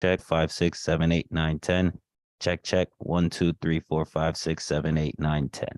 Check 5, 6, 7, 8, 9, 10. Check, check. 1, 2, 3, 4, 5, 6, 7, 8, 9, 10.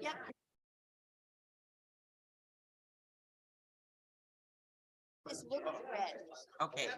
Yeah. Just look at red. Okay.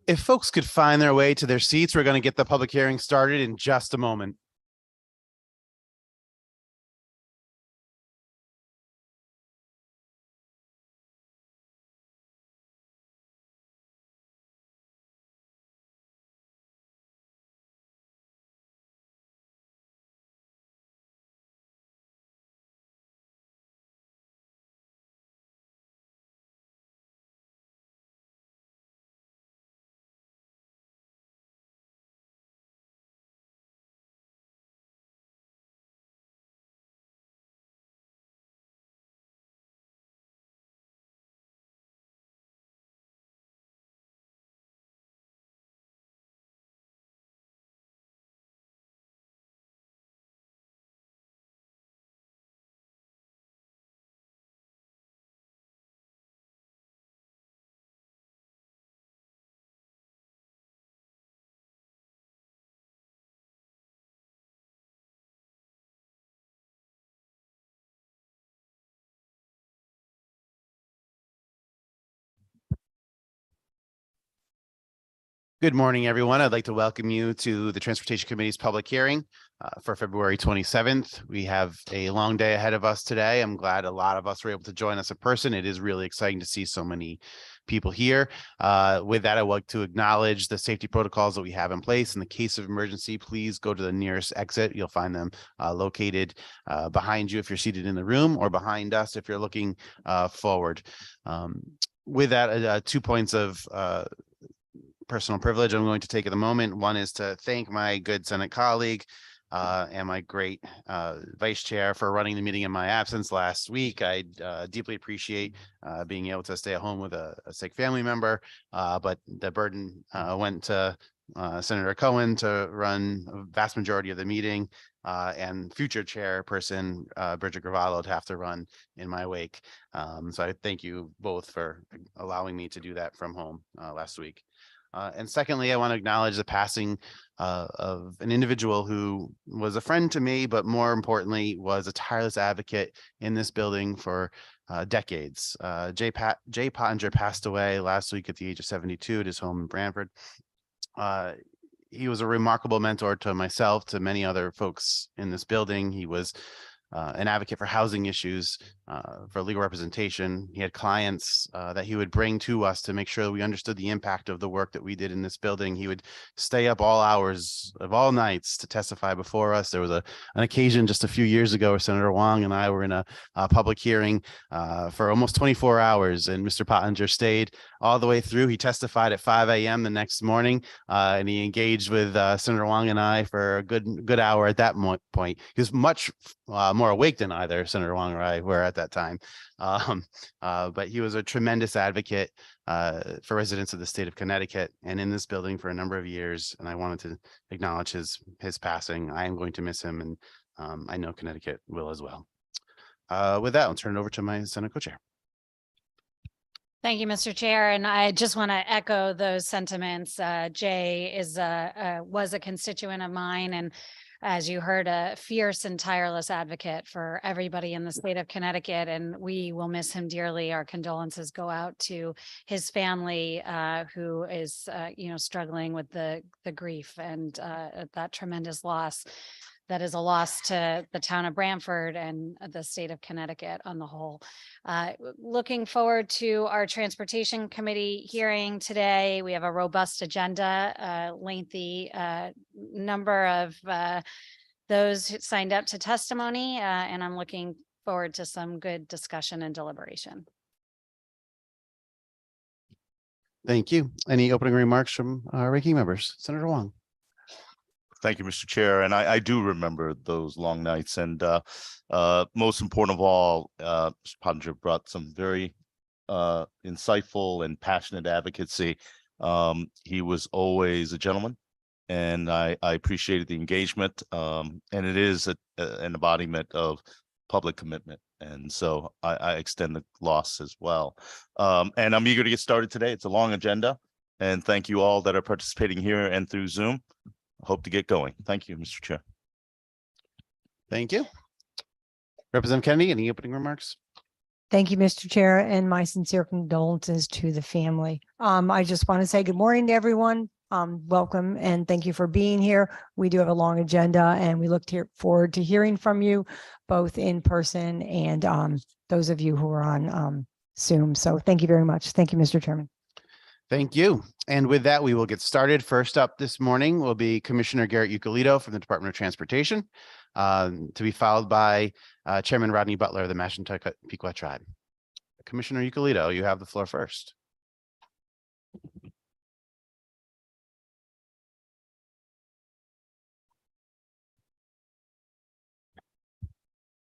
If folks could find their way to their seats, we're going to get the public hearing started in just a moment. Good morning, everyone. I'd like to welcome you to the Transportation Committee's public hearing for February 27th. We have a long day ahead of us today. I'm glad a lot of us were able to join us in person. It is really exciting to see so many people here. With that, I'd like to acknowledge the safety protocols that we have in place. In the case of emergency, please go to the nearest exit. You'll find them located behind you if you're seated in the room, or behind us if you're looking forward. With that, 2 points of personal privilege I'm going to take at the moment. One is to thank my good Senate colleague and my great vice chair for running the meeting in my absence last week. I deeply appreciate being able to stay at home with a sick family member, but the burden went to Senator Cohen to run a vast majority of the meeting, and future chairperson Bridget Gravallo to have to run in my wake. So I thank you both for allowing me to do that from home last week. And secondly, I want to acknowledge the passing of an individual who was a friend to me, but more importantly, was a tireless advocate in this building for decades. Jay Pottinger passed away last week at the age of 72 at his home in Brantford. He was a remarkable mentor to myself, to many other folks in this building. He was an advocate for housing issues, for legal representation. He had clients that he would bring to us to make sure that we understood the impact of the work that we did in this building. He would stay up all hours of all nights to testify before us. There was an occasion just a few years ago where Senator Wong and I were in a public hearing for almost 24 hours, and Mr. Pottinger stayed all the way through. He testified at 5 a.m. the next morning, and he engaged with Senator Wong and I for a good hour at that point. He was much more awake than either Senator Wong or I were at that time. But he was a tremendous advocate for residents of the state of Connecticut and in this building for a number of years. And I wanted to acknowledge his passing. I am going to miss him, and I know Connecticut will as well. With that, I'll turn it over to my Senate co-chair. Thank you, Mr. Chair. And I just want to echo those sentiments. Jay was a constituent of mine, and as you heard, a fierce and tireless advocate for everybody in the state of Connecticut, and we will miss him dearly. Our condolences go out to his family, who is, struggling with the grief and that tremendous loss. That is a loss to the town of Brantford and the state of Connecticut on the whole. Looking forward to our Transportation Committee hearing today. We have a robust agenda, lengthy number of those who signed up to testimony, and I'm looking forward to some good discussion and deliberation. Thank you. Any opening remarks from ranking members? Senator Wong. Thank you, Mr. Chair. And I do remember those long nights. And most important of all, Mr. Pottinger brought some very insightful and passionate advocacy. He was always a gentleman, and I appreciated the engagement. And it is an embodiment of public commitment. And so I extend the loss as well. And I'm eager to get started today. It's a long agenda. And thank you all that are participating here and through Zoom. Hope to get going. Thank you, Mr. Chair. Thank you. Representative Kennedy, any opening remarks? Thank you, Mr. Chair, and my sincere condolences to the family. I just want to say good morning to everyone. Welcome and thank you for being here. We do have a long agenda, and we look forward to hearing from you both in person and those of you who are on Zoom. So thank you very much. Thank you, Mr. Chairman. Thank you. And with that, we will get started. First up this morning will be Commissioner Garrett Ucolito from the Department of Transportation, to be followed by Chairman Rodney Butler of the Mashantucket Pequot Tribe. Commissioner Ucolito, you have the floor first.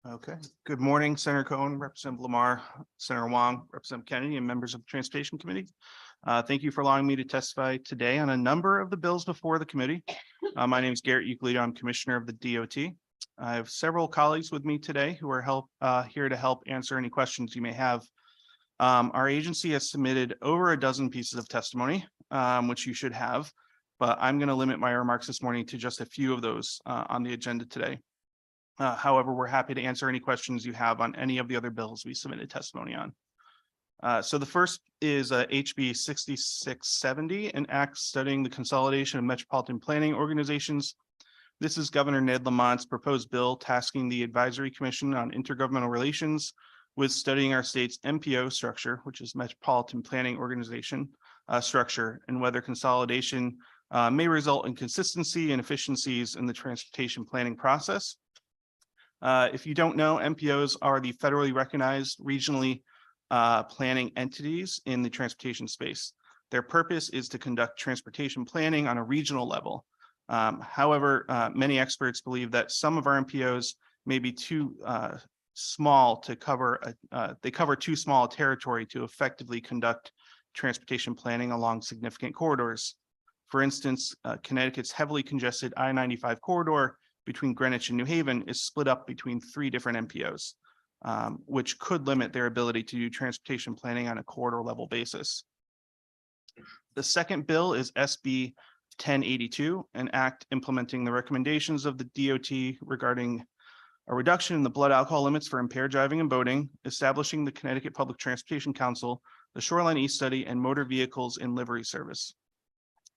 Okay. Good morning, Senator Cohen, Representative Lamar, Senator Wong, Representative Kennedy, and members of the Transportation Committee. Thank you for allowing me to testify today on a number of the bills before the committee. My name is Garrett Ucolito. I'm Commissioner of the DOT. I have several colleagues with me today who are here to help answer any questions you may have. Our agency has submitted over a dozen pieces of testimony, which you should have, but I'm going to limit my remarks this morning to just a few of those on the agenda today. However, we're happy to answer any questions you have on any of the other bills we submitted testimony on. So the first is HB 6670, an act studying the consolidation of metropolitan planning organizations. This is Governor Ned Lamont's proposed bill tasking the Advisory Commission on Intergovernmental Relations with studying our state's MPO structure, which is Metropolitan Planning Organization structure, and whether consolidation may result in consistency and efficiencies in the transportation planning process. If you don't know, MPOs are the federally recognized regionally planning entities in the transportation space. Their purpose is to conduct transportation planning on a regional level. However, many experts believe that some of our MPOs may be too small to cover, they cover too small a territory to effectively conduct transportation planning along significant corridors. For instance, Connecticut's heavily congested I-95 corridor between Greenwich and New Haven is split up between 3 different MPOs, which could limit their ability to do transportation planning on a corridor level basis. The second bill is SB 1082, an act implementing the recommendations of the DOT regarding a reduction in the blood alcohol limits for impaired driving and boating, establishing the Connecticut Public Transportation Council, the Shoreline East Study, and motor vehicles in livery service.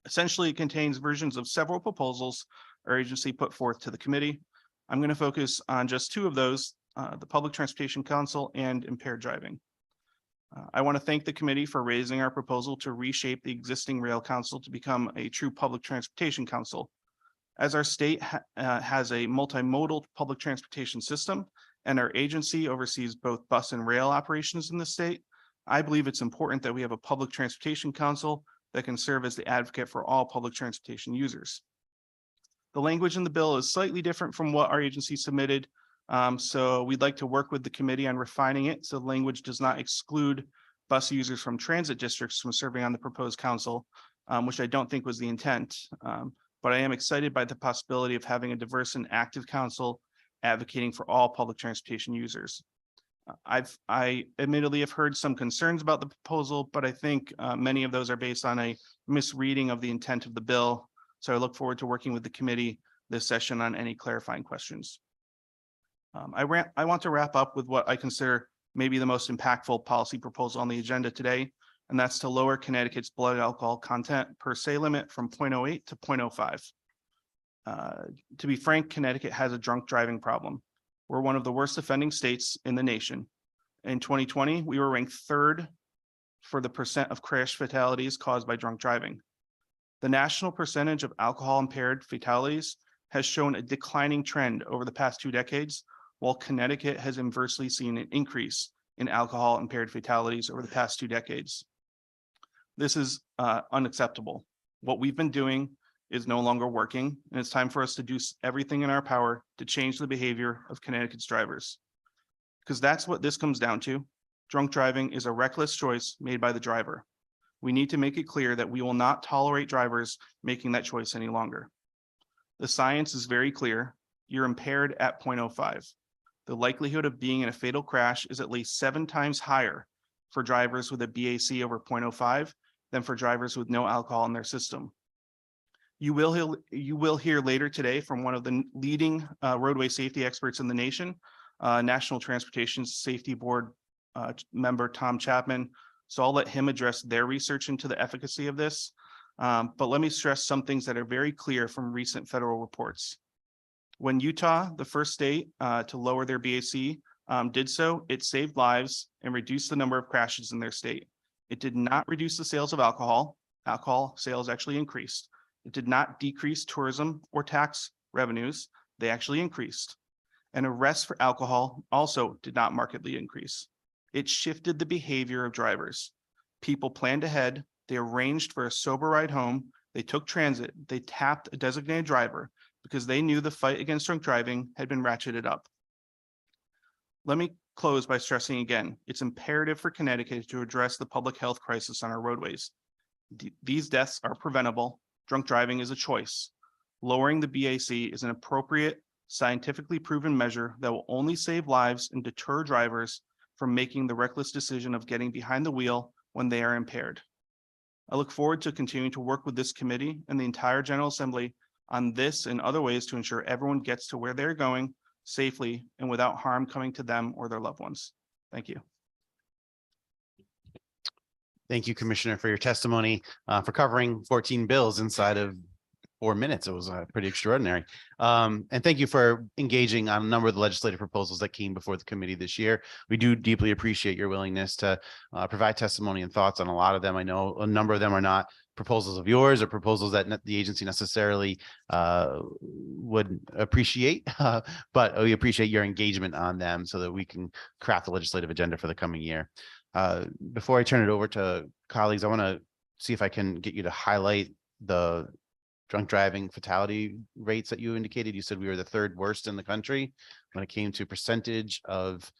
Essentially, it contains versions of several proposals our agency put forth to the committee. I'm going to focus on just 2 of those, the Public Transportation Council and impaired driving. I want to thank the committee for raising our proposal to reshape the existing rail council to become a true public transportation council. As our state has a multimodal public transportation system and our agency oversees both bus and rail operations in the state, I believe it's important that we have a public transportation council that can serve as the advocate for all public transportation users. The language in the bill is slightly different from what our agency submitted. So we'd like to work with the committee on refining it so the language does not exclude bus users from transit districts from serving on the proposed council, which I don't think was the intent. But I am excited by the possibility of having a diverse and active council advocating for all public transportation users. I admittedly have heard some concerns about the proposal, but I think many of those are based on a misreading of the intent of the bill. So I look forward to working with the committee this session on any clarifying questions. I want to wrap up with what I consider maybe the most impactful policy proposal on the agenda today, and that's to lower Connecticut's blood alcohol content per se limit from 0.08 to 0.05. To be frank, Connecticut has a drunk driving problem. We're one of the worst offending states in the nation. In 2020, we were ranked 3rd for the percent of crash fatalities caused by drunk driving. The national percentage of alcohol impaired fatalities has shown a declining trend over the past 2 decades, while Connecticut has inversely seen an increase in alcohol impaired fatalities over the past 2 decades. This is unacceptable. What we've been doing is no longer working, and it's time for us to do everything in our power to change the behavior of Connecticut's drivers. Because that's what this comes down to. Drunk driving is a reckless choice made by the driver. We need to make it clear that we will not tolerate drivers making that choice any longer. The science is very clear. You're impaired at 0.05. The likelihood of being in a fatal crash is at least 7 times higher for drivers with a BAC over 0.05 than for drivers with no alcohol in their system. You will hear later today from one of the leading roadway safety experts in the nation, National Transportation Safety Board member Tom Chapman. So I'll let him address their research into the efficacy of this. But let me stress some things that are very clear from recent federal reports. When Utah, the first state to lower their BAC, did so, it saved lives and reduced the number of crashes in their state. It did not reduce the sales of alcohol. Alcohol sales actually increased. It did not decrease tourism or tax revenues. They actually increased. And arrests for alcohol also did not markedly increase. It shifted the behavior of drivers. People planned ahead. They arranged for a sober ride home. They took transit. They tapped a designated driver because they knew the fight against drunk driving had been ratcheted up. Let me close by stressing again, it's imperative for Connecticut to address the public health crisis on our roadways. These deaths are preventable. Drunk driving is a choice. Lowering the BAC is an appropriate, scientifically proven measure that will only save lives and deter drivers from making the reckless decision of getting behind the wheel when they are impaired. I look forward to continuing to work with this committee and the entire General Assembly on this and other ways to ensure everyone gets to where they're going safely and without harm coming to them or their loved ones. Thank you. Thank you, Commissioner, for your testimony, for covering 14 bills inside of 4 minutes. It was pretty extraordinary. And thank you for engaging on a number of the legislative proposals that came before the committee this year. We do deeply appreciate your willingness to provide testimony and thoughts on a lot of them. I know a number of them are not proposals of yours or proposals that the agency necessarily would appreciate, but we appreciate your engagement on them so that we can craft the legislative agenda for the coming year. Before I turn it over to colleagues, I want to see if I can get you to highlight the drunk driving fatality rates that you indicated. You said we were the 3rd worst in the country when it came to percentage of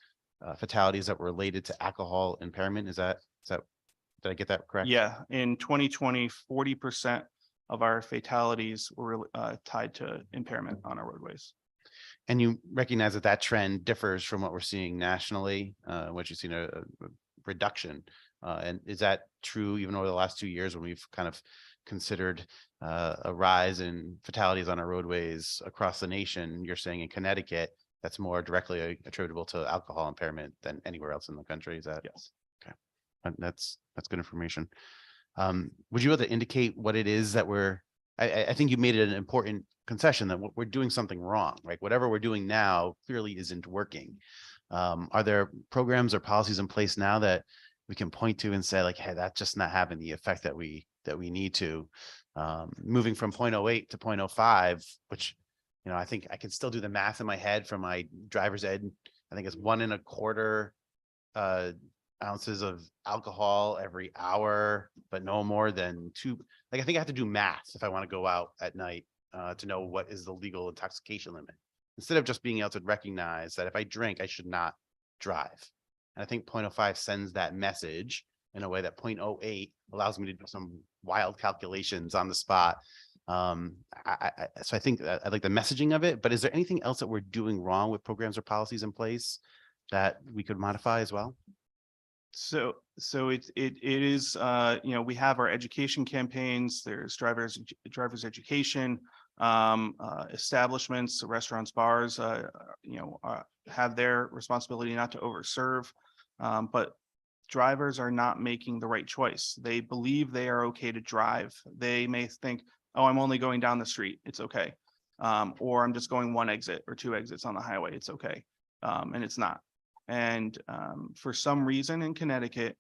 fatalities that were related to alcohol impairment. Is that, did I get that correct? Yeah, in 2020, 40% of our fatalities were tied to impairment on our roadways. And you recognize that that trend differs from what we're seeing nationally, which you've seen a reduction. And is that true even over the last 2 years when we've kind of considered a rise in fatalities on our roadways across the nation? You're saying in Connecticut, that's more directly attributable to alcohol impairment than anywhere else in the country. Is that? Yes. Okay. That's good information. Would you be able to indicate what it is that I think you made it an important concession that we're doing something wrong, right? Whatever we're doing now clearly isn't working. Are there programs or policies in place now that we can point to and say like, hey, that's just not having the effect that we need to, moving from 0.08 to 0.05, which, I think I can still do the math in my head from my driver's ed. I think it's 1.25 ounces of alcohol every hour, but no more than 2. Like, I think I have to do math if I want to go out at night to know what is the legal intoxication limit, instead of just being able to recognize that if I drink, I should not drive. And I think 0.05 sends that message in a way that 0.08 allows me to do some wild calculations on the spot. So I think I like the messaging of it, but is there anything else that we're doing wrong with programs or policies in place that we could modify as well? So it is, we have our education campaigns, there's driver's education, establishments, restaurants, bars, have their responsibility not to overserve. But drivers are not making the right choice. They believe they are okay to drive. They may think, oh, I'm only going down the street, it's okay. Or I'm just going 1 exit or 2 exits on the highway, it's okay. And it's not. And for some reason in Connecticut,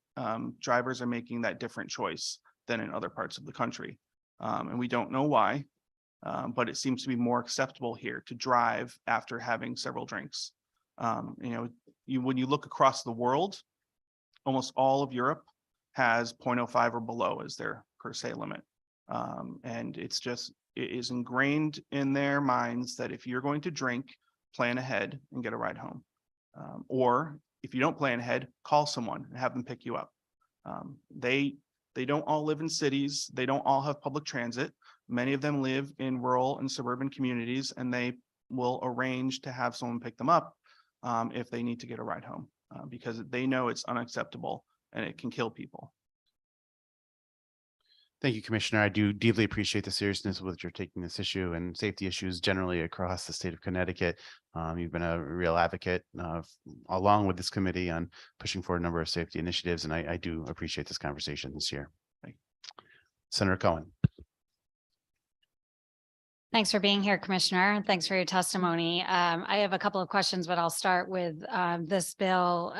drivers are making that different choice than in other parts of the country. And we don't know why, but it seems to be more acceptable here to drive after having several drinks. When you look across the world, almost all of Europe has 0.05 or below as their per se limit. And it is ingrained in their minds that if you're going to drink, plan ahead and get a ride home. Or if you don't plan ahead, call someone and have them pick you up. They don't all live in cities. They don't all have public transit. Many of them live in rural and suburban communities, and they will arrange to have someone pick them up if they need to get a ride home, because they know it's unacceptable and it can kill people. Thank you, Commissioner. I do deeply appreciate the seriousness with which you're taking this issue and safety issues generally across the state of Connecticut. You've been a real advocate along with this committee on pushing for a number of safety initiatives, and I do appreciate this conversation this year. Thank you. Senator Cohen. Thanks for being here, Commissioner. Thanks for your testimony. I have a couple of questions, but I'll start with this bill.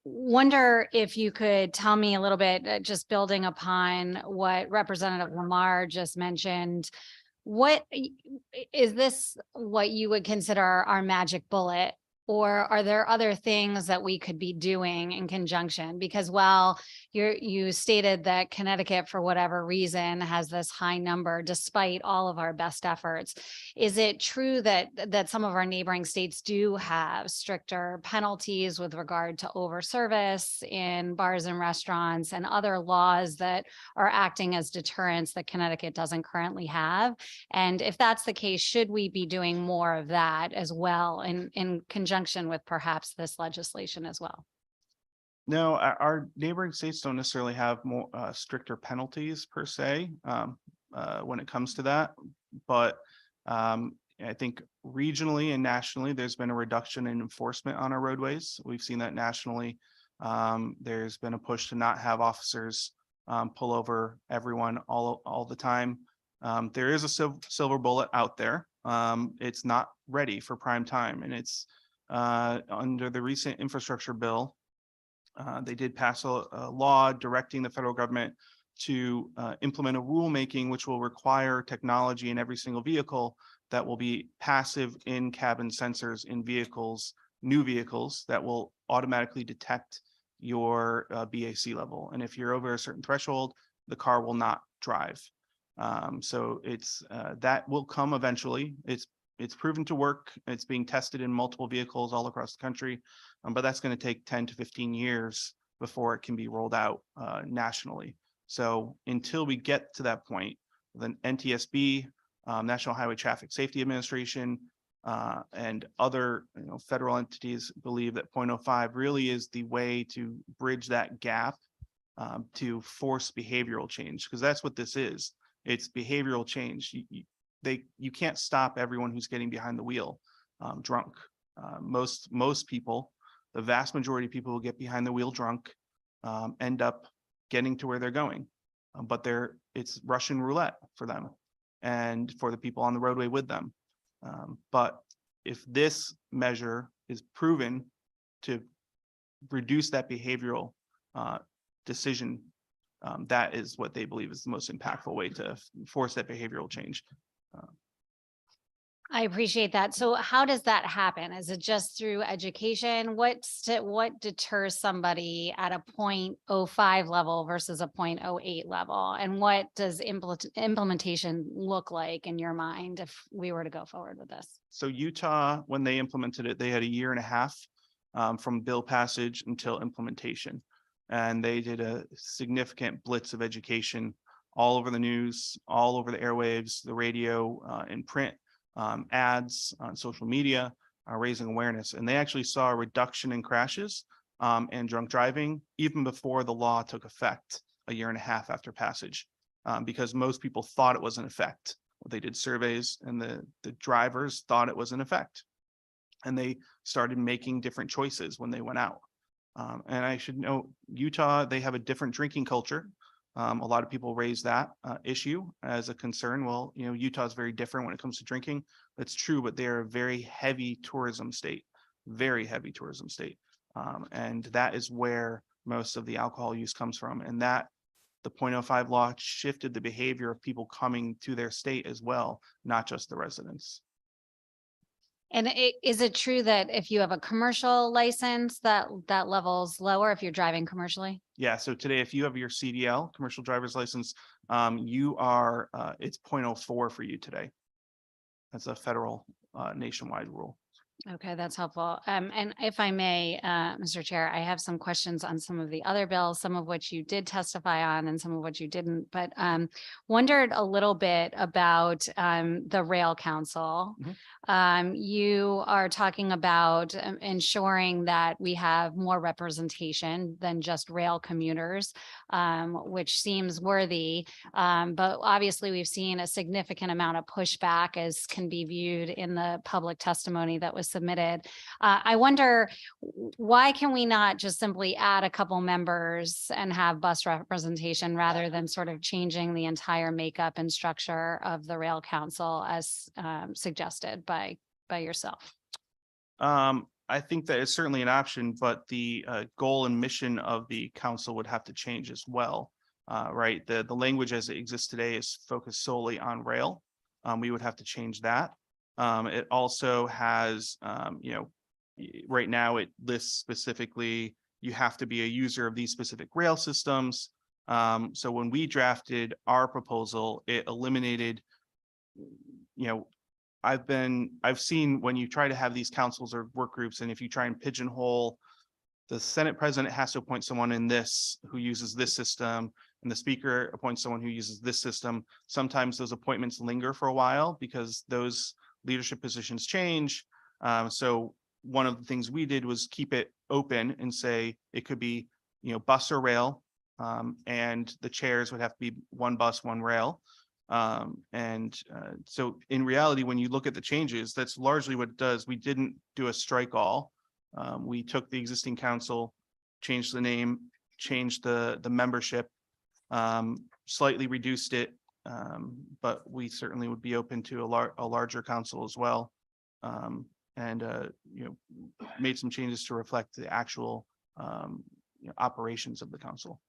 Wonder if you could tell me a little bit, just building upon what Representative Lamar just mentioned. What is this, what you would consider our magic bullet? Or are there other things that we could be doing in conjunction? Because while you stated that Connecticut, for whatever reason, has this high number despite all of our best efforts, is it true that some of our neighboring states do have stricter penalties with regard to overservice in bars and restaurants and other laws that are acting as deterrents that Connecticut doesn't currently have? And if that's the case, should we be doing more of that as well in conjunction with perhaps this legislation as well? No, our neighboring states don't necessarily have more stricter penalties per se when it comes to that. But I think regionally and nationally, there's been a reduction in enforcement on our roadways. We've seen that nationally There's been a push to not have officers pull over everyone all the time. There is a silver bullet out there. It's not ready for prime time, and it's under the recent infrastructure bill. They did pass a law directing the federal government to implement a rulemaking which will require technology in every single vehicle that will be passive in-cabin sensors in vehicles, new vehicles that will automatically detect your BAC level. And if you're over a certain threshold, the car will not drive. So it's that will come eventually. It's proven to work. It's being tested in multiple vehicles all across the country, but that's going to take 10 to 15 years before it can be rolled out nationally. So until we get to that point, then NTSB, National Highway Traffic Safety Administration, and other federal entities believe that 0.05 really is the way to bridge that gap to force behavioral change, because that's what this is. It's behavioral change. You can't stop everyone who's getting behind the wheel drunk. Most people, the vast majority of people who get behind the wheel drunk end up getting to where they're going, but it's Russian roulette for them and for the people on the roadway with them. But if this measure is proven to reduce that behavioral decision, that is what they believe is the most impactful way to force that behavioral change. I appreciate that. So how does that happen? Is it just through education? What deters somebody at a 0.05 level versus a 0.08 level? And what does implementation look like in your mind if we were to go forward with this? So Utah, when they implemented it, they had a year and a half from bill passage until implementation. And they did a significant blitz of education all over the news, all over the airwaves, the radio, and print, ads on social media, raising awareness. And they actually saw a reduction in crashes and drunk driving even before the law took effect a year and a half after passage, because most people thought it was in effect. They did surveys and the drivers thought it was in effect. And they started making different choices when they went out. And I should note, Utah, they have a different drinking culture. A lot of people raise that issue as a concern. Well, Utah is very different when it comes to drinking. That's true, but they're a very heavy tourism state, very heavy tourism state. And that is where most of the alcohol use comes from. And that the 0.05 law shifted the behavior of people coming to their state as well, not just the residents. And is it true that if you have a commercial license, that level's lower if you're driving commercially? Yeah, so today, if you have your CDL, commercial driver's license, you are, it's 0.04 for you today. That's a federal nationwide rule. Okay, that's helpful. And if I may, Mr. Chair, I have some questions on some of the other bills, some of which you did testify on and some of which you didn't, but wondered a little bit about the Rail Council. You are talking about ensuring that we have more representation than just rail commuters, which seems worthy. But obviously, we've seen a significant amount of pushback, as can be viewed in the public testimony that was submitted. I wonder, why can we not just simply add a couple members and have bus representation rather than sort of changing the entire makeup and structure of the Rail Council as suggested by yourself? I think that is certainly an option, but the goal and mission of the council would have to change as well. Right, the language as it exists today is focused solely on rail. We would have to change that. It also has, right now it lists specifically, you have to be a user of these specific rail systems. So when we drafted our proposal, it eliminated, I've seen when you try to have these councils or work groups, and if you try and pigeonhole, the Senate president has to appoint someone in this who uses this system, and the speaker appoints someone who uses this system. Sometimes those appointments linger for a while because those leadership positions change. So one of the things we did was keep it open and say it could be, bus or rail, and the chairs would have to be one bus, one rail. So in reality, when you look at the changes, that's largely what it does. We didn't do a strike all. We took the existing council, changed the name, changed the membership, slightly reduced it. But we certainly would be open to a larger council as well. And made some changes to reflect the actual operations of the council.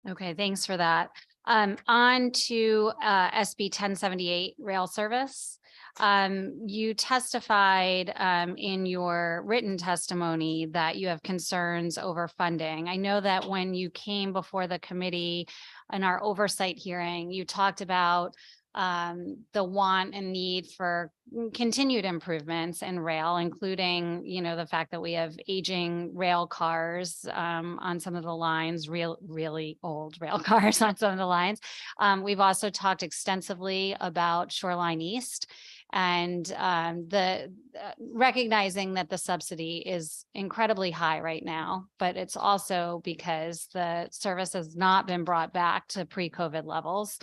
Okay, thanks for that. On to SB 1078 rail service. You testified in your written testimony that you have concerns over funding. I know that when you came before the committee in our oversight hearing, you talked about the want and need for continued improvements in rail, including, the fact that we have aging rail cars on some of the lines, really old rail cars on some of the lines. We've also talked extensively about Shoreline East and recognizing that the subsidy is incredibly high right now, but it's also because the service has not been brought back to pre-COVID levels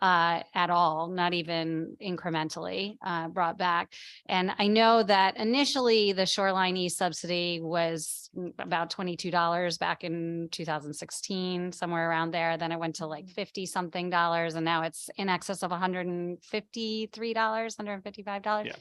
at all, not even incrementally brought back. And I know that initially the Shoreline East subsidy was about $22 back in 2016, somewhere around there. Then it went to like 50 something dollars, and now it's in excess of $153, $155. Yeah.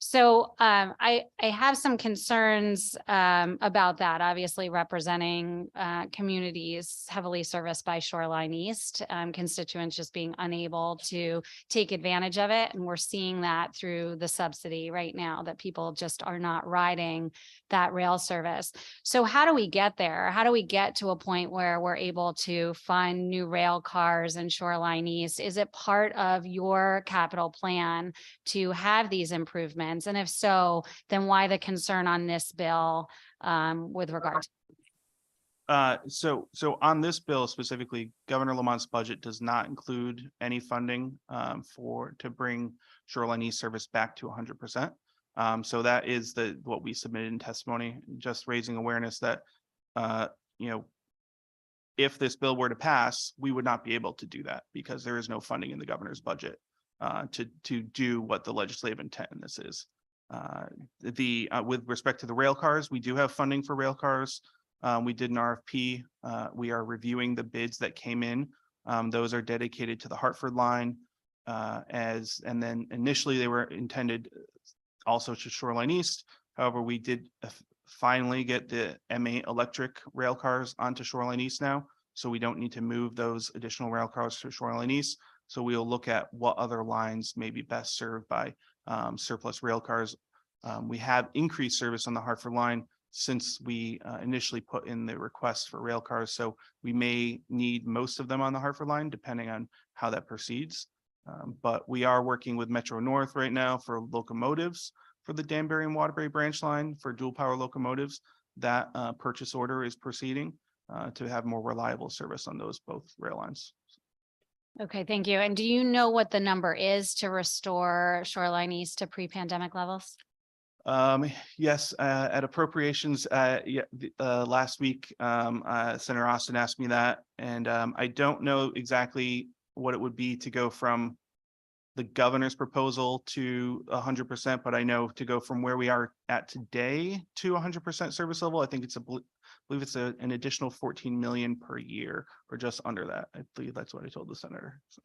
So I have some concerns about that, obviously representing communities heavily serviced by Shoreline East, constituents just being unable to take advantage of it. And we're seeing that through the subsidy right now, that people just are not riding that rail service. So how do we get there? How do we get to a point where we're able to fund new rail cars in Shoreline East? Is it part of your capital plan to have these improvements? And if so, then why the concern on this bill with regard to? So on this bill specifically, Governor Lamont's budget does not include any funding to bring Shoreline East service back to 100%. So that is what we submitted in testimony, just raising awareness that if this bill were to pass, we would not be able to do that because there is no funding in the governor's budget to do what the legislative intent in this is. With respect to the rail cars, we do have funding for rail cars. We did an RFP. We are reviewing the bids that came in. Those are dedicated to the Hartford line, and then initially they were intended also to Shoreline East. However, we did finally get the M8 electric rail cars onto Shoreline East now, so we don't need to move those additional rail cars to Shoreline East. So we'll look at what other lines may be best served by surplus rail cars. We have increased service on the Hartford line since we initially put in the request for rail cars. So we may need most of them on the Hartford line, depending on how that proceeds. But we are working with Metro North right now for locomotives for the Danbury and Waterbury branch line for dual power locomotives. That purchase order is proceeding to have more reliable service on those both rail lines. Okay, thank you. And do you know what the number is to restore Shoreline East to pre-pandemic levels? Yes, at appropriations, last week, Senator Austin asked me that, and I don't know exactly what it would be to go from the governor's proposal to 100%, but I know to go from where we are at today to 100% service level, I think it's I believe it's an additional 14 million per year, or just under that. I believe that's what I told the senator. So.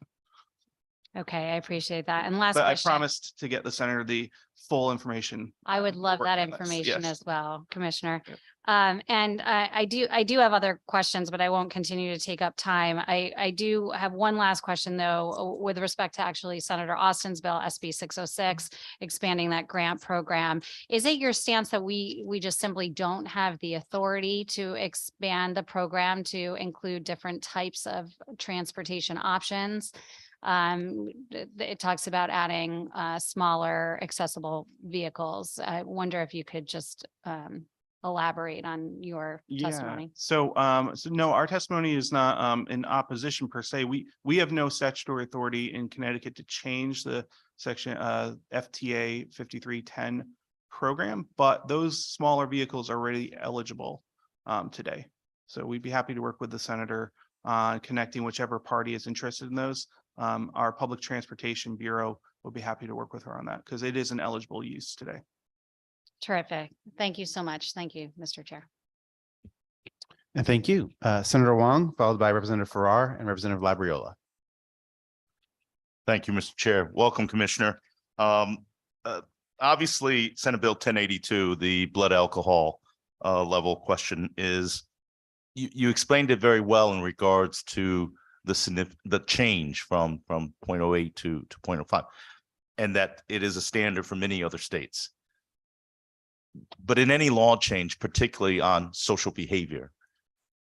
Okay, I appreciate that. And last But I question. promised to get the senator the full information. I would love that working on this. information Yes. as well, Commissioner. Yep. And I do have other questions, but I won't continue to take up time. I do have one last question, though, with respect to actually Senator Austin's bill, SB 606, expanding that grant program. Is it your stance that we just simply don't have the authority to expand the program to include different types of transportation options? It talks about adding smaller accessible vehicles. I wonder if you could just elaborate on your testimony. So no, our testimony is not in opposition per se. We have no statutory authority in Connecticut to change the section FTA 5310 program, but those smaller vehicles are already eligible today. So we'd be happy to work with the senator on connecting whichever party is interested in those. Our Public Transportation Bureau will be happy to work with her on that because it is an eligible use today. Terrific. Thank you so much. Thank you, Mr. Chair. And thank you. Senator Wong, followed by Representative Farrar and Representative Labriola. Thank you, Mr. Chair. Welcome, Commissioner. Obviously, Senate Bill 1082, the blood alcohol level question is, you explained it very well in regards to the change from 0.08 to 0.05, and that it is a standard for many other states. But in any law change, particularly on social behavior,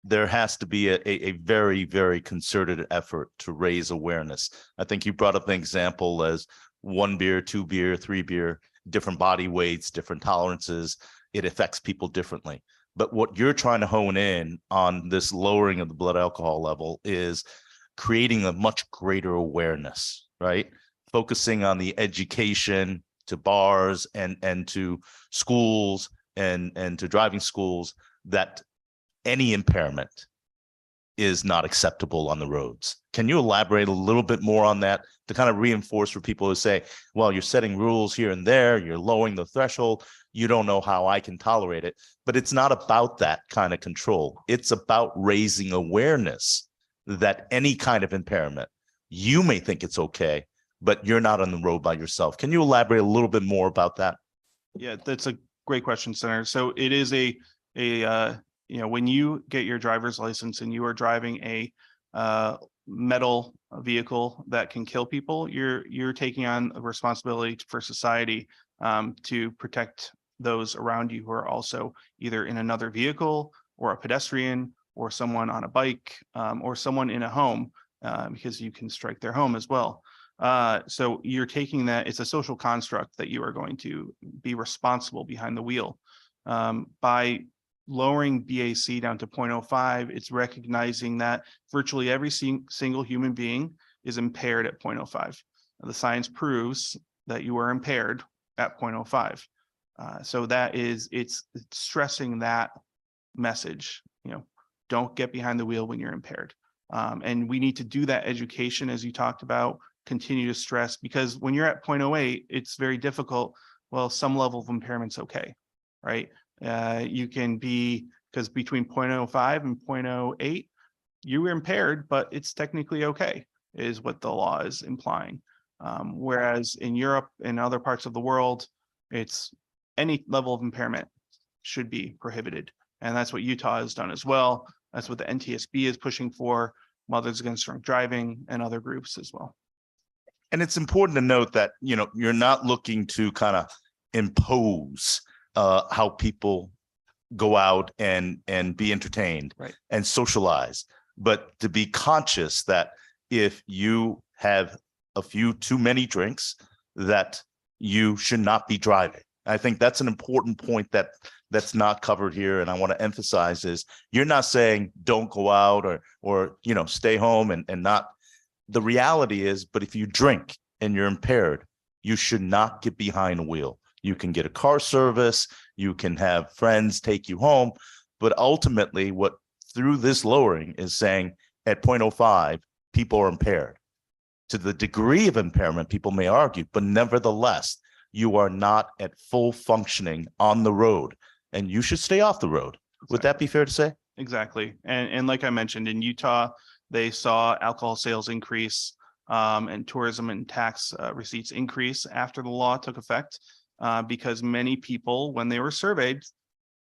there has to be a very, very concerted effort to raise awareness. I think you brought up an example as 1 beer, 2 beer, 3 beer, different body weights, different tolerances. It affects people differently. But what you're trying to hone in on this lowering of the blood alcohol level is creating a much greater awareness, right? Focusing on the education to bars and to schools and to driving schools, that any impairment is not acceptable on the roads. Can you elaborate a little bit more on that to kind of reinforce for people who say, well, you're setting rules here and there, you're lowering the threshold, you don't know how I can tolerate it. But it's not about that kind of control. It's about raising awareness that any kind of impairment, you may think it's okay, but you're not on the road by yourself. Can you elaborate a little bit more about that? Yeah, that's a great question, Senator. So it is when you get your driver's license and you are driving a metal vehicle that can kill people, you're taking on a responsibility for society to protect those around you who are also either in another vehicle or a pedestrian or someone on a bike or someone in a home because you can strike their home as well. So you're taking that, it's a social construct that you are going to be responsible behind the wheel. By lowering BAC down to 0.05, it's recognizing that virtually every single human being is impaired at 0.05. The science proves that you are impaired at 0.05. So that is, it's stressing that message, don't get behind the wheel when you're impaired. And we need to do that education, as you talked about, continue to stress, because when you're at 0.08, it's very difficult. Well, some level of impairment's okay, right? You can be, because between 0.05 and 0.08, you were impaired, but it's technically okay, is what the law is implying. Whereas in Europe and other parts of the world, it's any level of impairment should be prohibited. And that's what Utah has done as well. That's what the NTSB is pushing for, Mothers Against Drunk Driving and other groups as well. And it's important to note that, you're not looking to kind of impose how people go out and be entertained, right, and socialize, but to be conscious that if you have a few too many drinks, that you should not be driving. I think that's an important point that's not covered here. And I want to emphasize is you're not saying don't go out or stay home and not. The reality is, but if you drink and you're impaired, you should not get behind a wheel. You can get a car service, you can have friends take you home, but ultimately what through this lowering is saying at 0.05, people are impaired. To the degree of impairment, people may argue, but nevertheless, you are not at full functioning on the road and you should stay off the road. Would that be fair to say? Exactly. And like I mentioned, in Utah, they saw alcohol sales increase and tourism and tax receipts increase after the law took effect because many people, when they were surveyed,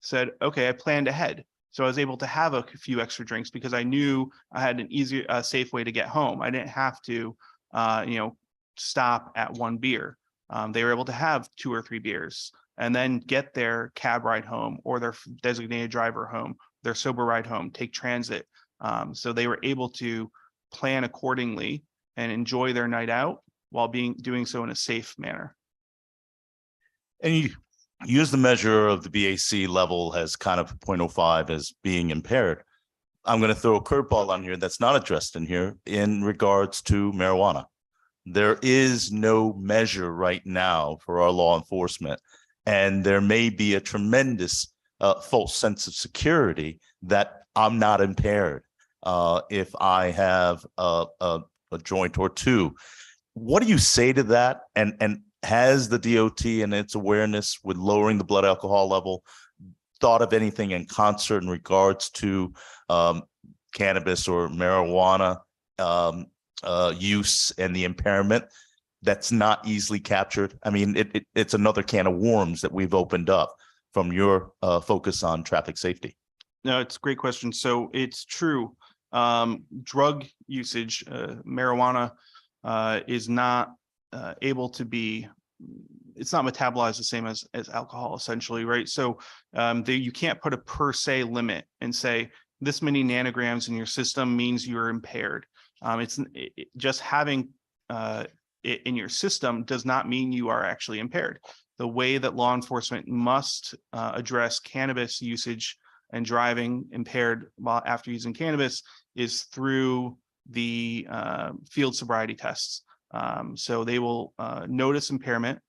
said, okay, I planned ahead. So I was able to have a few extra drinks because I knew I had an easier, safe way to get home. I didn't have to, stop at 1 beer. They were able to have 2 or 3 beers and then get their cab ride home or their designated driver home, their sober ride home, take transit. So they were able to plan accordingly and enjoy their night out while doing so in a safe manner. And you use the measure of the BAC level as kind of 0.05 as being impaired. I'm going to throw a curveball on here that's not addressed in here in regards to marijuana. There is no measure right now for our law enforcement, and there may be a tremendous false sense of security that I'm not impaired if I have a joint or 2. What do you say to that? And has the DOT and its awareness with lowering the blood alcohol level thought of anything in concert in regards to cannabis or marijuana use and the impairment that's not easily captured? I mean, it's another can of worms that we've opened up from your focus on traffic safety. No, it's a great question. So it's true. Drug usage, marijuana is not able to be, it's not metabolized the same as alcohol essentially, right? So you can't put a per se limit and say this many nanograms in your system means you're impaired. Just having it in your system does not mean you are actually impaired. The way that law enforcement must address cannabis usage and driving impaired while after using cannabis is through the field sobriety tests. So they will notice impairment.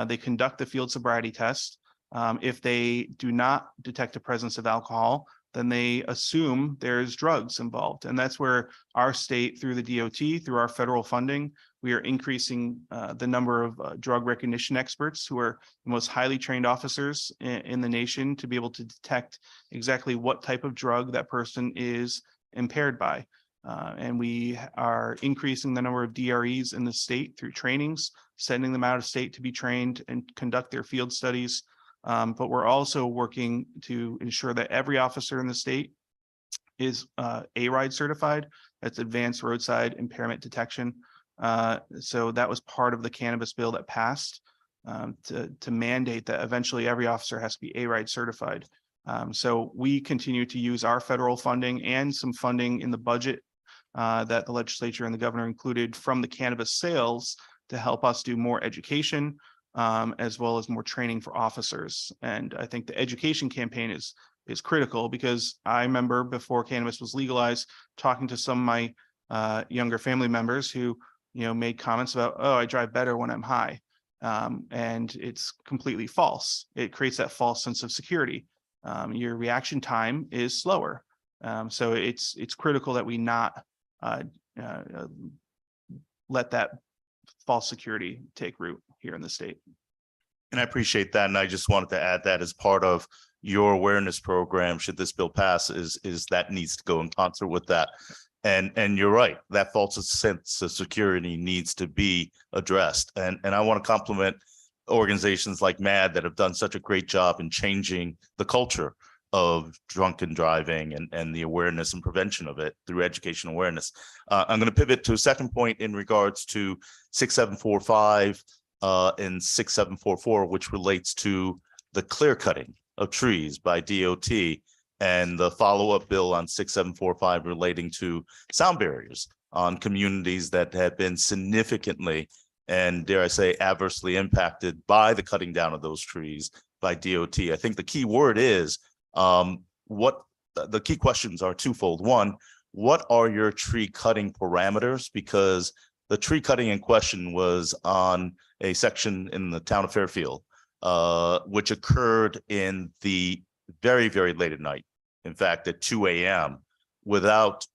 They conduct the field sobriety test. If they do not detect a presence of alcohol, then they assume there's drugs involved. And that's where our state, through the DOT, through our federal funding, we are increasing the number of drug recognition experts who are the most highly trained officers in the nation to be able to detect exactly what type of drug that person is impaired by. And we are increasing the number of DREs in the state through trainings, sending them out of state to be trained and conduct their field studies. But we're also working to ensure that every officer in the state is ARIDE certified. That's Advanced Roadside Impairment Detection. So that was part of the cannabis bill that passed to mandate that eventually every officer has to be ARIDE certified. So we continue to use our federal funding and some funding in the budget that the legislature and the governor included from the cannabis sales to help us do more education, as well as more training for officers. And I think the education campaign is critical, because I remember before cannabis was legalized, talking to some of my younger family members who, made comments about, oh, I drive better when I'm high. And it's completely false. It creates that false sense of security. Your reaction time is slower. So it's critical that we not let that false security take root here in the state. And I appreciate that. And I just wanted to add that as part of your awareness program, should this bill pass, is that needs to go in concert with that. And you're right, that false sense of security needs to be addressed. And I want to compliment organizations like MAD that have done such a great job in changing the culture of drunken driving and the awareness and prevention of it through education awareness. I'm going to pivot to a second point in regards to 6745 and 6744, which relates to the clear cutting of trees by DOT, and the follow-up bill on 6745 relating to sound barriers on communities that have been significantly, and dare I say, adversely impacted by the cutting down of those trees by DOT. I think the key word is what the key questions are twofold. One, what are your tree cutting parameters? Because the tree cutting in question was on a section in the town of Fairfield, which occurred in the very, very late at night. In fact, at 2 a.m., without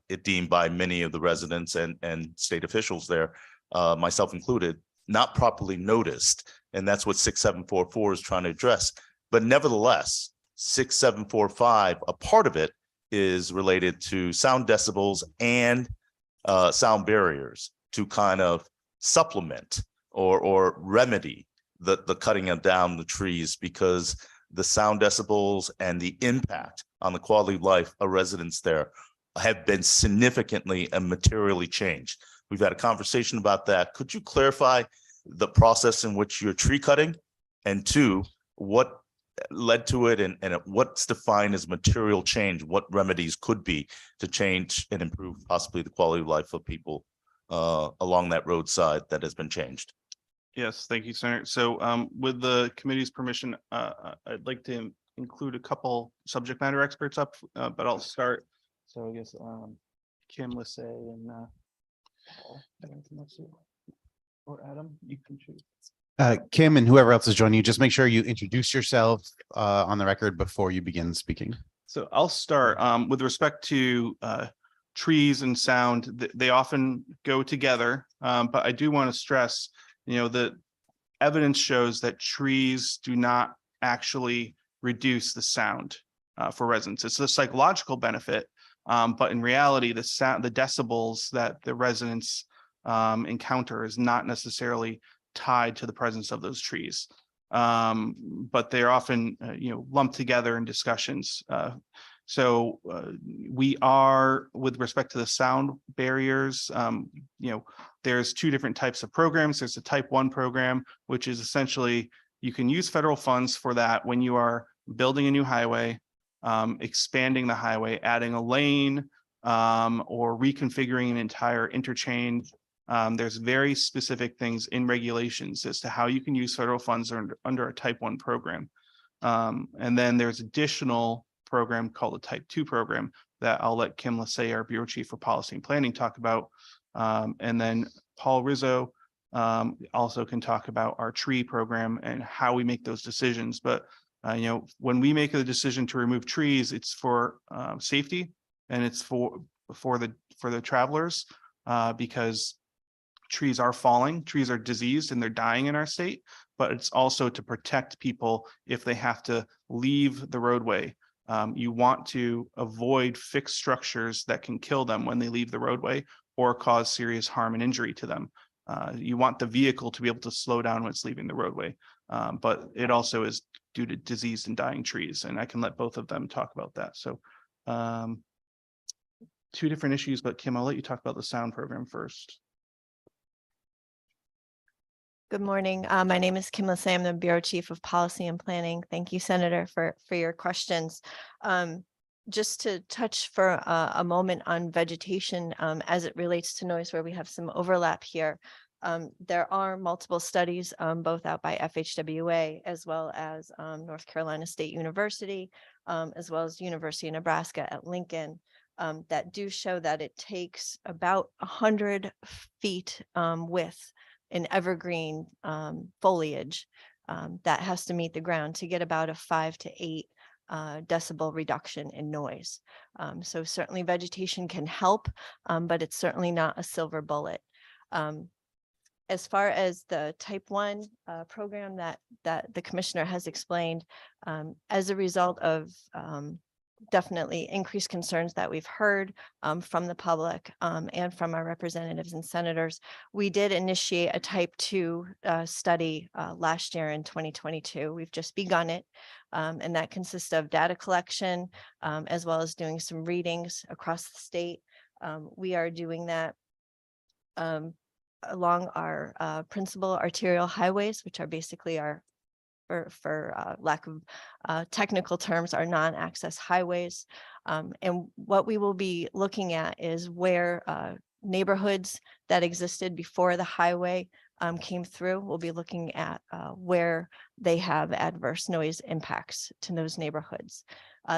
it deemed by many of the residents and state officials there, myself included, not properly noticed. And that's what 6744 is trying to address. But nevertheless, 6745, a part of it is related to sound decibels and sound barriers to kind of supplement or remedy the cutting down the trees, because the sound decibels and the impact on the quality of life of residents there have been significantly and materially changed. We've had a conversation about that. Could you clarify the process in which you're tree cutting? And two, what led to it, and what's defined as material change? What remedies could be to change and improve possibly the quality of life of people along that roadside that has been changed? Yes, thank you, Senator. So with the committee's permission, I'd like to include a couple subject matter experts up, but I'll start. So I guess Kim, Lissay, and or Adam, you can choose. Kim and whoever else is joining you, just make sure you introduce yourself on the record before you begin speaking. So I'll start with respect to trees and sound. They often go together, but I do want to stress, the evidence shows that trees do not actually reduce the sound for residents. It's a psychological benefit, but in reality, the sound, the decibels that the residents encounter is not necessarily tied to the presence of those trees. But they're often, lumped together in discussions. So we are, with respect to the sound barriers, there's two different types of programs. There's a type 1 program, which is essentially you can use federal funds for that when you are building a new highway, expanding the highway, adding a lane, or reconfiguring an entire interchange. There's very specific things in regulations as to how you can use federal funds under a type 1 program. And then there's additional program called a type 2 program that I'll let Kim Lassay, our Bureau Chief for Policy and Planning, talk about. And then Paul Rizzo also can talk about our tree program and how we make those decisions. But when we make a decision to remove trees, it's for safety, and it's for the travelers, because trees are falling, trees are diseased, and they're dying in our state. But it's also to protect people if they have to leave the roadway. You want to avoid fixed structures that can kill them when they leave the roadway or cause serious harm and injury to them. You want the vehicle to be able to slow down when it's leaving the roadway, but it also is due to diseased and dying trees, and I can let both of them talk about that. So two different issues, but Kim, I'll let you talk about the sound program first. Good morning. My name is Kim Lassay. I'm the Bureau Chief of Policy and Planning. Thank you, Senator, for your questions. Just to touch for a moment on vegetation as it relates to noise, where we have some overlap here. There are multiple studies, both out by FHWA as well as North Carolina State University, as well as University of Nebraska at Lincoln, that do show that it takes about 100 feet with an evergreen foliage that has to meet the ground to get about a 5 to 8 decibel reduction in noise. So certainly vegetation can help, but it's certainly not a silver bullet. As far as the type 1 program that the commissioner has explained, as a result of definitely increased concerns that we've heard from the public and from our representatives and senators, we did initiate a type 2 study last year in 2022. We've just begun it, and that consists of data collection as well as doing some readings across the state. We are doing that along our principal arterial highways, which are basically our, for lack of technical terms, our non-access highways. And what we will be looking at is where neighborhoods that existed before the highway came through. We'll be looking at where they have adverse noise impacts to those neighborhoods.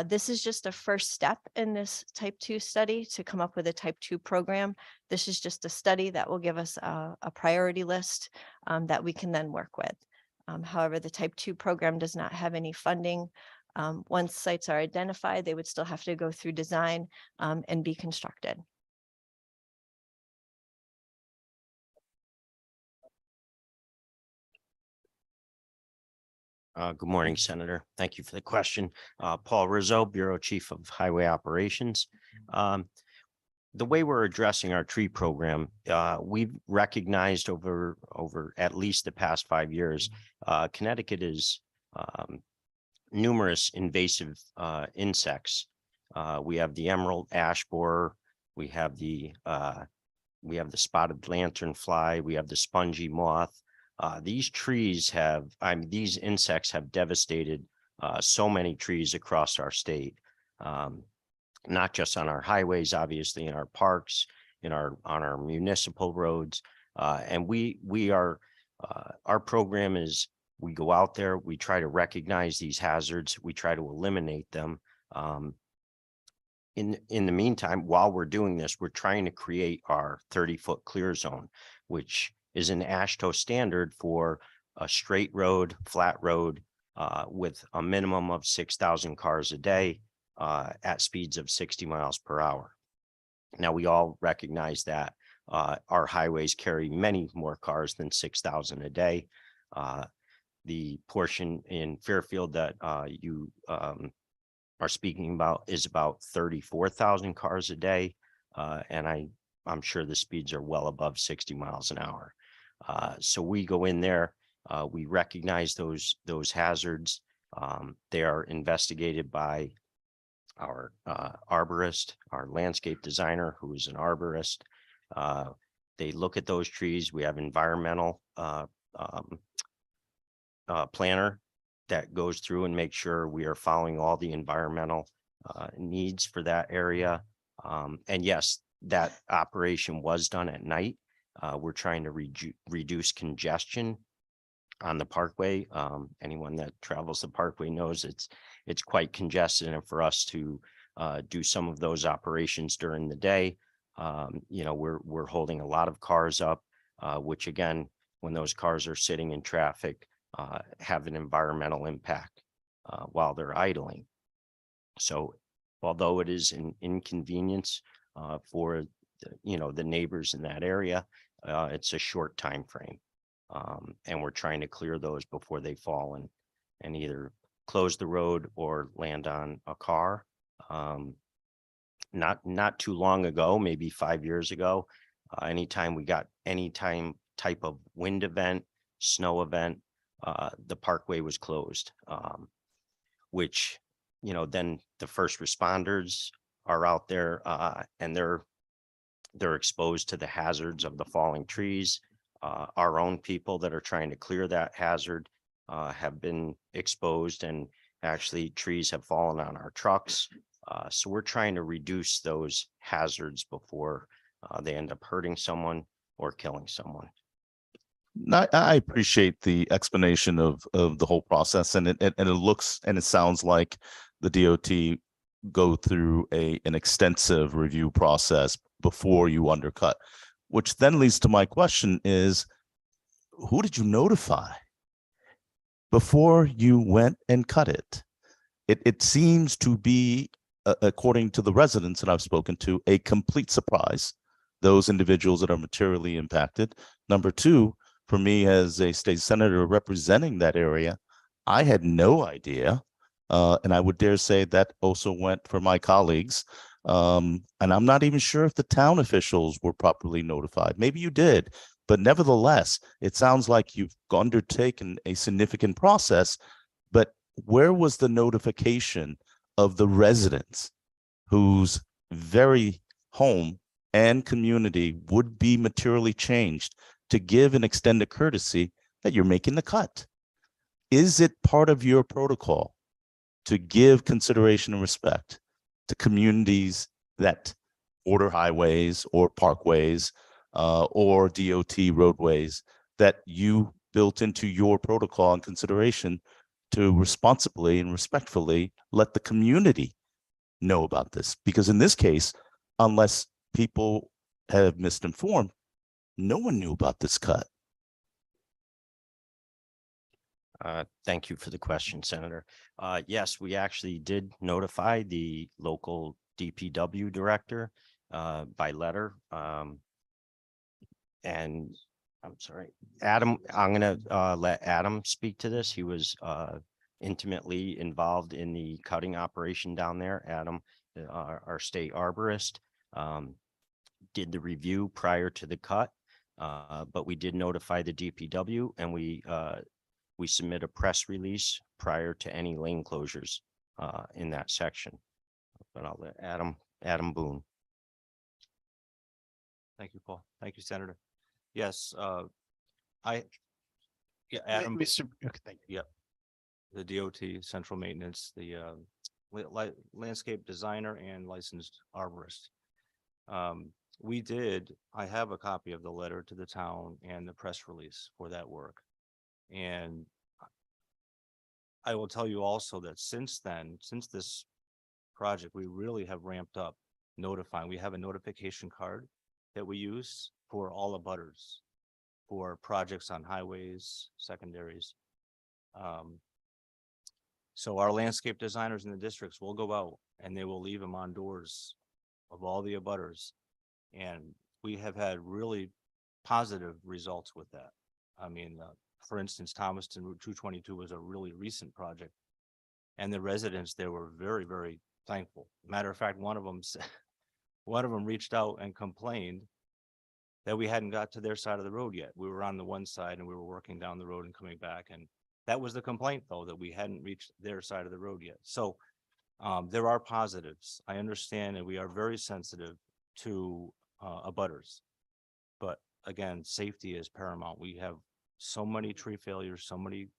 This is just a first step in this type 2 study to come up with a type 2 program. This is just a study that will give us a priority list that we can then work with. However, the type 2 program does not have any funding. Once sites are identified, they would still have to go through design and be constructed. Good morning, Senator. Thank you for the question. Paul Rizzo, Bureau Chief of Highway Operations. The way we're addressing our tree program, we've recognized over at least the past 5 years, Connecticut is numerous invasive insects. We have the emerald ash borer, we have the spotted lanternfly, we have the spongy moth. These insects have devastated so many trees across our state, not just on our highways, obviously in our parks, on our municipal roads. And our program is, we go out there, we try to recognize these hazards, we try to eliminate them. In the meantime, while we're doing this, we're trying to create our 30-foot clear zone, which is an AASHTO standard for a straight road, flat road, with a minimum of 6,000 cars a day at speeds of 60 miles per hour. Now, we all recognize that our highways carry many more cars than 6,000 a day. The portion in Fairfield that you are speaking about is about 34,000 cars a day. And I'm sure the speeds are well above 60 miles an hour. So we go in there, we recognize those hazards. They are investigated by our arborist, our landscape designer, who is an arborist. They look at those trees. We have environmental planner that goes through and makes sure we are following all the environmental needs for that area. And yes, that operation was done at night. We're trying to reduce congestion on the parkway. Anyone that travels the parkway knows it's quite congested, and for us to do some of those operations during the day, we're holding a lot of cars up, which again, when those cars are sitting in traffic, have an environmental impact while they're idling. So although it is an inconvenience for the neighbors in that area, it's a short time frame. And we're trying to clear those before they fall and either close the road or land on a car. Not too long ago, maybe 5 years ago, anytime we got type of wind event, snow event, the parkway was closed, which, then the first responders are out there and they're exposed to the hazards of the falling trees. Our own people that are trying to clear that hazard have been exposed, and actually trees have fallen on our trucks. So we're trying to reduce those hazards before they end up hurting someone or killing someone. I appreciate the explanation of the whole process, and it looks and it sounds like the DOT go through an extensive review process before you undercut, which then leads to my question is, who did you notify before you went and cut it? It seems to be, according to the residents that I've spoken to, a complete surprise, those individuals that are materially impacted. Number two, for me as a state senator representing that area, I had no idea. And I would dare say that also went for my colleagues. And I'm not even sure if the town officials were properly notified. Maybe you did, but nevertheless, it sounds like you've undertaken a significant process. But where was the notification of the residents whose very home and community would be materially changed to give an extended courtesy that you're making the cut? Is it part of your protocol to give consideration and respect to communities that border highways or parkways or DOT roadways that you built into your protocol and consideration to responsibly and respectfully let the community know about this? Because in this case, unless people have misinformed, no one knew about this cut. Thank you for the question, Senator. Yes, we actually did notify the local DPW director by letter. And I'm sorry, Adam, I'm going to let Adam speak to this. He was intimately involved in the cutting operation down there. Adam, our state arborist, did the review prior to the cut, but we did notify the DPW, and we submit a press release prior to any lane closures in that section. But I'll let Adam Boone. Thank you, Paul. Thank you, Senator. Yes, Adam, Mr. Okay, thank you. Yep. The DOT, central maintenance, the landscape designer and licensed arborist. I have a copy of the letter to the town and the press release for that work. And I will tell you also that since then, since this project, we really have ramped up notifying. We have a notification card that we use for all abutters for projects on highways, secondaries. So our landscape designers in the districts will go out and they will leave them on doors of all the abutters. And we have had really positive results with that. I mean, for instance, Thomaston Route 222 was a really recent project. And the residents there were very, very thankful. Matter of fact, one of them reached out and complained that we hadn't got to their side of the road yet. We were on the one side and we were working down the road and coming back. And that was the complaint, though, that we hadn't reached their side of the road yet. So there are positives. I understand, and we are very sensitive to abutters. But again, safety is paramount. We have so many tree failures, so many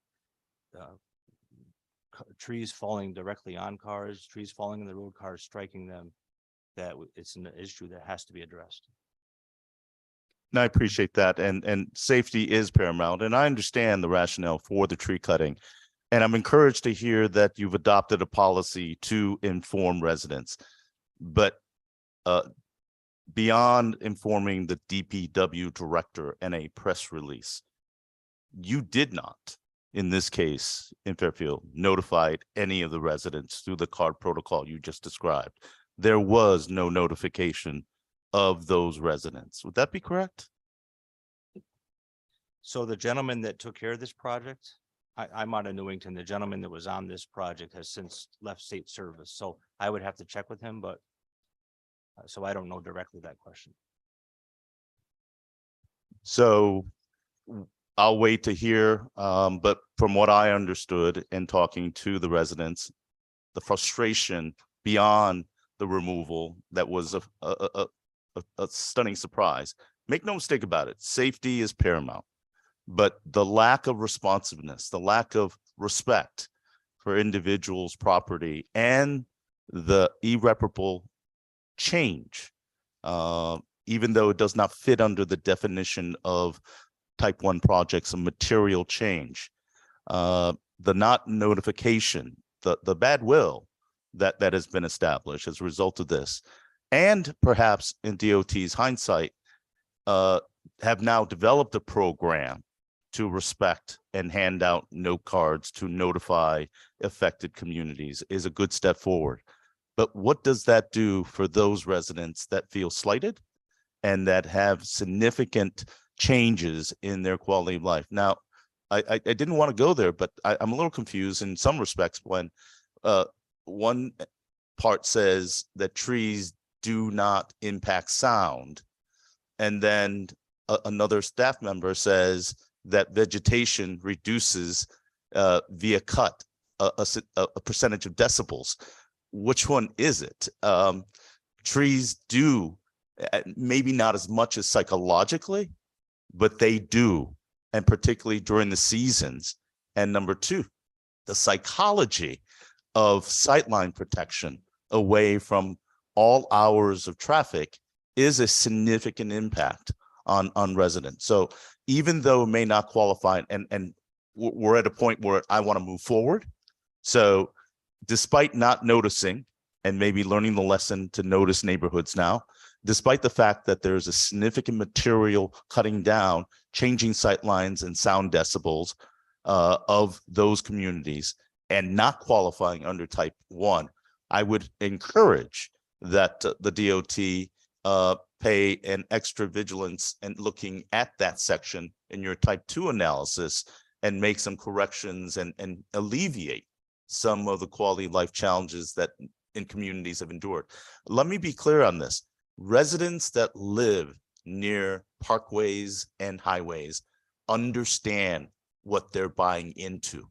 trees falling directly on cars, trees falling in the road, cars striking them, that it's an issue that has to be addressed. And I appreciate that. And safety is paramount. And I understand the rationale for the tree cutting. And I'm encouraged to hear that you've adopted a policy to inform residents. But beyond informing the DPW director and a press release, you did not, in this case, in Fairfield, notified any of the residents through the CARD protocol you just described. There was no notification of those residents. Would that be correct? So the gentleman that took care of this project, I'm out of Newington. The gentleman that was on this project has since left state service. So I would have to check with him, but so I don't know directly that question. So I'll wait to hear, but from what I understood in talking to the residents, the frustration beyond the removal that was a stunning surprise. Make no mistake about it, safety is paramount, but the lack of responsiveness, the lack of respect for individuals' property, and the irreparable change, even though it does not fit under the definition of type 1 projects, a material change, the not notification, the bad will that has been established as a result of this, and perhaps in DOT's hindsight, have now developed a program to respect and hand out note cards to notify affected communities is a good step forward. But what does that do for those residents that feel slighted and that have significant changes in their quality of life? Now, I didn't want to go there, but I'm a little confused in some respects when one part says that trees do not impact sound, and then another staff member says that vegetation reduces via cut a percentage of decibels. Which one is it? Trees do, maybe not as much as psychologically, but they do, and particularly during the seasons. And number two, the psychology of sightline protection away from all hours of traffic is a significant impact on residents. So even though it may not qualify, and we're at a point where I want to move forward. So despite not noticing and maybe learning the lesson to notice neighborhoods now, despite the fact that there's a significant material cutting down, changing sight lines and sound decibels of those communities and not qualifying under type 1, I would encourage that the DOT pay an extra vigilance and looking at that section in your type 2 analysis and make some corrections and alleviate some of the quality of life challenges that in communities have endured. Let me be clear on this. Residents that live near parkways and highways understand what they're buying into.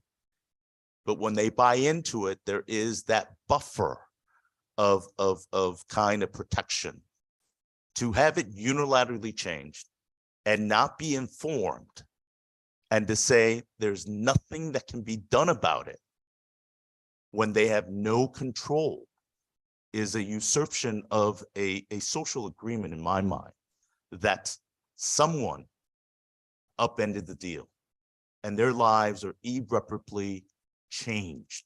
But when they buy into it, there is that buffer of kind of protection. To have it unilaterally changed and not be informed, and to say there's nothing that can be done about it when they have no control, is a usurpation of a social agreement in my mind that someone upended the deal and their lives are irreparably changed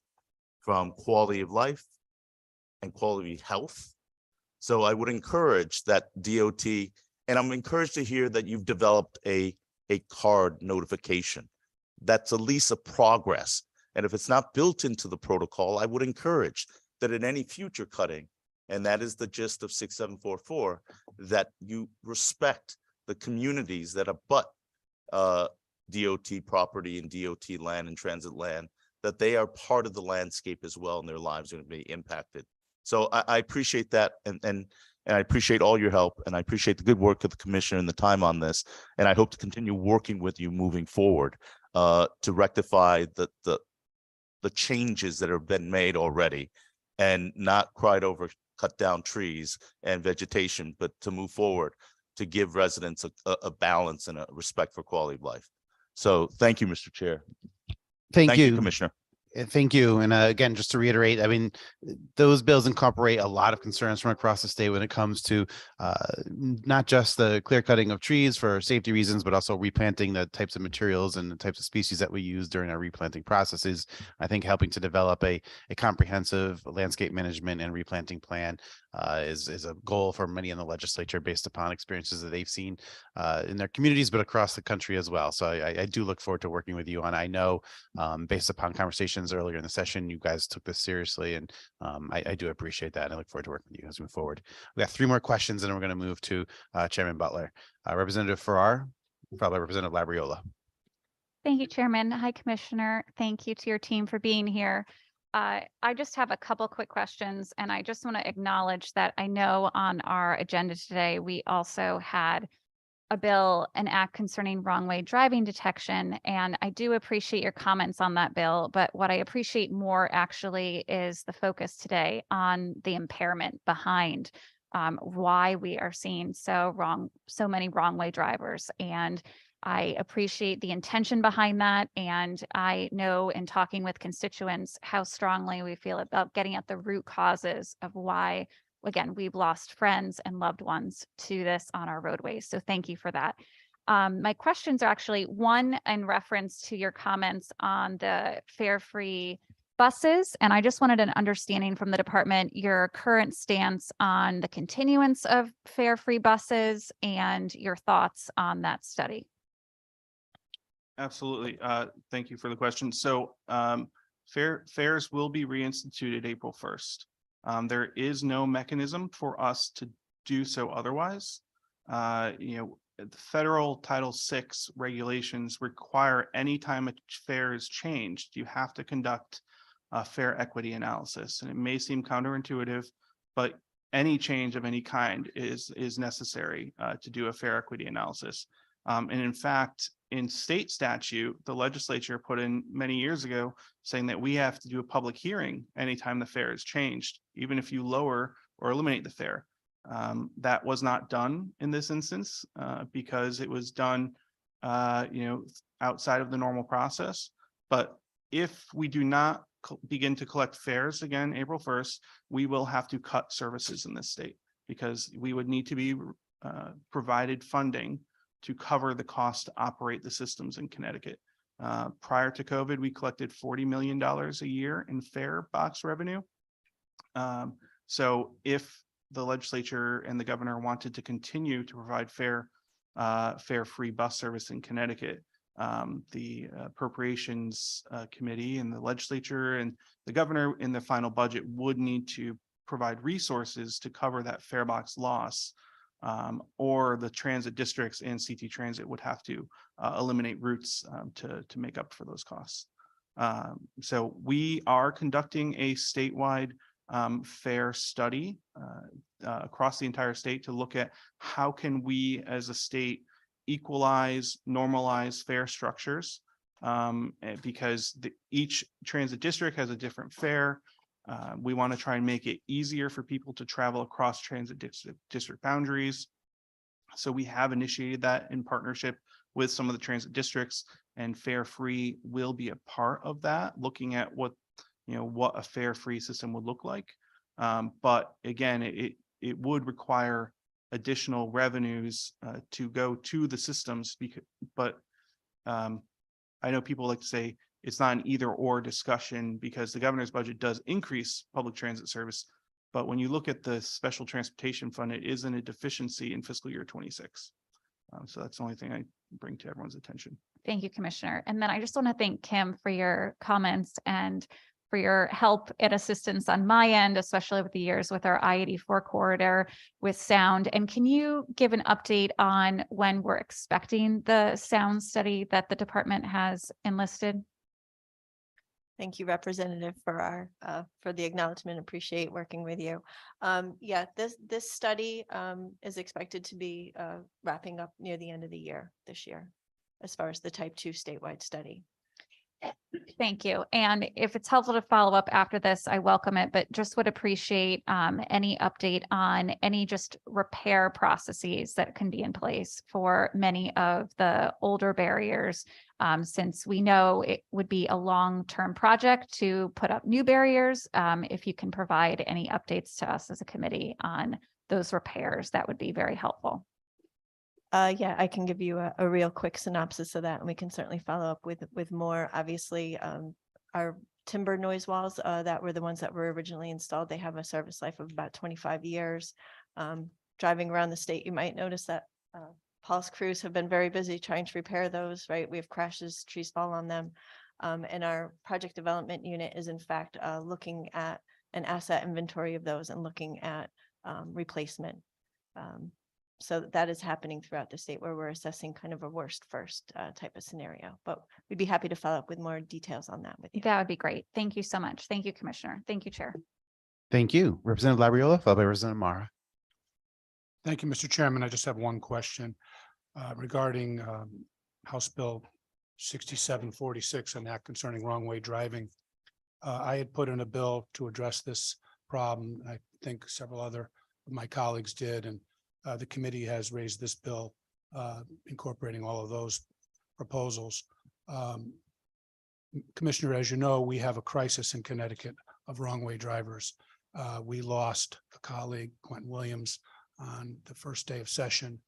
from quality of life and quality of health. So I would encourage that DOT, and I'm encouraged to hear that you've developed a card notification. That's at least a progress. And if it's not built into the protocol, I would encourage that in any future cutting, and that is the gist of 6744, that you respect the communities that abut DOT property and DOT land and transit land, that they are part of the landscape as well, and their lives are going to be impacted. So I appreciate that, and I appreciate all your help, and I appreciate the good work of the commissioner and the time on this. And I hope to continue working with you moving forward to rectify the changes that have been made already, and not cried over cut down trees and vegetation, but to move forward to give residents a balance and a respect for quality of life. So thank you, Mr. Chair. Thank you. Commissioner. Thank you. And again, just to reiterate, I mean, those bills incorporate a lot of concerns from across the state when it comes to not just the clear cutting of trees for safety reasons, but also replanting the types of materials and the types of species that we use during our replanting processes. I think helping to develop a comprehensive landscape management and replanting plan is a goal for many in the legislature based upon experiences that they've seen in their communities, but across the country as well. So I do look forward to working with you on. I know based upon conversations earlier in the session, you guys took this seriously, and I do appreciate that. I look forward to working with you as we move forward. We got 3 more questions, and then we're going to move to Chairman Butler. Representative Farrar, followed by Representative Labriola. Thank you, Chairman. Hi, Commissioner. Thank you to your team for being here. I just have a couple quick questions, and I just want to acknowledge that I know on our agenda today, we also had a bill, an act concerning wrong way driving detection. And I do appreciate your comments on that bill. But what I appreciate more actually is the focus today on the impairment behind why we are seeing so many wrong way drivers. And I appreciate the intention behind that. And I know in talking with constituents how strongly we feel about getting at the root causes of why, again, we've lost friends and loved ones to this on our roadways. So thank you for that. My questions are actually one in reference to your comments on the fare-free buses. And I just wanted an understanding from the department, your current stance on the continuance of fare-free buses and your thoughts on that study. Absolutely. Thank you for the question. So fares will be reinstituted April 1st. There is no mechanism for us to do so otherwise. The federal Title VI regulations require any time a fare is changed, you have to conduct a fare equity analysis. And it may seem counterintuitive, but any change of any kind is necessary to do a fare equity analysis. And in fact, in state statute, the legislature put in many years ago saying that we have to do a public hearing anytime the fare is changed, even if you lower or eliminate the fare. That was not done in this instance because it was done, outside of the normal process. But if we do not begin to collect fares again, April 1st, we will have to cut services in this state because we would need to be provided funding to cover the cost to operate the systems in Connecticut. Prior to COVID, we collected $40 million a year in fare box revenue. So if the legislature and the governor wanted to continue to provide fare-free bus service in Connecticut, the appropriations committee and the legislature and the governor in the final budget would need to provide resources to cover that fare box loss. Or the transit districts and CT Transit would have to eliminate routes to make up for those costs. So we are conducting a statewide fare study across the entire state to look at how can we as a state equalize, normalize fare structures because each transit district has a different fare. We want to try and make it easier for people to travel across transit district boundaries. So we have initiated that in partnership with some of the transit districts, and fare-free will be a part of that, looking at what a fare-free system would look like. But again, it would require additional revenues to go to the systems. But I know people like to say, it's not an either or discussion because the governor's budget does increase public transit service. But when you look at the special transportation fund, it isn't a deficiency in fiscal year 26. So that's the only thing I bring to everyone's attention. Thank you, Commissioner. And then I just want to thank Kim for your comments and for your help and assistance on my end, especially with the years with our I-84 corridor with sound. And can you give an update on when we're expecting the sound study that the department has enlisted? Thank you, Representative, for for the acknowledgement. Appreciate working with you. Yeah, this study is expected to be wrapping up near the end of the year this year, as far as the type 2 statewide study. Thank you. And if it's helpful to follow up after this, I welcome it, but just would appreciate any update on any just repair processes that can be in place for many of the older barriers, since we know it would be a long-term project to put up new barriers. If you can provide any updates to us as a committee on those repairs, that would be very helpful. Yeah, I can give you a real quick synopsis of that, and we can certainly follow up with more. Obviously, our timber noise walls that were the ones that were originally installed, they have a service life of about 25 years. Driving around the state, you might notice that Paul's crews have been very busy trying to repair those, right? We have crashes, trees fall on them. And our project development unit is in fact looking at an asset inventory of those and looking at replacement. So that is happening throughout the state, where we're assessing kind of a worst first type of scenario, but we'd be happy to follow up with more details on that with you. That would be great. Thank you so much. Thank you, Commissioner. Thank you, Chair. Thank you. Representative Labriola, followed by Representative Mara. Thank you, Mr. Chairman. I just have one question regarding House Bill 6746 and that concerning wrong way driving. I had put in a bill to address this problem. I think several other of my colleagues did, and the committee has raised this bill incorporating all of those proposals. Commissioner, as you know, we have a crisis in Connecticut of wrong way drivers. We lost a colleague, Quentin Williams, on the first day of session.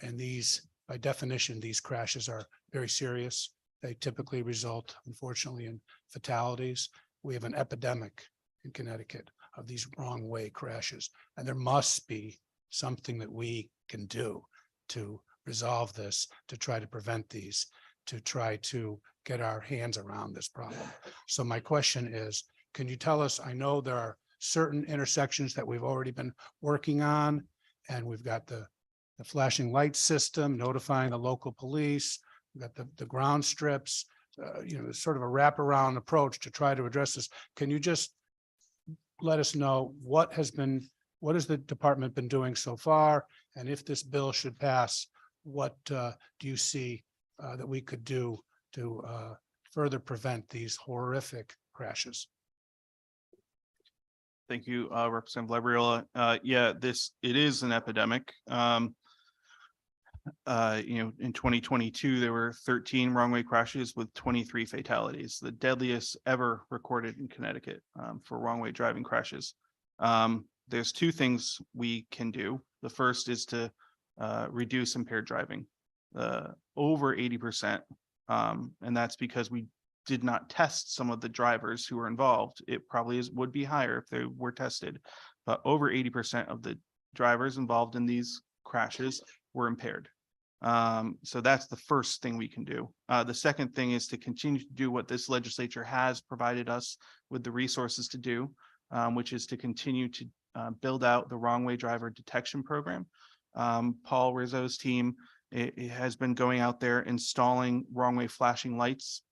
And these, by definition, these crashes are very serious. They typically result, unfortunately, in fatalities. We have an epidemic in Connecticut of these wrong way crashes, and there must be something that we can do to resolve this, to try to prevent these, to try to get our hands around this problem. So my question is, can you tell us, I know there are certain intersections that we've already been working on, and we've got the flashing light system, notifying the local police, we've got the ground strips, sort of a wraparound approach to try to address this. Can you just let us know what has the department been doing so far? And if this bill should pass, what do you see that we could do to further prevent these horrific crashes? Thank you, Representative Labriola. Yeah, it is an epidemic. In 2022, there were 13 wrong way crashes with 23 fatalities, the deadliest ever recorded in Connecticut for wrong way driving crashes. There's two things we can do. The first is to reduce impaired driving over 80%. And that's because we did not test some of the drivers who were involved. It probably would be higher if they were tested, but over 80% of the drivers involved in these crashes were impaired. So that's the first thing we can do. The second thing is to continue to do what this legislature has provided us with the resources to do, which is to continue to build out the wrong way driver detection program. Paul Rizzo's team it has been going out there installing wrong way flashing lights.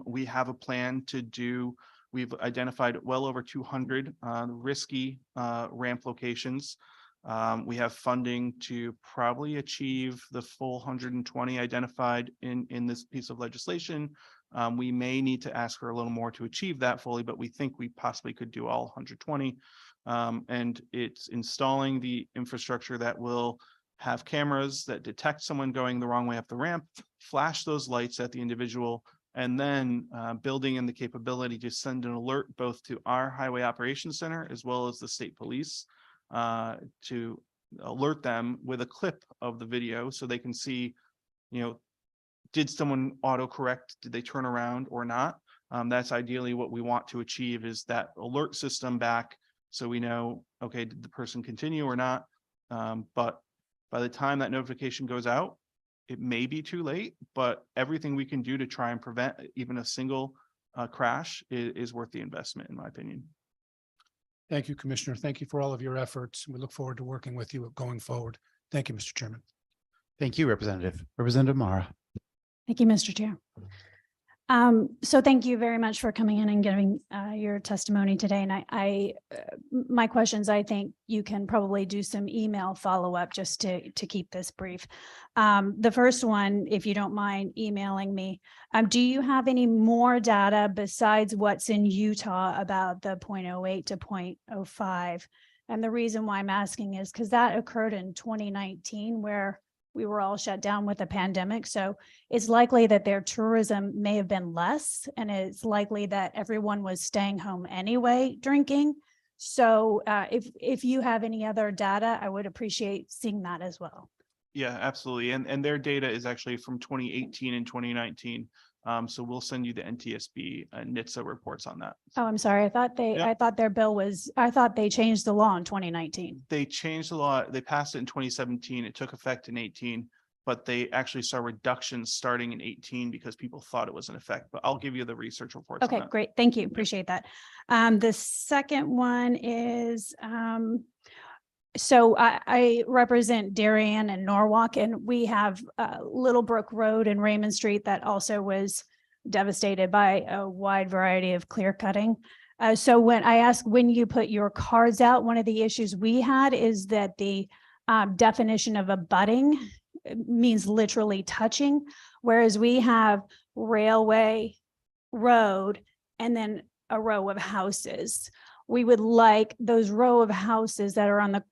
We have a plan to do, we've identified well over 200 risky ramp locations. We have funding to probably achieve the full 120 identified in this piece of legislation. We may need to ask for a little more to achieve that fully, but we think we possibly could do all 120. And it's installing the infrastructure that will have cameras that detect someone going the wrong way up the ramp, flash those lights at the individual, and then building in the capability to send an alert both to our Highway Operations Center as well as the state police to alert them with a clip of the video so they can see, did someone autocorrect? Did they turn around or not? That's ideally what we want to achieve, is that alert system back so we know, okay, did the person continue or not? But by the time that notification goes out, it may be too late, but everything we can do to try and prevent even a single crash is worth the investment, in my opinion. Thank you, Commissioner. Thank you for all of your efforts. We look forward to working with you going forward. Thank you, Mr. Chairman. Thank you, Representative Mara. Thank you, Mr. Chair. So thank you very much for coming in and giving your testimony today. And my questions, I think you can probably do some email follow-up just to keep this brief. The first one, if you don't mind emailing me, do you have any more data besides what's in Utah about the 0.08 to 0.05? And the reason why I'm asking is because that occurred in 2019, where we were all shut down with the pandemic. So it's likely that their tourism may have been less, and it's likely that everyone was staying home anyway, drinking. So if you have any other data, I would appreciate seeing that as well. Yeah, absolutely. And their data is actually from 2018 and 2019. So we'll send you the NTSB and NHTSA reports on that. Oh, I'm sorry. I thought they changed the law in 2019. They changed the law. They passed it in 2017. It took effect in 18, but they actually saw reductions starting in 18 because people thought it was in effect. But I'll give you the research reports. Okay, on that. great. Thank you. Appreciate that. The second one is, so I represent Darien and Norwalk, and we have Little Brook Road and Raymond Street that also was devastated by a wide variety of clear cutting. So when I asked when you put your cars out, one of the issues we had is that the definition of abutting means literally touching, whereas we have railway, road, and then a row of houses. We would like those row of houses that are on the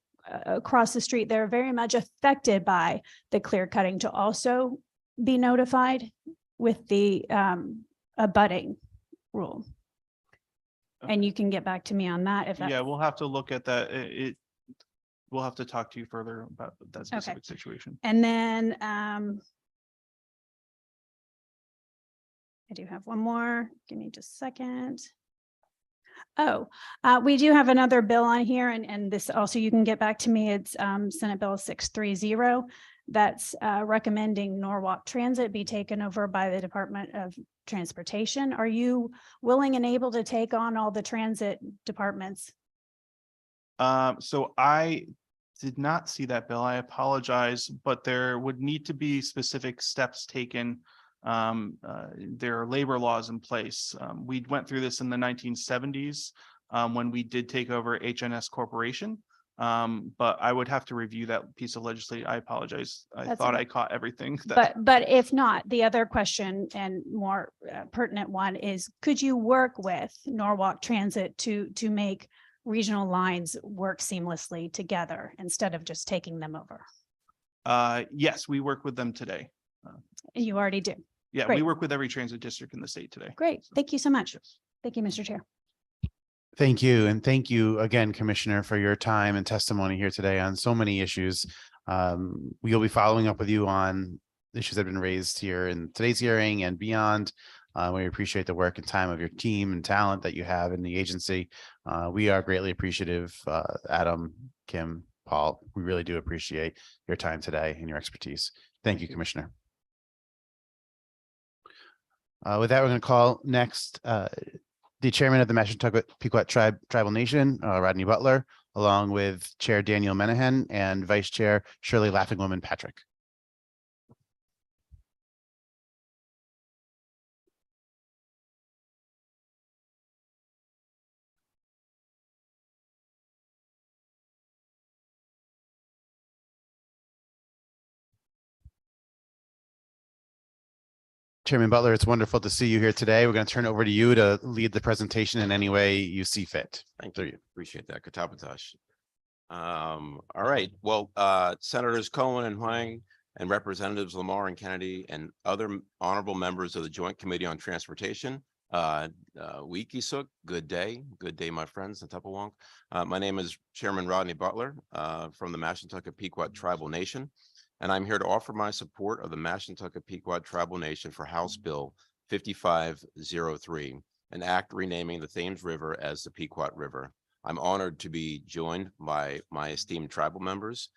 across the street, they're very much affected by the clear cutting, to also be notified with the abutting rule. And you can get back to me on that if that. Yeah, we'll have to look at that. We'll have to talk to you further about that specific situation. And then I do have one more. Give me just a second. Oh, we do have another bill on here, and this also you can get back to me. It's Senate Bill 630 that's recommending Norwalk Transit be taken over by the Department of Transportation. Are you willing and able to take on all the transit departments? So I did not see that bill. I apologize, but there would need to be specific steps taken. There are labor laws in place. We went through this in the 1970s when we did take over HNS Corporation. But I would have to review that piece of legislation. I apologize. I thought I caught everything. But if not, the other question and more pertinent one is, could you work with Norwalk Transit to make regional lines work seamlessly together instead of just taking them over? Yes, we work with them today. You already do. Yeah, Great. we work with every transit district in the state today. Great. Thank you so much. Thank you, Mr. Chair. Thank you. And thank you again, Commissioner, for your time and testimony here today on so many issues. We'll be following up with you on issues that have been raised here in today's hearing and beyond. We appreciate the work and time of your team and talent that you have in the agency. We are greatly appreciative, Adam, Kim, Paul. We really do appreciate your time today and your expertise. Thank you, Commissioner. With that, we're going to call next the chairman of the Mashantucket Pequot Tribal Nation, Rodney Butler, along with Chair Daniel Menahan and Vice Chair Shirley Laughing Woman Patrick. Chairman Butler, it's wonderful to see you here today. We're going to turn it over to you to lead the presentation in any way you see fit. Thank you. Appreciate that. Katapatash. All right. Well, Senators Cohen and Huang and Representatives Lamar and Kennedy and other honorable members of the Joint Committee on Transportation. Wikisuk, good day, my friends in Tupawonk. My name is Chairman Rodney Butler from the Mashantucket Pequot Tribal Nation. And I'm here to offer my support of the Mashantucket Pequot Tribal Nation for House Bill 5503, an act renaming the Thames River as the Pequot River. I'm honored to be joined by my esteemed tribal members,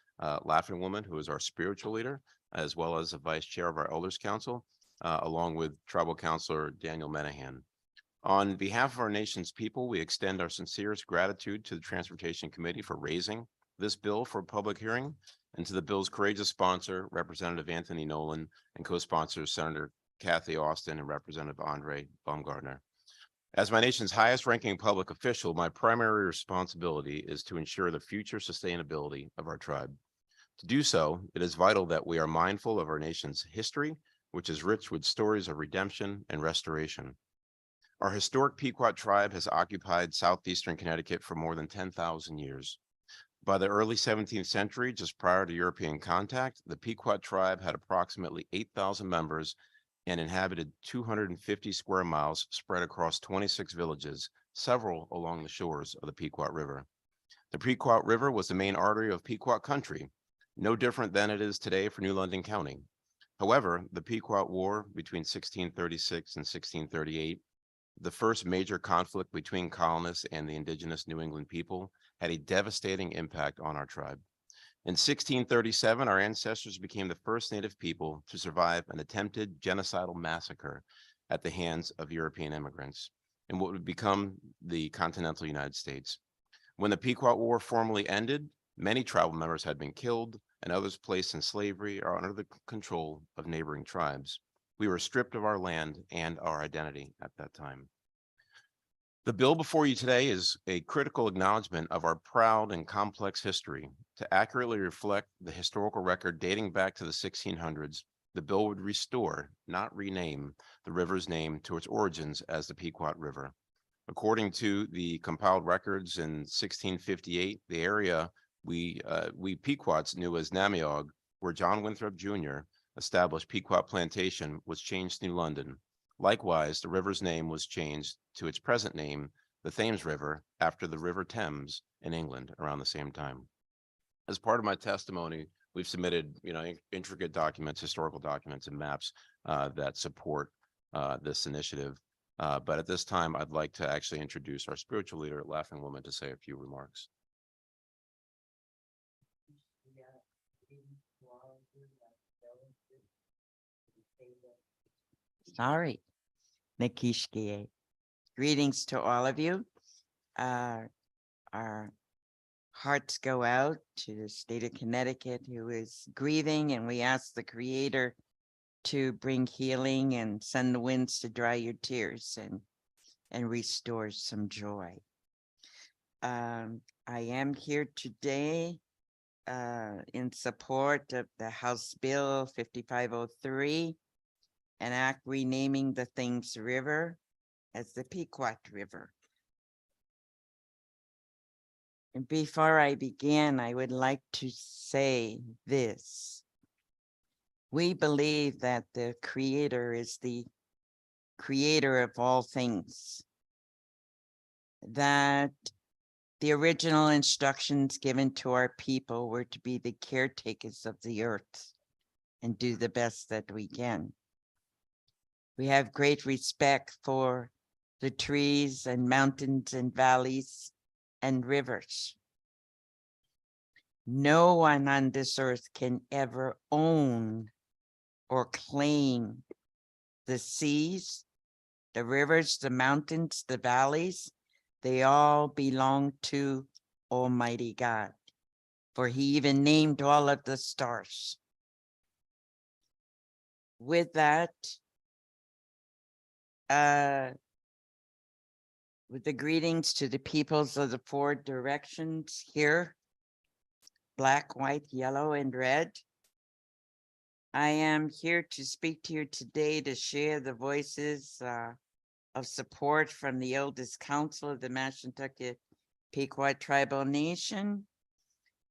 Laughing Woman, who is our spiritual leader, as well as the vice chair of our Elders Council, along with Tribal Counselor Daniel Menahan. On behalf of our nation's people, we extend our sincerest gratitude to the Transportation Committee for raising this bill for a public hearing, and to the bill's courageous sponsor, Representative Anthony Nolan, and co-sponsors Senator Kathy Austin and Representative Andre Baumgartner. As my nation's highest ranking public official, my primary responsibility is to ensure the future sustainability of our tribe. To do so, it is vital that we are mindful of our nation's history, which is rich with stories of redemption and restoration. Our historic Pequot tribe has occupied southeastern Connecticut for more than 10,000 years. By the early 17th century, just prior to European contact, the Pequot tribe had approximately 8,000 members and inhabited 250 square miles spread across 26 villages, several along the shores of the Pequot River. The Pequot River was the main artery of Pequot country, no different than it is today for New London County. However, the Pequot War between 1636 and 1638, the first major conflict between colonists and the indigenous New England people, had a devastating impact on our tribe. In 1637, our ancestors became the first Native people to survive an attempted genocidal massacre at the hands of European immigrants in what would become the continental United States. When the Pequot War formally ended, many tribal members had been killed and others placed in slavery or under the control of neighboring tribes. We were stripped of our land and our identity at that time. The bill before you today is a critical acknowledgement of our proud and complex history. To accurately reflect the historical record dating back to the 1600s, the bill would restore, not rename, the river's name to its origins as the Pequot River. According to the compiled records in 1658, the area we Pequots knew as Namiog, where John Winthrop Jr. established Pequot Plantation, was changed to New London. Likewise, the river's name was changed to its present name, the Thames River, after the River Thames in England around the same time. As part of my testimony, we've submitted, intricate documents, historical documents and maps that support this initiative. But at this time, I'd like to actually introduce our spiritual leader, Laughing Woman, to say a few remarks. Sorry, Nikishkie. Greetings to all of you. Our hearts go out to the state of Connecticut, who is grieving, and we ask the Creator to bring healing and send the winds to dry your tears and restore some joy. I am here today in support of the House Bill 5503, an act renaming the Thames River as the Pequot River. And before I begin, I would like to say this. We believe that the Creator is the creator of all things, that the original instructions given to our people were to be the caretakers of the earth and do the best that we can. We have great respect for the trees and mountains and valleys and rivers. No one on this earth can ever own or claim the seas, the rivers, the mountains, the valleys. They all belong to Almighty God, for He even named all of the stars. With that, with the greetings to the peoples of the four directions here, black, white, yellow, and red. I am here to speak to you today to share the voices of support from the eldest council of the Mashantucket Pequot Tribal Nation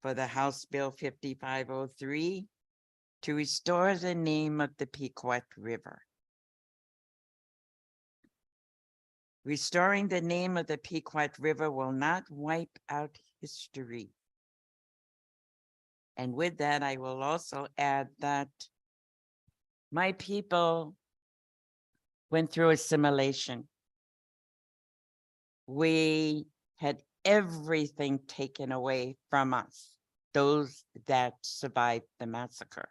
for the House Bill 5503 to restore the name of the Pequot River. Restoring the name of the Pequot River will not wipe out history. And with that, I will also add that my people went through assimilation. We had everything taken away from us, those that survived the massacre.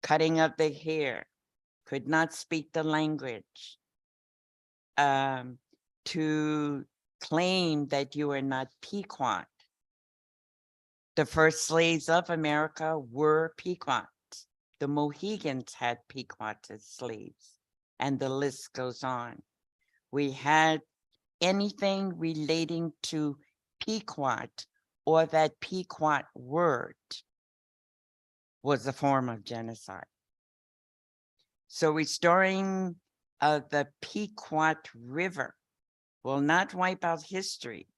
Cutting of the hair, could not speak the language, to claim that you are not Pequot. The first slaves of America were Pequot. The Mohegans had Pequot as slaves, and the list goes on. We had anything relating to Pequot or that Pequot word was a form of genocide. So restoring the Pequot River will not wipe out history.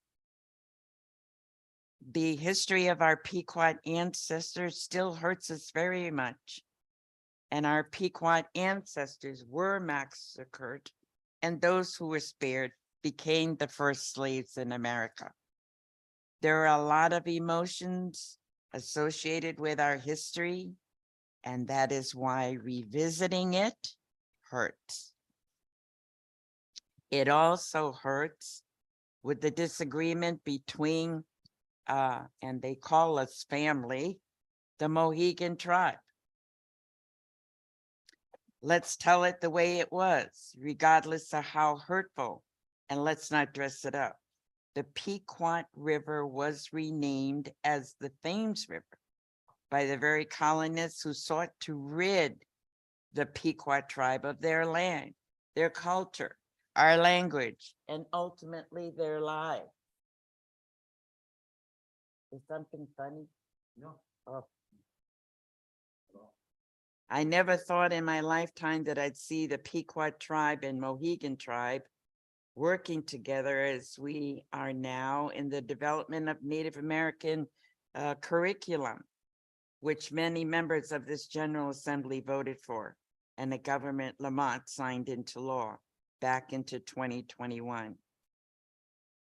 The history of our Pequot ancestors still hurts us very much. And our Pequot ancestors were massacred, and those who were spared became the first slaves in America. There are a lot of emotions associated with our history, and that is why revisiting it hurts. It also hurts with the disagreement between, and they call us family, the Mohegan tribe. Let's tell it the way it was, regardless of how hurtful, and let's not dress it up. The Pequot River was renamed as the Thames River by the very colonists who sought to rid the Pequot tribe of their land, their culture, our language, and ultimately their lives. Is something funny? No. Oh. I never thought in my lifetime that I'd see the Pequot tribe and Mohegan tribe working together as we are now in the development of Native American curriculum, which many members of this General Assembly voted for, and the government Lamont signed into law back into 2021.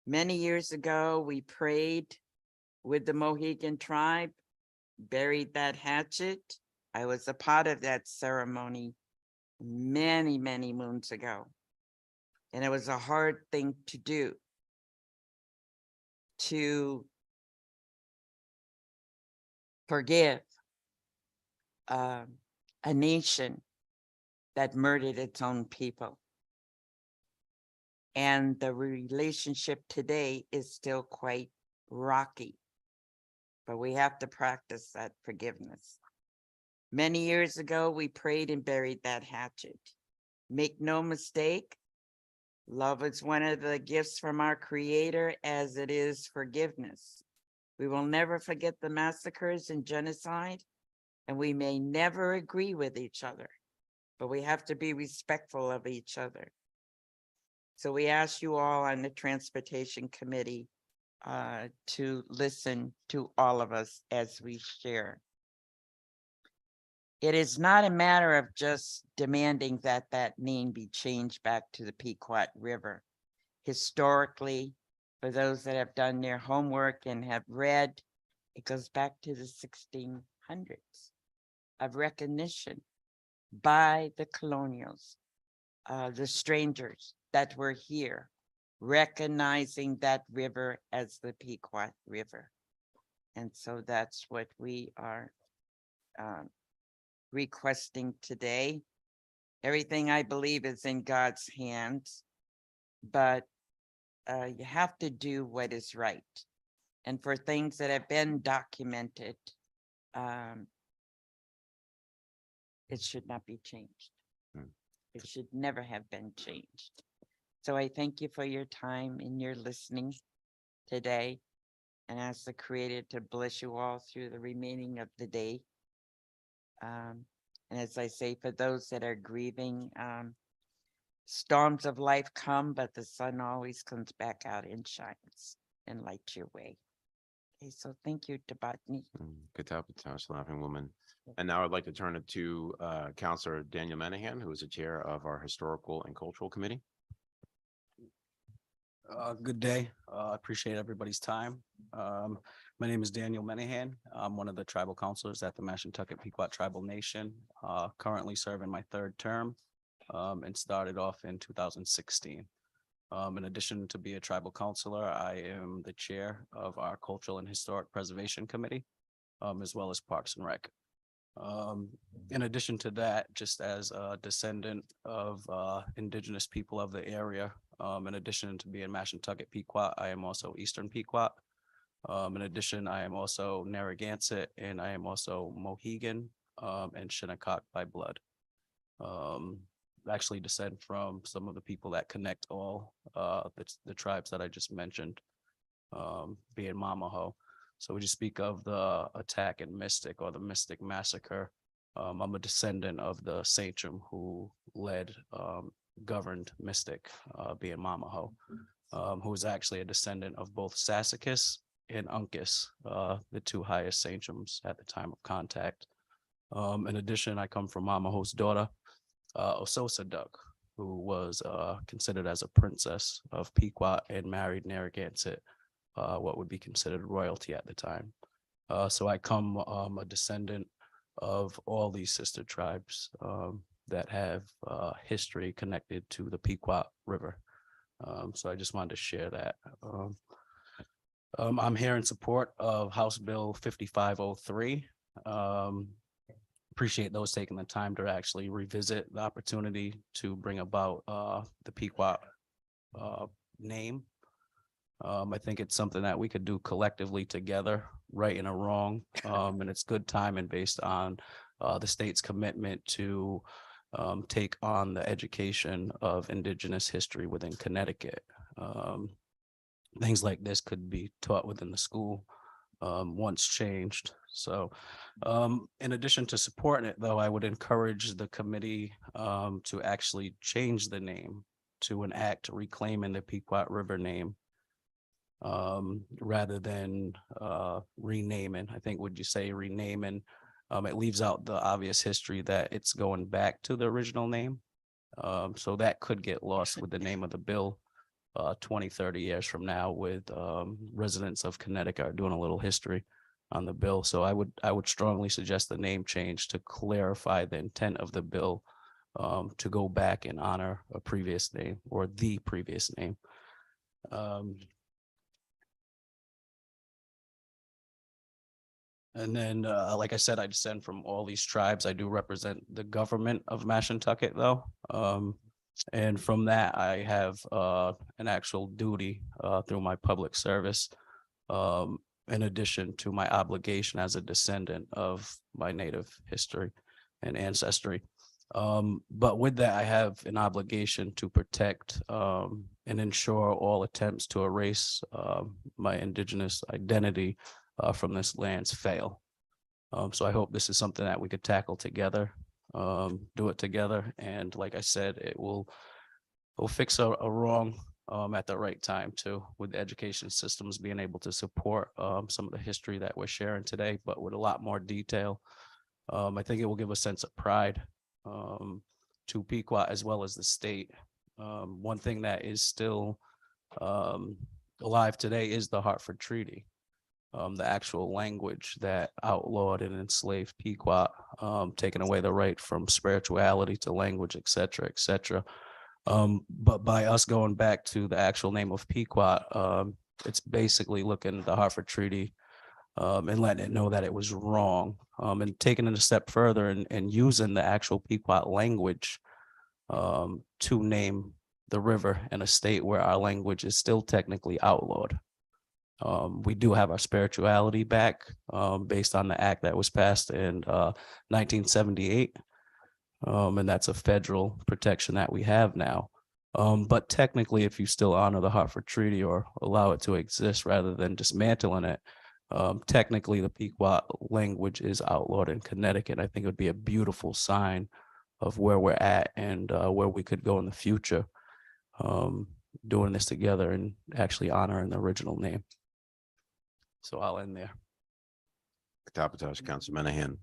Many years ago, we prayed with the Mohegan tribe, buried that hatchet. I was a part of that ceremony many, many moons ago. And it was a hard thing to do, to forgive a nation that murdered its own people. And the relationship today is still quite rocky, but we have to practice that forgiveness. Many years ago, we prayed and buried that hatchet. Make no mistake, love is one of the gifts from our Creator, as it is forgiveness. We will never forget the massacres and genocide, and we may never agree with each other, but we have to be respectful of each other. So we ask you all on the Transportation Committee to listen to all of us as we share. It is not a matter of just demanding that that name be changed back to the Pequot River. Historically, for those that have done their homework and have read, it goes back to the 1600s of recognition by the colonials, the strangers that were here, recognizing that river as the Pequot River. And so that's what we are requesting today. Everything I believe is in God's hands, but you have to do what is right. And for things that have been documented, it should not be changed. It should never have been changed. So I thank you for your time and your listening today, and ask the Creator to bless you all through the remaining of the day. And as I say, for those that are grieving, storms of life come, but the sun always comes back out and shines and lights your way. Okay, so thank you, Debatni. Katapatas, Laughing Woman. And now I'd like to turn it to Counselor Daniel Menahan, who is the chair of our Historical and Cultural Committee. Good day. I appreciate everybody's time. My name is Daniel Menahan. I'm one of the tribal counselors at the Mashantucket Pequot Tribal Nation, currently serving my third term, and started off in 2016. In addition to be a tribal counselor, I am the chair of our Cultural and Historic Preservation Committee, as well as Parks and Rec. In addition to that, just as a descendant of indigenous people of the area, in addition to being Mashantucket Pequot, I am also Eastern Pequot. In addition, I am also Narragansett, and I am also Mohegan and Shinnecock by blood. Actually descend from some of the people that connect all the tribes that I just mentioned, being Mamaho. So when you speak of the attack in Mystic or the Mystic Massacre, I'm a descendant of the sachem who led, governed Mystic, being Mamaho, who was actually a descendant of both Sassacus and Uncas, the two highest sachems at the time of contact. In addition, I come from Mamaho's daughter, Ososa Duck, who was considered as a princess of Pequot and married Narragansett, what would be considered royalty at the time. So I come a descendant of all these sister tribes that have history connected to the Pequot River. So I just wanted to share that. I'm here in support of House Bill 5503. Appreciate those taking the time to actually revisit the opportunity to bring about the Pequot name. I think it's something that we could do collectively together, right and a wrong. And it's good timing based on the state's commitment to take on the education of Indigenous history within Connecticut. Things like this could be taught within the school once changed. So in addition to supporting it, though, I would encourage the committee to actually change the name to an act reclaiming the Pequot River name rather than renaming. I think would you say renaming, it leaves out the obvious history that it's going back to the original name. So that could get lost with the name of the bill 20, 30 years from now, with residents of Connecticut are doing a little history on the bill. So I would strongly suggest the name change to clarify the intent of the bill, to go back and honor a previous name or the previous name. And then, like I said, I descend from all these tribes. I do represent the government of Mashantucket, though. And from that, I have an actual duty through my public service, in addition to my obligation as a descendant of my native history and ancestry. But with that, I have an obligation to protect and ensure all attempts to erase my Indigenous identity from this lands fail. So I hope this is something that we could tackle together, do it together. And like I said, it will fix a wrong at the right time too, with the education systems being able to support some of the history that we're sharing today, but with a lot more detail. I think it will give a sense of pride to Pequot as well as the state. One thing that is still alive today is the Hartford Treaty. The actual language that outlawed and enslaved Pequot, taking away the right from spirituality to language, et cetera, et cetera. But by us going back to the actual name of Pequot, it's basically looking at the Hartford Treaty and letting it know that it was wrong, and taking it a step further and using the actual Pequot language to name the river in a state where our language is still technically outlawed. We do have our spirituality back based on the act that was passed in 1978. And that's a federal protection that we have now. But technically, if you still honor the Hartford Treaty or allow it to exist rather than dismantling it, technically the Pequot language is outlawed in Connecticut. I think it would be a beautiful sign of where we're at and where we could go in the future, doing this together and actually honoring the original name. So I'll end there. Katapatosh, Council Menahan.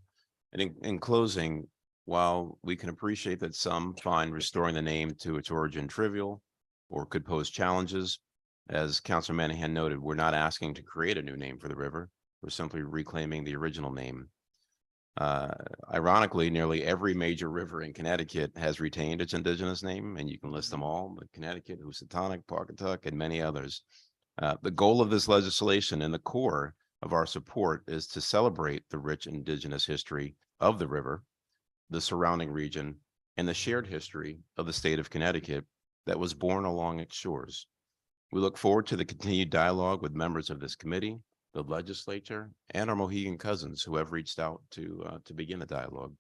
And in closing, while we can appreciate that some find restoring the name to its origin trivial or could pose challenges, as Councilor Menahan noted, we're not asking to create a new name for the river. We're simply reclaiming the original name. Ironically, nearly every major river in Connecticut has retained its indigenous name, and you can list them all: the Connecticut, Housatonic, Pawcatuck, and many others. The goal of this legislation and the core of our support is to celebrate the rich indigenous history of the river, the surrounding region, and the shared history of the state of Connecticut that was born along its shores. We look forward to the continued dialogue with members of this committee, the legislature, and our Mohegan cousins who have reached out to begin a dialogue.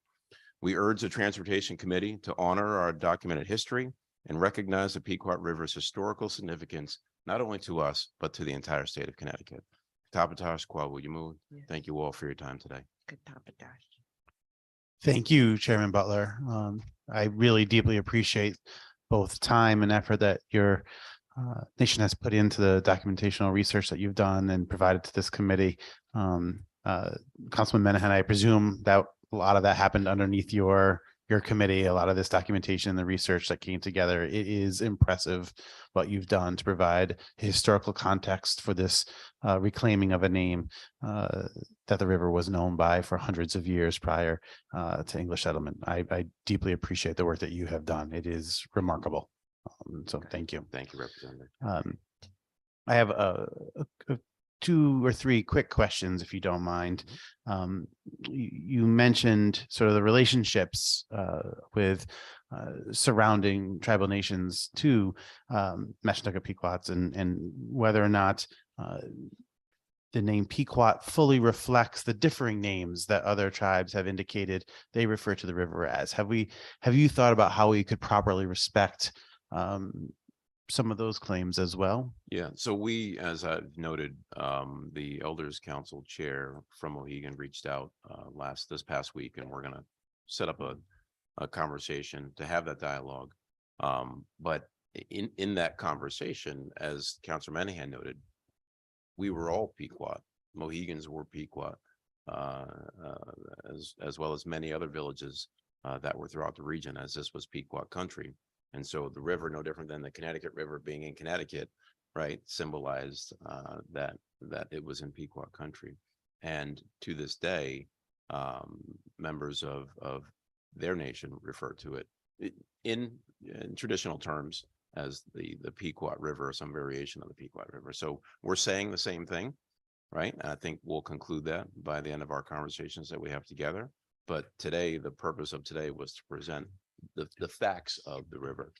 We urge the Transportation Committee to honor our documented history and recognize the Pequot River's historical significance, not only to us, but to the entire state of Connecticut. Tapatash Kwawu. Yes. Thank you all for your time today. Katapatash. Thank you, Chairman Butler. I really deeply appreciate both time and effort that your nation has put into the documentational research that you've done and provided to this committee. Councilman Menahan, I presume that a lot of that happened underneath your committee, a lot of this documentation and the research that came together. It is impressive what you've done to provide historical context for this reclaiming of a name that the river was known by for hundreds of years prior to English settlement. I deeply appreciate the work that you have done. It is remarkable. So thank you. Thank you, Representative. I have two or three quick questions, if you don't mind. You mentioned sort of the relationships with surrounding tribal nations to Mashantucket Pequots and whether or not the name Pequot fully reflects the differing names that other tribes have indicated they refer to the river as. Have you thought about how we could properly respect some of those claims as well? Yeah, so we, as I've noted, the Elders Council Chair from Mohegan reached out this past week, and we're gonna set up a conversation to have that dialogue. But in that conversation, as Councilor Menahan noted, we were all Pequot. Mohegans were Pequot, as well as many other villages that were throughout the region, as this was Pequot country. And so the river, no different than the Connecticut River being in Connecticut, right, symbolized that it was in Pequot country. And to this day, members of their nation refer to it in traditional terms as the Pequot River or some variation of the Pequot River. So we're saying the same thing, right? And I think we'll conclude that by the end of our conversations that we have together. But today, the purpose of today was to present the facts of the river,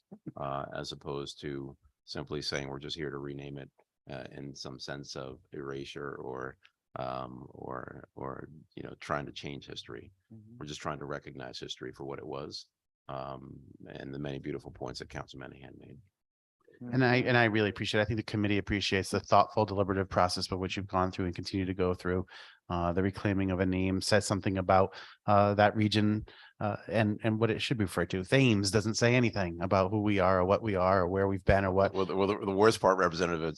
as opposed to simply saying we're just here to rename it in some sense of erasure or trying to change history. We're just trying to recognize history for what it was, and the many beautiful points that Councilman Menahan made. And I really appreciate it. I think the committee appreciates the thoughtful, deliberative process by which you've gone through and continue to go through. The reclaiming of a name says something about that region and what it should be referred to. Thames doesn't say anything about who we are or what we are or where we've been or what. Well, the worst part, Representative,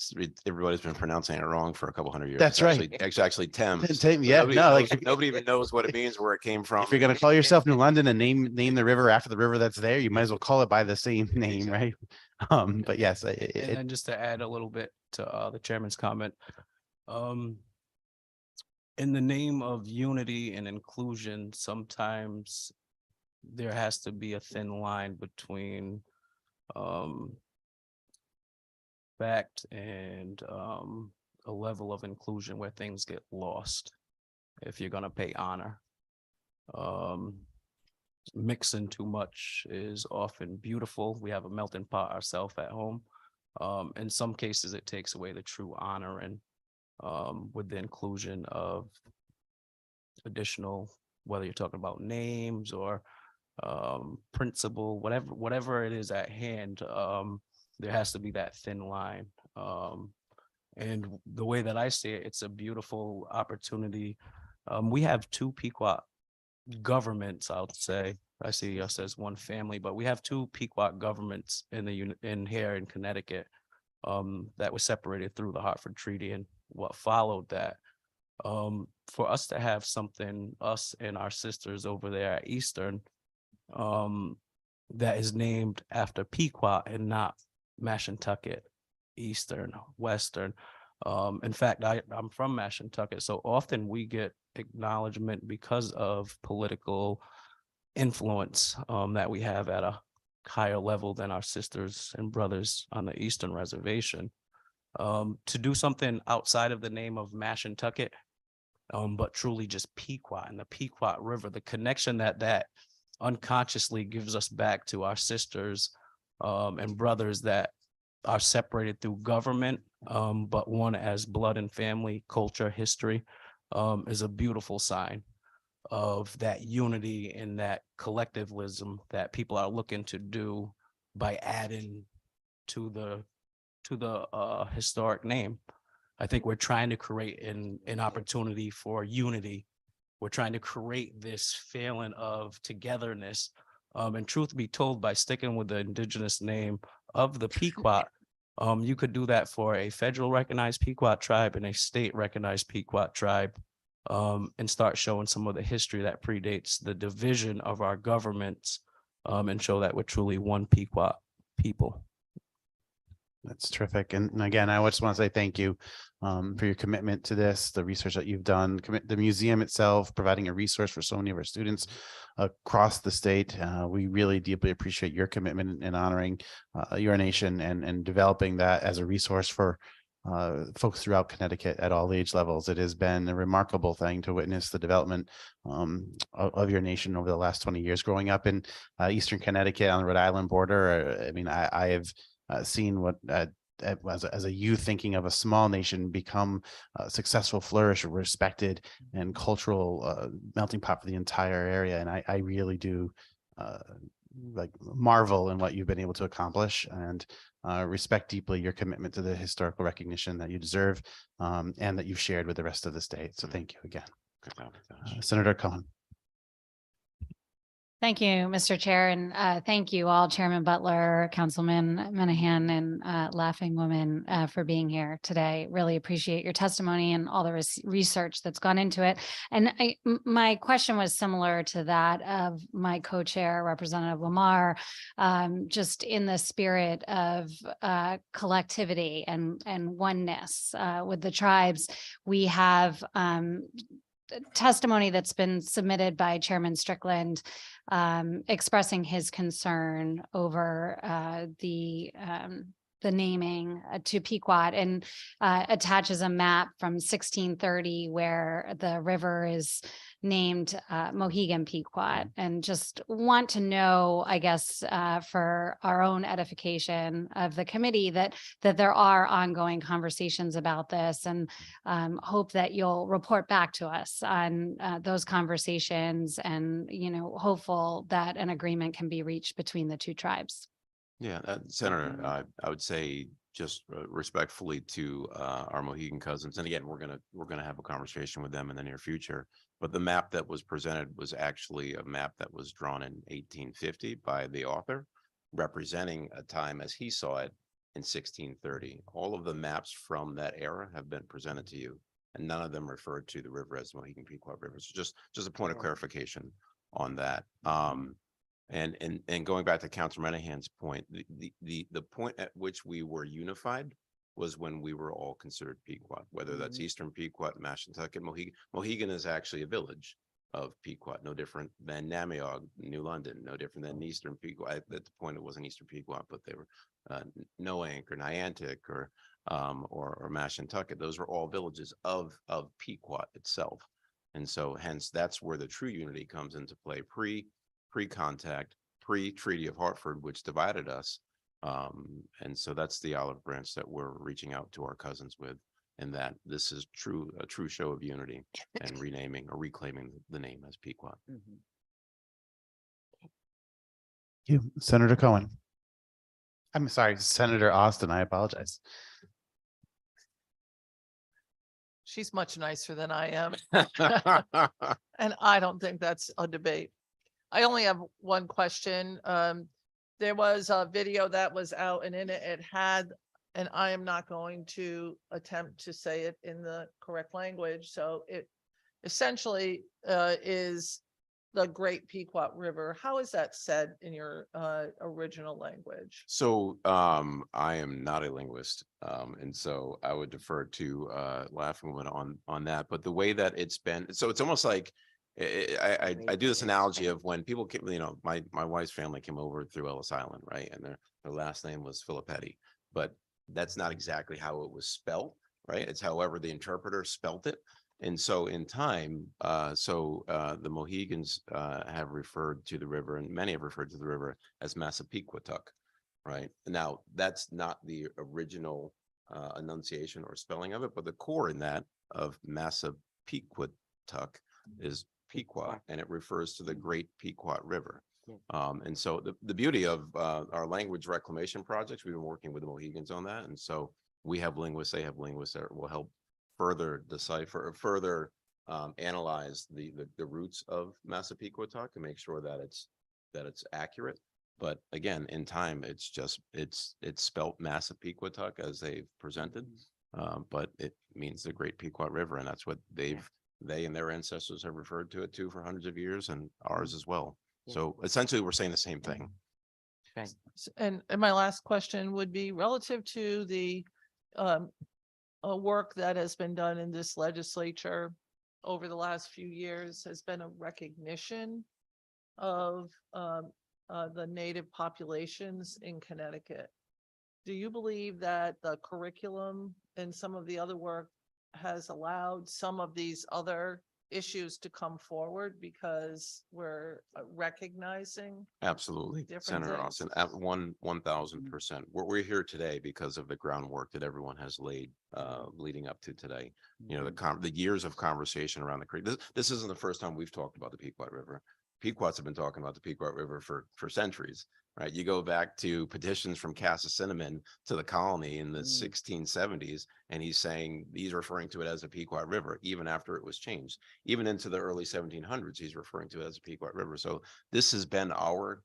everybody's been pronouncing it wrong for a couple hundred years. That's right. Actually, Thames. Yeah, Nobody even knows what it means, where it came from. If you're going to call yourself New London and name the river after the river that's there, you might as well call it by the same name, right? But yes, And then just to add a little bit to the chairman's comment, in the name of unity and inclusion, sometimes there has to be a thin line between fact and a level of inclusion where things get lost if you're going to pay honor. Mixing too much is often beautiful. We have a melting pot ourselves at home. In some cases, it takes away the true honor and with the inclusion of additional, whether you're talking about names or principle, whatever it is at hand, there has to be that thin line. And the way that I see it, it's a beautiful opportunity. We have two Pequot governments, I would say. I see us as one family, but we have two Pequot governments in here in Connecticut that was separated through the Hartford Treaty and what followed that. For us to have something, us and our sisters over there at Eastern, that is named after Pequot and not Mashantucket, Eastern, Western. In fact, I'm from Mashantucket, so often we get acknowledgement because of political influence that we have at a higher level than our sisters and brothers on the Eastern Reservation. To do something outside of the name of Mashantucket, but truly just Pequot and the Pequot River, the connection that unconsciously gives us back to our sisters and brothers that are separated through government, but one as blood and family, culture, history, is a beautiful sign of that unity and that collectivism that people are looking to do by adding to the historic name. I think we're trying to create an opportunity for unity. We're trying to create this feeling of togetherness. And truth be told, by sticking with the indigenous name of the Pequot, you could do that for a federal recognized Pequot tribe and a state recognized Pequot tribe, and start showing some of the history that predates the division of our governments, and show that we're truly one Pequot people. That's terrific. And again, I just want to say thank you for your commitment to this, the research that you've done, the museum itself, providing a resource for so many of our students across the state. We really deeply appreciate your commitment in honoring your nation and developing that as a resource for folks throughout Connecticut at all age levels. It has been a remarkable thing to witness the development of your nation over the last 20 years. Growing up in Eastern Connecticut on the Rhode Island border, I mean, I have seen what as a youth thinking of a small nation become successful, flourish, respected, and cultural melting pot for the entire area. And I really do like marvel in what you've been able to accomplish, and respect deeply your commitment to the historical recognition that you deserve, and that you've shared with the rest of the state. So thank you again. Senator Cohen. Thank you, Mr. Chair, and thank you all, Chairman Butler, Councilman Menahan, and Laughing Woman for being here today. Really appreciate your testimony and all the research that's gone into it. And my question was similar to that of my co-chair, Representative Lamar, just in the spirit of collectivity and oneness with the tribes. We have testimony that's been submitted by Chairman Strickland expressing his concern over the naming to Pequot, and attaches a map from 1630 where the river is named Mohegan Pequot, and just want to know, I guess, for our own edification of the committee, that there are ongoing conversations about this, and hope that you'll report back to us on those conversations, and hopeful that an agreement can be reached between the two tribes. Yeah, Senator, I would say just respectfully to our Mohegan cousins, and again, we're gonna have a conversation with them in the near future. But the map that was presented was actually a map that was drawn in 1850 by the author, representing a time as he saw it in 1630. All of the maps from that era have been presented to you, and none of them referred to the river as the Mohegan Pequot River. So just a point of clarification on that. And going back to Councilor Menahan's point, the point at which we were unified was when we were all considered Pequot, whether that's Eastern Pequot, Mashantucket, Mohegan. Mohegan is actually a village of Pequot, no different than Namiog, New London, no different than Eastern Pequot. At the point, it wasn't Eastern Pequot, but they were Noank or Niantic or Mashantucket. Those were all villages of Pequot itself. And so hence that's where the true unity comes into play, pre-contact, pre-Treaty of Hartford, which divided us. And so that's the olive branch that we're reaching out to our cousins with, and that this is a true show of unity and renaming or reclaiming the name as Pequot. Thank you, Senator Cohen. I'm sorry, Senator Austin. I apologize. She's much nicer than I am. And I don't think that's a debate. I only have one question. There was a video that was out, and in it had, and I am not going to attempt to say it in the correct language. So it essentially is the Great Pequot River. How is that said in your original language? So I am not a linguist, and so I would defer to Laughing Woman on that. But the way that it's been, so it's almost like I do this analogy of when people came, my wife's family came over through Ellis Island, right? And their last name was Filippetti, but that's not exactly how it was spelled, right? It's however the interpreter spelt it. And so in time, the Mohegans have referred to the river, and many have referred to the river as Massapequatuck, right? Now, that's not the original enunciation or spelling of it, but the core in that of Massapequatuck is Pequot, and it refers to the Great Pequot River. And so the beauty of our language reclamation projects, we've been working with the Mohegans on that. And so we have linguists, they have linguists that will help further decipher or further analyze the roots of Massapequatuck and make sure that it's accurate. But again, in time, it's spelt Massapequatuck as they've presented, but it means the Great Pequot River, and that's what they and their ancestors have referred to it for hundreds of years, and ours as well. So essentially, we're saying the same thing. And my last question would be relative to the work that has been done in this legislature over the last few years has been a recognition of the native populations in Connecticut. Do you believe that the curriculum and some of the other work has allowed some of these other issues to come forward because we're recognizing? Absolutely, different Senator things? Austin, at 1,000%. We're here today because of the groundwork that everyone has laid leading up to today. You know, the years of conversation around the creek. This isn't the first time we've talked about the Pequot River. Pequots have been talking about the Pequot River for centuries, right? You go back to petitions from Cassius Cinnamon to the colony in the 1670s, and he's saying he's referring to it as a Pequot River, even after it was changed. Even into the early 1700s, he's referring to it as a Pequot River. So this has been our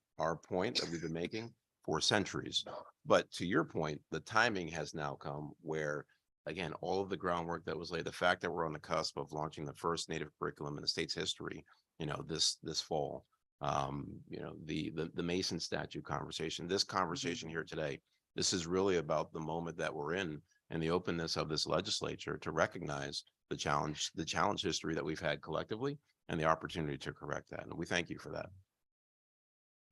point that we've been making for centuries. But to your point, the timing has now come where, again, all of the groundwork that was laid, the fact that we're on the cusp of launching the first native curriculum in the state's history, you know, this fall, you know, the Mason statute conversation, this conversation here today, this is really about the moment that we're in and the openness of this legislature to recognize the challenge history that we've had collectively and the opportunity to correct that. And we thank you for that.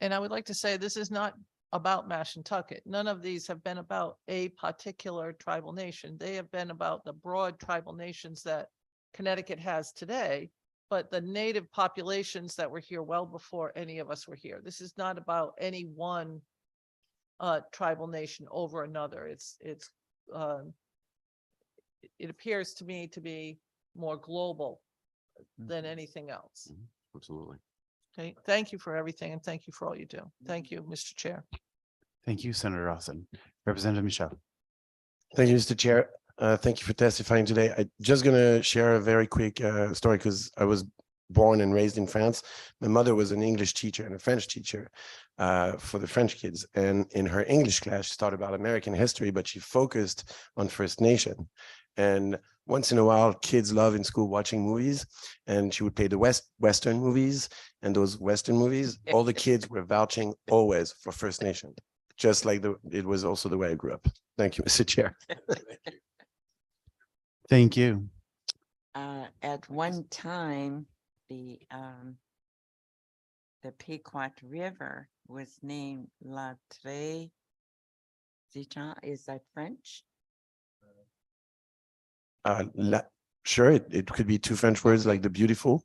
And I would like to say this is not about Mashantucket. None of these have been about a particular tribal nation. They have been about the broad tribal nations that Connecticut has today, but the native populations that were here well before any of us were here. This is not about any one tribal nation over another. It appears to me to be more global than anything else. Absolutely. Okay, thank you for everything and thank you for all you do. Thank you, Mr. Chair. Thank you, Senator Austin. Representative Michelle. Thank you, Mr. Chair. Thank you for testifying today. I'm just going to share a very quick story because I was born and raised in France. My mother was an English teacher and a French teacher for the French kids. And in her English class, she taught about American history, but she focused on First Nation. And once in a while, kids love in school watching movies, and she would play the Western movies. And those Western movies, all the kids were vouching always for First Nation, just like it was also the way I grew up. Thank you, Mr. Chair. Thank you. At one time, the Pequot River was named La Très Zitan. Is that French? Sure, it could be two French words like the beautiful.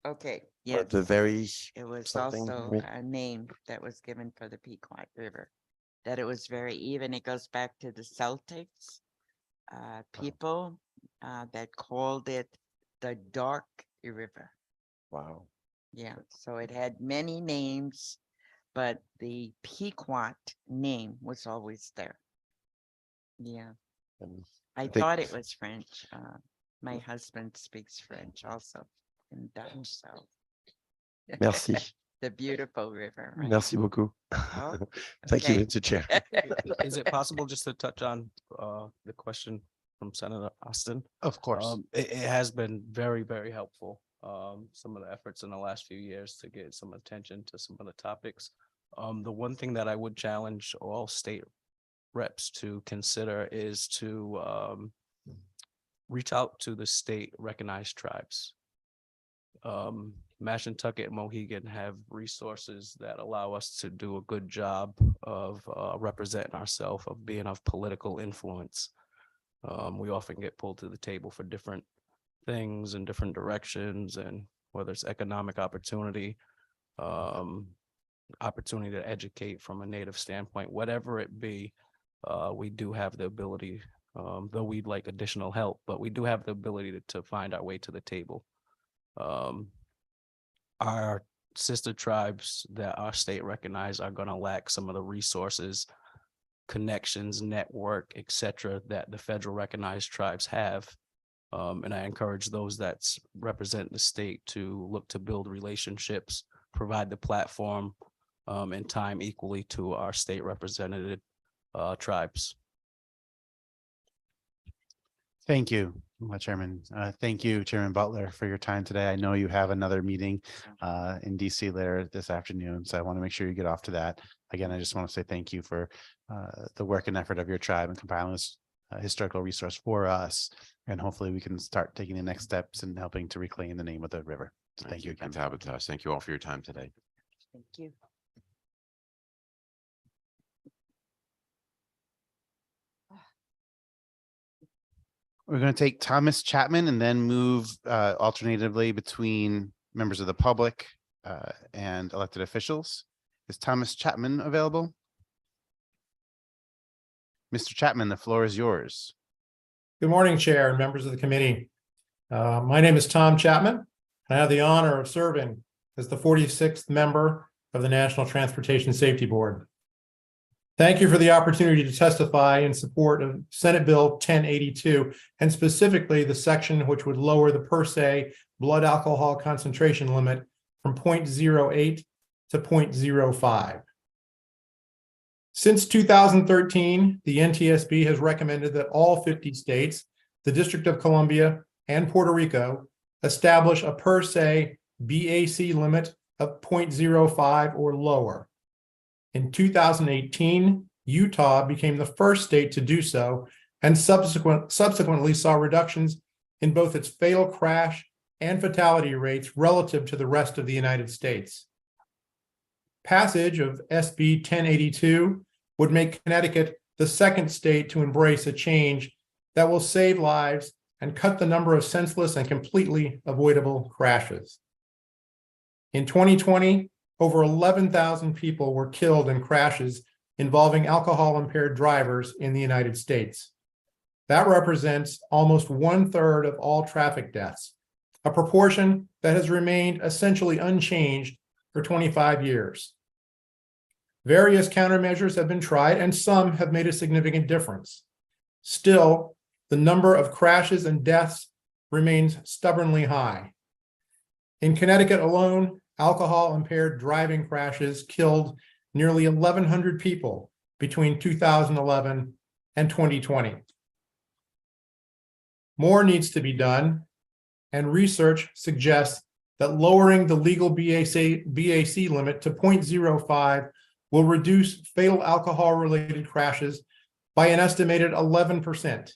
Okay, Or yeah. the very It was something, also right? a name that was given for the Pequot River, that it was very even. It goes back to the Celtics people that called it the Dark River. Wow. Yeah, so it had many names, but the Pequot name was always there. Yeah, I think- thought it was French. My husband speaks French also and Dutch, so. Merci. The beautiful river. right? Merci beaucoup. Oh, Thank you, okay. Mr. Chair. Is it possible just to touch on the question from Senator Austin? Of course. It has been very, very helpful. Some of the efforts in the last few years to get some attention to some of the topics. The one thing that I would challenge all state reps to consider is to reach out to the state recognized tribes. Mashantucket and Mohegan have resources that allow us to do a good job of representing ourselves, of being of political influence. We often get pulled to the table for different things in different directions, and whether it's economic opportunity, opportunity to educate from a Native standpoint, whatever it be, we do have the ability, though we'd like additional help, but we do have the ability to find our way to the table. Our sister tribes that our state recognized are going to lack some of the resources, connections, network, etc., that the federal recognized tribes have. And I encourage those that represent the state to look to build relationships, provide the platform and time equally to our state represented tribes. Thank you, Chairman. Thank you, Chairman Butler, for your time today. I know you have another meeting in DC later this afternoon, so I want to make sure you get off to that. Again, I just want to say thank you for the work and effort of your tribe in compiling this historical resource for us. And hopefully we can start taking the next steps in helping to reclaim the name of the river. So thank you again. Katabatas. Thank you all for your time today. Thank you. We're going to take Thomas Chapman and then move alternatively between members of the public and elected officials. Is Thomas Chapman available? Mr. Chapman, the floor is yours. Good morning, Chair and members of the committee. My name is Tom Chapman, and I have the honor of serving as the 46th member of the National Transportation Safety Board. Thank you for the opportunity to testify in support of Senate Bill 1082, and specifically the section which would lower the per se blood alcohol concentration limit from 0.08 to 0.05. Since 2013, the NTSB has recommended that all 50 states, the District of Columbia, and Puerto Rico establish a per se BAC limit of 0.05 or lower. In 2018, Utah became the first state to do so, and subsequently saw reductions in both its fatal crash and fatality rates relative to the rest of the United States. Passage of SB 1082 would make Connecticut the second state to embrace a change that will save lives and cut the number of senseless and completely avoidable crashes. In 2020, over 11,000 people were killed in crashes involving alcohol-impaired drivers in the United States. That represents almost 1/3 of all traffic deaths, a proportion that has remained essentially unchanged for 25 years. Various countermeasures have been tried, and some have made a significant difference. Still, the number of crashes and deaths remains stubbornly high. In Connecticut alone, alcohol-impaired driving crashes killed nearly 1,100 people between 2011 and 2020. More needs to be done, and research suggests that lowering the legal BAC limit to 0.05 will reduce fatal alcohol-related crashes by an estimated 11%.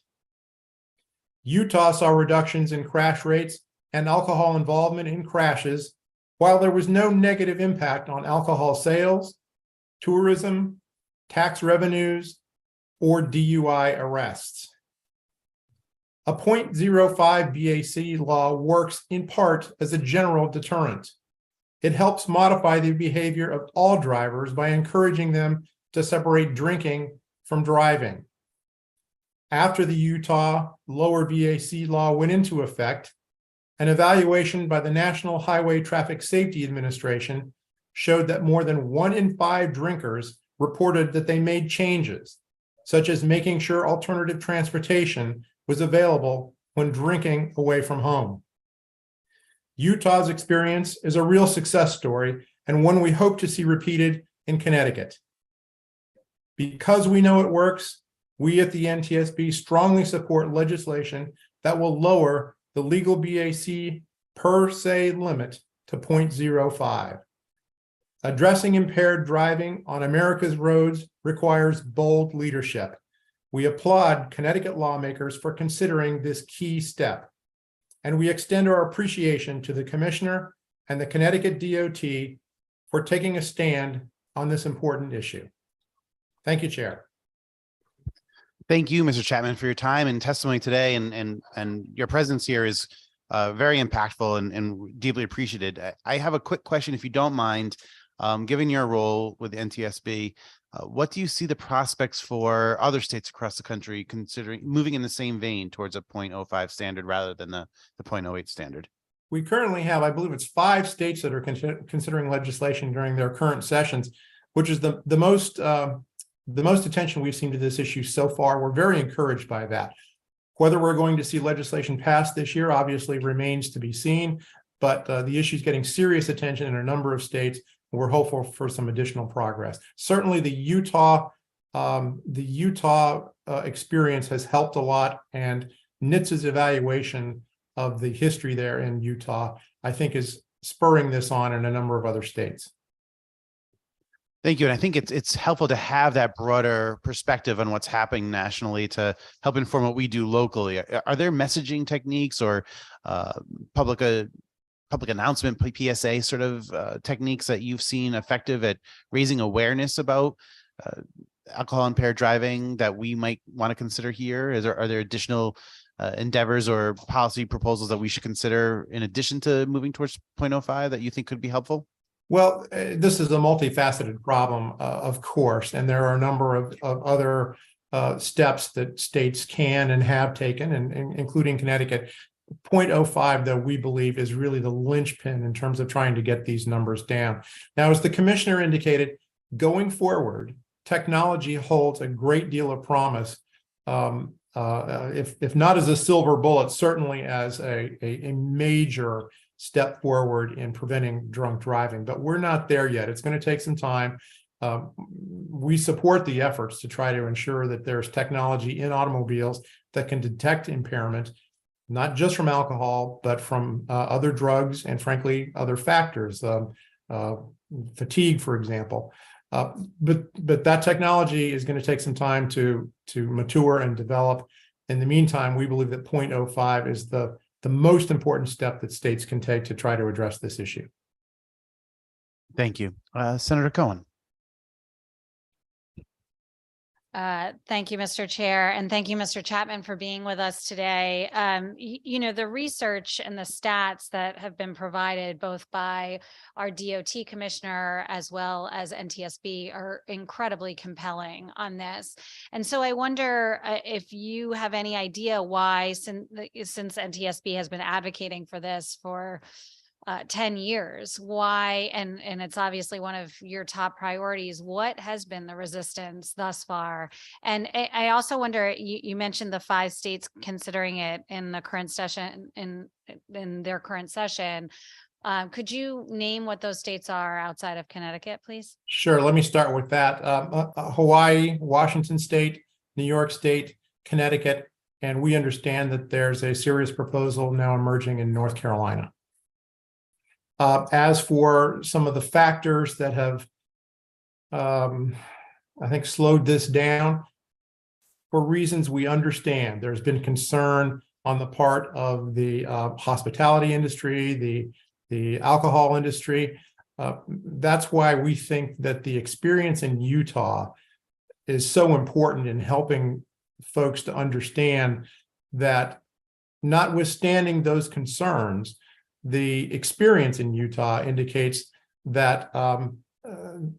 Utah saw reductions in crash rates and alcohol involvement in crashes, while there was no negative impact on alcohol sales, tourism, tax revenues, or DUI arrests. A 0.05 BAC law works in part as a general deterrent. It helps modify the behavior of all drivers by encouraging them to separate drinking from driving. After the Utah lower BAC law went into effect, an evaluation by the National Highway Traffic Safety Administration showed that more than 1 in 5 drinkers reported that they made changes, such as making sure alternative transportation was available when drinking away from home. Utah's experience is a real success story, and one we hope to see repeated in Connecticut. Because we know it works, we at the NTSB strongly support legislation that will lower the legal BAC per se limit to 0.05. Addressing impaired driving on America's roads requires bold leadership. We applaud Connecticut lawmakers for considering this key step, and we extend our appreciation to the Commissioner and the Connecticut DOT for taking a stand on this important issue. Thank you, Chair. Thank you, Mr. Chapman, for your time and testimony today, and your presence here is very impactful and deeply appreciated. I have a quick question, if you don't mind. Given your role with NTSB, what do you see the prospects for other states across the country considering moving in the same vein towards a 0.05 standard rather than the 0.08 standard? We currently have, I believe it's 5 states that are considering legislation during their current sessions, which is the most attention we've seen to this issue so far. We're very encouraged by that. Whether we're going to see legislation passed this year obviously remains to be seen, but the issue is getting serious attention in a number of states. We're hopeful for some additional progress. Certainly the Utah experience has helped a lot, and NHTSA's evaluation of the history there in Utah, I think, is spurring this on in a number of other states. Thank you. And I think it's helpful to have that broader perspective on what's happening nationally to help inform what we do locally. Are there messaging techniques or public announcement, PSA sort of techniques that you've seen effective at raising awareness about alcohol impaired driving that we might want to consider here? Are there additional endeavors or policy proposals that we should consider in addition to moving towards 0.05 that you think could be helpful? Well, this is a multifaceted problem, of course, and there are a number of other steps that states can and have taken, and including Connecticut. 0.05, though, we believe is really the linchpin in terms of trying to get these numbers down. Now, as the commissioner indicated, going forward, technology holds a great deal of promise. If not as a silver bullet, certainly as a major step forward in preventing drunk driving, but we're not there yet. It's going to take some time. We support the efforts to try to ensure that there's technology in automobiles that can detect impairment, not just from alcohol, but from other drugs and, frankly, other factors, fatigue, for example. But that technology is going to take some time to mature and develop. In the meantime, we believe that 0.05 is the most important step that states can take to try to address this issue. Thank you. Senator Cohen. Thank you, Mr. Chair, and thank you, Mr. Chapman, for being with us today. You know, the research and the stats that have been provided both by our DOT commissioner as well as NTSB are incredibly compelling on this. And so I wonder if you have any idea why, since NTSB has been advocating for this for 10 years, why, and it's obviously one of your top priorities, what has been the resistance thus far? And I also wonder, you mentioned the 5 states considering it in the current session, in their current session. Could you name what those states are outside of Connecticut, please? Sure, let me start with that. Hawaii, Washington State, New York State, Connecticut, and we understand that there's a serious proposal now emerging in North Carolina. As for some of the factors that have, I think, slowed this down, for reasons we understand, there's been concern on the part of the hospitality industry, the alcohol industry. That's why we think that the experience in Utah is so important in helping folks to understand that, notwithstanding those concerns, the experience in Utah indicates that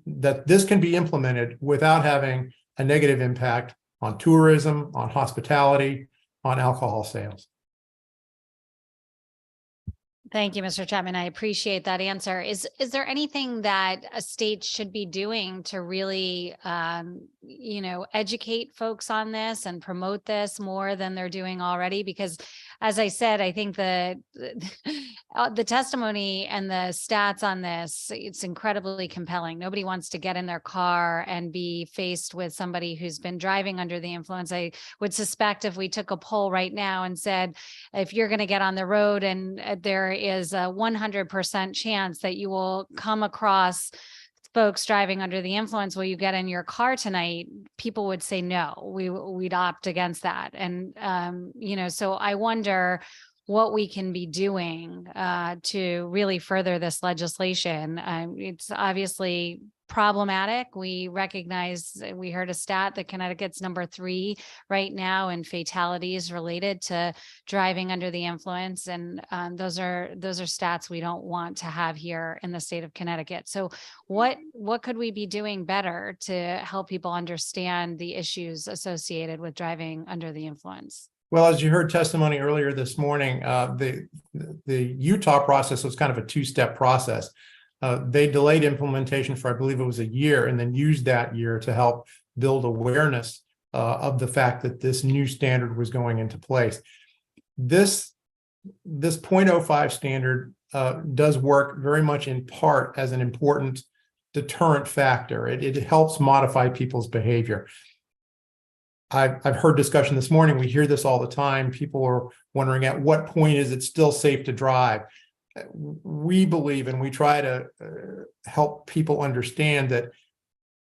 that this can be implemented without having a negative impact on tourism, on hospitality, on alcohol sales. Thank you, Mr. Chapman. I appreciate that answer. Is there anything that a state should be doing to really, you know, educate folks on this and promote this more than they're doing already? Because, as I said, I think the testimony and the stats on this, it's incredibly compelling. Nobody wants to get in their car and be faced with somebody who's been driving under the influence. I would suspect if we took a poll right now and said, if you're going to get on the road and there is a 100% chance that you will come across folks driving under the influence, will you get in your car tonight? People would say no. We'd opt against that. And you know, so I wonder what we can be doing to really further this legislation. It's obviously problematic. We recognize, we heard a stat that Connecticut's number 3 right now in fatalities related to driving under the influence. And those are stats we don't want to have here in the state of Connecticut. So what could we be doing better to help people understand the issues associated with driving under the influence? Well, as you heard testimony earlier this morning, the Utah process was kind of a two-step process. They delayed implementation for, I believe it was a year, and then used that year to help build awareness of the fact that this new standard was going into place. This 0.05 standard does work very much in part as an important deterrent factor. It helps modify people's behavior. I've heard discussion this morning. We hear this all the time. People are wondering at what point is it still safe to drive? We believe, and we try to help people understand, that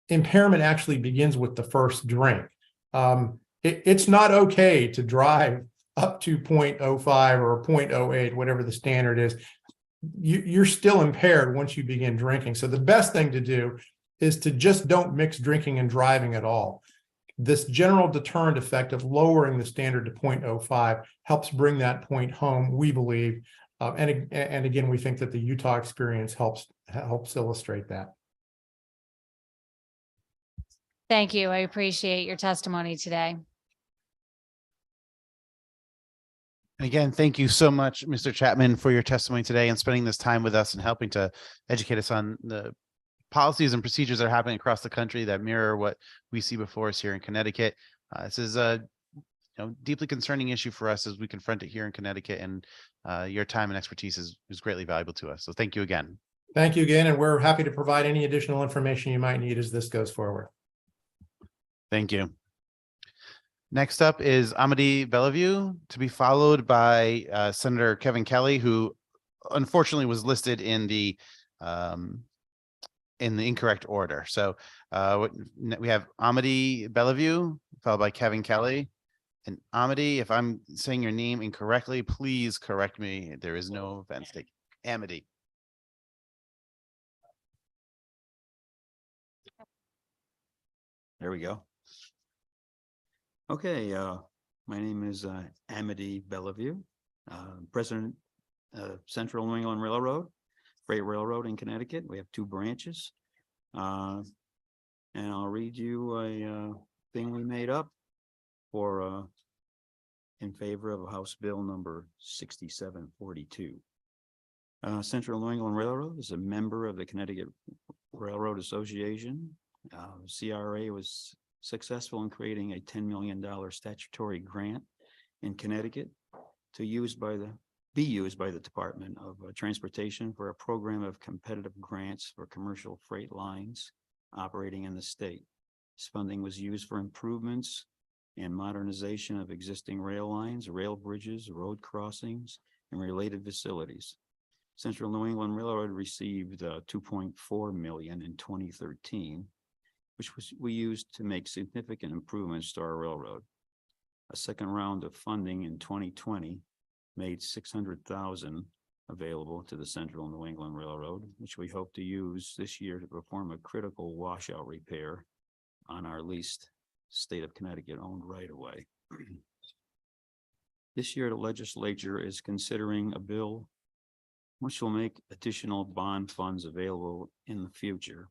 impairment actually begins with the first drink. It's not okay to drive up to 0.05 or 0.08, whatever the standard is. You're still impaired once you begin drinking. So the best thing to do is to just don't mix drinking and driving at all. This general deterrent effect of lowering the standard to 0.05 helps bring that point home, we believe. And again, we think that the Utah experience helps illustrate that. Thank you. I appreciate your testimony today. Again, thank you so much, Mr. Chapman, for your testimony today and spending this time with us and helping to educate us on the policies and procedures that are happening across the country that mirror what we see before us here in Connecticut. This is a deeply concerning issue for us as we confront it here in Connecticut, and your time and expertise is greatly valuable to us. So thank you again. Thank you again, and we're happy to provide any additional information you might need as this goes forward. Thank you. Next up is Amity Bellevue, to be followed by Senator Kevin Kelly, who unfortunately was listed in the incorrect order. So we have Amity Bellevue, followed by Kevin Kelly. And Amity, if I'm saying your name incorrectly, please correct me. There is no offense taken. Amity. There we go. Okay, my name is Amity Bellevue, President of Central New England Railroad, Freight Railroad in Connecticut. We have 2 branches. And I'll read you a thing we made up for in favor of House Bill number 6742. Central New England Railroad is a member of the Connecticut Railroad Association. CRA was successful in creating a $10 million statutory grant in Connecticut to be used by the Department of Transportation for a program of competitive grants for commercial freight lines operating in the state. This funding was used for improvements and modernization of existing rail lines, rail bridges, road crossings, and related facilities. Central New England Railroad received $2.4 million in 2013, which we used to make significant improvements to our railroad. A second round of funding in 2020 made $600,000 available to the Central New England Railroad, which we hope to use this year to perform a critical washout repair on our leased state of Connecticut owned right of way. This year, the legislature is considering a bill which will make additional bond funds available in the future.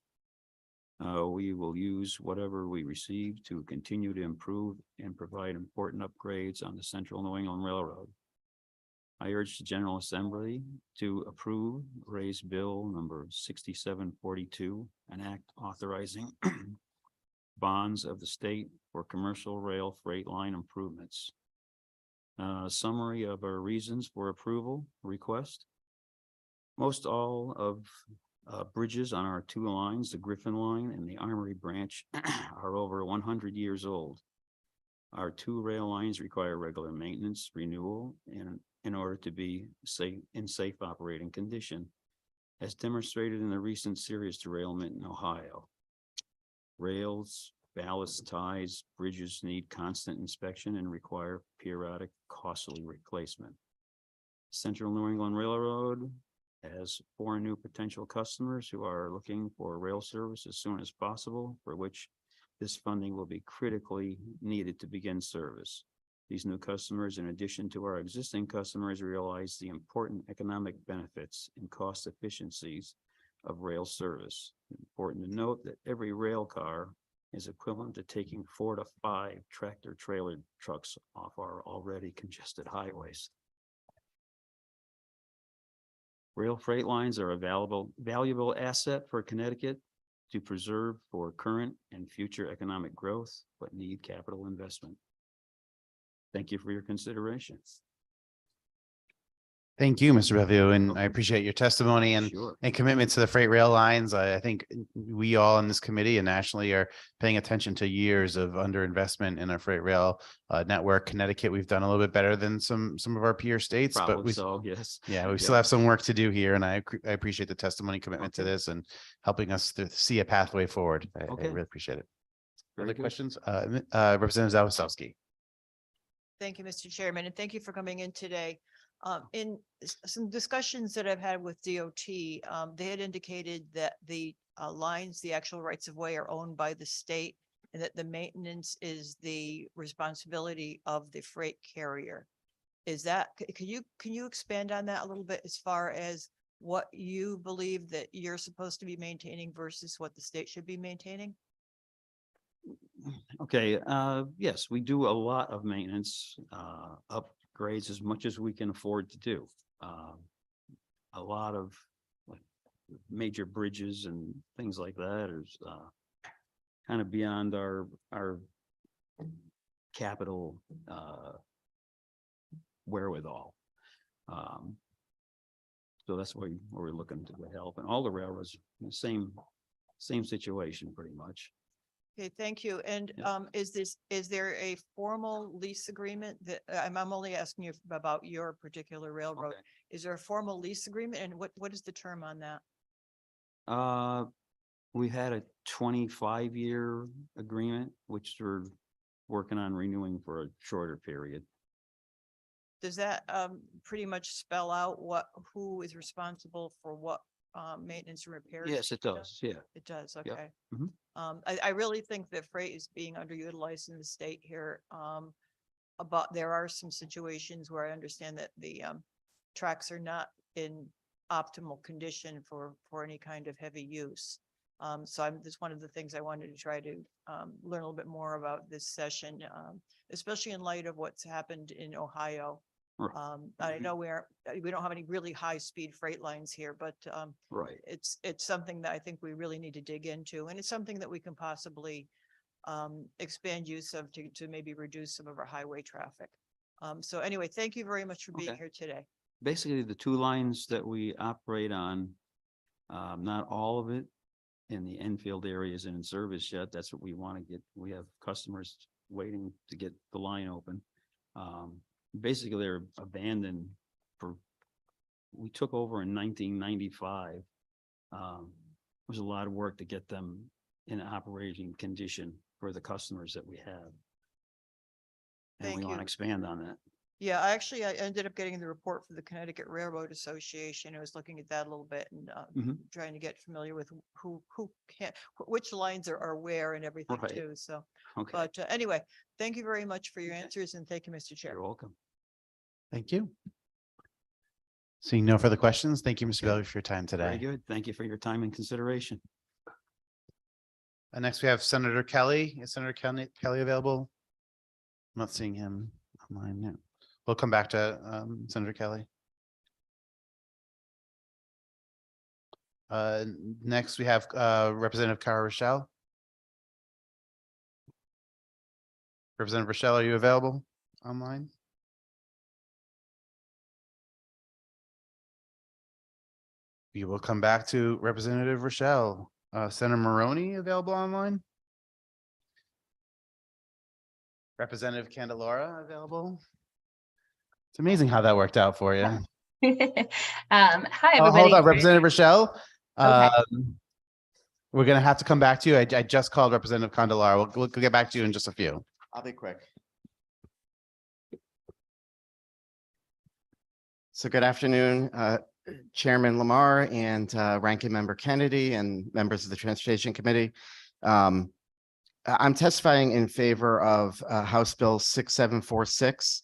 We will use whatever we receive to continue to improve and provide important upgrades on the Central New England Railroad. I urge the General Assembly to approve raise bill number 6742, an act authorizing bonds of the state for commercial rail freight line improvements. Summary of our reasons for approval request. Most all of bridges on our 2 lines, the Griffin line and the Armory branch, are over 100 years old. Our 2 rail lines require regular maintenance, renewal, and in order to be in safe operating condition, as demonstrated in the recent serious derailment in Ohio. Rails, ballast ties, bridges need constant inspection and require periodic costly replacement. Central New England Railroad as 4 new potential customers who are looking for rail service as soon as possible, for which this funding will be critically needed to begin service. These new customers, in addition to our existing customers, realize the important economic benefits and cost efficiencies of rail service. Important to note that every rail car is equivalent to taking 4 to 5 tractor trailer trucks off our already congested highways. Rail freight lines are a valuable asset for Connecticut to preserve for current and future economic growth, but need capital investment. Thank you for your consideration. Thank you, Mr. Bellevue, and I appreciate your testimony and Sure. commitment to the freight rail lines. I think we all in this committee and nationally are paying attention to years of underinvestment in our freight rail network. Connecticut, we've done a little bit better than some of our peer states, but Probably we so, yes. yeah, we Yeah. still have some work to do here, and I appreciate the testimony commitment to this and helping us to see a pathway forward. I Okay. really appreciate it. Very Other good. questions? Representative Zawistowski. Thank you, Mr. Chairman, and thank you for coming in today. In some discussions that I've had with DOT, they had indicated that the lines, the actual rights of way are owned by the state and that the maintenance is the responsibility of the freight carrier. Is that, can you expand on that a little bit as far as what you believe that you're supposed to be maintaining versus what the state should be maintaining? Okay, yes, we do a lot of maintenance, upgrades as much as we can afford to do. A lot of like major bridges and things like that is kind of beyond our capital wherewithal. So that's where we're looking to help, and all the railroads, the same situation pretty much. Okay, thank you. And is there a formal lease agreement that, I'm only asking you about your particular railroad. Okay. Is there a formal lease agreement and what is the term on that? We had a 25-year agreement, which we're working on renewing for a shorter period. Does that pretty much spell out who is responsible for what maintenance and repairs? Yes, it does. Yeah. It does, Yep. okay. Mhm. I really think that freight is being underutilized in the state here. But there are some situations where I understand that the tracks are not in optimal condition for any kind of heavy use. So that's one of the things I wanted to try to learn a little bit more about this session, especially in light of what's happened in Ohio. Right. I know we don't have any really high-speed freight lines here, but Right. it's something that I think we really need to dig into, and it's something that we can possibly expand use of to maybe reduce some of our highway traffic. So anyway, thank you very much for being Okay. here today. Basically, the 2 lines that we operate on, not all of it in the Enfield area is in service yet. That's what we want to get. We have customers waiting to get the line open. Basically, they're abandoned we took over in 1995. It was a lot of work to get them in operating condition for the customers that we have. And Thank we want you. to expand on that. Yeah, I ended up getting the report for the Connecticut Railroad Association. I was looking at that a little bit and Mhm. trying to get familiar with who can, which lines are where and everything Right. too. So, Okay. but anyway, thank you very much for your answers and thank you, Mr. Chair. You're welcome. Thank you. Seeing no further questions, thank you, Mr. Bellevue, for your time Very today. good. Thank you for your time and consideration. Next, we have Senator Kelly. Is Senator Kelly available? I'm not seeing him online now. We'll come back to Senator Kelly. Next, we have Representative Cara Rochelle. Representative Rochelle, are you available online? We will come back to Representative Rochelle. Senator Maroney available online? Representative Candelara available? It's amazing how that worked out for you. Hi, Oh, hold everybody. on, Representative Rochelle. Okay. We're gonna have to come back to you. I just called Representative Candelara. We'll get back to you in just a few. I'll be quick. So good afternoon, Chairman Lamar and Ranking Member Kennedy and members of the Transportation Committee. I'm testifying in favor of House Bill 6746.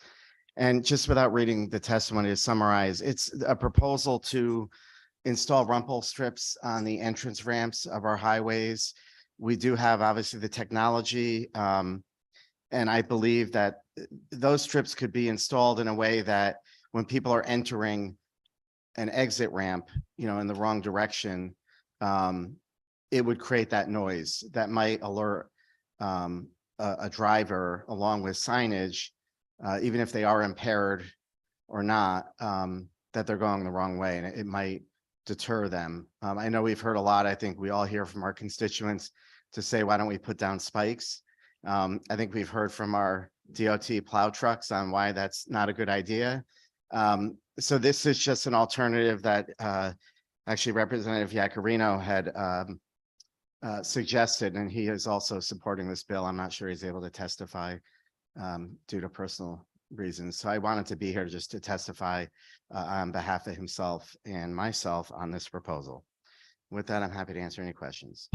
And just without reading the testimony to summarize, it's a proposal to install rumble strips on the entrance ramps of our highways. We do have obviously the technology, and I believe that those strips could be installed in a way that when people are entering an exit ramp, in the wrong direction, it would create that noise that might alert a driver along with signage, even if they are impaired or not, that they're going the wrong way, and it might deter them. I know we've heard a lot. I think we all hear from our constituents to say, why don't we put down spikes? I think we've heard from our DOT plow trucks on why that's not a good idea. So this is just an alternative that actually Representative Yacarino had suggested, and he is also supporting this bill. I'm not sure he's able to testify due to personal reasons. So I wanted to be here just to testify on behalf of himself and myself on this proposal. With that, I'm happy to answer any questions.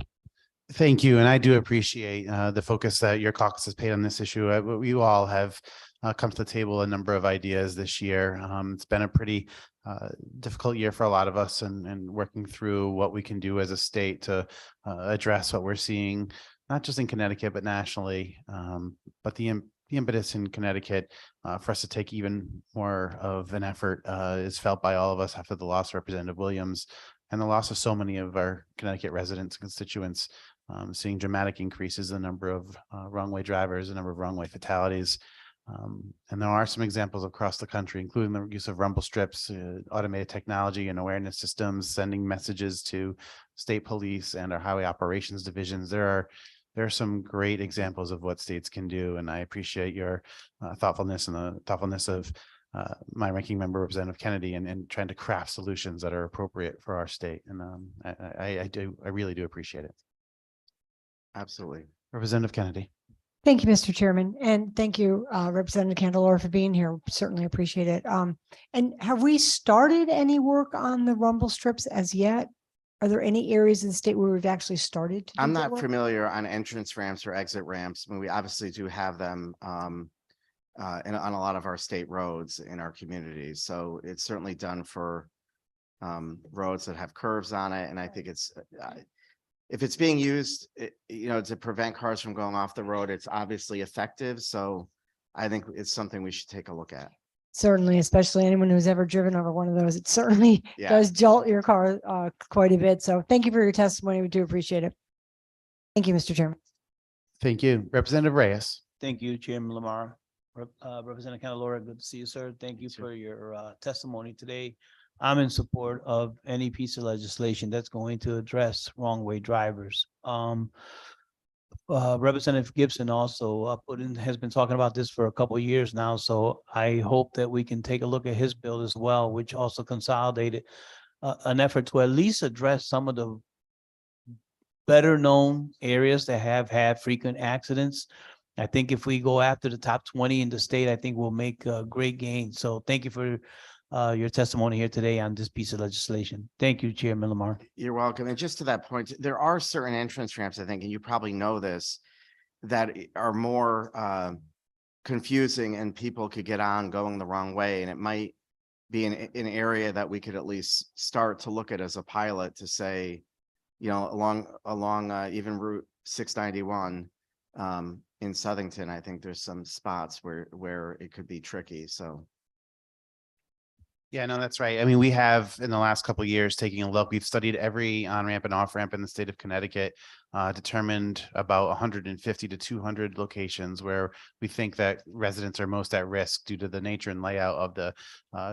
Thank you. And I do appreciate the focus that your caucus has paid on this issue. You all have come to the table a number of ideas this year. It's been a pretty difficult year for a lot of us, and working through what we can do as a state to address what we're seeing, not just in Connecticut, but nationally. But the impetus in Connecticut for us to take even more of an effort is felt by all of us after the loss of Representative Williams and the loss of so many of our Connecticut residents and constituents, seeing dramatic increases in the number of wrong-way drivers, the number of wrong-way fatalities. And there are some examples across the country, including the use of rumble strips, automated technology and awareness systems, sending messages to state police and our highway operations divisions. There are some great examples of what states can do, and I appreciate your thoughtfulness and the thoughtfulness of my ranking member, Representative Kennedy, and trying to craft solutions that are appropriate for our state. And I really do appreciate it. Absolutely. Representative Kennedy. Thank you, Mr. Chairman, and thank you, Representative Candelora, for being here. Certainly appreciate it. And have we started any work on the rumble strips as yet? Are there any areas in the state where we've actually started to do I'm that not work? familiar on entrance ramps or exit ramps. I mean, we obviously do have them on a lot of our state roads in our communities. So it's certainly done for roads that have curves on it. And I think it's, if it's being used, to prevent cars from going off the road, it's obviously effective. So I think it's something we should take a look at. Certainly, especially anyone who's ever driven over one of those. It certainly Yeah. does jolt your car quite a bit. So thank you for your testimony. We do appreciate it. Thank you, Mr. Chairman. Thank you. Representative Reyes. Thank you, Chairman Lamar. Representative Candelora, good to see you, sir. Thank you for your testimony today. I'm in support of any piece of legislation that's going to address wrong-way drivers. Representative Gibson also has been talking about this for a couple of years now, so I hope that we can take a look at his bill as well, which also consolidated an effort to at least address some of the better known areas that have had frequent accidents. I think if we go after the top 20 in the state, I think we'll make a great gain. So thank you for your testimony here today on this piece of legislation. Thank you, Chairman Lamar. You're welcome. And just to that point, there are certain entrance ramps, I think, and you probably know this, that are more confusing and people could get on going the wrong way. And it might be an area that we could at least start to look at as a pilot to say, along even Route 691 in Southington, I think there's some spots where it could be tricky. So. Yeah, no, that's right. I mean, we have in the last couple of years taking a look, we've studied every on-ramp and off-ramp in the state of Connecticut, determined about 150 to 200 locations where we think that residents are most at risk due to the nature and layout of the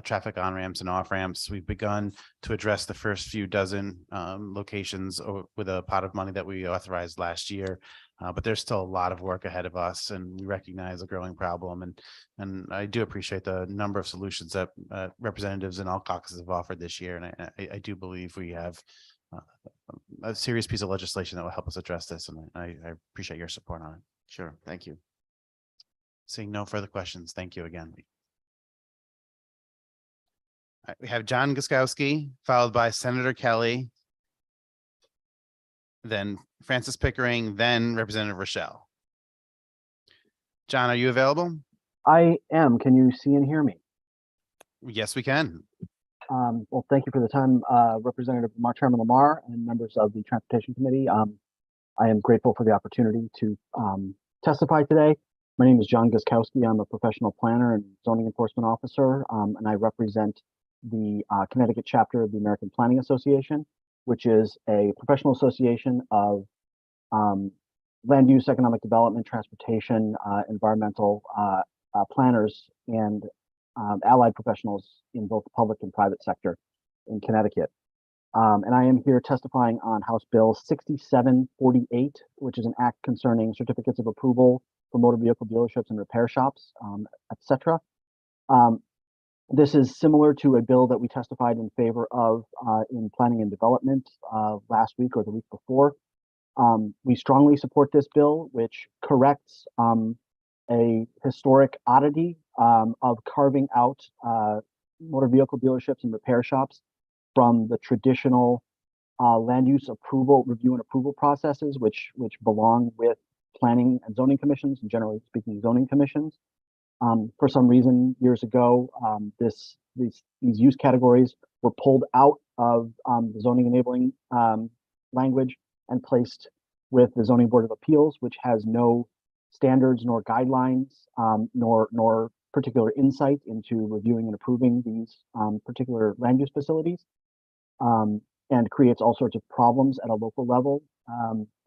traffic on-ramps and off-ramps. We've begun to address the first few dozen locations with a pot of money that we authorized last year. But there's still a lot of work ahead of us, and we recognize a growing problem. And I do appreciate the number of solutions that representatives in all caucuses have offered this year. And I do believe we have a serious piece of legislation that will help us address this. And I appreciate your support on it. Sure. Thank you. Seeing no further questions. Thank you again. right, we have John Guskowski, followed by Senator Kelly, then Francis Pickering, then Representative Rochelle. John, are you available? I am. Can you see and hear me? Yes, we can. Well, thank you for the time, Representative Chairman Lamar and members of the Transportation Committee. I am grateful for the opportunity to testify today. My name is John Guskowski. I'm a professional planner and zoning enforcement officer, and I represent the Connecticut chapter of the American Planning Association, which is a professional association of land use, economic development, transportation, environmental planners, and allied professionals in both the public and private sector in Connecticut. And I am here testifying on House Bill 6748, which is an act concerning certificates of approval for motor vehicle dealerships and repair shops, etc. This is similar to a bill that we testified in favor of in planning and development last week or the week before. We strongly support this bill, which corrects a historic oddity of carving out motor vehicle dealerships and repair shops from the traditional land use approval, review and approval processes, which belong with planning and zoning commissions, and generally speaking, zoning commissions. For some reason, years ago, these use categories were pulled out of the zoning enabling language and placed with the Zoning Board of Appeals, which has no standards nor guidelines nor particular insight into reviewing and approving these particular land use facilities, and creates all sorts of problems at a local level.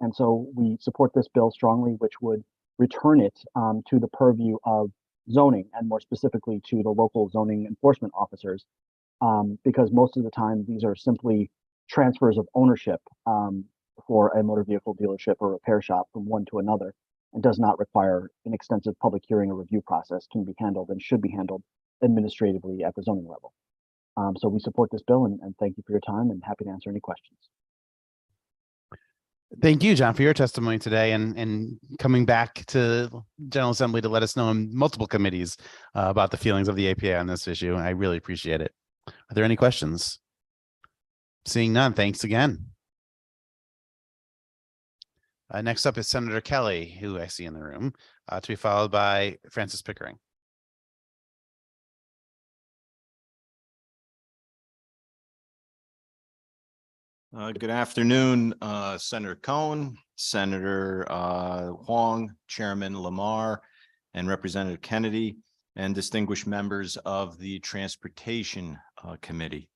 And so we support this bill strongly, which would return it to the purview of zoning, and more specifically to the local zoning enforcement officers, because most of the time these are simply transfers of ownership for a motor vehicle dealership or repair shop from one to another, and does not require an extensive public hearing or review process, can be handled and should be handled administratively at the zoning level. So we support this bill, and thank you for your time, and happy to answer any questions. Thank you, John, for your testimony today and coming back to General Assembly to let us know in multiple committees about the feelings of the APA on this issue. I really appreciate it. Are there any questions? Seeing none, thanks again. Next up is Senator Kelly, who I see in the room, to be followed by Francis Pickering. Good afternoon, Senator Cohen, Senator Huang, Chairman Lamar, and Representative Kennedy, and distinguished members of the Transportation Committee.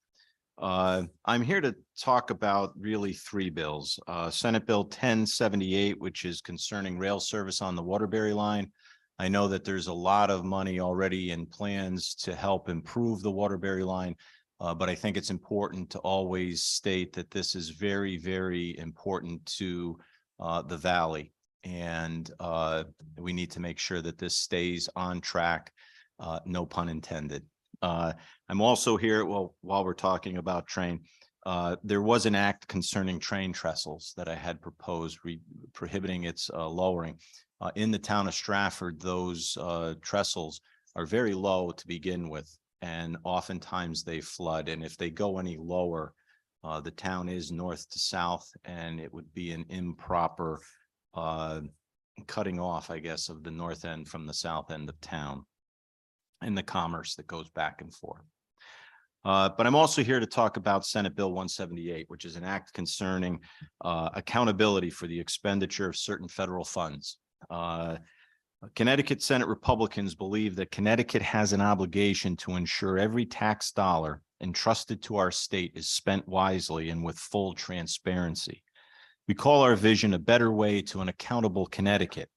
I'm here to talk about really three bills. Senate Bill 1078, which is concerning rail service on the Waterbury line. I know that there's a lot of money already in plans to help improve the Waterbury line. But I think it's important to always state that this is very, very important to the Valley. And we need to make sure that this stays on track, no pun intended. I'm also here, well, while we're talking about train, there was an act concerning train trestles that I had proposed prohibiting its lowering. In the town of Stratford, those trestles are very low to begin with, and oftentimes they flood. And if they go any lower, the town is north to south, and it would be an improper cutting off, I guess, of the north end from the south end of town and the commerce that goes back and forth. But I'm also here to talk about Senate Bill 178, which is an act concerning accountability for the expenditure of certain federal funds. Connecticut Senate Republicans believe that Connecticut has an obligation to ensure every tax dollar entrusted to our state is spent wisely and with full transparency. We call our vision a better way to an accountable Connecticut.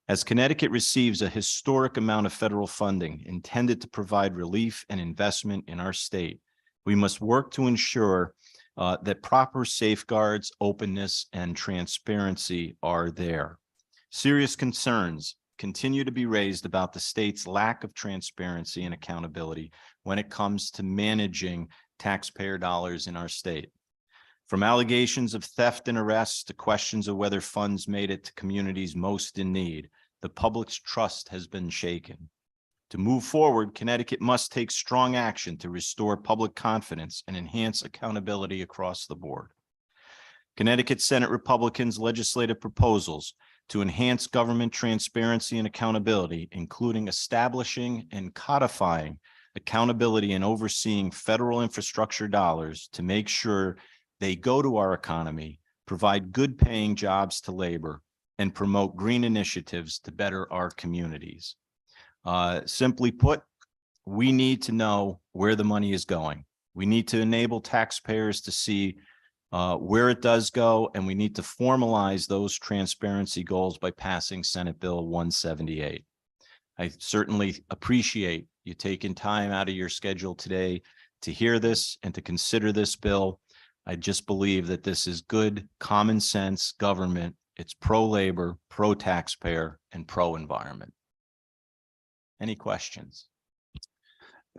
As Connecticut receives a historic amount of federal funding intended to provide relief and investment in our state, we must work to ensure that proper safeguards, openness, and transparency are there. Serious concerns continue to be raised about the state's lack of transparency and accountability when it comes to managing taxpayer dollars in our state. From allegations of theft and arrests to questions of whether funds made it to communities most in need, the public's trust has been shaken. To move forward, Connecticut must take strong action to restore public confidence and enhance accountability across the board. Connecticut Senate Republicans' legislative proposals to enhance government transparency and accountability, including establishing and codifying accountability and overseeing federal infrastructure dollars to make sure they go to our economy, provide good paying jobs to labor, and promote green initiatives to better our communities. Simply put, we need to know where the money is going. We need to enable taxpayers to see where it does go, and we need to formalize those transparency goals by passing Senate Bill 178. I certainly appreciate you taking time out of your schedule today to hear this and to consider this bill. I just believe that this is good, common sense government. It's pro-labor, pro-taxpayer, and pro-environment. Any questions?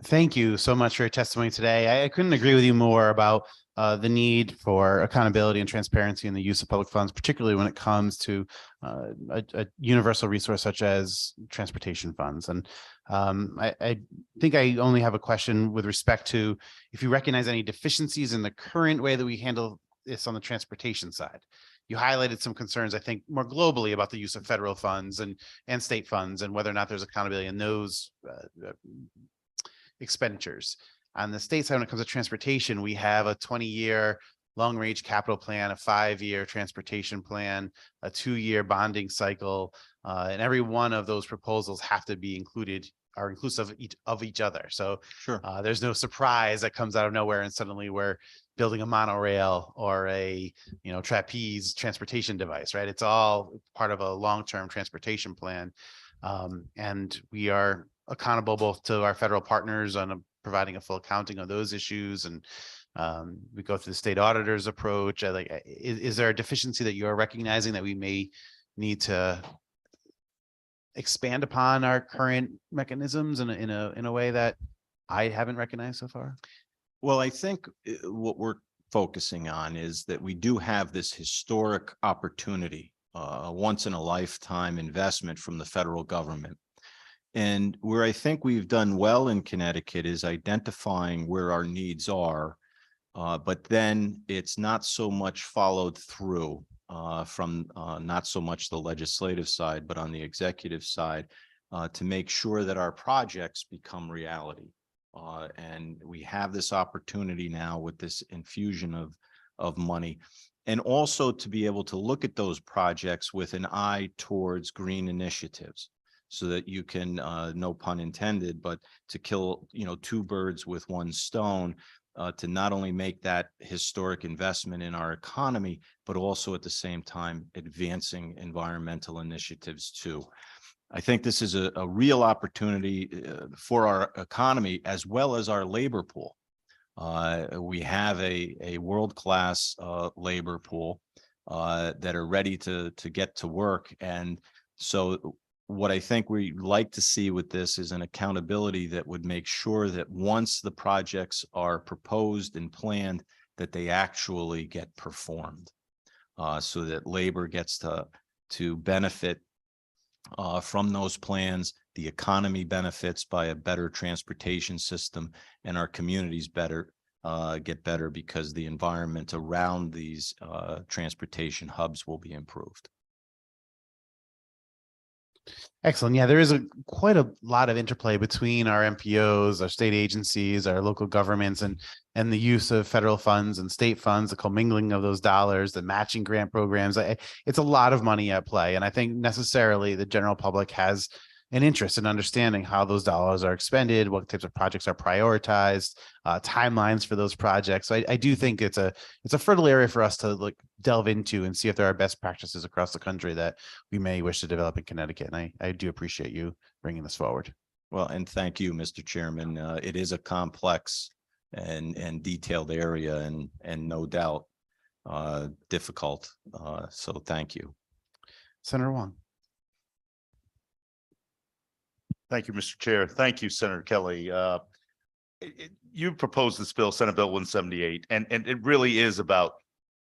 Thank you so much for your testimony today. I couldn't agree with you more about the need for accountability and transparency in the use of public funds, particularly when it comes to a universal resource such as transportation funds. And I think I only have a question with respect to if you recognize any deficiencies in the current way that we handle this on the transportation side. You highlighted some concerns, I think, more globally about the use of federal funds and state funds and whether or not there's accountability in those expenditures. On the state side, when it comes to transportation, we have a 20-year long-range capital plan, a 5-year transportation plan, a 2-year bonding cycle, and every one of those proposals have to be are inclusive of each other. So sure, there's no surprise that comes out of nowhere and suddenly we're building a monorail or a trapeze transportation device, right? It's all part of a long-term transportation plan, and we are accountable both to our federal partners on providing a full accounting of those issues, and we go through the state auditor's approach. Is there a deficiency that you are recognizing that we may need to expand upon our current mechanisms in a way that I haven't recognized so far? Well, I think what we're focusing on is that we do have this historic opportunity, a once in a lifetime investment from the federal government. And where I think we've done well in Connecticut is identifying where our needs are, but then it's not so much followed through from not so much the legislative side, but on the executive side to make sure that our projects become reality. And we have this opportunity now with this infusion of money, and also to be able to look at those projects with an eye towards green initiatives, so that you can, no pun intended, but to kill, two birds with one stone, to not only make that historic investment in our economy, but also at the same time advancing environmental initiatives too. I think this is a real opportunity for our economy as well as our labor pool. We have a world-class labor pool that are ready to get to work. And so what I think we'd like to see with this is an accountability that would make sure that once the projects are proposed and planned, that they actually get performed, so that labor gets to benefit from those plans, the economy benefits by a better transportation system, and our communities get better because the environment around these transportation hubs will be improved. Excellent. Yeah, there is quite a lot of interplay between our MPOs, our state agencies, our local governments, and the use of federal funds and state funds, the commingling of those dollars, the matching grant programs. It's a lot of money at play. And I think necessarily the general public has an interest in understanding how those dollars are expended, what types of projects are prioritized, timelines for those projects. So I do think it's a fertile area for us to delve into and see if there are best practices across the country that we may wish to develop in Connecticut. And I do appreciate you bringing this forward. Well, and thank you, Mr. Chairman. It is a complex and detailed area, and no doubt difficult. So thank you. Senator Wong. Thank you, Mr. Chair. Thank you, Senator Kelly. You proposed this bill, Senate Bill 178, and it really is about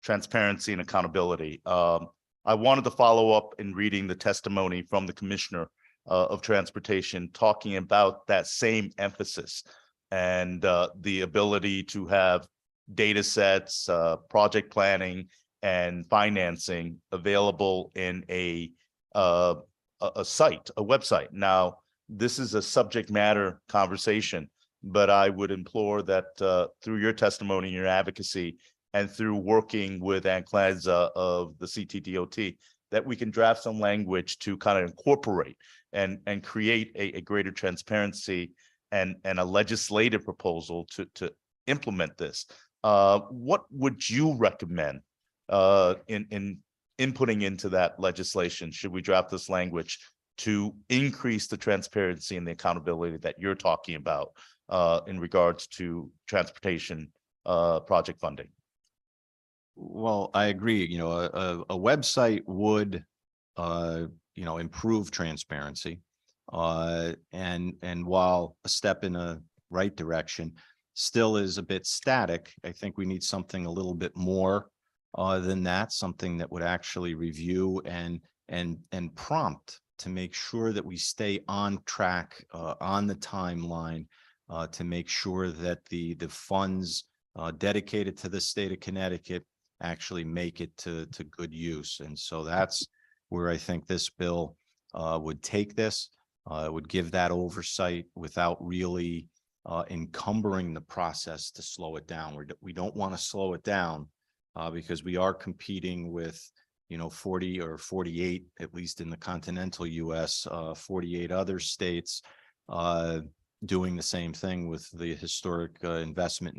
transparency and accountability. I wanted to follow up in reading the testimony from the commissioner of transportation talking about that same emphasis and the ability to have data sets, project planning and financing available in a site, a website. Now, this is a subject matter conversation, but I would implore that through your testimony, your advocacy, and through working with Ann Clanza of the CTDOT, that we can draft some language to kind of incorporate and create a greater transparency and a legislative proposal to implement this. What would you recommend in inputting into that legislation? Should we draft this language to increase the transparency and the accountability that you're talking about in regards to transportation project funding? Well, I agree. A website would, improve transparency. And while a step in a right direction still is a bit static, I think we need something a little bit more than that, something that would actually review and prompt to make sure that we stay on track, on the timeline, to make sure that the funds dedicated to the state of Connecticut actually make it to good use. And so that's where I think this bill would take this, would give that oversight without really encumbering the process to slow it down. We don't want to slow it down because we are competing with 40 or 48, at least in the continental US, 48 other states doing the same thing with the historic investment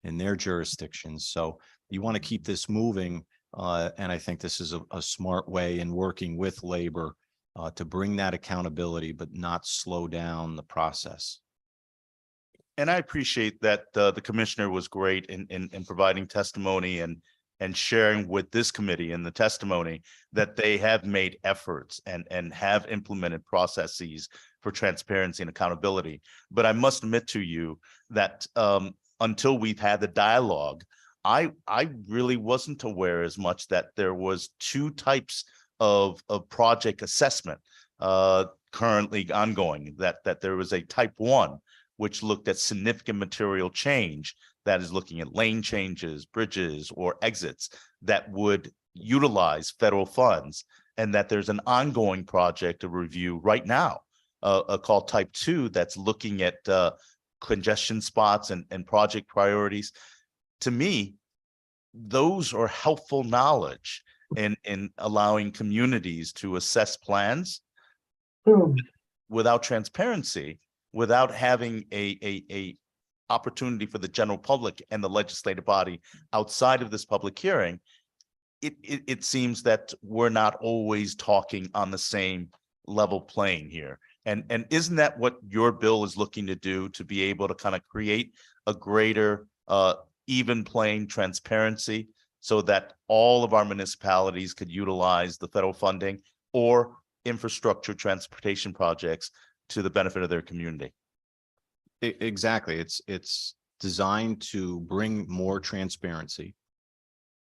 in their jurisdictions. So you want to keep this moving, and I think this is a smart way in working with labor to bring that accountability, but not slow down the process. And I appreciate that the commissioner was great in providing testimony and sharing with this committee in the testimony that they have made efforts and have implemented processes for transparency and accountability. But I must admit to you that until we've had the dialogue, I really wasn't aware as much that there was two types of project assessment currently ongoing, that there was a type 1, which looked at significant material change, that is looking at lane changes, bridges, or exits that would utilize federal funds, and that there's an ongoing project of review right now called type 2 that's looking at congestion spots and project priorities. To me, those are helpful knowledge in allowing communities to assess plans without transparency, without having a opportunity for the general public and the legislative body outside of this public hearing. It seems that we're not always talking on the same level playing here. And isn't that what your bill is looking to do, to be able to kind of create a greater even playing transparency so that all of our municipalities could utilize the federal funding or infrastructure transportation projects to the benefit of their community? Exactly. It's designed to bring more transparency.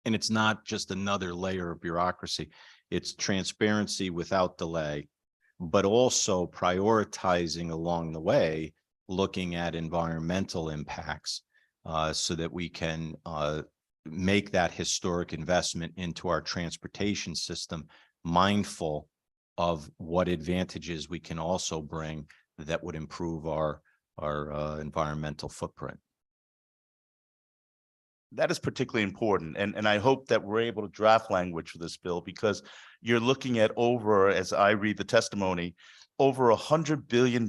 And it's not just another layer of bureaucracy. It's transparency without delay, but also prioritizing along the way, looking at environmental impacts so that we can make that historic investment into our transportation system, mindful of what advantages we can also bring that would improve our environmental footprint. That is particularly important. And I hope that we're able to draft language for this bill, because you're looking at over, as I read the testimony, over $100 billion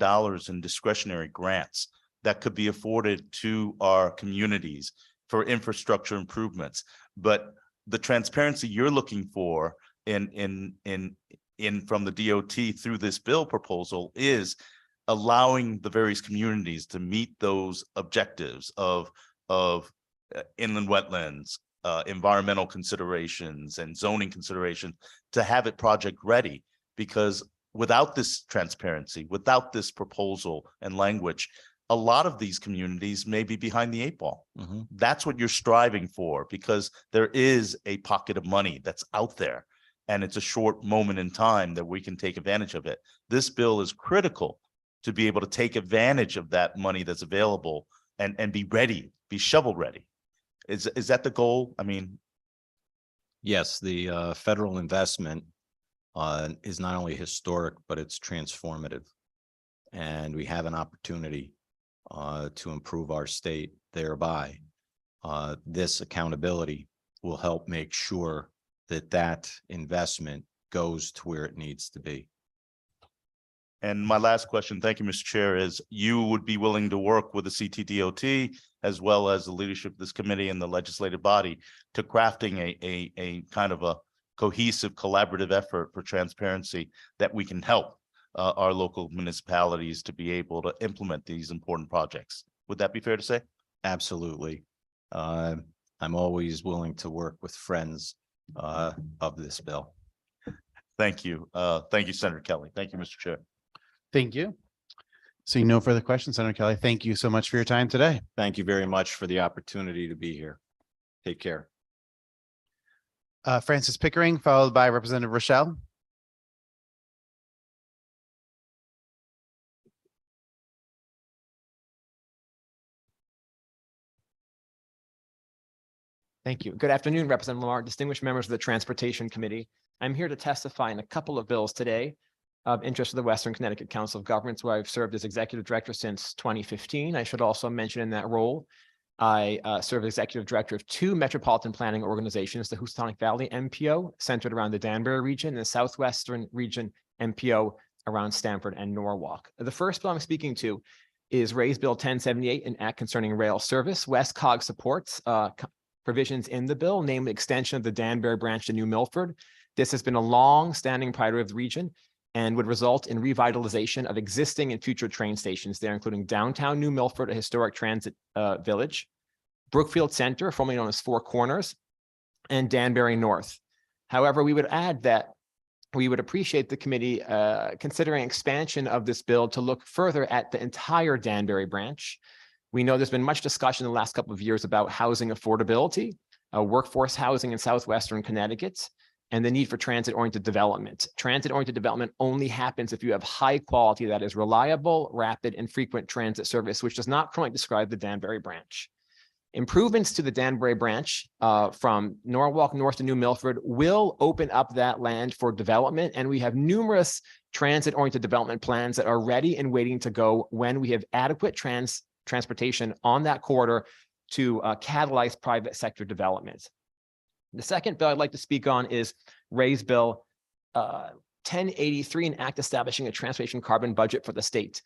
in discretionary grants that could be afforded to our communities for infrastructure improvements. But the transparency you're looking for in from the DOT through this bill proposal is allowing the various communities to meet those objectives of inland wetlands, environmental considerations and zoning consideration, to have it project ready. Because without this transparency, without this proposal and language, a lot of these communities may be behind the 8 ball. Mm-hmm. That's what you're striving for, because there is a pocket of money that's out there. and it's a short moment in time that we can take advantage of it. This bill is critical to be able to take advantage of that money that's available and be ready, be shovel ready. Is that the goal? I mean, Yes, the federal investment is not only historic, but it's transformative. And we have an opportunity to improve our state thereby. This accountability will help make sure that that investment goes to where it needs to be. and my last question, thank you, Mr. Chair, is you would be willing to work with the CTDOT as well as the leadership of this committee and the legislative body to crafting a kind of a cohesive collaborative effort for transparency that we can help our local municipalities to be able to implement these important projects. Would that be fair to say? Absolutely. I'm always willing to work with friends of this bill. Thank you. Thank you, Senator Kelly. Thank you, Mr. Chair. Thank you. Seeing no further questions, Senator Kelly, thank you so much for your time today. Thank you very much for the opportunity to be here. Take care. Francis Pickering, followed by Representative Rochelle. Thank you. Good afternoon, Representative Lamar, distinguished members of the Transportation Committee. I'm here to testify in a couple of bills today of interest to the Western Connecticut Council of Governments, where I've served as executive director since 2015. I should also mention in that role, I serve as executive director of two metropolitan planning organizations, the Housatonic Valley MPO, centered around the Danbury region, and the Southwestern region MPO around Stamford and Norwalk. The first bill I'm speaking to is Raise Bill 1078, an act concerning rail service. WestCog supports provisions in the bill, namely extension of the Danbury branch to New Milford. This has been a long-standing priority of the region and would result in revitalization of existing and future train stations there, including downtown New Milford, a historic transit village, Brookfield Center, formerly known as Four Corners, and Danbury North. However, we would add that we would appreciate the committee considering expansion of this bill to look further at the entire Danbury branch. We know there's been much discussion in the last couple of years about housing affordability, workforce housing in Southwestern Connecticut, and the need for transit-oriented development. Transit-oriented development only happens if you have high quality, that is reliable, rapid, and frequent transit service, which does not currently describe the Danbury branch. Improvements to the Danbury branch from Norwalk North to New Milford will open up that land for development, and we have numerous transit-oriented development plans that are ready and waiting to go when we have adequate transportation on that corridor to catalyze private sector development. The second bill I'd like to speak on is Raise Bill 1083, an act establishing a transportation carbon budget for the state.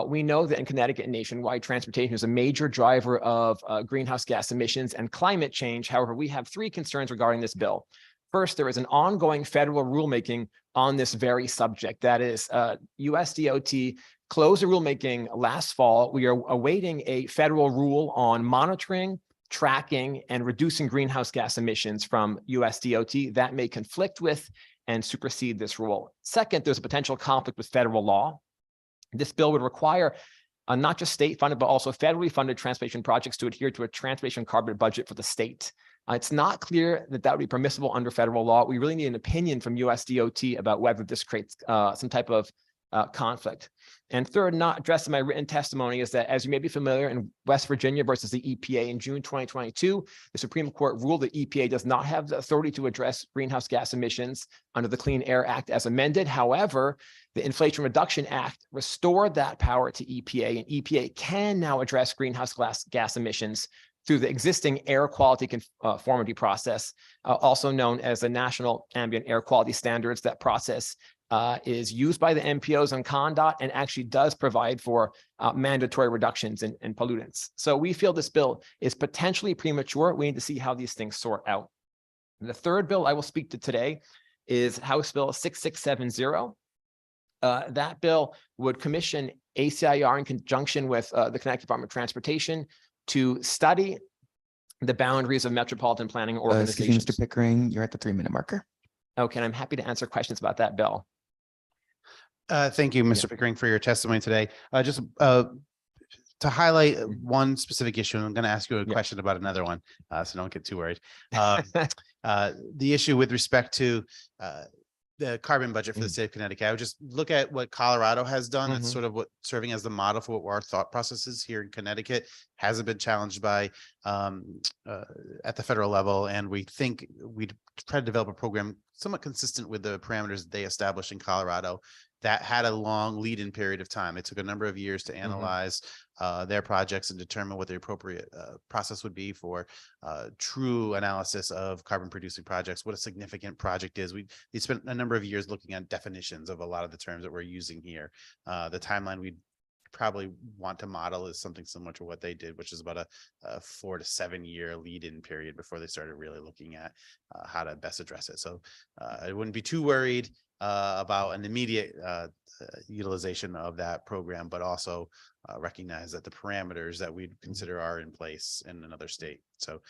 We know that in Connecticut and nationwide, transportation is a major driver of greenhouse gas emissions and climate change. However, we have three concerns regarding this bill. First, there is an ongoing federal rulemaking on this very subject. That is, USDOT closed the rulemaking last fall. We are awaiting a federal rule on monitoring, tracking, and reducing greenhouse gas emissions from USDOT that may conflict with and supersede this rule. Second, there's a potential conflict with federal law. This bill would require not just state funded, but also federally funded transportation projects to adhere to a transportation carbon budget for the state. It's not clear that that would be permissible under federal law. We really need an opinion from USDOT about whether this creates some type of conflict. And third, not addressed in my written testimony, is that, as you may be familiar, in West Virginia versus the EPA in June 2022, the Supreme Court ruled that EPA does not have the authority to address greenhouse gas emissions under the Clean Air Act as amended. However, the Inflation Reduction Act restored that power to EPA, and EPA can now address greenhouse gas emissions through the existing air quality conformity process, also known as the National Ambient Air Quality Standards. That process is used by the MPOs and CONDOT and actually does provide for mandatory reductions in pollutants. So we feel this bill is potentially premature. We need to see how these things sort out. The third bill I will speak to today is House Bill 6670. That bill would commission ACIR in conjunction with the Connecticut Department of Transportation to study the boundaries of metropolitan planning organizations. Excuse me, Mr. Pickering, you're at the 3-minute marker. Okay, and I'm happy to answer questions about that bill. Thank you, Mr. Pickering, for your testimony today. Just to highlight one specific issue, I'm going to ask you a question about another one, so don't get too worried. The issue with respect to the carbon budget for the state of Connecticut, I would just look at what Colorado has done. It's sort of what serving as the model for what our thought process is here in Connecticut. Hasn't been challenged by at the federal level, and we think we'd try to develop a program somewhat consistent with the parameters that they established in Colorado that had a long lead-in period of time. It took a number of years to analyze their projects and determine what the appropriate process would be for true analysis of carbon producing projects, what a significant project is. They spent a number of years looking at definitions of a lot of the terms that we're using here. The timeline we'd probably want to model is something similar to what they did, which is about a 4 to 7 year lead-in period before they started really looking at how to best address it. So I wouldn't be too worried about an immediate utilization of that program, but also recognize that the parameters that we'd consider are in place in another state. So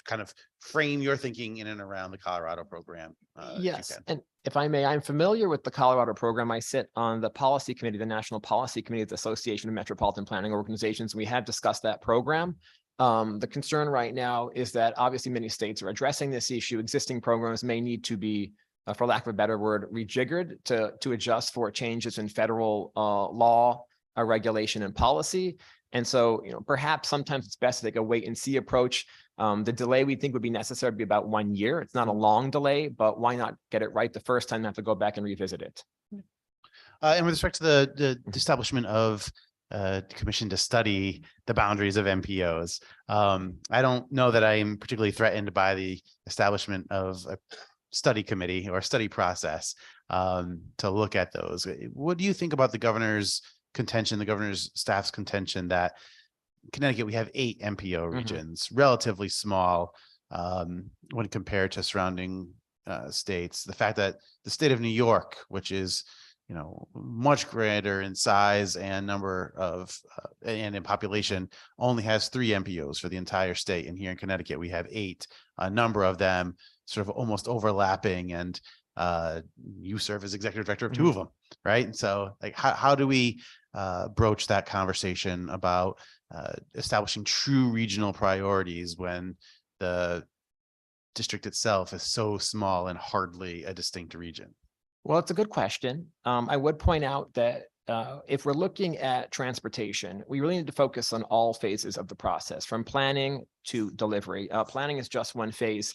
kind of frame your thinking in and around the Colorado program. If you Yes, can. and if I may, I'm familiar with the Colorado program. I sit on the policy committee, the National Policy Committee of the Association of Metropolitan Planning Organizations. We have discussed that program. The concern right now is that obviously many states are addressing this issue. Existing programs may need to be, for lack of a better word, rejiggered to adjust for changes in federal law, regulation, and policy. And so, perhaps sometimes it's best to take a wait and see approach. The delay we think would be necessary would be about 1 year. It's not a long delay, but why not get it right the first time and have to go back and revisit it? And with respect to the establishment of commission to study the boundaries of MPOs, I don't know that I am particularly threatened by the establishment of a study committee or study process to look at those. What do you think about the governor's contention, the governor's staff's contention that in Connecticut, we have 8 MPO regions, relatively small when compared to surrounding states. The fact that the state of New York, which is much greater in size and number of and in population, only has 3 MPOs for the entire state. And here in Connecticut, we have 8, a number of them sort of almost overlapping, and you serve as executive director of 2 of them, right? And so like, how do we broach that conversation about establishing true regional priorities when the district itself is so small and hardly a distinct region? Well, it's a good question. I would point out that if we're looking at transportation, we really need to focus on all phases of the process, from planning to delivery. Planning is just one phase.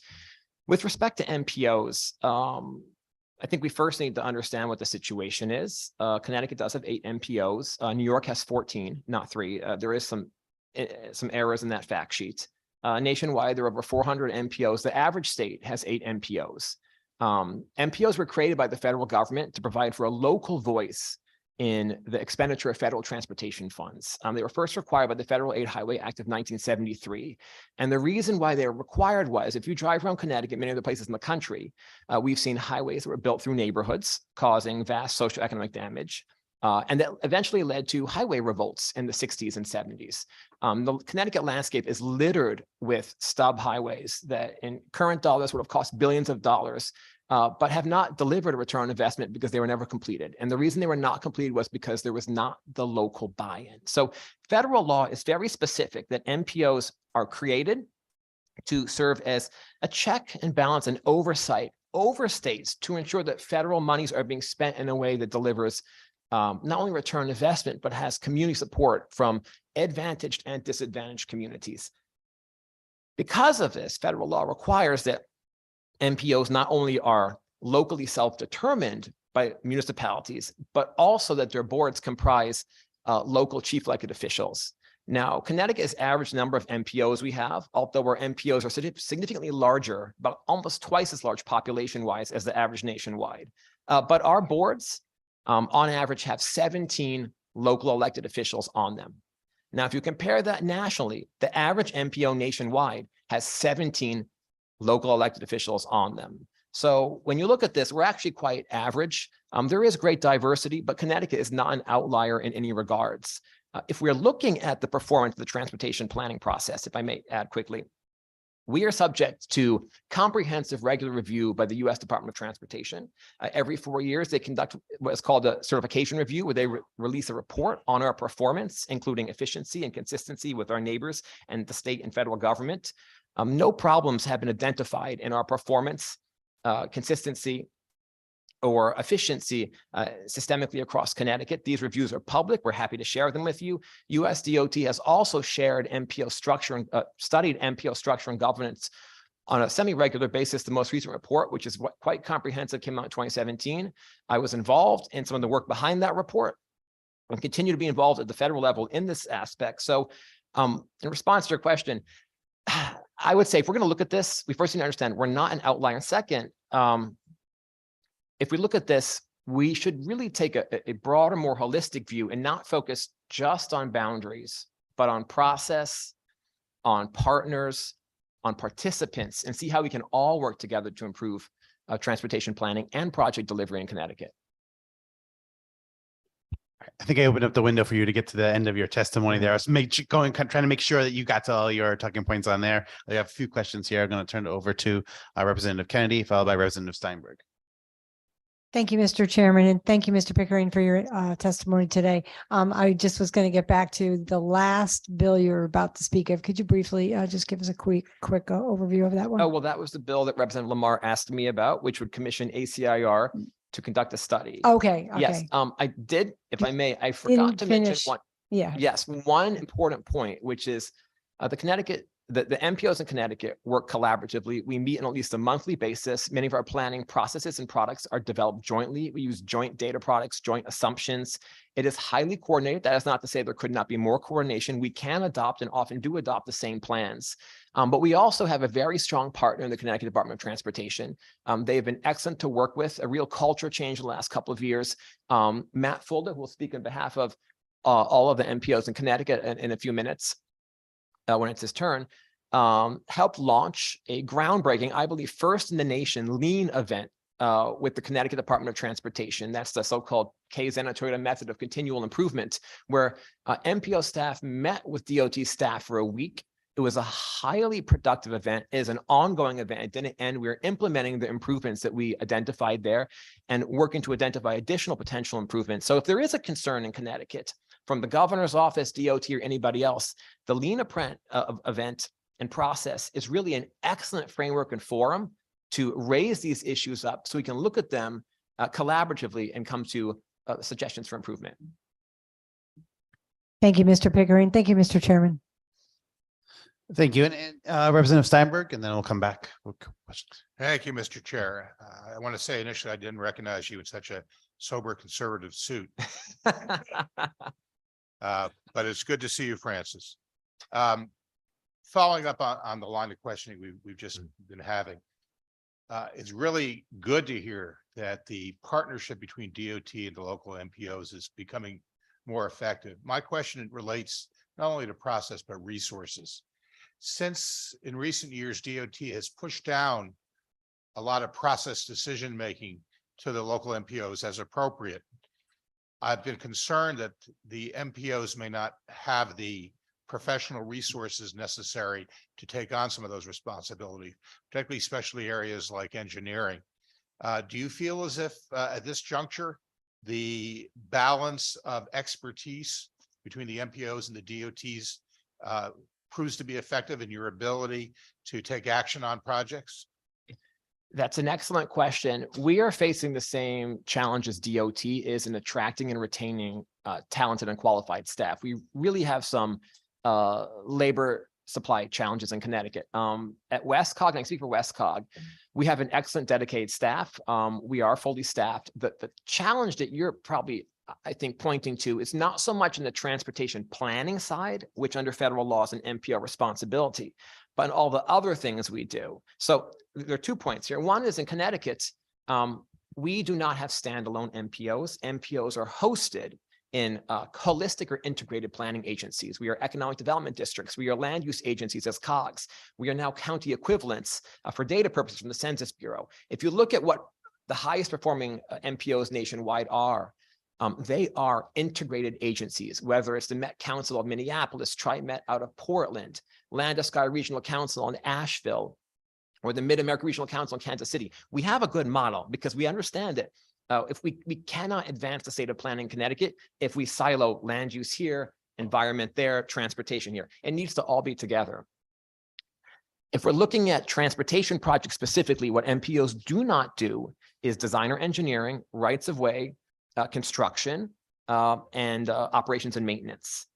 With respect to MPOs, I think we first need to understand what the situation is. Connecticut does have 8 MPOs. New York has 14, not 3. There is some errors in that fact sheet. Nationwide, there are over 400 MPOs. The average state has 8 MPOs. MPOs were created by the federal government to provide for a local voice in the expenditure of federal transportation funds. They were first required by the Federal Aid Highway Act of 1973. And the reason why they were required was, if you drive around Connecticut, many other places in the country, we've seen highways that were built through neighborhoods, causing vast socioeconomic damage. And that eventually led to highway revolts in the 60s and 70s. The Connecticut landscape is littered with stub highways that in current dollars would have cost billions of dollars, but have not delivered a return on investment because they were never completed. And the reason they were not completed was because there was not the local buy-in. So federal law is very specific that MPOs are created to serve as a check and balance and oversight over states to ensure that federal monies are being spent in a way that delivers not only return on investment, but has community support from advantaged and disadvantaged communities. Because of this, federal law requires that MPOs not only are locally self-determined by municipalities, but also that their boards comprise local chief elected officials. Now, Connecticut's average number of MPOs we have, although our MPOs are significantly larger, about almost twice as large population-wise as the average nationwide. But our boards, on average, have 17 local elected officials on them. Now, if you compare that nationally, the average MPO nationwide has 17 local elected officials on them. So when you look at this, we're actually quite average. There is great diversity, but Connecticut is not an outlier in any regards. If we're looking at the performance of the transportation planning process, if I may add quickly, we are subject to comprehensive regular review by the U.S. Department of Transportation. Every 4 years, they conduct what is called a certification review, where they release a report on our performance, including efficiency and consistency with our neighbors and the state and federal government. No problems have been identified in our performance, consistency, or efficiency systemically across Connecticut. These reviews are public. We're happy to share them with you. USDOT has also shared MPO structure and studied MPO structure and governance on a semi-regular basis. The most recent report, which is quite comprehensive, came out in 2017. I was involved in some of the work behind that report and continue to be involved at the federal level in this aspect. So in response to your question, I would say if we're going to look at this, we first need to understand we're not an outlier. Second, if we look at this, we should really take a broader, more holistic view and not focus just on boundaries, but on process, on partners, on participants, and see how we can all work together to improve transportation planning and project delivery in Connecticut. I think I opened up the window for you to get to the end of your testimony there. I was trying to make sure that you got to all your talking points on there. I have a few questions here. I'm going to turn it over to Representative Kennedy, followed by Representative Steinberg. Thank you, Mr. Chairman, and thank you, Mr. Pickering, for your testimony today. I just was going to get back to the last bill you're about to speak of. Could you briefly just give us a quick overview of that one? Oh, well, that was the bill that Representative Lamar asked me about, which would commission ACIR to conduct a study. Okay. Yes, I did, if I may, I forgot to mention one. Yeah. Yes, one important point, which is the MPOs in Connecticut work collaboratively. We meet on at least a monthly basis. Many of our planning processes and products are developed jointly. We use joint data products, joint assumptions. It is highly coordinated. That is not to say there could not be more coordination. We can adopt and often do adopt the same plans. But we also have a very strong partner in the Connecticut Department of Transportation. They have been excellent to work with, a real culture change in the last couple of years. Matt Fulda, who will speak on behalf of all of the MPOs in Connecticut in a few minutes, when it's his turn, helped launch a groundbreaking, I believe, first in the nation lean event with the Connecticut Department of Transportation. That's the so-called Kaizen Toyota method of continual improvement, where MPO staff met with DOT staff for a week. It was a highly productive event. It is an ongoing event. It didn't end. We're implementing the improvements that we identified there and working to identify additional potential improvements. So if there is a concern in Connecticut from the governor's office, DOT, or anybody else, the Lean event and process is really an excellent framework and forum to raise these issues up so we can look at them collaboratively and come to suggestions for improvement. Thank you, Mr. Pickering. Thank you, Mr. Chairman. Thank you. And Representative Steinberg, and then we'll come back with questions. Thank you, Mr. Chair. I want to say initially, I didn't recognize you in such a sober conservative suit. But it's good to see you, Francis. Following up on the line of questioning we've just been having, it's really good to hear that the partnership between DOT and the local MPOs is becoming more effective. My question relates not only to process, but resources. Since in recent years, DOT has pushed down a lot of process decision-making to the local MPOs as appropriate, I've been concerned that the MPOs may not have the professional resources necessary to take on some of those responsibilities, particularly especially areas like engineering. Do you feel as if at this juncture, the balance of expertise between the MPOs and the DOTs proves to be effective in your ability to take action on projects? That's an excellent question. We are facing the same challenge as DOT is in attracting and retaining talented and qualified staff. We really have some labor supply challenges in Connecticut. At WestCog, and I speak for WestCog, we have an excellent dedicated staff. We are fully staffed. The challenge that you're probably, I think, pointing to is not so much in the transportation planning side, which under federal law is an MPO responsibility, but in all the other things we do. So there are 2 points here. One is in Connecticut, we do not have standalone MPOs. MPOs are hosted in holistic or integrated planning agencies. We are economic development districts. We are land use agencies as COGS. We are now county equivalents for data purposes from the Census Bureau. If you look at what the highest performing MPOs nationwide are, they are integrated agencies, whether it's the Met Council of Minneapolis, TriMet out of Portland, Landesky Regional Council in Asheville, or the Mid-America Regional Council in Kansas City. We have a good model because we understand it. If we cannot advance the state of planning in Connecticut if we silo land use here, environment there, transportation here. It needs to all be together. If we're looking at transportation projects specifically, what MPOs do not do is design or engineering, rights of way, construction, and operations and maintenance.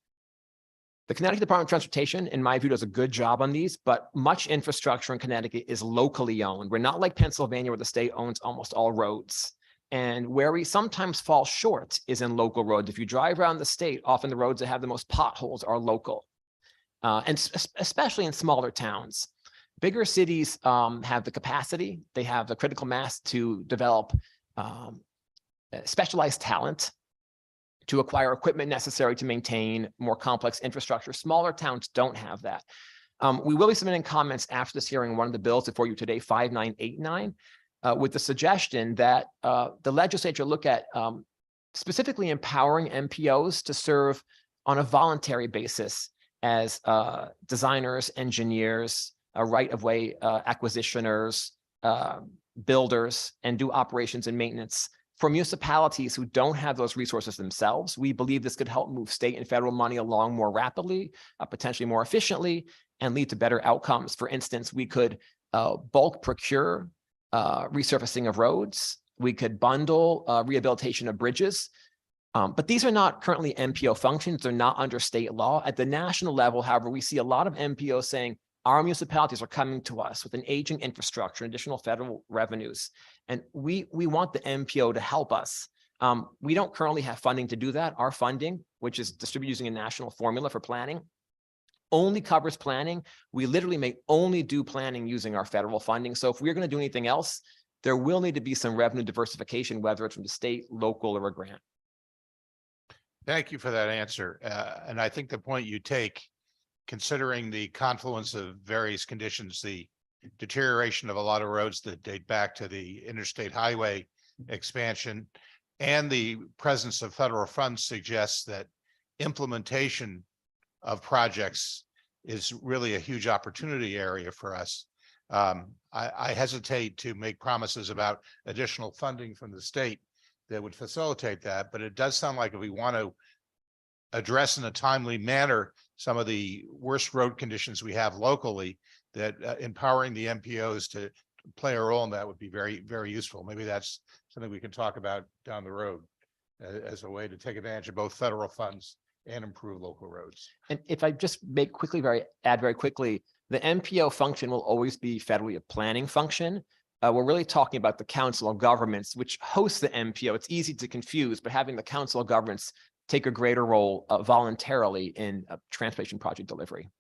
The Connecticut Department of Transportation, in my view, does a good job on these, but much infrastructure in Connecticut is locally owned. We're not like Pennsylvania, where the state owns almost all roads. And where we sometimes fall short is in local roads. If you drive around the state, often the roads that have the most potholes are local, especially in smaller towns. Bigger cities have the capacity, they have the critical mass to develop specialized talent, to acquire equipment necessary to maintain more complex infrastructure. Smaller towns don't have that. We will be submitting comments after this hearing, one of the bills before you today, 5989, with the suggestion that the legislature look at specifically empowering MPOs to serve on a voluntary basis as designers, engineers, right-of-way acquisitioners, builders, and do operations and maintenance. For municipalities who don't have those resources themselves, we believe this could help move state and federal money along more rapidly, potentially more efficiently, and lead to better outcomes. For instance, we could bulk procure resurfacing of roads. We could bundle rehabilitation of bridges. But these are not currently MPO functions. They're not under state law. At the national level, however, we see a lot of MPOs saying, our municipalities are coming to us with an aging infrastructure, additional federal revenues, and we want the MPO to help us. We don't currently have funding to do that. Our funding, which is distributed using a national formula for planning, only covers planning. We literally may only do planning using our federal funding. So if we're going to do anything else, there will need to be some revenue diversification, whether it's from the state, local, or a grant. Thank you for that answer. And I think the point you take, considering the confluence of various conditions, the deterioration of a lot of roads that date back to the interstate highway expansion, and the presence of federal funds suggests that implementation of projects is really a huge opportunity area for us. I hesitate to make promises about additional funding from the state that would facilitate that, but it does sound like if we want to address in a timely manner some of the worst road conditions we have locally, that empowering the MPOs to play a role in that would be very, very useful. Maybe that's something we can talk about down the road as a way to take advantage of both federal funds and improve local roads. And if I just add very quickly, the MPO function will always be federally a planning function. We're really talking about the Council of Governments, which hosts the MPO. It's easy to confuse, but having the Council of Governments take a greater role voluntarily in transportation project delivery.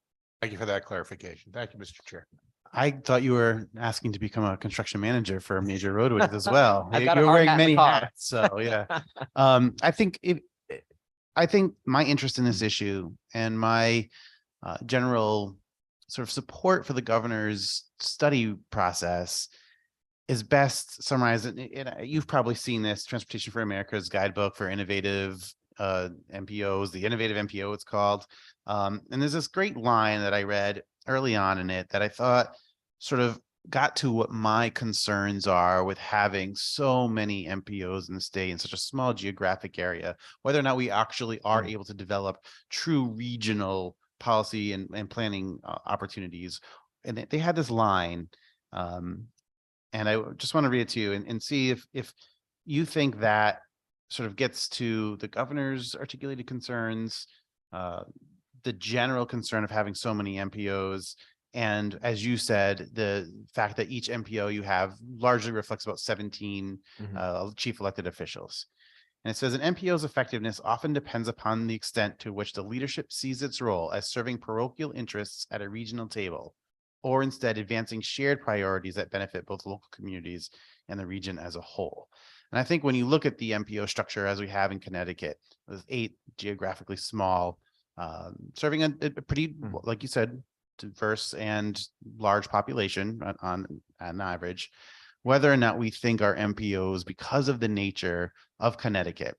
Thank you for that clarification. Thank you, Mr. Chair. I thought you were asking to become a construction manager for major roadways as well. I've got a You're hard wearing hat in the many car. hats, so yeah. I think my interest in this issue and my general sort of support for the governor's study process is best summarized. You've probably seen this, Transportation for America's guidebook for innovative MPOs, the innovative MPO it's called. And there's this great line that I read early on in it that I thought sort of got to what my concerns are with having so many MPOs in the state in such a small geographic area, whether or not we actually are able to develop true regional policy and planning opportunities. And they had this line, and I just want to read it to you and see if you think that sort of gets to the governor's articulated concerns, the general concern of having so many MPOs, and as you said, the fact that each MPO you have largely reflects about 17 chief elected officials. And it says an MPO's effectiveness often depends upon the extent to which the leadership sees its role as serving parochial interests at a regional table, or instead advancing shared priorities that benefit both local communities and the region as a whole. And I think when you look at the MPO structure as we have in Connecticut, with 8 geographically small, serving a pretty, like you said, diverse and large population on average, whether or not we think our MPOs, because of the nature of Connecticut,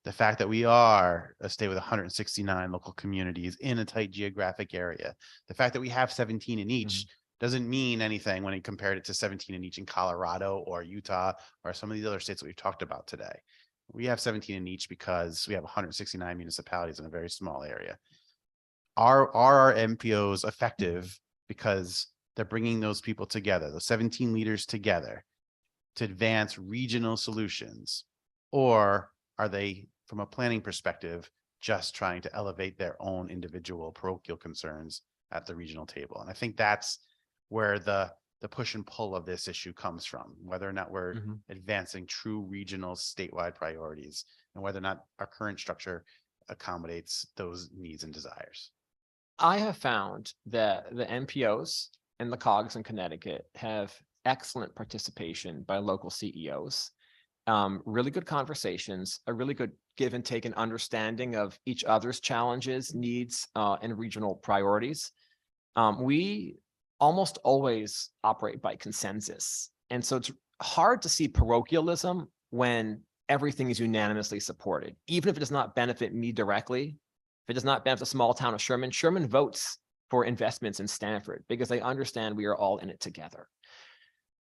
the fact that we are a state with 169 local communities in a tight geographic area, the fact that we have 17 in each doesn't mean anything when you compare it to 17 in each in Colorado or Utah or some of these other states that we've talked about today. We have 17 in each because we have 169 municipalities in a very small area. Are our MPOs effective because they're bringing those people together, those 17 leaders together to advance regional solutions? Or are they, from a planning perspective, just trying to elevate their own individual parochial concerns at the regional table? And I think that's where the push and pull of this issue comes from, whether or not we're advancing true regional statewide priorities and whether or not our current structure accommodates those needs and desires. I have found that the MPOs and the COGs in Connecticut have excellent participation by local CEOs, really good conversations, a really good give and take and understanding of each other's challenges, needs, and regional priorities. We almost always operate by consensus. And so it's hard to see parochialism when everything is unanimously supported, even if it does not benefit me directly. If it does not benefit the small town of Sherman, Sherman votes for investments in Stanford because they understand we are all in it together.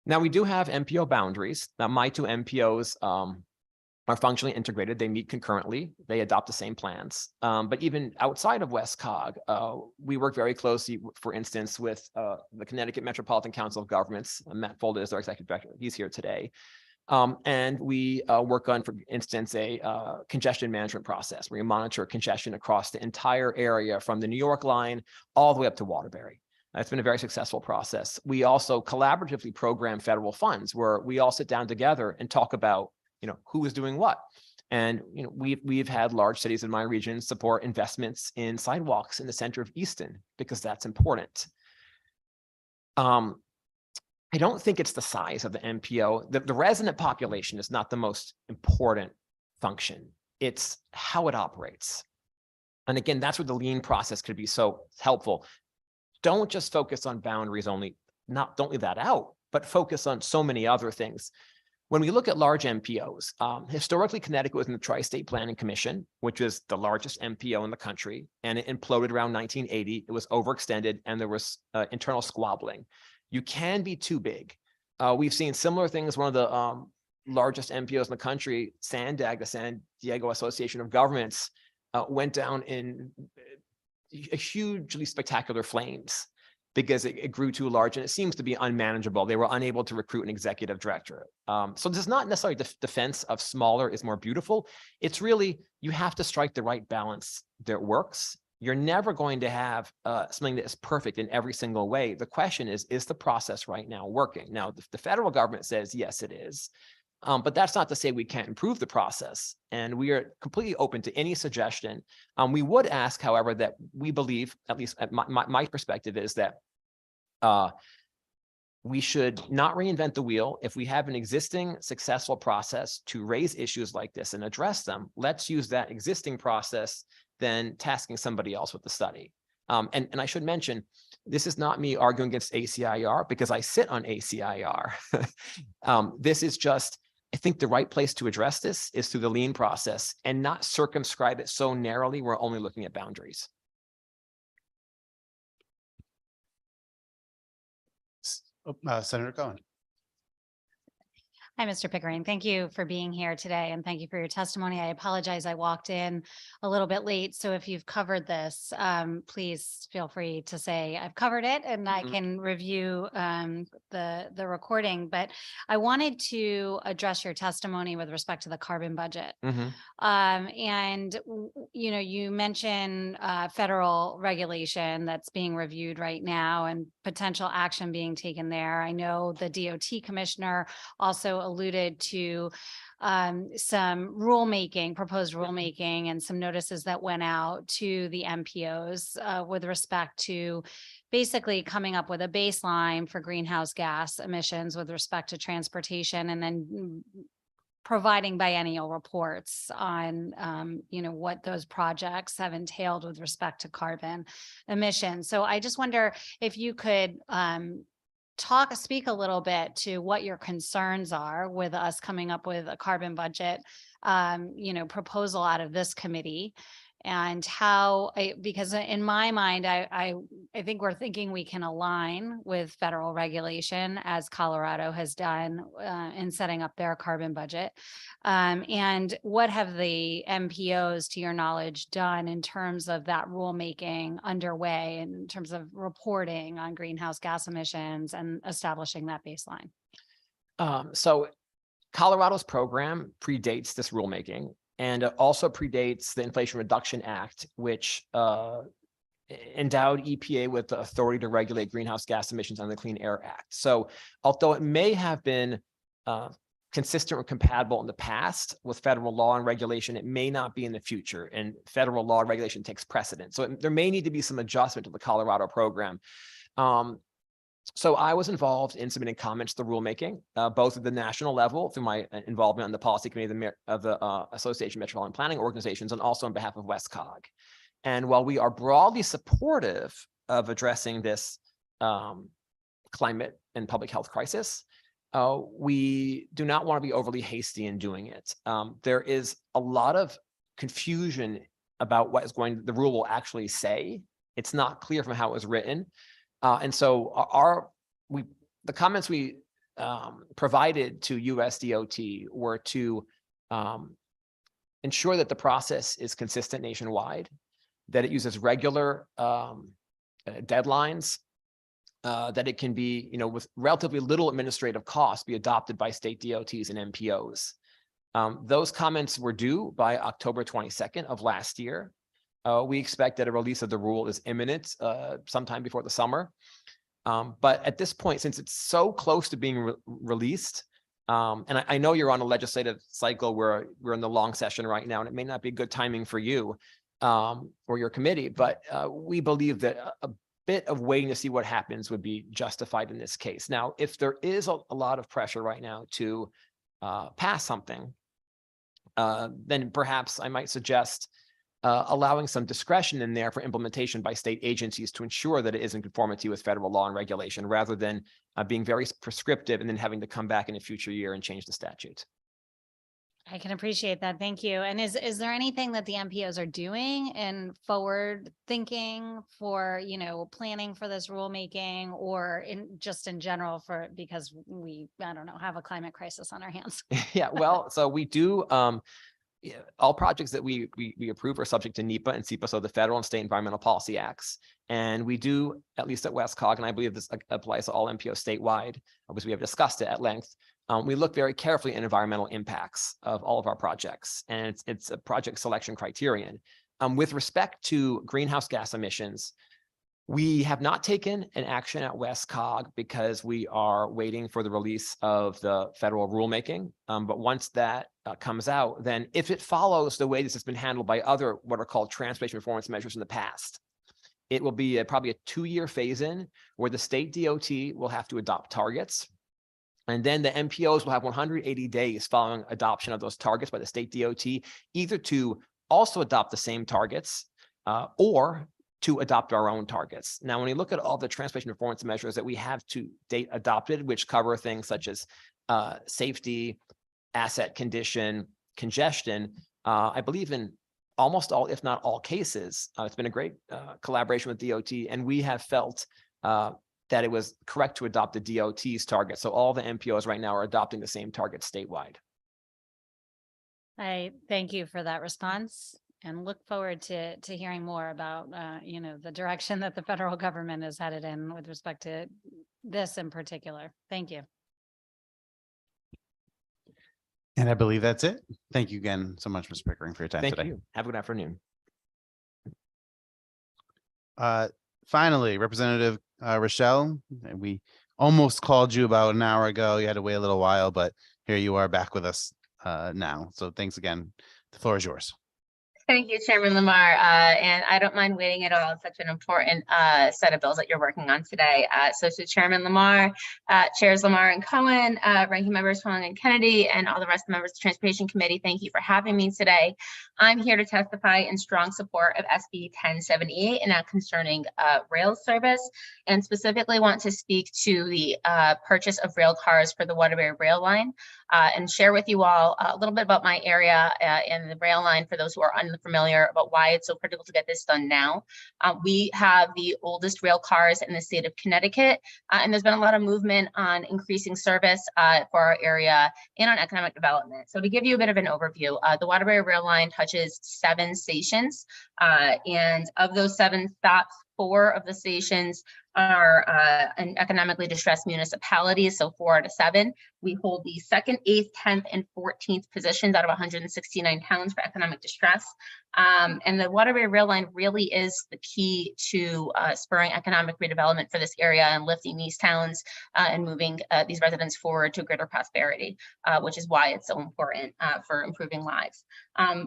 Now, we do have MPO boundaries. Now, my two MPOs are functionally integrated. They meet concurrently. They adopt the same plans. But even outside of WestCog, we work very closely, for instance, with the Connecticut Metropolitan Council of Governments. Matt Folda is our executive director. He's here today. And we work on, for instance, a congestion management process where we monitor congestion across the entire area from the New York line all the way up to Waterbury. It's been a very successful process. We also collaboratively program federal funds where we all sit down together and talk about, who is doing what. And, we've had large cities in my region support investments in sidewalks in the center of Easton because that's important. I don't think it's the size of the MPO. The resident population is not the most important function. It's how it operates. And again, that's where the lean process could be so helpful. Don't just focus on boundaries only, don't leave that out, but focus on so many other things. When we look at large MPOs, historically, Connecticut was in the Tri-State Planning Commission, which is the largest MPO in the country, and it imploded around 1980. It was overextended and there was internal squabbling. You can be too big. We've seen similar things. One of the largest MPOs in the country, SANDAG, the San Diego Association of Governments, went down in a hugely spectacular flames because it grew too large and it seems to be unmanageable. They were unable to recruit an executive director. So this is not necessarily defense of smaller is more beautiful. It's really, you have to strike the right balance that works. You're never going to have something that is perfect in every single way. The question is the process right now working? Now, the federal government says, yes, it is. But that's not to say we can't improve the process. And we are completely open to any suggestion. We would ask, however, that we believe, at least at my perspective, is that we should not reinvent the wheel. If we have an existing successful process to raise issues like this and address them, let's use that existing process than tasking somebody else with the study. And I should mention, this is not me arguing against ACIR because I sit on ACIR. This is just, I think the right place to address this is through the lean process and not circumscribe it so narrowly we're only looking at boundaries. Senator Cohen. Hi, Mr. Pickering. Thank you for being here today and thank you for your testimony. I apologize. I walked in a little bit late. So if you've covered this, please feel free to say I've covered it and I can review the recording. But I wanted to address your testimony with respect to the carbon budget. And, you mentioned federal regulation that's being reviewed right now and potential action being taken there. I know the DOT commissioner also alluded to some proposed rulemaking and some notices that went out to the MPOs with respect to basically coming up with a baseline for greenhouse gas emissions with respect to transportation and then providing biennial reports on, what those projects have entailed with respect to carbon emissions. So I just wonder if you could speak a little bit to what your concerns are with us coming up with a carbon budget, proposal out of this committee and how, because in my mind, I I think we're thinking we can align with federal regulation as Colorado has done in setting up their carbon budget. And what have the MPOs, to your knowledge, done in terms of that rulemaking underway in terms of reporting on greenhouse gas emissions and establishing that baseline? So Colorado's program predates this rulemaking, and it also predates the Inflation Reduction Act, which endowed EPA with the authority to regulate greenhouse gas emissions under the Clean Air Act. So although it may have been consistent or compatible in the past with federal law and regulation, it may not be in the future, and federal law and regulation takes precedence. So there may need to be some adjustment to the Colorado program. So I was involved in submitting comments to the rulemaking, both at the national level through my involvement on the policy committee of the Association of Metropolitan Planning Organizations, and also on behalf of WestCog. And while we are broadly supportive of addressing this climate and public health crisis, we do not want to be overly hasty in doing it. There is a lot of confusion about what the rule will actually say. It's not clear from how it was written. And so the comments we provided to USDOT were to ensure that the process is consistent nationwide, that it uses regular deadlines, that it can be, with relatively little administrative cost, be adopted by state DOTs and MPOs. Those comments were due by October 22nd of last year. We expect that a release of the rule is imminent sometime before the summer. But at this point, since it's so close to being released, and I know you're on a legislative cycle where we're in the long session right now, and it may not be good timing for you or your committee, but we believe that a bit of waiting to see what happens would be justified in this case. Now, if there is a lot of pressure right now to pass something, then perhaps I might suggest allowing some discretion in there for implementation by state agencies to ensure that it is in conformity with federal law and regulation, rather than being very prescriptive and then having to come back in a future year and change the statute. I can appreciate that. Thank you. And is there anything that the MPOs are doing in forward thinking for, planning for this rulemaking, or just in general because we, I don't know, have a climate crisis on our hands? Yeah, well, so we do, all projects that we approve are subject to NEPA and SEPA, so the federal and state environmental policy acts. And we do, at least at WestCog, and I believe this applies to all MPOs statewide, because we have discussed it at length. We look very carefully at environmental impacts of all of our projects, and it's a project selection criterion. With respect to greenhouse gas emissions, we have not taken an action at WestCog because we are waiting for the release of the federal rulemaking. But once that comes out, then if it follows the way this has been handled by other what are called transportation performance measures in the past, it will be probably a 2-year phase-in where the state DOT will have to adopt targets. And then the MPOs will have 180 days following adoption of those targets by the state DOT, either to also adopt the same targets or to adopt our own targets. Now, when you look at all the transportation performance measures that we have to date adopted, which cover things such as safety, asset condition, congestion, I believe in almost all, if not all cases, it's been a great collaboration with DOT, and we have felt that it was correct to adopt the DOT's target. So all the MPOs right now are adopting the same target statewide. I thank you for that response and look forward to hearing more about, the direction that the federal government is headed in with respect to this in particular. Thank you. And I believe that's it. Thank you again so much, Mr. Pickering, for your time Thank today. you. Have a good afternoon. Finally, Representative Rochelle, we almost called you about an hour ago. You had to wait a little while, but here you are back with us now. So thanks again. The floor is yours. Thank you, Chairman Lamar. And I don't mind waiting at all. It's such an important set of bills that you're working on today. So to Chairman Lamar, Chairs Lamar and Cohen, Ranking Members Huang and Kennedy, and all the rest of the members of the Transportation Committee, thank you for having me today. I'm here to testify in strong support of SB 1078 and concerning rail service, and specifically want to speak to the purchase of rail cars for the Waterbury Rail Line, and share with you all a little bit about my area and the rail line for those who are unfamiliar familiar about why it's so critical to get this done now. We have the oldest rail cars in the state of Connecticut, and there's been a lot of movement on increasing service for our area and on economic development. So to give you a bit of an overview, the Waterbury Rail Line touches 7 stations, and of those 7 stops, 4 of the stations are in economically distressed municipalities, so 4 out of 7. We hold the 2nd, 8th, 10th, and 14th positions out of 169 towns for economic distress. And the Waterbury Rail Line really is the key to spurring economic redevelopment for this area and lifting these towns and moving these residents forward to greater prosperity, which is why it's so important for improving lives.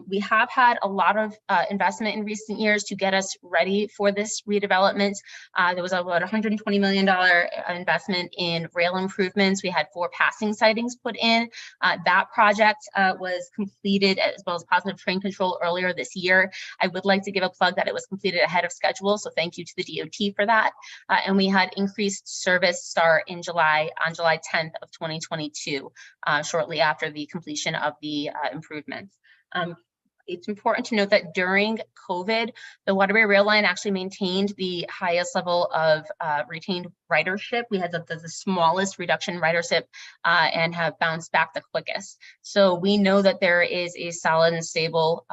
We have had a lot of investment in recent years to get us ready for this redevelopment. There was about $120 million investment in rail improvements. We had 4 passing sidings put in. That project was completed, as well as positive train control, earlier this year. I would like to give a plug that it was completed ahead of schedule, so thank you to the DOT for that. And we had increased service start in July, on July 10th of 2022, shortly after the completion of the improvements. It's important to note that during COVID, the Waterbury Rail Line actually maintained the highest level of retained ridership. We had the smallest reduction in ridership and have bounced back the quickest. So we know that there is a solid and stable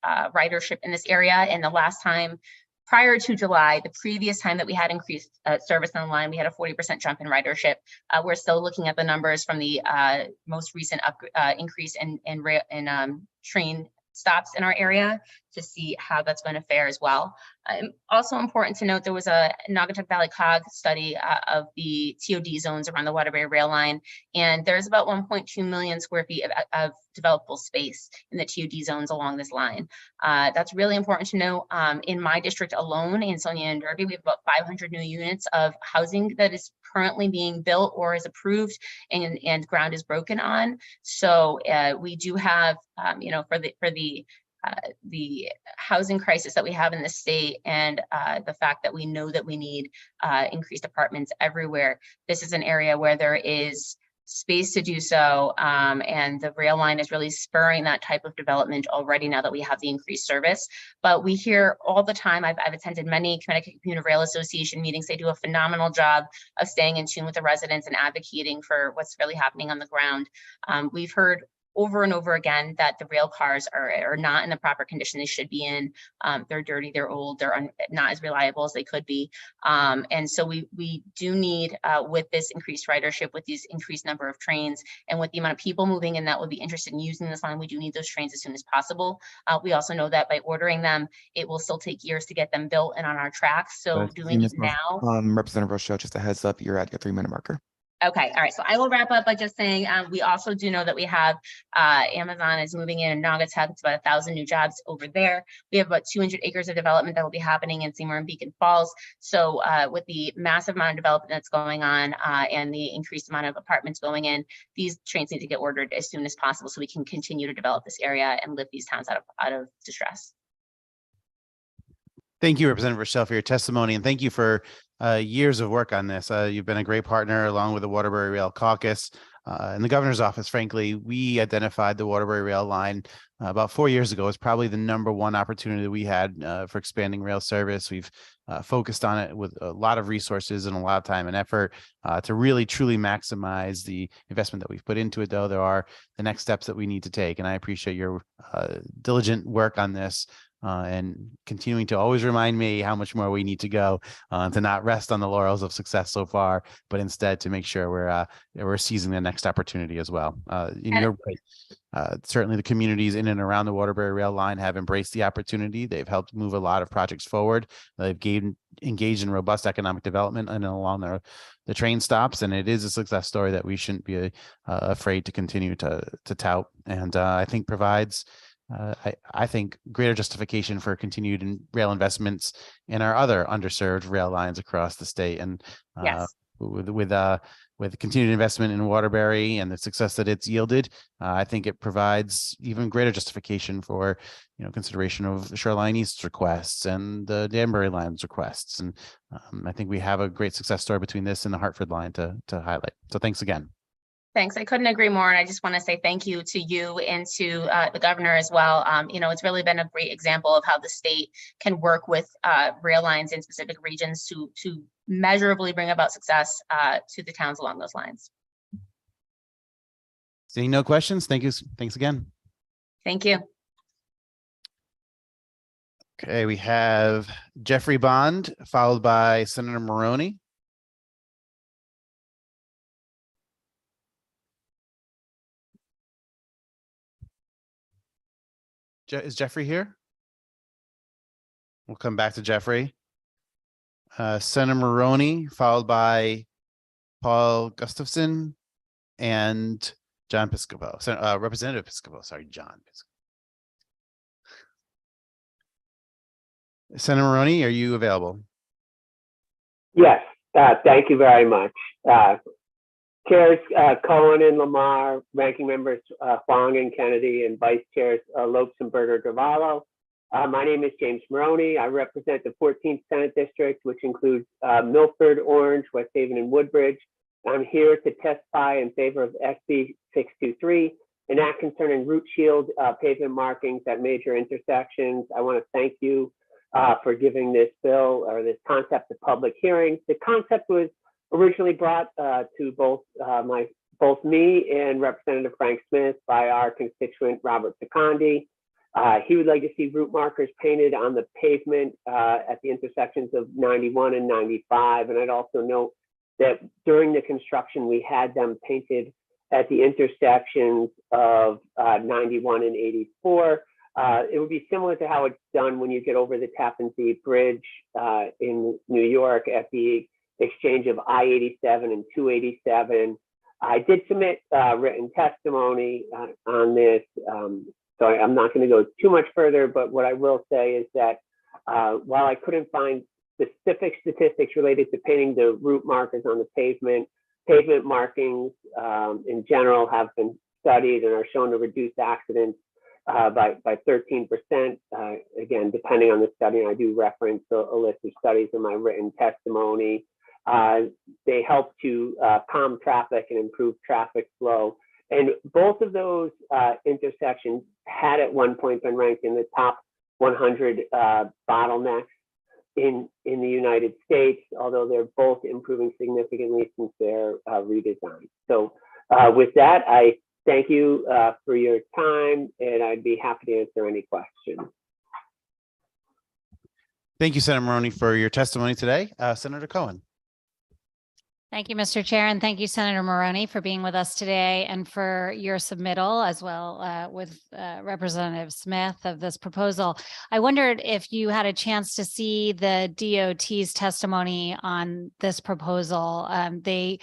ridership in this area. And the last time, prior to July, the previous time that we had increased service on the line, we had a 40% jump in ridership. We're still looking at the numbers from the most recent increase in train stops in our area to see how that's going to fare as well. Also important to note, there was a Naugatuck Valley COG study of the TOD zones around the Waterbury Rail Line, and there's about 1.2 million square feet of developable space in the TOD zones along this line. That's really important to know. In my district alone, in Sonia and Derby, we have about 500 new units of housing that is currently being built or is approved and ground is broken on. So we do have, for the housing crisis that we have in the state, and the fact that we know that we need increased apartments everywhere. This is an area where there is space to do so, and the rail line is really spurring that type of development already now that we have the increased service. But we hear all the time, I've attended many Connecticut Commuter Rail Association meetings. They do a phenomenal job of staying in tune with the residents and advocating for what's really happening on the ground. We've heard over and over again that the rail cars are not in the proper condition they should be in. They're dirty, they're old, they're not as reliable as they could be. And so we do need, with this increased ridership, with these increased number of trains, and with the amount of people moving in that would be interested in using this line, we do need those trains as soon as possible. We also know that by ordering them, it will still take years to get them built and on our tracks. So doing it now. Representative Rochelle, just a heads up, you're at your 3-minute marker. Okay, all right, so I will wrap up by just saying we also do know that we have Amazon is moving in Naugatuck. It's about 1,000 new jobs over there. We have about 200 acres of development that will be happening in Seymour and Beacon Falls. So with the massive amount of development that's going on and the increased amount of apartments going in, these trains need to get ordered as soon as possible so we can continue to develop this area and lift these towns out of distress. Thank you, Representative Rochelle, for your testimony, and thank you for years of work on this. You've been a great partner along with the Waterbury Rail Caucus and the governor's office. Frankly, we identified the Waterbury Rail Line about 4 years ago as probably the #1 opportunity that we had for expanding rail service. We've focused on it with a lot of resources and a lot of time and effort to really truly maximize the investment that we've put into it, though there are the next steps that we need to take. And I appreciate your diligent work on this. And continuing to always remind me how much more we need to go, to not rest on the laurels of success so far, but instead to make sure we're seizing the next opportunity as well. You're right. Certainly the communities in and around the Waterbury Rail Line have embraced the opportunity. They've helped move a lot of projects forward. They've engaged in robust economic development and along the train stops, and it is a success story that we shouldn't be afraid to continue to tout, and I think provides I think greater justification for continued rail investments in our other underserved rail lines across the state. And yes. With continued investment in Waterbury and the success that it's yielded, I think it provides even greater justification for consideration of the Shoreline East requests and the Danbury Line's requests. And I think we have a great success story between this and the Hartford line to highlight. So thanks again. Thanks. I couldn't agree more. And I just want to say thank you to you and to the governor as well. It's really been a great example of how the state can work with rail lines in specific regions to measurably bring about success to the towns along those lines. Seeing no questions, thank you. Thanks again. Thank you. Okay, we have Jeffrey Bond, followed by Senator Maroney. Is Jeffrey here? We'll come back to Jeffrey. Senator Maroney, followed by Paul Gustafson and John Piscopo, Representative Piscopo, sorry, John Piscopo. Senator Maroney, are you available? Yes, thank you very much. Chairs Cohen and Lamar, ranking members Huang and Kennedy, and vice chairs Lopes and Berger Gavallo. My name is James Maroney. I represent the 14th Senate District, which includes Milford, Orange, West Haven, and Woodbridge. I'm here to testify in favor of SB 623, an act concerning route shield pavement markings at major intersections. I want to thank you for giving this bill or this concept a public hearing. The concept was originally brought to both me and Representative Frank Smith by our constituent Robert Secondi. He would like to see route markers painted on the pavement at the intersections of 91 and 95. And I'd also note that during the construction, we had them painted at the intersections of 91 and 84. It would be similar to how it's done when you get over the Tappan Zee Bridge in New York at the exchange of I-87 and 287. I did submit written testimony on this, so I'm not going to go too much further, but what I will say is that while I couldn't find specific statistics related to painting the route markers on the pavement markings in general have been studied and are shown to reduce accidents by 13%. Again, depending on the study, and I do reference a list of studies in my written testimony. They help to calm traffic and improve traffic flow. And both of those intersections had at one point been ranked in the top 100 bottlenecks in the United States, although they're both improving significantly since their redesign. So with that, I thank you for your time, and I'd be happy to answer any questions. Thank you, Senator Maroney, for your testimony today. Senator Cohen. Thank you, Mr. Chair, and thank you, Senator Maroney, for being with us today and for your submittal as well with Representative Smith of this proposal. I wondered if you had a chance to see the DOT's testimony on this proposal. They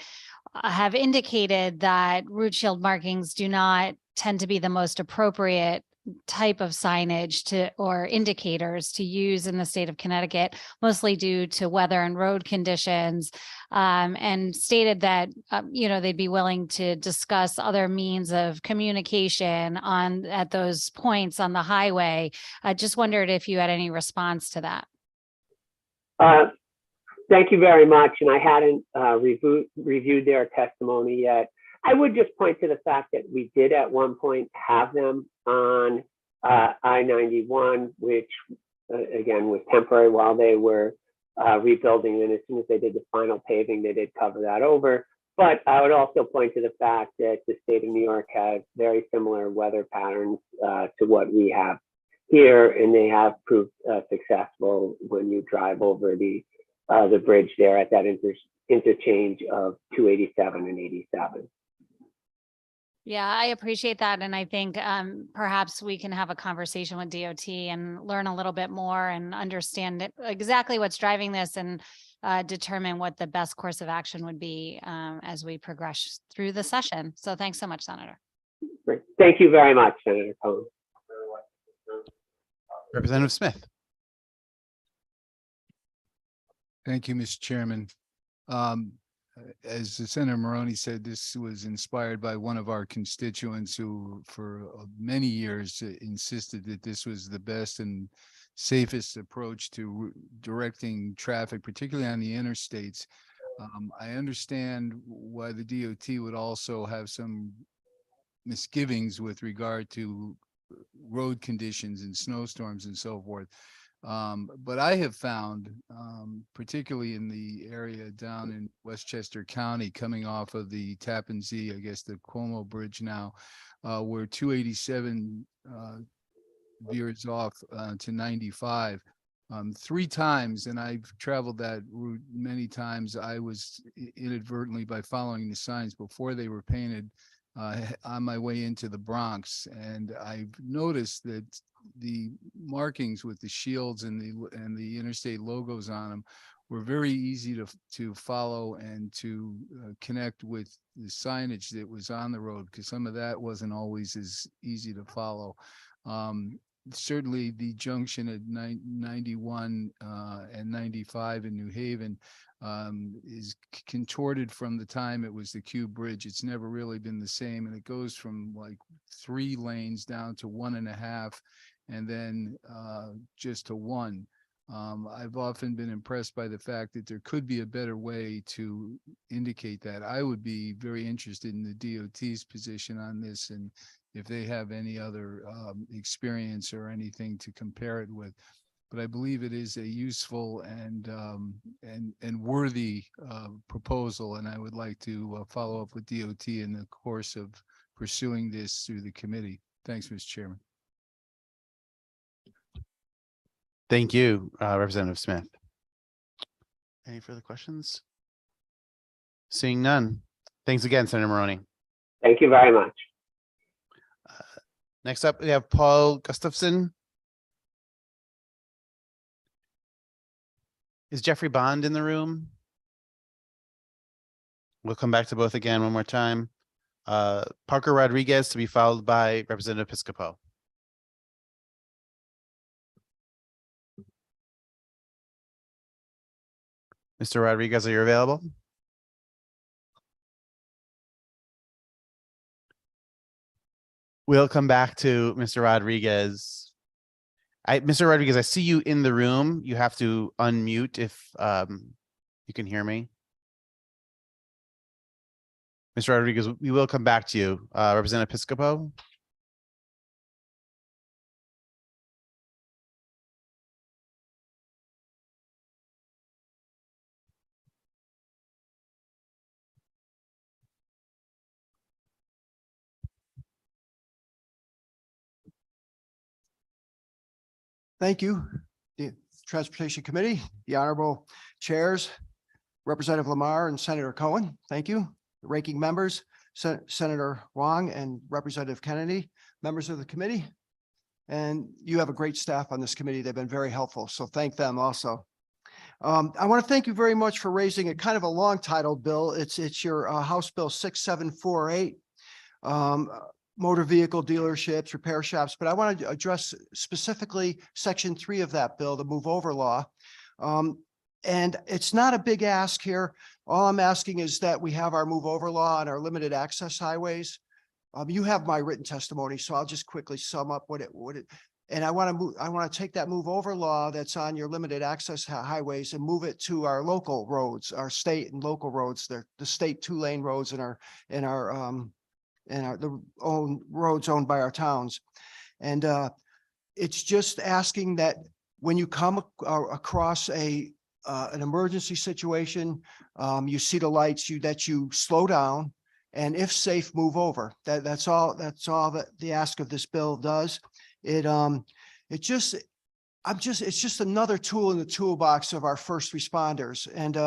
have indicated that route shield markings do not tend to be the most appropriate type of signage or indicators to use in the state of Connecticut, mostly due to weather and road conditions, and stated that they'd be willing to discuss other means of communication at those points on the highway. I just wondered if you had any response to that. Thank you very much, and I hadn't reviewed their testimony yet. I would just point to the fact that we did at one point have them on I-91, which again was temporary while they were rebuilding. And as soon as they did the final paving, they did cover that over. But I would also point to the fact that the state of New York has very similar weather patterns to what we have here, and they have proved successful when you drive over the bridge there at that interchange of 287 and 87. Yeah, I appreciate that. And I think perhaps we can have a conversation with DOT and learn a little bit more and understand exactly what's driving this and determine what the best course of action would be as we progress through the session. So thanks so much, Senator. Great. Thank you very much, Senator Cohen. Representative Smith. Thank you, Mr. Chairman. As Senator Maroney said, this was inspired by one of our constituents who for many years insisted that this was the best and safest approach to directing traffic, particularly on the interstates. I understand why the DOT would also have some misgivings with regard to road conditions and snowstorms and so forth. But I have found, particularly in the area down in Westchester County, coming off of the Tappan Zee, I guess the Cuomo Bridge now, where 287 veers off to 95. 3 times, and I've traveled that route many times, I was inadvertently, by following the signs before they were painted, on my way into the Bronx. And I've noticed that the markings with the shields and the interstate logos on them were very easy to follow and to connect with the signage that was on the road, because some of that wasn't always as easy to follow. Certainly the junction at 91 and 95 in New Haven is contorted from the time it was the Cube Bridge. It's never really been the same, and it goes from like 3 lanes down to 1.5, and then just to 1. I've often been impressed by the fact that there could be a better way to indicate that. I would be very interested in the DOT's position on this, and if they have any other experience or anything to compare it with. But I believe it is a useful and worthy proposal, and I would like to follow up with DOT in the course of pursuing this through the committee. Thanks, Mr. Chairman. Thank you, Representative Smith. Any further questions? Seeing none. Thanks again, Senator Maroney. Thank you very much. Next up, we have Paul Gustafson. Is Jeffrey Bond in the room? We'll come back to both again one more time. Parker Rodriguez, to be followed by Representative Piscopo. Mr. Rodriguez, are you available? We'll come back to Mr. Rodriguez. Mr. Rodriguez, I see you in the room. You have to unmute if you can hear me. Mr. Rodriguez, we will come back to you. Representative Piscopo. Thank you. The Transportation Committee, the honorable chairs, Representative Lamar and Senator Cohen. Thank you. The ranking members, Senator Wong and Representative Kennedy, members of the committee. And you have a great staff on this committee. They've been very helpful. So thank them also. I want to thank you very much for raising a kind of a long titled bill. It's your House Bill 6748. Motor vehicle dealerships, repair shops, but I want to address specifically Section 3 of that bill, the move over law. And it's not a big ask here. All I'm asking is that we have our move over law on our limited access highways. You have my written testimony, so I'll just quickly sum up what it and I want to take that move over law that's on your limited access highways and move it to our local roads, our state and local roads, the state 2-lane roads the own roads owned by our towns. And it's just asking that when you come across an emergency situation, you see the lights, that you slow down, and if safe, move over. That's all that the ask of this bill does. It's just another tool in the toolbox of our first responders. And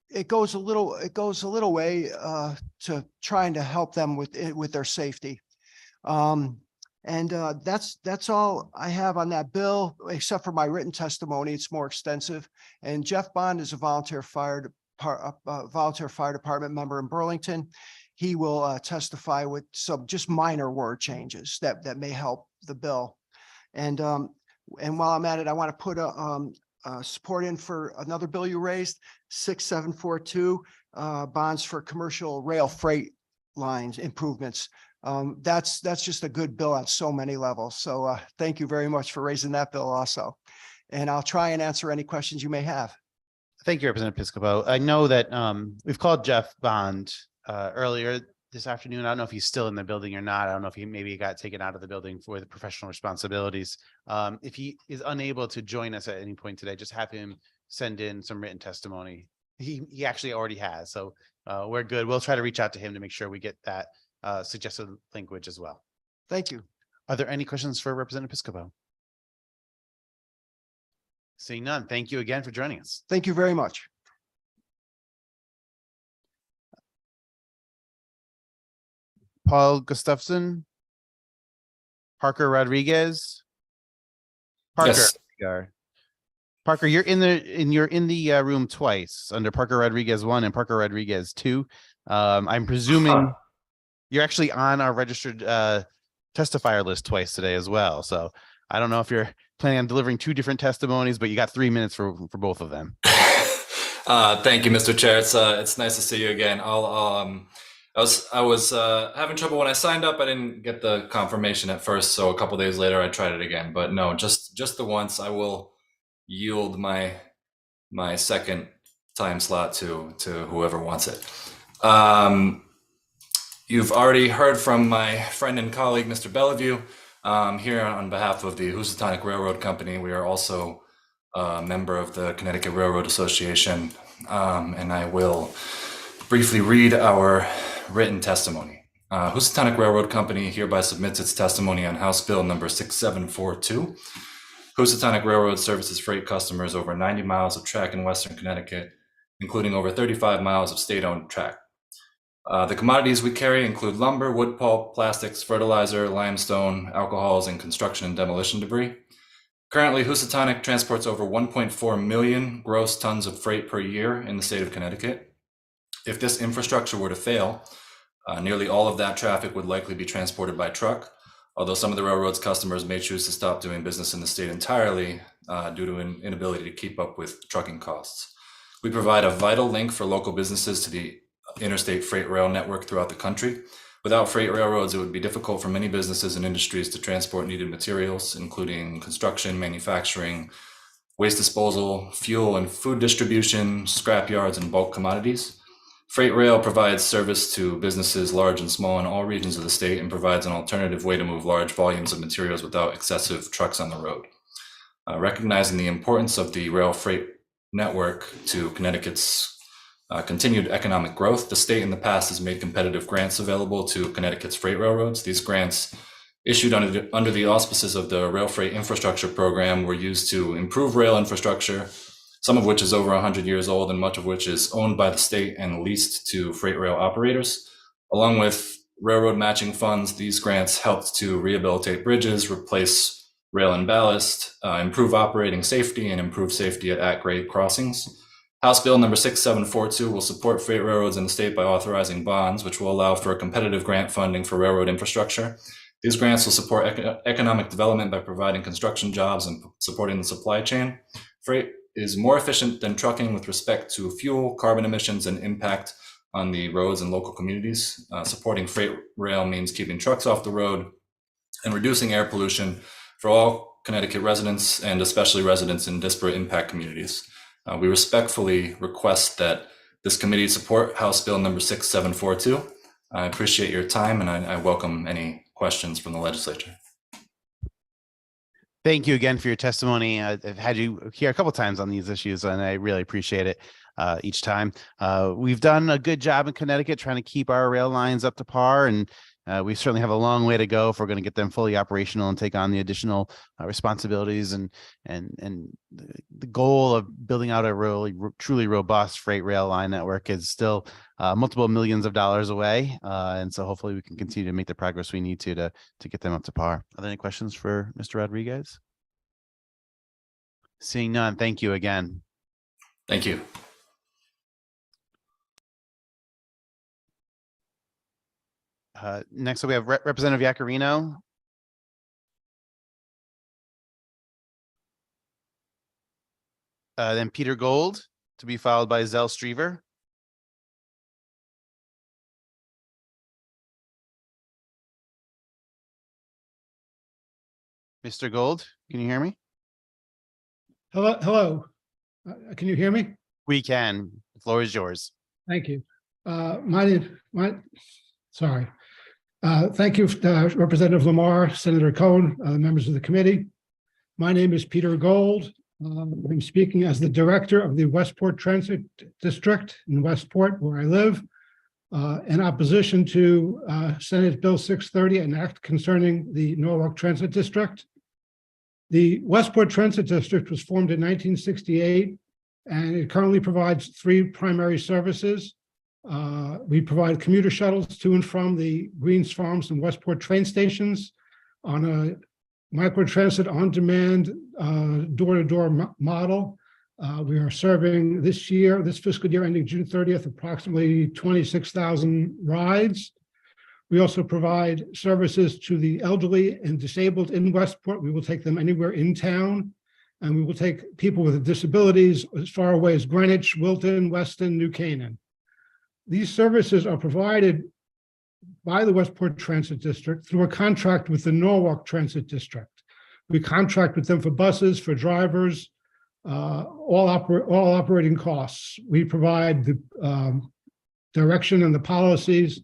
it goes a little way to trying to help them with their safety. That's all I have on that bill, except for my written testimony. It's more extensive. And Jeff Bond is a volunteer fire department member in Burlington. He will testify with some just minor word changes that may help the bill. And while I'm at it, I want to put support in for another bill you raised, 6742, bonds for commercial rail freight lines improvements. That's just a good bill on so many levels. So thank you very much for raising that bill also. And I'll try and answer any questions you may have. Thank you, Representative Piscopo. I know that we've called Jeff Bond earlier this afternoon. I don't know if he's still in the building or not. I don't know if he maybe got taken out of the building for the professional responsibilities. If he is unable to join us at any point today, just have him send in some written testimony. He actually already has, so we're good. We'll try to reach out to him to make sure we get that suggested language as well. Thank you. Are there any questions for Representative Piscopo? Seeing none, thank you again for joining us. Thank you very much. Paul Gustafson, Parker Rodriguez. Parker, Yes. Parker, you're in the room twice under Parker Rodriguez 1 and Parker Rodriguez 2. I'm presuming you're actually on our registered testifier list twice today as well. So I don't know if you're planning on delivering 2 different testimonies, but you got 3 minutes for both of them. Thank you, Mr. Chair. It's nice to see you again. I was having trouble when I signed up. I didn't get the confirmation at first, so a couple days later I tried it again. But no, just the once. I will yield my second time slot to whoever wants it. You've already heard from my friend and colleague, Mr. Bellevue. Here on behalf of the Housatonic Railroad Company, we are also a member of the Connecticut Railroad Association, and I will briefly read our written testimony. Housatonic Railroad Company hereby submits its testimony on House Bill number 6742. Housatonic Railroad services freight customers over 90 miles of track in Western Connecticut, including over 35 miles of state-owned track. The commodities we carry include lumber, wood pulp, plastics, fertilizer, limestone, alcohols, and construction and demolition debris. Currently, Housatonic transports over 1.4 million gross tons of freight per year in the state of Connecticut. If this infrastructure were to fail, nearly all of that traffic would likely be transported by truck, although some of the railroad's customers may choose to stop doing business in the state entirely due to an inability to keep up with trucking costs. We provide a vital link for local businesses to the interstate freight rail network throughout the country. Without freight railroads, it would be difficult for many businesses and industries to transport needed materials, including construction, manufacturing, waste disposal, fuel and food distribution, scrap yards, and bulk commodities. Freight rail provides service to businesses large and small in all regions of the state and provides an alternative way to move large volumes of materials without excessive trucks on the road. Recognizing the importance of the rail freight network to Connecticut's continued economic growth, the state in the past has made competitive grants available to Connecticut's freight railroads. These grants, issued under the auspices of the Rail Freight Infrastructure Program, were used to improve rail infrastructure, some of which is over 100 years old and much of which is owned by the state and leased to freight rail operators. Along with railroad matching funds, these grants helped to rehabilitate bridges, replace rail and ballast, improve operating safety, and improve safety at grade crossings. House Bill number 6742 will support freight railroads in the state by authorizing bonds, which will allow for competitive grant funding for railroad infrastructure. These grants will support economic development by providing construction jobs and supporting the supply chain. Freight is more efficient than trucking with respect to fuel, carbon emissions, and impact on the roads and local communities. Supporting freight rail means keeping trucks off the road and reducing air pollution for all Connecticut residents and especially residents in disparate impact communities. We respectfully request that this committee support House Bill number 6742. I appreciate your time and I welcome any questions from the legislature. Thank you again for your testimony. I've had you here a couple times on these issues, and I really appreciate it each time. We've done a good job in Connecticut trying to keep our rail lines up to par, and we certainly have a long way to go if we're going to get them fully operational and take on the additional responsibilities and the goal of building out a really truly robust freight rail line network is still multiple millions of dollars away. And so hopefully we can continue to make the progress we need to get them up to par. Are there any questions for Mr. Rodriguez? Seeing none, thank you again. Thank you. Next we have Representative Yacarino. Then Peter Gold, to be followed by Zell Streever. Mr. Gold, can you hear me? Hello. Can you hear me? We can. The floor is yours. Thank you. Thank you, Representative Lamar, Senator Cohen, members of the committee. My name is Peter Gold. I'm speaking as the Director of the Westport Transit District in Westport, where I live, in opposition to Senate Bill 630, an act concerning the Norwalk Transit District. The Westport Transit District was formed in 1968, and it currently provides 3 primary services. We provide commuter shuttles to and from the Greens Farms and Westport train stations on a microtransit on-demand door-to-door model. We are serving this fiscal year ending June 30th, approximately 26,000 rides. We also provide services to the elderly and disabled in Westport. We will take them anywhere in town, and we will take people with disabilities as far away as Greenwich, Wilton, Weston, New Canaan. These services are provided by the Westport Transit District through a contract with the Norwalk Transit District. We contract with them for buses, for drivers, all operating costs. We provide the direction and the policies.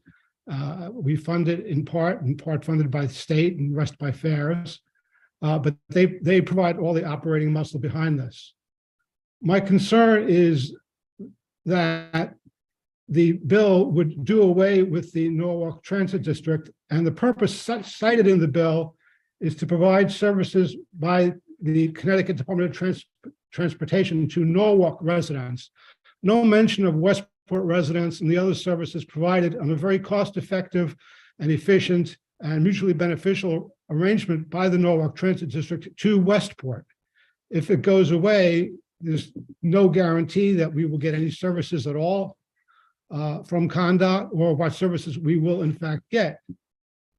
We fund it in part funded by the state and the rest by fares. But they provide all the operating muscle behind this. My concern is that the bill would do away with the Norwalk Transit District, and the purpose cited in the bill is to provide services by the Connecticut Department of Transportation to Norwalk residents. No mention of Westport residents and the other services provided on a very cost-effective and efficient and mutually beneficial arrangement by the Norwalk Transit District to Westport. If it goes away, there's no guarantee that we will get any services at all from ConnDOT, or what services we will in fact get.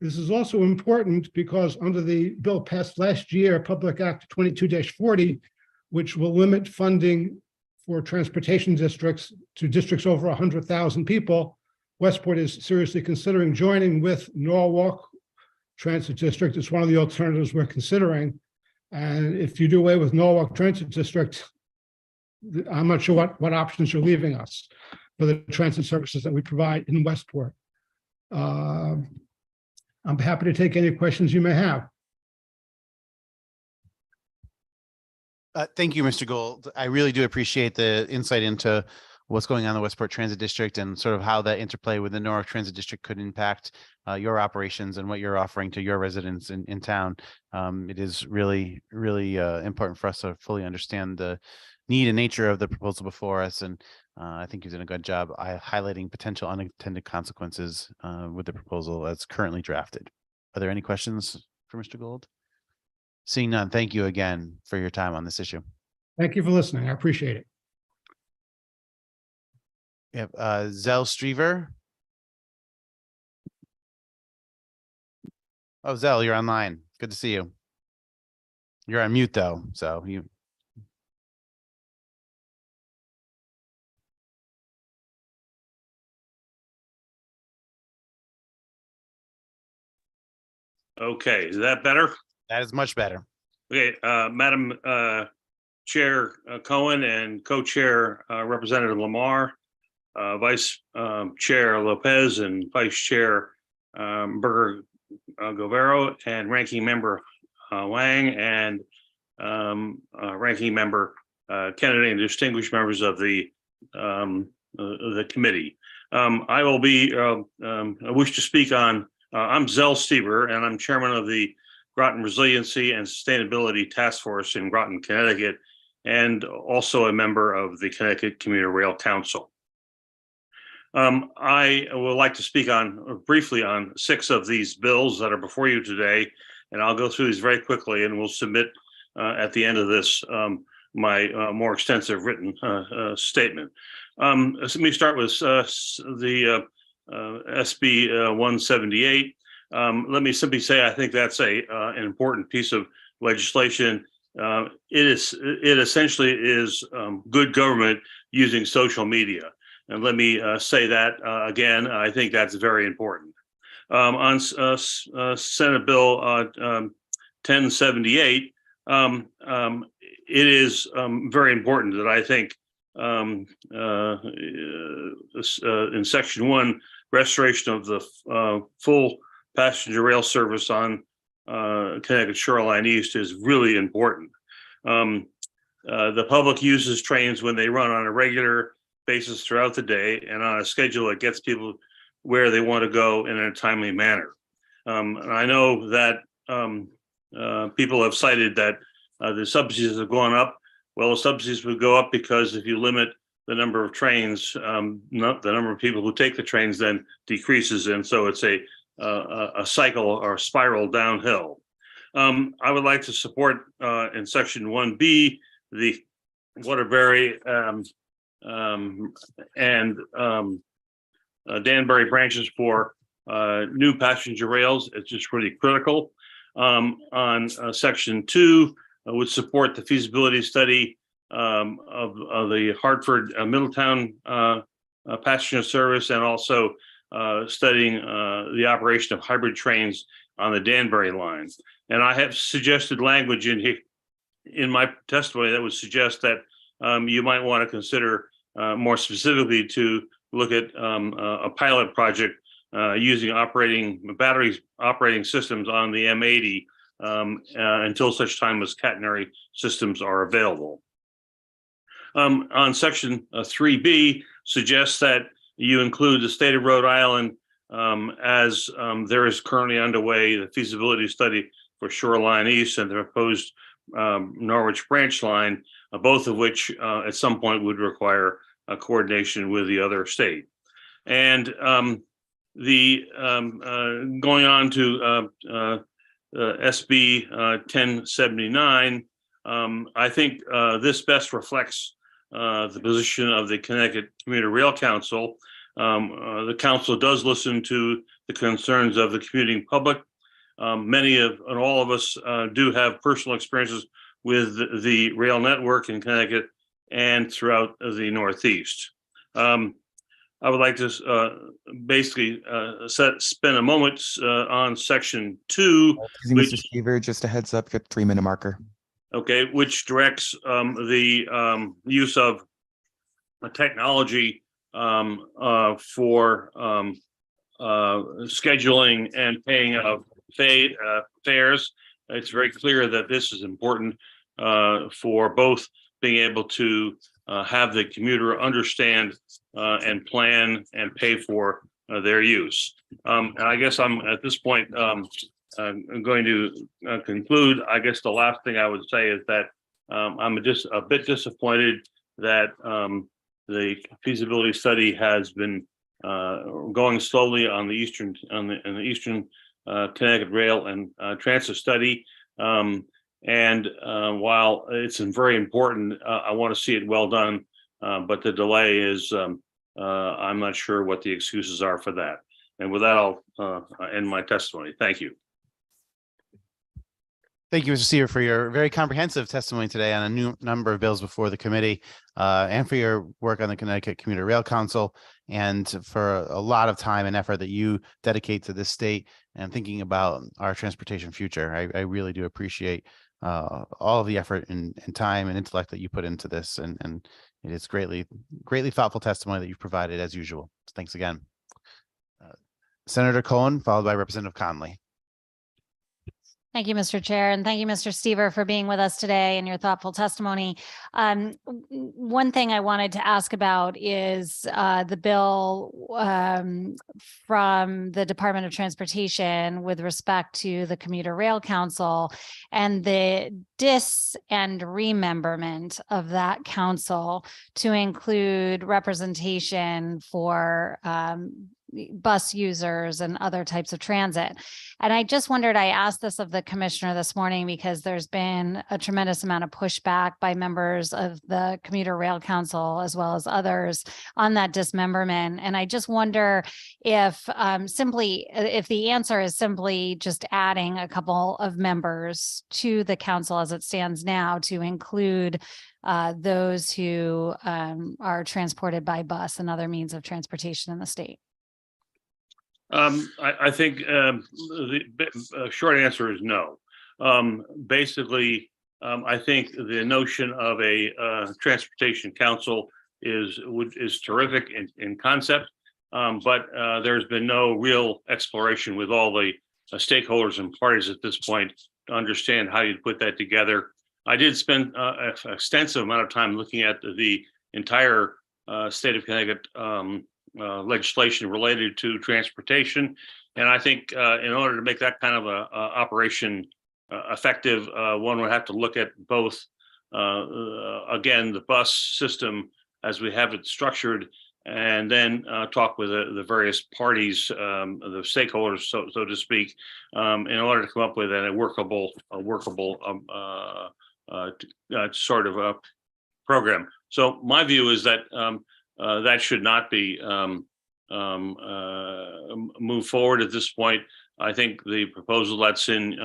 This is also important because under the bill passed last year, Public Act 22-40, which will limit funding for transportation districts to districts over 100,000 people, Westport is seriously considering joining with Norwalk Transit District. It's one of the alternatives we're considering. And if you do away with Norwalk Transit District, I'm not sure what options you're leaving us for the transit services that we provide in Westport. I'm happy to take any questions you may have. Thank you, Mr. Gold. I really do appreciate the insight into what's going on in the Westport Transit District and sort of how that interplay with the Norwalk Transit District could impact your operations and what you're offering to your residents in town. It is really, really important for us to fully understand the need and nature of the proposal before us. And I think you've done a good job highlighting potential unintended consequences with the proposal as currently drafted. Are there any questions for Mr. Gold? Seeing none, thank you again for your time on this issue. Thank you for listening. I appreciate it. We have Zell Strever. Oh, Zell, you're online. Good to see you. You're on mute though, so you. Okay, is that better? That is much better. Okay, Madam Chair Cohen and Co-Chair Representative Lamar, Vice Chair Lopez and Vice Chair Berger Govero, and Ranking Member Wang, and Ranking Member Kennedy, and distinguished members of the committee. I will be, I wish to speak on, I'm Zell Strever, and I'm chairman of the Groton Resiliency and Sustainability Task Force in Groton, Connecticut, and also a member of the Connecticut Commuter Rail Council. I would like to speak briefly on 6 of these bills that are before you today, and I'll go through these very quickly, and we'll submit at the end of this my more extensive written statement. Let me start with the SB 178. Let me simply say I think that's an important piece of legislation. It essentially is good government using social media. And let me say that again, I think that's very important. On Senate Bill 1078, it is very important that I think in section 1, restoration of the full passenger rail service on Connecticut Shoreline East is really important. The public uses trains when they run on a regular basis throughout the day and on a schedule that gets people where they want to go in a timely manner. And I know that people have cited that the subsidies have gone up. Well, the subsidies would go up because if you limit the number of trains, the number of people who take the trains then decreases, and so it's a cycle or spiral downhill. I would like to support in section 1B the Waterbury and Danbury branches for new passenger rails. It's just really critical. On section 2, I would support the feasibility study of the Hartford Middletown passenger service, and also studying the operation of hybrid trains on the Danbury line. And I have suggested language in here in my testimony that would suggest that you might want to consider more specifically to look at a pilot project using battery operating systems on the M80 until such time as catenary systems are available. On section 3B suggests that you include the state of Rhode Island as there is currently underway the feasibility study for Shoreline East and the proposed Norwich branch line, both of which at some point would require a coordination with the other state. And going on to SB 1079, I think this best reflects the position of the Connecticut Commuter Rail Council. The council does listen to the concerns of the commuting public. Many of and all of us do have personal experiences with the rail network in Connecticut and throughout the Northeast. I would like to basically spend a moment on section 2. Mr. Seaver, just a heads up, your 3-minute marker. Okay, which directs the use of technology for scheduling and paying of fares. It's very clear that this is important for both being able to have the commuter understand and plan and pay for their use. And I guess I'm at this point I'm going to conclude. I guess the last thing I would say is that I'm just a bit disappointed that the feasibility study has been going slowly on the eastern Connecticut Rail and Transit study. And while it's very important, I want to see it well done, but the delay is, I'm not sure what the excuses are for that. And with that, I'll end my testimony. Thank you. Thank you, Mr. Seaver, for your very comprehensive testimony today on a new number of bills before the committee, and for your work on the Connecticut Commuter Rail Council, and for a lot of time and effort that you dedicate to this state and thinking about our transportation future. I really do appreciate all of the effort and time and intellect that you put into this, and it is greatly thoughtful testimony that you've provided as usual. So thanks again. Senator Cohen, followed by Representative Conley. Thank you, Mr. Chair, and thank you, Mr. Seaver, for being with us today and your thoughtful testimony. One thing I wanted to ask about is the bill from the Department of Transportation with respect to the Commuter Rail Council and the and rememberment of that council to include representation for bus users and other types of transit. And I just wondered, I asked this of the commissioner this morning because there's been a tremendous amount of pushback by members of the Commuter Rail Council as well as others on that dismemberment. And I just wonder if if the answer is simply just adding a couple of members to the council as it stands now to include those who are transported by bus and other means of transportation in the state. I think the short answer is no. Basically, I think the notion of a transportation council is terrific in concept, but there's been no real exploration with all the stakeholders and parties at this point to understand how you'd put that together. I did spend an extensive amount of time looking at the entire state of Connecticut legislation related to transportation. And I think in order to make that kind of a operation effective, one would have to look at both, again, the bus system as we have it structured, and then talk with the various parties, the stakeholders, so to speak, in order to come up with a workable sort of a program. So my view is that that should not be moved forward at this point. I think the proposal that's in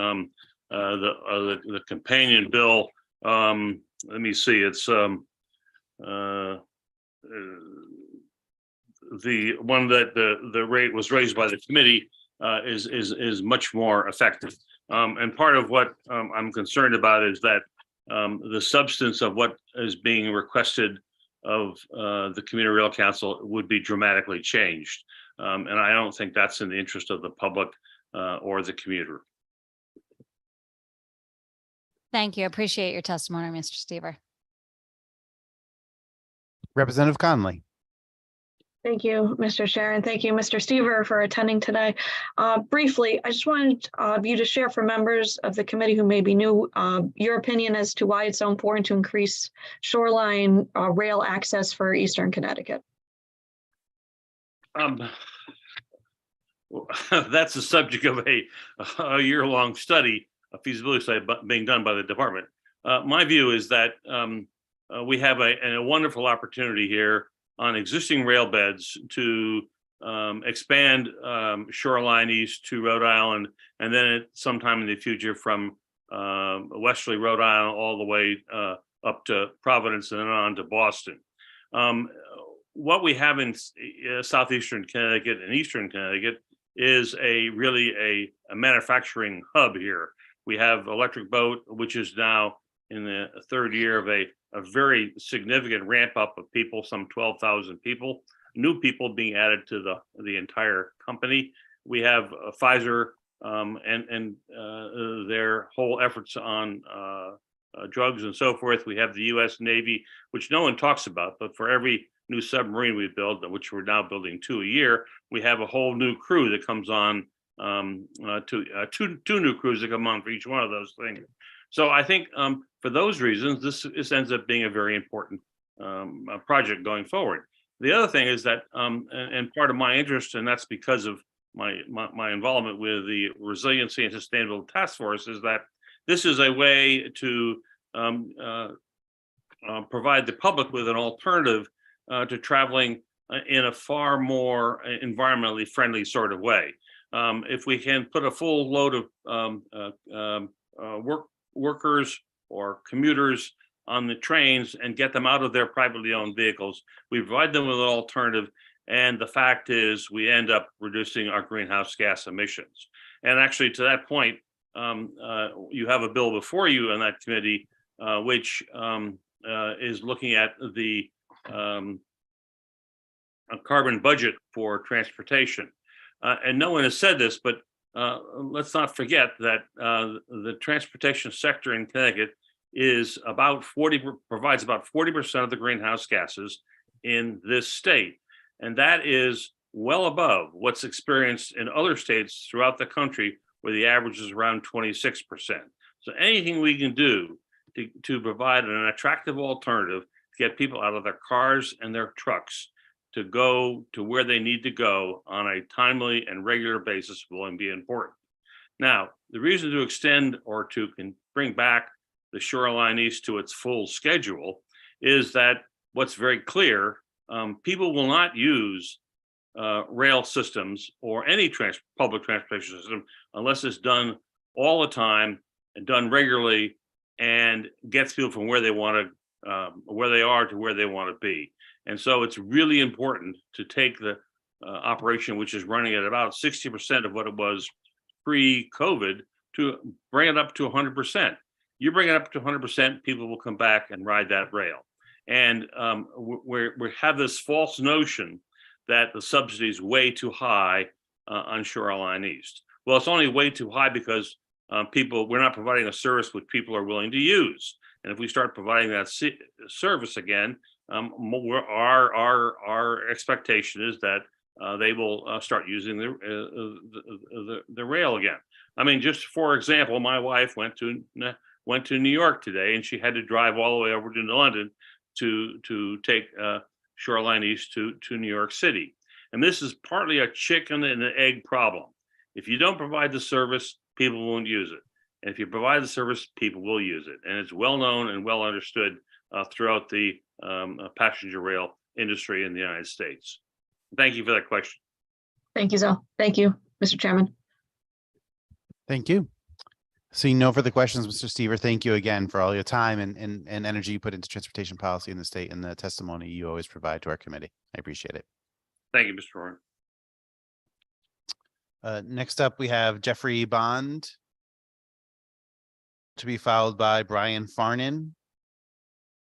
the companion bill, let me see, it's the one that the rate was raised by the committee is much more effective. And part of what I'm concerned about is that the substance of what is being requested of the Commuter Rail Council would be dramatically changed. And I don't think that's in the interest of the public or the commuter. Thank you. Appreciate your testimony, Mr. Stever. Representative Conley. Thank you, Mr. Chair, and thank you, Mr. Stever, for attending today. Briefly, I just wanted you to share for members of the committee who may be new, your opinion as to why it's so important to increase shoreline rail access for Eastern Connecticut. That's the subject of a year-long study, a feasibility study being done by the department. My view is that we have a wonderful opportunity here on existing rail beds to expand shoreline east to Rhode Island, and then sometime in the future from westerly Rhode Island all the way up to Providence and then on to Boston. What we have in southeastern Connecticut and eastern Connecticut is really a manufacturing hub here. We have Electric Boat, which is now in the third year of a very significant ramp up of people, some 12,000 people, new people being added to the entire company. We have Pfizer and their whole efforts on drugs and so forth. We have the U.S. Navy, which no one talks about, but for every new submarine we build, which we're now building 2 a year, we have a whole new crew that comes on, two new crews that come on for each one of those things. So I think for those reasons, this ends up being a very important project going forward. The other thing is that, and part of my interest, and that's because of my involvement with the Resiliency and Sustainable Task Force, is that this is a way to provide the public with an alternative to traveling in a far more environmentally friendly sort of way. If we can put a full load of workers or commuters on the trains and get them out of their privately owned vehicles, we provide them with an alternative. And the fact is we end up reducing our greenhouse gas emissions. And actually, to that point, you have a bill before you in that committee, which is looking at the carbon budget for transportation. And no one has said this, but let's not forget that the transportation sector in Connecticut is provides about 40% of the greenhouse gases in this state. And that is well above what's experienced in other states throughout the country, where the average is around 26%. So anything we can do to provide an attractive alternative to get people out of their cars and their trucks to go to where they need to go on a timely and regular basis will be important. Now, the reason to extend or to bring back the shoreline east to its full schedule is that what's very clear, people will not use rail systems or any public transportation system unless it's done all the time and done regularly and gets people from where they want to, where they are to where they want to be. And so it's really important to take the operation, which is running at about 60% of what it was pre-COVID, to bring it up to 100%. You bring it up to 100%, people will come back and ride that rail. And we have this false notion that the subsidy is way too high on Shoreline East. Well, it's only way too high because we're not providing a service which people are willing to use. And if we start providing that service again, our expectation is that they will start using the rail again. I mean, just for example, my wife went to New York today, and she had to drive all the way over to London to take Shoreline East to New York City. And this is partly a chicken and an egg problem. If you don't provide the service, people won't use it. And if you provide the service, people will use it. And it's well known and well understood throughout the passenger rail industry in the United States. Thank you for that question. Thank you, Zell. Thank you, Mr. Chairman. Thank you. Seeing no further questions, Mr. Stever, thank you again for all your time and energy you put into transportation policy in the state and the testimony you always provide to our committee. I appreciate it. Thank you, Mr. Warren. Next up, we have Jeffrey Bond, to be followed by Brian Farnan.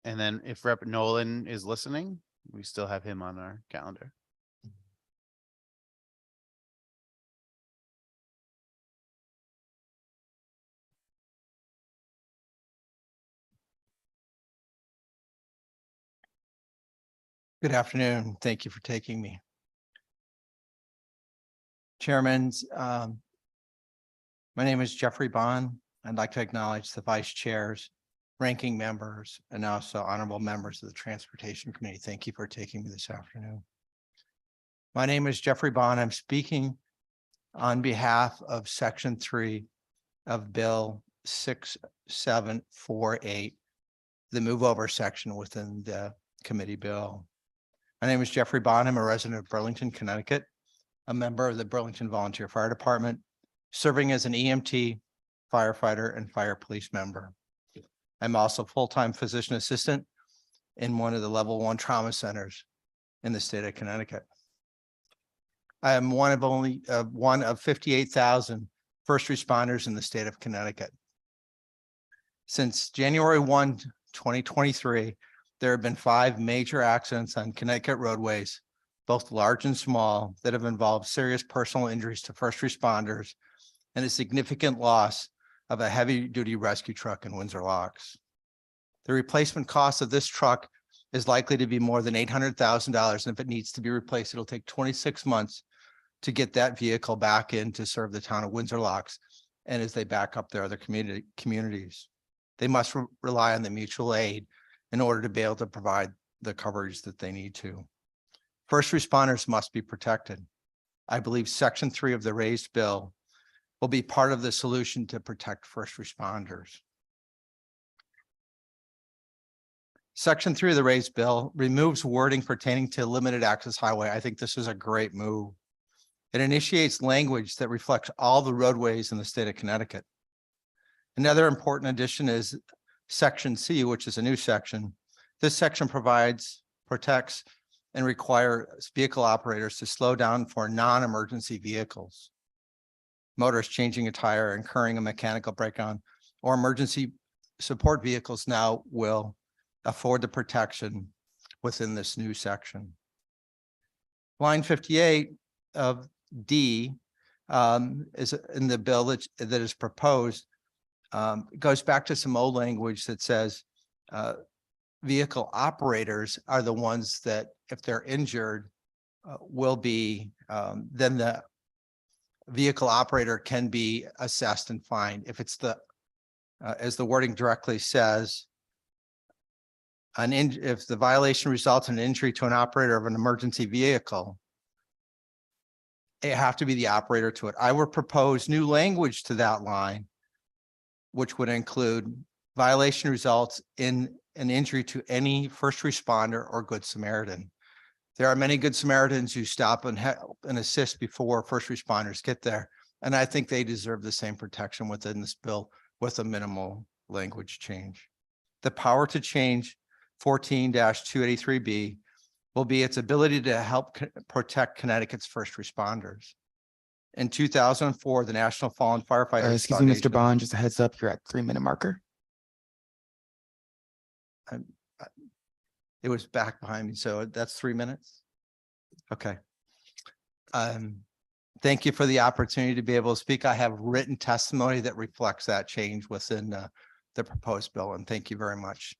And then if Rep. Nolan is listening, we still have him on our calendar. Good afternoon. Thank you for taking me. Chairman, my name is Jeffrey Bond. I'd like to acknowledge the vice chairs, ranking members, and also honorable members of the Transportation Committee. Thank you for taking me this afternoon. My name is Jeffrey Bond. I'm speaking on behalf of Section 3 of Bill 6748, the move over section within the committee bill. My name is Jeffrey Bond. I'm a resident of Burlington, Connecticut, a member of the Burlington Volunteer Fire Department, serving as an EMT, firefighter, and fire police member. I'm also full-time physician assistant in one of the level 1 trauma centers in the state of Connecticut. I am one of 58,000 first responders in the state of Connecticut. Since January 1, 2023, there have been 5 major accidents on Connecticut roadways, both large and small, that have involved serious personal injuries to first responders and a significant loss of a heavy-duty rescue truck in Windsor Locks. The replacement cost of this truck is likely to be more than $800,000, and if it needs to be replaced, it'll take 26 months to get that vehicle back in to serve the town of Windsor Locks, and as they back up their other communities. They must rely on the mutual aid in order to be able to provide the coverage that they need to. First responders must be protected. I believe Section 3 of the raised bill will be part of the solution to protect first responders. Section 3 of the raised bill removes wording pertaining to limited access highway. I think this is a great move. It initiates language that reflects all the roadways in the state of Connecticut. Another important addition is Section C, which is a new section. This section protects, and requires vehicle operators to slow down for non-emergency vehicles. Motorists changing a tire, incurring a mechanical breakdown, or emergency support vehicles now will afford the protection within this new section. Line 58 of D is in the bill that is proposed. Goes back to some old language that says vehicle operators are the ones that, if they're injured, will be, then the vehicle operator can be assessed and fined. If it's as the wording directly says, if the violation results in an injury to an operator of an emergency vehicle, it have to be the operator to it. I would propose new language to that line, which would include violation results in an injury to any first responder or Good Samaritan. There are many Good Samaritans who stop and help and assist before first responders get there. And I think they deserve the same protection within this bill with a minimal language change. The power to change 14-283B will be its ability to help protect Connecticut's first responders. In 2004, the National Fallen Firefighters Excuse me, Mr. Foundation- Bond, just a heads up, you're at 3-minute marker. It was back behind me, so that's 3 minutes? Okay. Thank you for the opportunity to be able to speak. I have written testimony that reflects that change within the proposed bill, and thank you very much.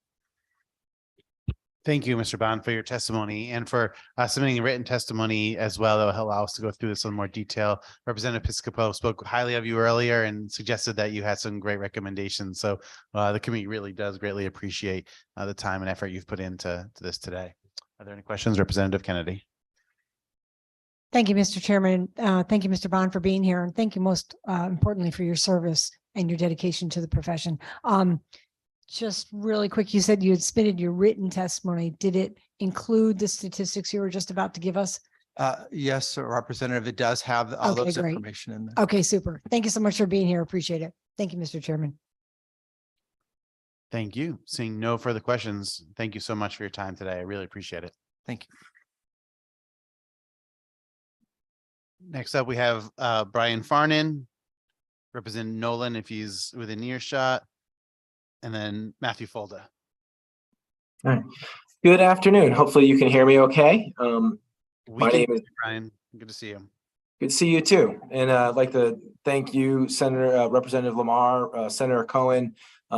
Thank you, Mr. Bond, for your testimony and for submitting written testimony as well. That will allow us to go through this in more detail. Representative Piscopo spoke highly of you earlier and suggested that you had some great recommendations. So the committee really does greatly appreciate the time and effort you've put into this today. Are there any questions, Representative Kennedy? Thank you, Mr. Chairman. Thank you, Mr. Bond, for being here. And thank you most importantly for your service and your dedication to the profession. Just really quick, you said you had submitted your written testimony. Did it include the statistics you were just about to give us? Yes, sir, Representative, it does have all Okay, those great. information in there. Okay, super. Thank you so much for being here. Appreciate it. Thank you, Mr. Chairman. Thank you. Seeing no further questions, thank you so much for your time today. I really appreciate it. Thank you. Next up, we have Brian Farnan, Representative Nolan, if he's within earshot, and then Matthew Folda. All right. Good afternoon. Hopefully you can hear me okay. We My can name hear is you, Brian. Good to see you. Good to see you too. And I'd like to thank you, Senator Representative Lamar, Senator Cohen.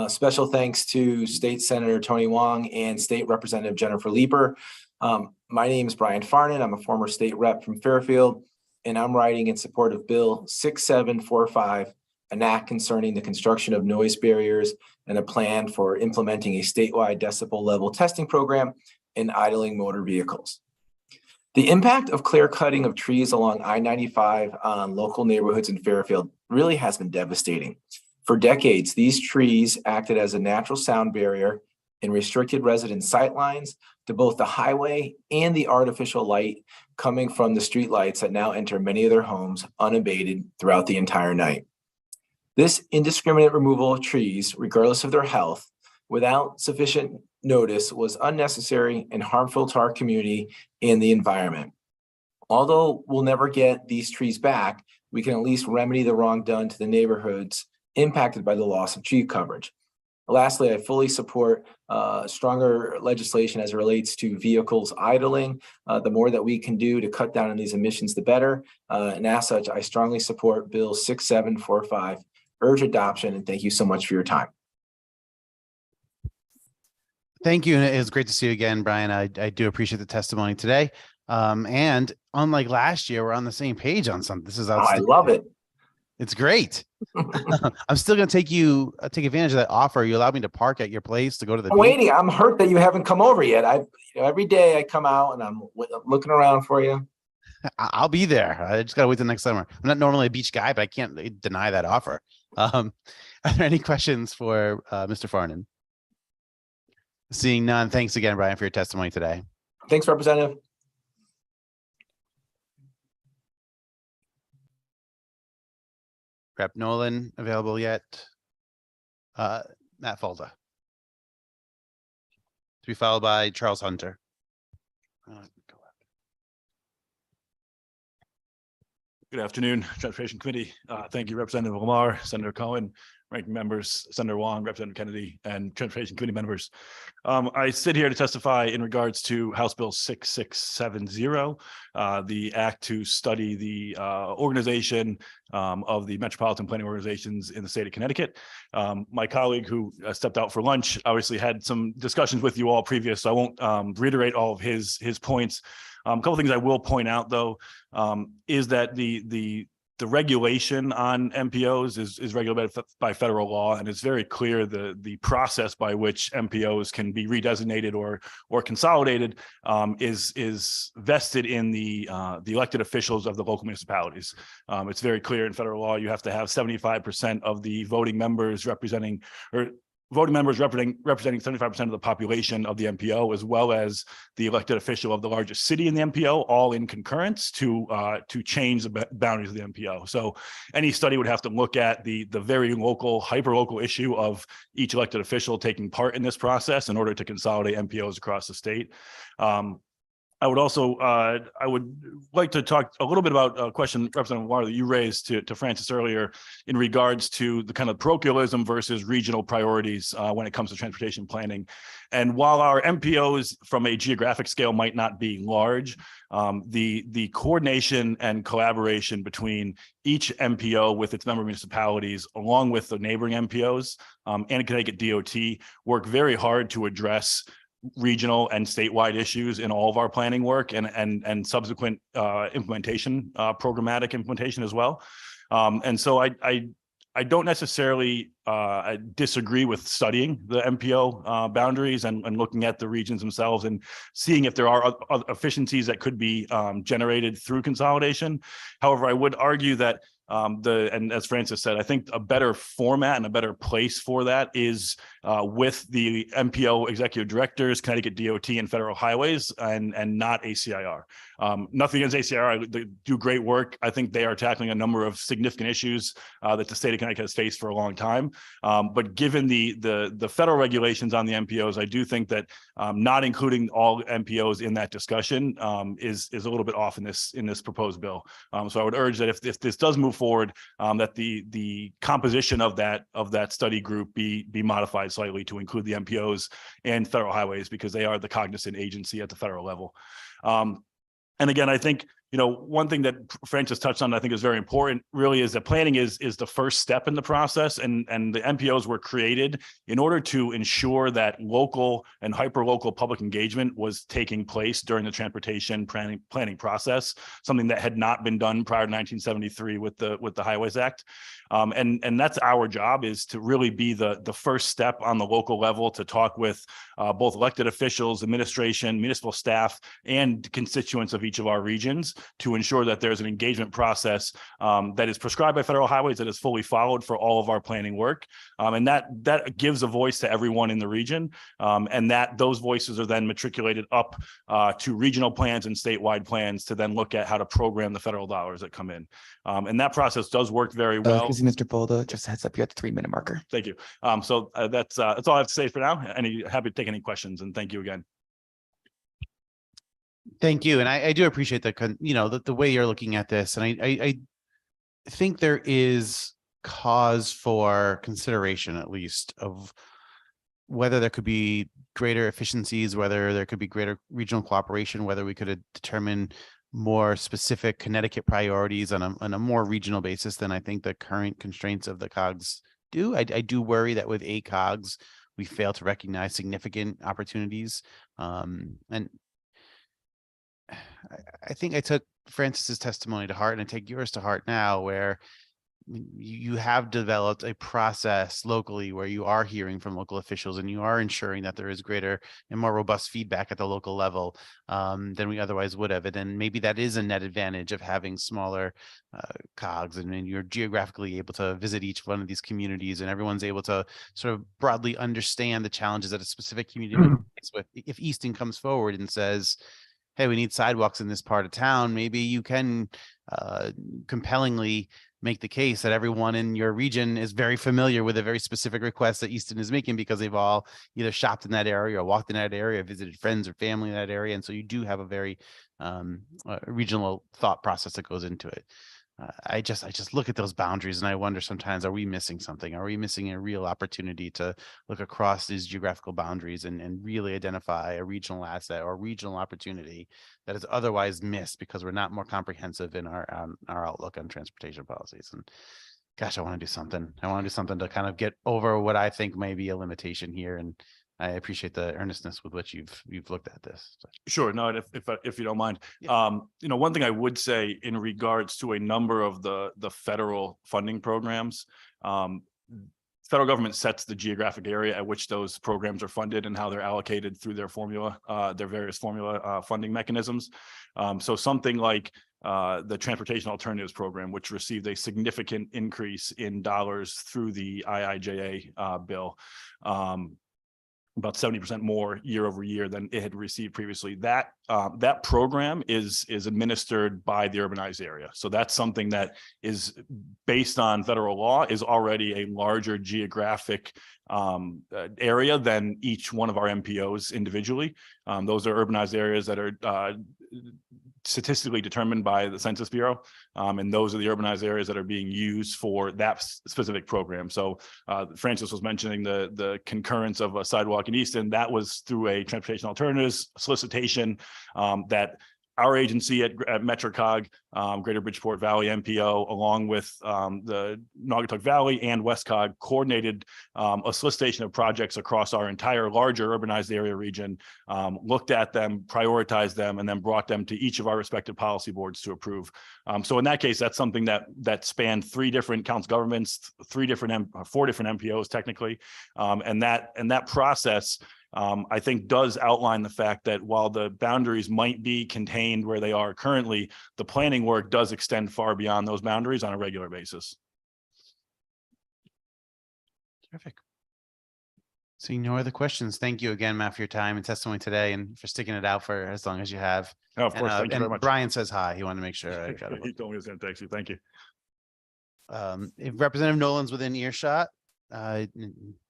Special thanks to State Senator Tony Wong and State Representative Jennifer Leeper. My name is Brian Farnan. I'm a former state rep from Fairfield, and I'm writing in support of Bill 6745, an act concerning the construction of noise barriers and a plan for implementing a statewide decibel level testing program in idling motor vehicles. The impact of clear cutting of trees along I-95 on local neighborhoods in Fairfield really has been devastating. For decades, these trees acted as a natural sound barrier and restricted resident sight lines to both the highway and the artificial light coming from the streetlights that now enter many of their homes unabated throughout the entire night. This indiscriminate removal of trees, regardless of their health, without sufficient notice, was unnecessary and harmful to our community and the environment. Although we'll never get these trees back, we can at least remedy the wrong done to the neighborhoods impacted by the loss of tree coverage. Lastly, I fully support stronger legislation as it relates to vehicles idling. The more that we can do to cut down on these emissions, the better. And as such, I strongly support Bill 6745. Urge adoption, and thank you so much for your time. Thank you. And it is great to see you again, Brian. I do appreciate the testimony today. And unlike last year, we're on the same page on something. This is outstanding. I love it. It's great. I'm still going to take advantage of that offer. You allowed me to park at your place to go to the I'm waiting. I'm hurt that you haven't come over yet. Every day I come out and I'm looking around for you. I'll be there. I just got to wait till next summer. I'm not normally a beach guy, but I can't deny that offer. Are there any questions for Mr. Farnan? Seeing none, thanks again, Brian, for your testimony today. Thanks, Representative. Rep. Nolan available yet? Matt Folda. To be followed by Charles Hunter. Good afternoon, Transportation Committee. Thank you, Representative Lamar, Senator Cohen, ranking members, Senator Wong, Representative Kennedy, and Transportation Committee members. I sit here to testify in regards to House Bill 6670, the act to study the organization of the metropolitan planning organizations in the state of Connecticut. My colleague who stepped out for lunch obviously had some discussions with you all previous, so I won't reiterate all of his points. A couple of things I will point out, though, is that the regulation on MPOs is regulated by federal law, and it's very clear the process by which MPOs can be redesignated or consolidated is vested in the elected officials of the local municipalities. It's very clear in federal law you have to have 75% of the voting members representing 75% of the population of the MPO, as well as the elected official of the largest city in the MPO, all in concurrence to change the boundaries of the MPO. So any study would have to look at the very local, hyper-local issue of each elected official taking part in this process in order to consolidate MPOs across the state. I would also, I would like to talk a little bit about a question, Representative Lamar, that you raised to Francis earlier in regards to the kind of parochialism versus regional priorities when it comes to transportation planning. And while our MPOs from a geographic scale might not be large, the coordination and collaboration between each MPO with its member municipalities, along with the neighboring MPOs and Connecticut DOT, work very hard to address regional and statewide issues in all of our planning work and subsequent implementation, programmatic implementation as well. And so I don't necessarily disagree with studying the MPO boundaries and looking at the regions themselves and seeing if there are other efficiencies that could be generated through consolidation. However, I would argue that and as Francis said, I think a better format and a better place for that is with the MPO executive directors, Connecticut DOT and Federal Highways, and not ACIR. Nothing against ACIR, they do great work. I think they are tackling a number of significant issues that the state of Connecticut has faced for a long time. But given the federal regulations on the MPOs, I do think that not including all MPOs in that discussion is a little bit off in this proposed bill. So I would urge that if this does move forward, that the composition of that study group be modified slightly to include the MPOs and Federal Highways, because they are the cognizant agency at the federal level. And again, I think, one thing that Francis touched on, I think is very important, really, is that planning is the first step in the process, and the MPOs were created in order to ensure that local and hyperlocal public engagement was taking place during the transportation planning process, something that had not been done prior to 1973 with the Highways Act. And that's our job, is to really be the first step on the local level to talk with both elected officials, administration, municipal staff, and constituents of each of our regions to ensure that there's an engagement process that is prescribed by Federal Highways, that is fully followed for all of our planning work. And that gives a voice to everyone in the region. And that those voices are then matriculated up to regional plans and statewide plans to then look at how to program the federal dollars that come in. And that process does work very well. Excuse me, Mr. Bolda, just a heads up, you have the 3-minute marker. Thank you. So that's all I have to say for now. Happy to take any questions, and thank you again. Thank you. And I do appreciate the way you're looking at this. And I think there is cause for consideration, at least, of whether there could be greater efficiencies, whether there could be greater regional cooperation, whether we could determine more specific Connecticut priorities on a more regional basis than I think the current constraints of the COGS do. I do worry that with ACOGs, we fail to recognize significant opportunities. And I think I took Francis's testimony to heart, and I take yours to heart now, where you have developed a process locally where you are hearing from local officials and you are ensuring that there is greater and more robust feedback at the local level than we otherwise would have. And then maybe that is a net advantage of having smaller COGs, and you're geographically able to visit each one of these communities, and everyone's able to sort of broadly understand the challenges that a specific community faces with. If Easton comes forward and says, hey, we need sidewalks in this part of town, maybe you can compellingly make the case that everyone in your region is very familiar with a very specific request that Easton is making, because they've all either shopped in that area or walked in that area, visited friends or family in that area. And so you do have a very regional thought process that goes into it. I just look at those boundaries and I wonder sometimes, are we missing something? Are we missing a real opportunity to look across these geographical boundaries and really identify a regional asset or regional opportunity that is otherwise missed because we're not more comprehensive in our outlook on transportation policies? And gosh, I want to do something. I want to do something to kind of get over what I think may be a limitation here. And I appreciate the earnestness with which you've looked at this. So. Sure. No, if you don't mind, one thing I would say in regards to a number of the federal funding programs, federal government sets the geographic area at which those programs are funded and how they're allocated through their formula, their various formula funding mechanisms. So something like the Transportation Alternatives Program, which received a significant increase in dollars through the IIJA bill. about 70% more year over year than it had received previously. That program is administered by the urbanized area. So that's something that is based on federal law, is already a larger geographic area than each one of our MPOs individually. Those are urbanized areas that are statistically determined by the Census Bureau. And those are the urbanized areas that are being used for that specific program. So Francis was mentioning the concurrence of a sidewalk in Easton. That was through a transportation alternatives solicitation that our agency at MetroCog, Greater Bridgeport Valley MPO, along with the Naugatuck Valley and WestCog, coordinated a solicitation of projects across our entire larger urbanized area region, looked at them, prioritized them, and then brought them to each of our respective policy boards to approve. So in that case, that's something that spanned 3 different council governments, 4 different MPOs technically, and that process, I think, does outline the fact that while the boundaries might be contained where they are currently, the planning work does extend far beyond those boundaries on a regular basis. Terrific. Seeing no other questions, thank you again, Matt, for your time and testimony today and for sticking it out for as long as you have. Oh, of course, thank you very much. Brian says hi. He wanted to make sure I got it. He told me he was going to text you. Thank you. If Representative Nolan's within earshot,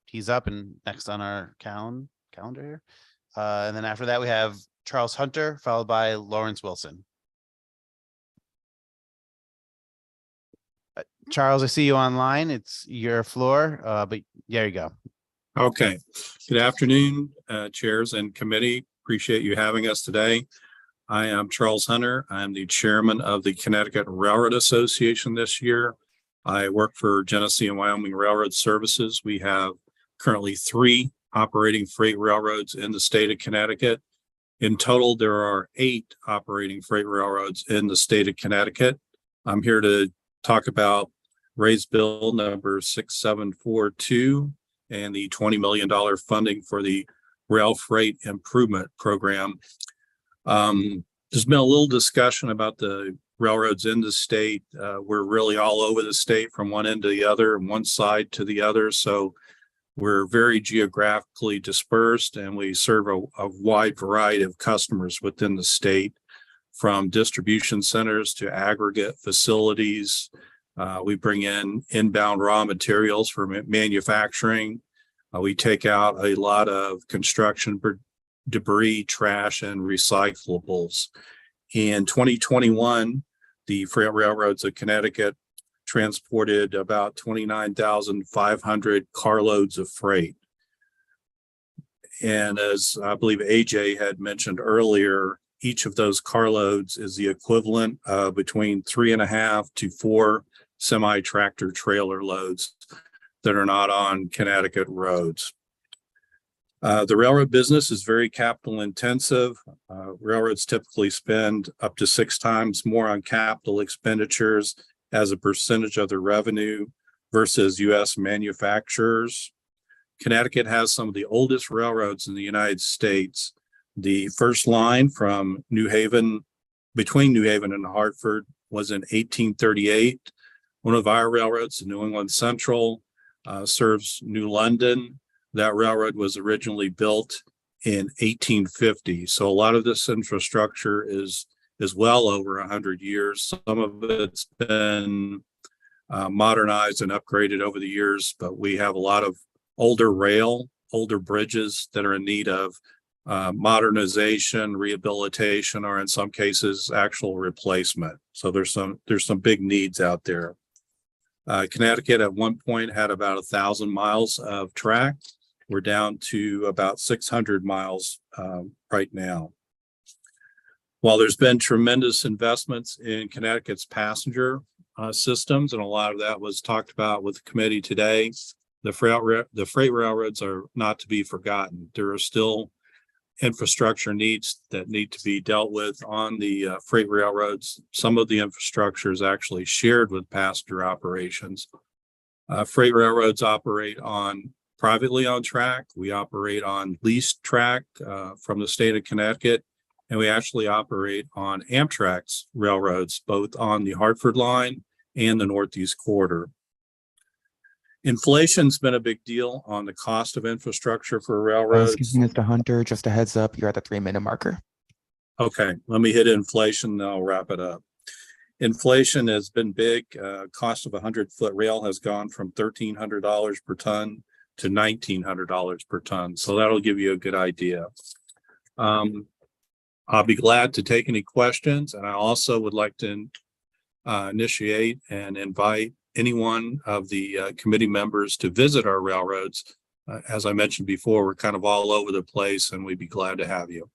he's up and next on our calendar here. And then after that, we have Charles Hunter, followed by Lawrence Wilson. Charles, I see you online. It's your floor, but there you go. Okay. Good afternoon, chairs and committee. Appreciate you having us today. I am Charles Hunter. I'm the chairman of the Connecticut Railroad Association this year. I work for Genesee and Wyoming Railroad Services. We have currently 3 operating freight railroads in the state of Connecticut. In total, there are 8 operating freight railroads in the state of Connecticut. I'm here to talk about raise bill number 6742 and the $20 million funding for the Rail Freight Improvement Program. There's been a little discussion about the railroads in the state. We're really all over the state from one end to the other and one side to the other. So we're very geographically dispersed and we serve a wide variety of customers within the state, from distribution centers to aggregate facilities. We bring in inbound raw materials for manufacturing. We take out a lot of construction debris, trash, and recyclables. In 2021, the Freight Railroads of Connecticut transported about 29,500 carloads of freight. And as I believe AJ had mentioned earlier, each of those carloads is the equivalent of between 3.5 to 4 semi-tractor trailer loads that are not on Connecticut roads. The railroad business is very capital intensive. Railroads typically spend up to 6 times more on capital expenditures as a percentage of their revenue versus U.S. manufacturers. Connecticut has some of the oldest railroads in the United States. The first line from New Haven, between New Haven and Hartford, was in 1838. One of our railroads, the New England Central, serves New London. That railroad was originally built in 1850. So a lot of this infrastructure is well over 100 years. Some of it's been modernized and upgraded over the years, but we have a lot of older bridges that are in need of modernization, rehabilitation, or in some cases, actual replacement. So there's some big needs out there. Connecticut at one point had about 1,000 miles of track. We're down to about 600 miles right now. While there's been tremendous investments in Connecticut's passenger systems, and a lot of that was talked about with the committee today, the freight railroads are not to be forgotten. There are still infrastructure needs that need to be dealt with on the freight railroads. Some of the infrastructure is actually shared with passenger operations. Freight railroads operate on privately owned track. We operate on leased track from the state of Connecticut, and we actually operate on Amtrak's railroads, both on the Hartford line and the Northeast Corridor. Inflation's been a big deal on the cost of infrastructure for railroads. Excuse me, Mr. Hunter, just a heads up, you're at the 3-minute marker. Okay, let me hit inflation, then I'll wrap it up. Inflation has been big. Cost of a 100-foot rail has gone from $1,300 per ton to $1,900 per ton. So that'll give you a good idea. I'll be glad to take any questions, and I also would like to initiate and invite any one of the committee members to visit our railroads. As I mentioned before, we're kind of all over the place, and we'd be glad to have you.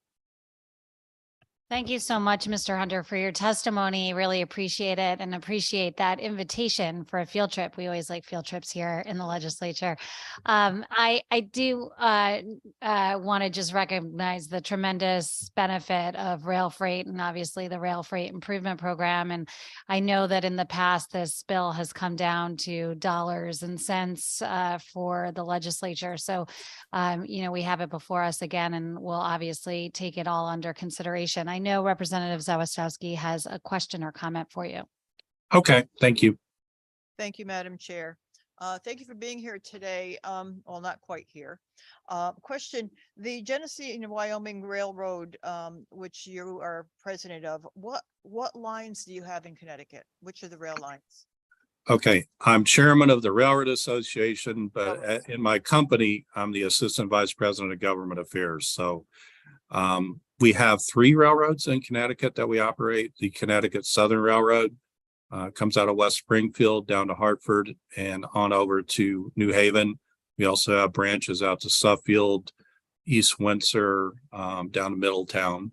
Thank you so much, Mr. Hunter, for your testimony. Really appreciate it and appreciate that invitation for a field trip. We always like field trips here in the legislature. I do want to just recognize the tremendous benefit of rail freight and obviously the rail freight improvement program. And I know that in the past, this bill has come down to dollars and cents for the legislature. So, we have it before us again, and we'll obviously take it all under consideration. I know Representative Zawistowski has a question or comment for you. Okay, thank you. Thank you, Madam Chair. Thank you for being here today. Well, not quite here. Question, the Genesee and Wyoming Railroad, which you are president of, what lines do you have in Connecticut? Which are the rail lines? Okay, I'm chairman of the Railroad Association, but in my company, I'm the assistant vice president of government affairs. So we have 3 railroads in Connecticut that we operate. The Connecticut Southern Railroad comes out of West Springfield down to Hartford and on over to New Haven. We also have branches out to Suffield, East Windsor, down to Middletown.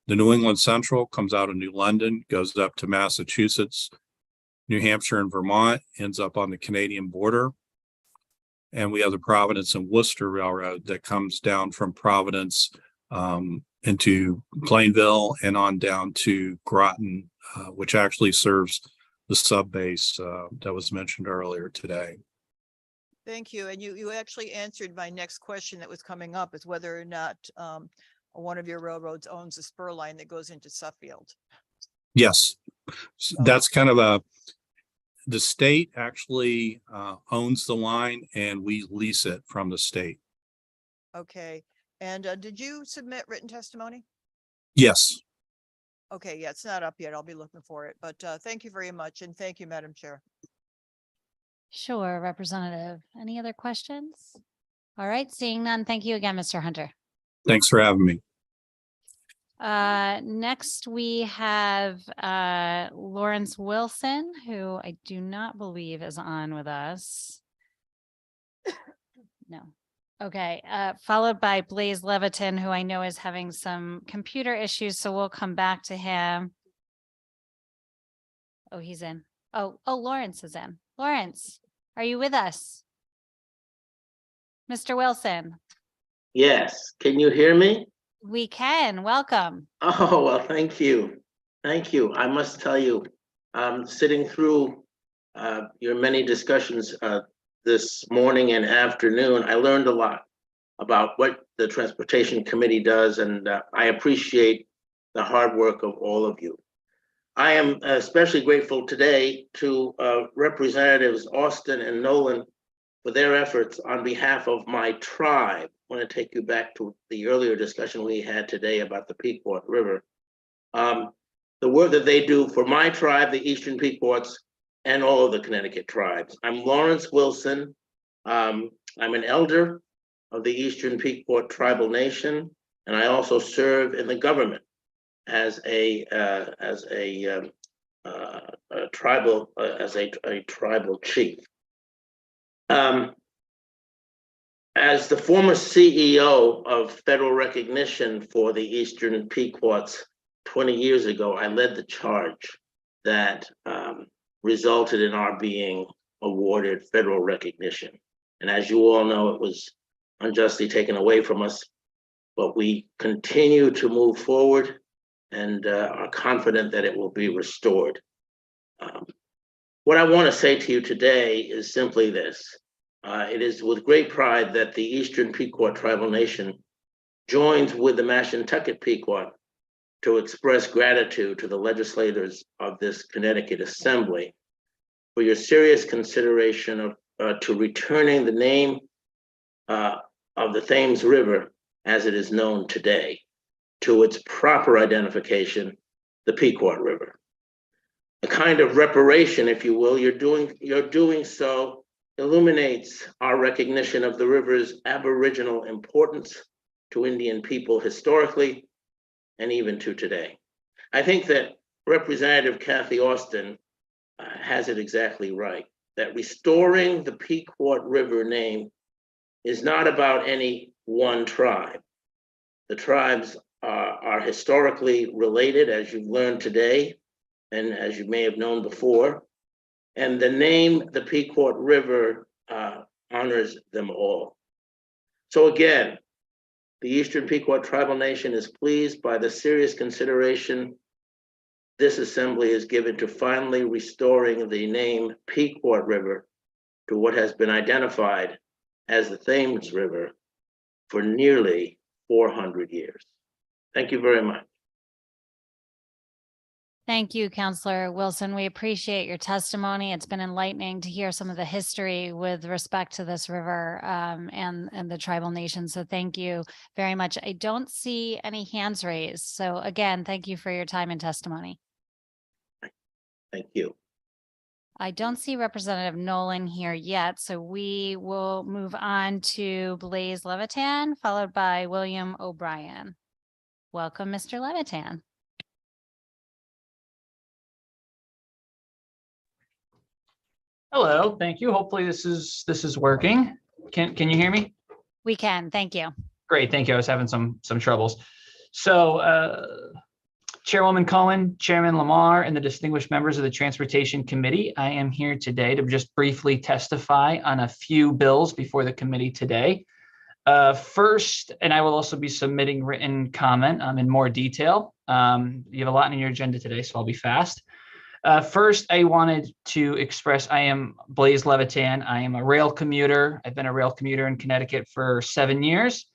The New England Central comes out of New London, goes up to Massachusetts, New Hampshire and Vermont, ends up on the Canadian border. And we have the Providence and Worcester Railroad that comes down from Providence into Plainville and on down to Groton, which actually serves the sub base that was mentioned earlier today. Thank you. And you actually answered my next question that was coming up, is whether or not one of your railroads owns a spur line that goes into Suffield. Yes, that's kind of the state actually owns the line and we lease it from the state. Okay. And did you submit written testimony? Yes. Okay, yeah, it's not up yet. I'll be looking for it, but thank you very much. And thank you, Madam Chair. Sure, Representative. Any other questions? All right, seeing none. Thank you again, Mr. Hunter. Thanks for having me. Next we have Lawrence Wilson, who I do not believe is on with us. No. Okay, followed by Blaise Leviton, who I know is having some computer issues, so we'll come back to him. Oh, he's in. Oh, Lawrence is in. Lawrence, are you with us? Mr. Wilson? Yes, can you hear me? We can. Welcome. Oh, well, thank you. Thank you. I must tell you, sitting through your many discussions this morning and afternoon, I learned a lot about what the Transportation Committee does, and I appreciate the hard work of all of you. I am especially grateful today to Representatives Austin and Nolan for their efforts on behalf of my tribe. I want to take you back to the earlier discussion we had today about the Pequot River. The work that they do for my tribe, the Eastern Pequots, and all of the Connecticut tribes. I'm Lawrence Wilson. I'm an elder of the Eastern Pequot Tribal Nation, and I also serve in the government as a tribal chief. As the former CEO of federal recognition for the Eastern Pequots 20 years ago, I led the charge that resulted in our being awarded federal recognition. And as you all know, it was unjustly taken away from us, but we continue to move forward and are confident that it will be restored. What I want to say to you today is simply this. It is with great pride that the Eastern Pequot Tribal Nation joins with the Mashantucket Pequot to express gratitude to the legislators of this Connecticut Assembly for your serious consideration of to returning the name of the Thames River as it is known today to its proper identification, the Pequot River. A kind of reparation, if you will, you're doing so illuminates our recognition of the river's aboriginal importance to Indian people historically and even to today. I think that Representative Kathy Austin has it exactly right, that restoring the Pequot River name is not about any one tribe. The tribes are historically related, as you've learned today, and as you may have known before. And the name, the Pequot River, honors them all. So again, the Eastern Pequot Tribal Nation is pleased by the serious consideration this assembly is given to finally restoring the name Pequot River to what has been identified as the Thames River for nearly 400 years. Thank you very much. Thank you, Councillor Wilson. We appreciate your testimony. It's been enlightening to hear some of the history with respect to this river and the tribal nation. So thank you very much. I don't see any hands raised. So again, thank you for your time and testimony. Thank you. I don't see Representative Nolan here yet, so we will move on to Blaise Levitan, followed by William O'Brien. Welcome, Mr. Levitan. Hello, thank you. Hopefully this is working. Can you hear me? We can, thank you. Great, thank you. I was having some troubles. So Chairwoman Cohen, Chairman Lamar, and the distinguished members of the Transportation Committee, I am here today to just briefly testify on a few bills before the committee today. First, and I will also be submitting written comment in more detail. You have a lot on your agenda today, so I'll be fast. First, I wanted to express I am Blaise Levitan. I am a rail commuter. I've been a rail commuter in Connecticut for 7 years.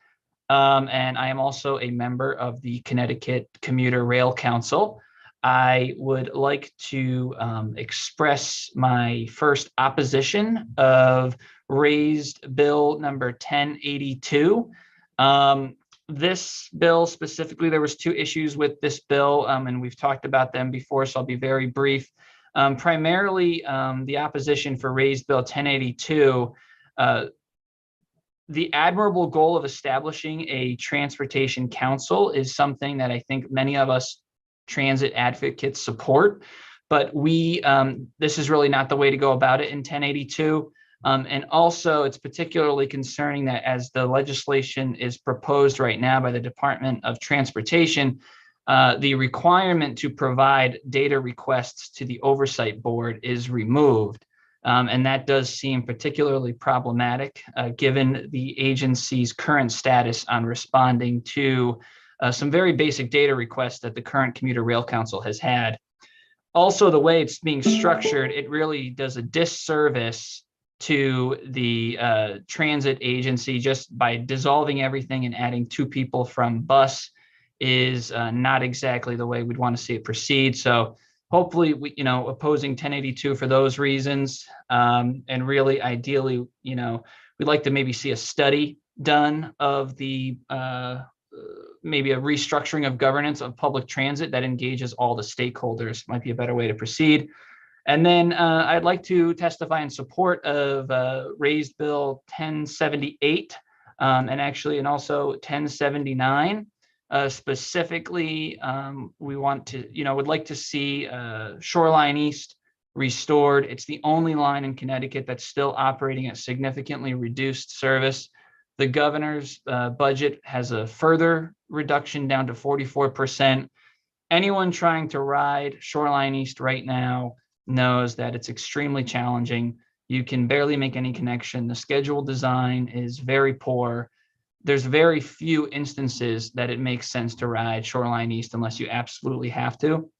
And I am also a member of the Connecticut Commuter Rail Council. I would like to express my first opposition of raised bill number 1082. This bill specifically, there was 2 issues with this bill, and we've talked about them before, so I'll be very brief. Primarily, the opposition for raised bill 1082, the admirable goal of establishing a transportation council is something that I think many of us transit advocates support, but this is really not the way to go about it in 1082. And also it's particularly concerning that as the legislation is proposed right now by the Department of Transportation, the requirement to provide data requests to the oversight board is removed. And that does seem particularly problematic given the agency's current status on responding to some very basic data requests that the current Commuter Rail Council has had. Also, the way it's being structured, it really does a disservice to the transit agency just by dissolving everything and adding 2 people from bus is not exactly the way we'd want to see it proceed. So hopefully, opposing 1082 for those reasons, and really ideally, we'd like to maybe see a study done of the maybe a restructuring of governance of public transit that engages all the stakeholders might be a better way to proceed. And then I'd like to testify in support of raised bill 1078 and also 1079. Specifically, we want to, would like to see Shoreline East restored. It's the only line in Connecticut that's still operating at significantly reduced service. The governor's budget has a further reduction down to 44%. Anyone trying to ride Shoreline East right now knows that it's extremely challenging. You can barely make any connection. The schedule design is very poor. There's very few instances that it makes sense to ride Shoreline East unless you absolutely have to.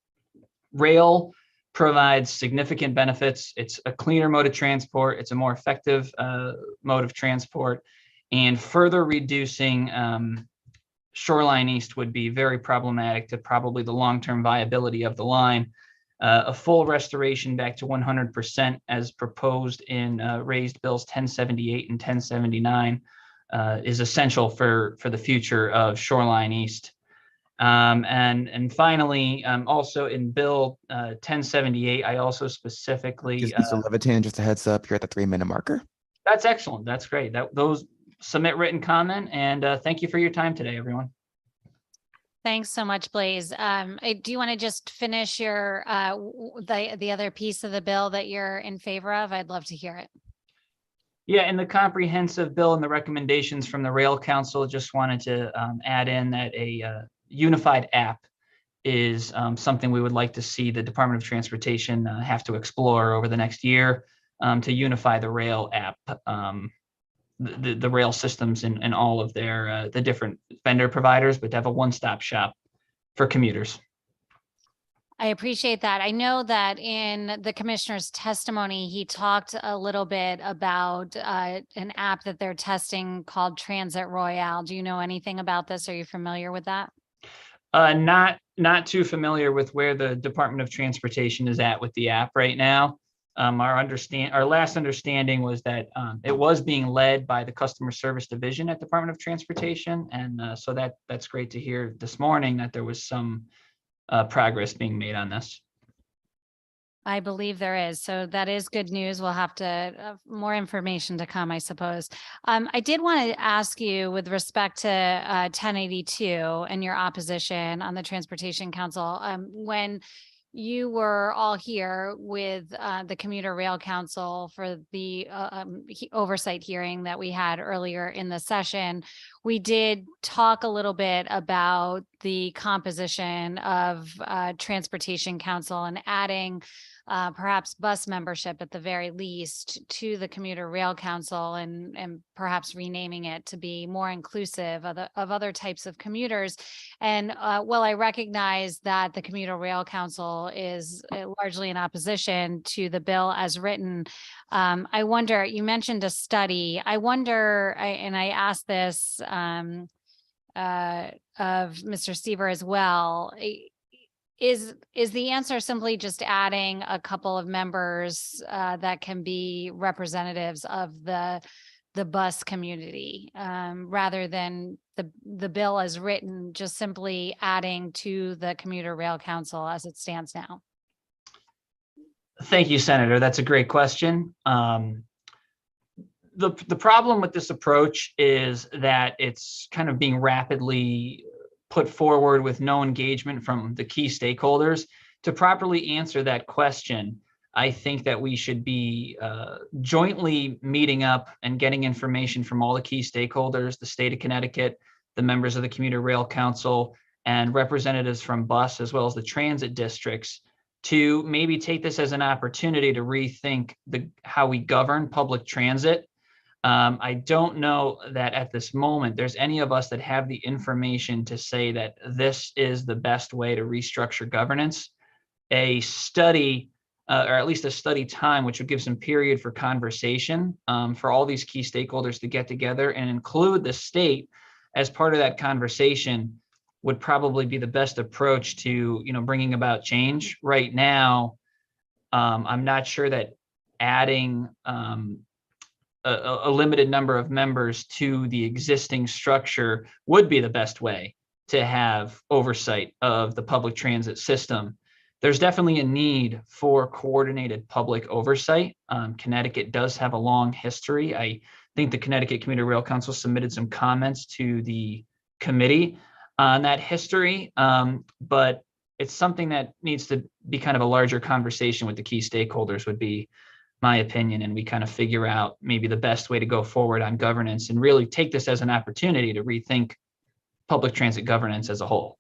Rail provides significant benefits. It's a cleaner mode of transport. It's a more effective mode of transport. And further reducing Shoreline East would be very problematic to probably the long-term viability of the line. A full restoration back to 100% as proposed in raised bills 1078 and 1079 is essential for the future of Shoreline East. And finally, also in Bill 1078, I also specifically Mr. Levitan, just a heads up, you're at the 3-minute marker. that's excellent. That's great. Those submit written comment, and thank you for your time today, everyone. Thanks so much, Blaze. Do you want to just finish your the other piece of the bill that you're in favor of? I'd love to hear it. Yeah, in the comprehensive bill and the recommendations from the Rail Council, just wanted to add in that a unified app is something we would like to see the Department of Transportation have to explore over the next year to unify the rail app, the rail systems and all of their the different vendor providers, but to have a one-stop shop for commuters. I appreciate that. I know that in the commissioner's testimony, he talked a little bit about an app that they're testing called Transit Royale. Do you know anything about this? Are you familiar with that? Not too familiar with where the Department of Transportation is at with the app right now. Our last understanding was that it was being led by the Customer Service Division at Department of Transportation, and so that's great to hear this morning that there was some progress being made on this. I believe there is. So that is good news. We'll have to more information to come, I suppose. I did want to ask you with respect to 1082 and your opposition on the Transportation Council. When you were all here with the Commuter Rail Council for the oversight hearing that we had earlier in the session, we did talk a little bit about the composition of Transportation Council and adding perhaps bus membership at the very least to the Commuter Rail Council and perhaps renaming it to be more inclusive of other types of commuters. And while I recognize that the Commuter Rail Council is largely in opposition to the bill as written, I wonder, you mentioned a study. I wonder, and I asked this of Mr. Seaver as well, is the answer simply just adding a couple of members that can be representatives of the bus community rather than the bill as written, just simply adding to the Commuter Rail Council as it stands now? Thank you, Senator. That's a great question. The problem with this approach is that it's kind of being rapidly put forward with no engagement from the key stakeholders. To properly answer that question, I think that we should be jointly meeting up and getting information from all the key stakeholders, the state of Connecticut, the members of the Commuter Rail Council, and representatives from bus as well as the transit districts to maybe take this as an opportunity to rethink how we govern public transit. I don't know that at this moment there's any of us that have the information to say that this is the best way to restructure governance. A study, or at least a study time, which would give some period for conversation for all these key stakeholders to get together and include the state as part of that conversation, would probably be the best approach to, bringing about change. Right now, I'm not sure that adding a limited number of members to the existing structure would be the best way to have oversight of the public transit system. There's definitely a need for coordinated public oversight. Connecticut does have a long history. I think the Connecticut Commuter Rail Council submitted some comments to the committee on that history, but it's something that needs to be kind of a larger conversation with the key stakeholders, would be my opinion, and we kind of figure out maybe the best way to go forward on governance and really take this as an opportunity to rethink public transit governance as a whole.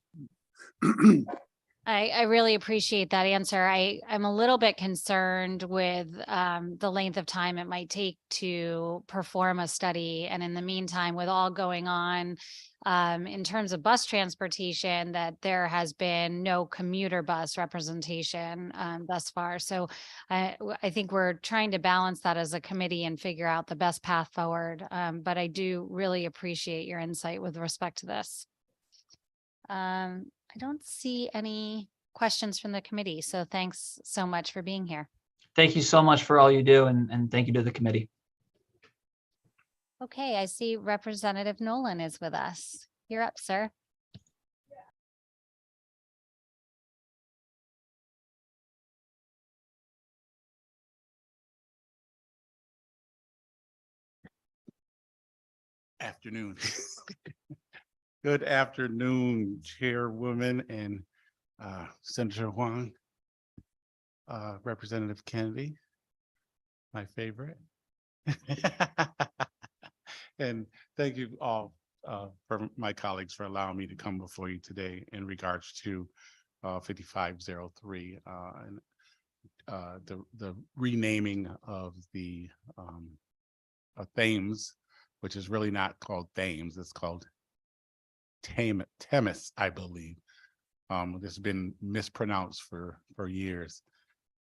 I really appreciate that answer. I'm a little bit concerned with the length of time it might take to perform a study. And in the meantime, with all going on in terms of bus transportation, that there has been no commuter bus representation thus far. So I think we're trying to balance that as a committee and figure out the best path forward. But I do really appreciate your insight with respect to this. I don't see any questions from the committee. So thanks so much for being here. Thank you so much for all you do, and thank you to the committee. Okay, I see Representative Nolan is with us. You're up, sir. Afternoon. Good afternoon, Chairwoman and Senator Huang, Representative Kennedy, my favorite. And thank you all for my colleagues for allowing me to come before you today in regards to 5503 and the renaming of the Thames, which is really not called Thames, it's called Thames, I believe. This has been mispronounced for years,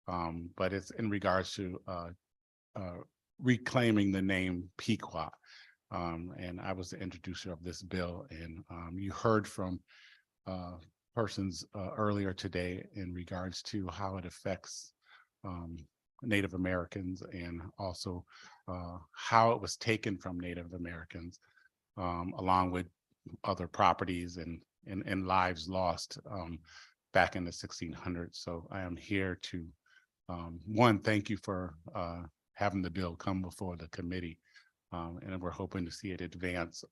but it's in regards to reclaiming the name Pequot. And I was the introducer of this bill, and you heard from persons earlier today in regards to how it affects Native Americans, and also how it was taken from Native Americans, along with other properties and lives lost back in the 1600s. So I am here to, one, thank you for having the bill come before the committee. And we're hoping to see it advance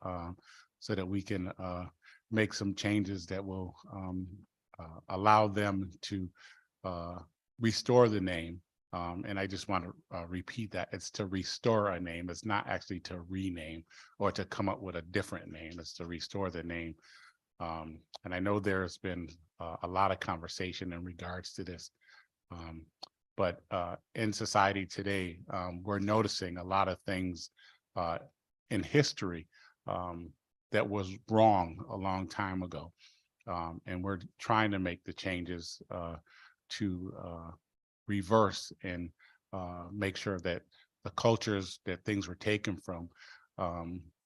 so that we can make some changes that will allow them to restore the name. And I just want to repeat that it's to restore a name. It's not actually to rename or to come up with a different name. It's to restore the name. And I know there's been a lot of conversation in regards to this. But in society today, we're noticing a lot of things in history that was wrong a long time ago. And we're trying to make the changes to reverse and make sure that the cultures that things were taken from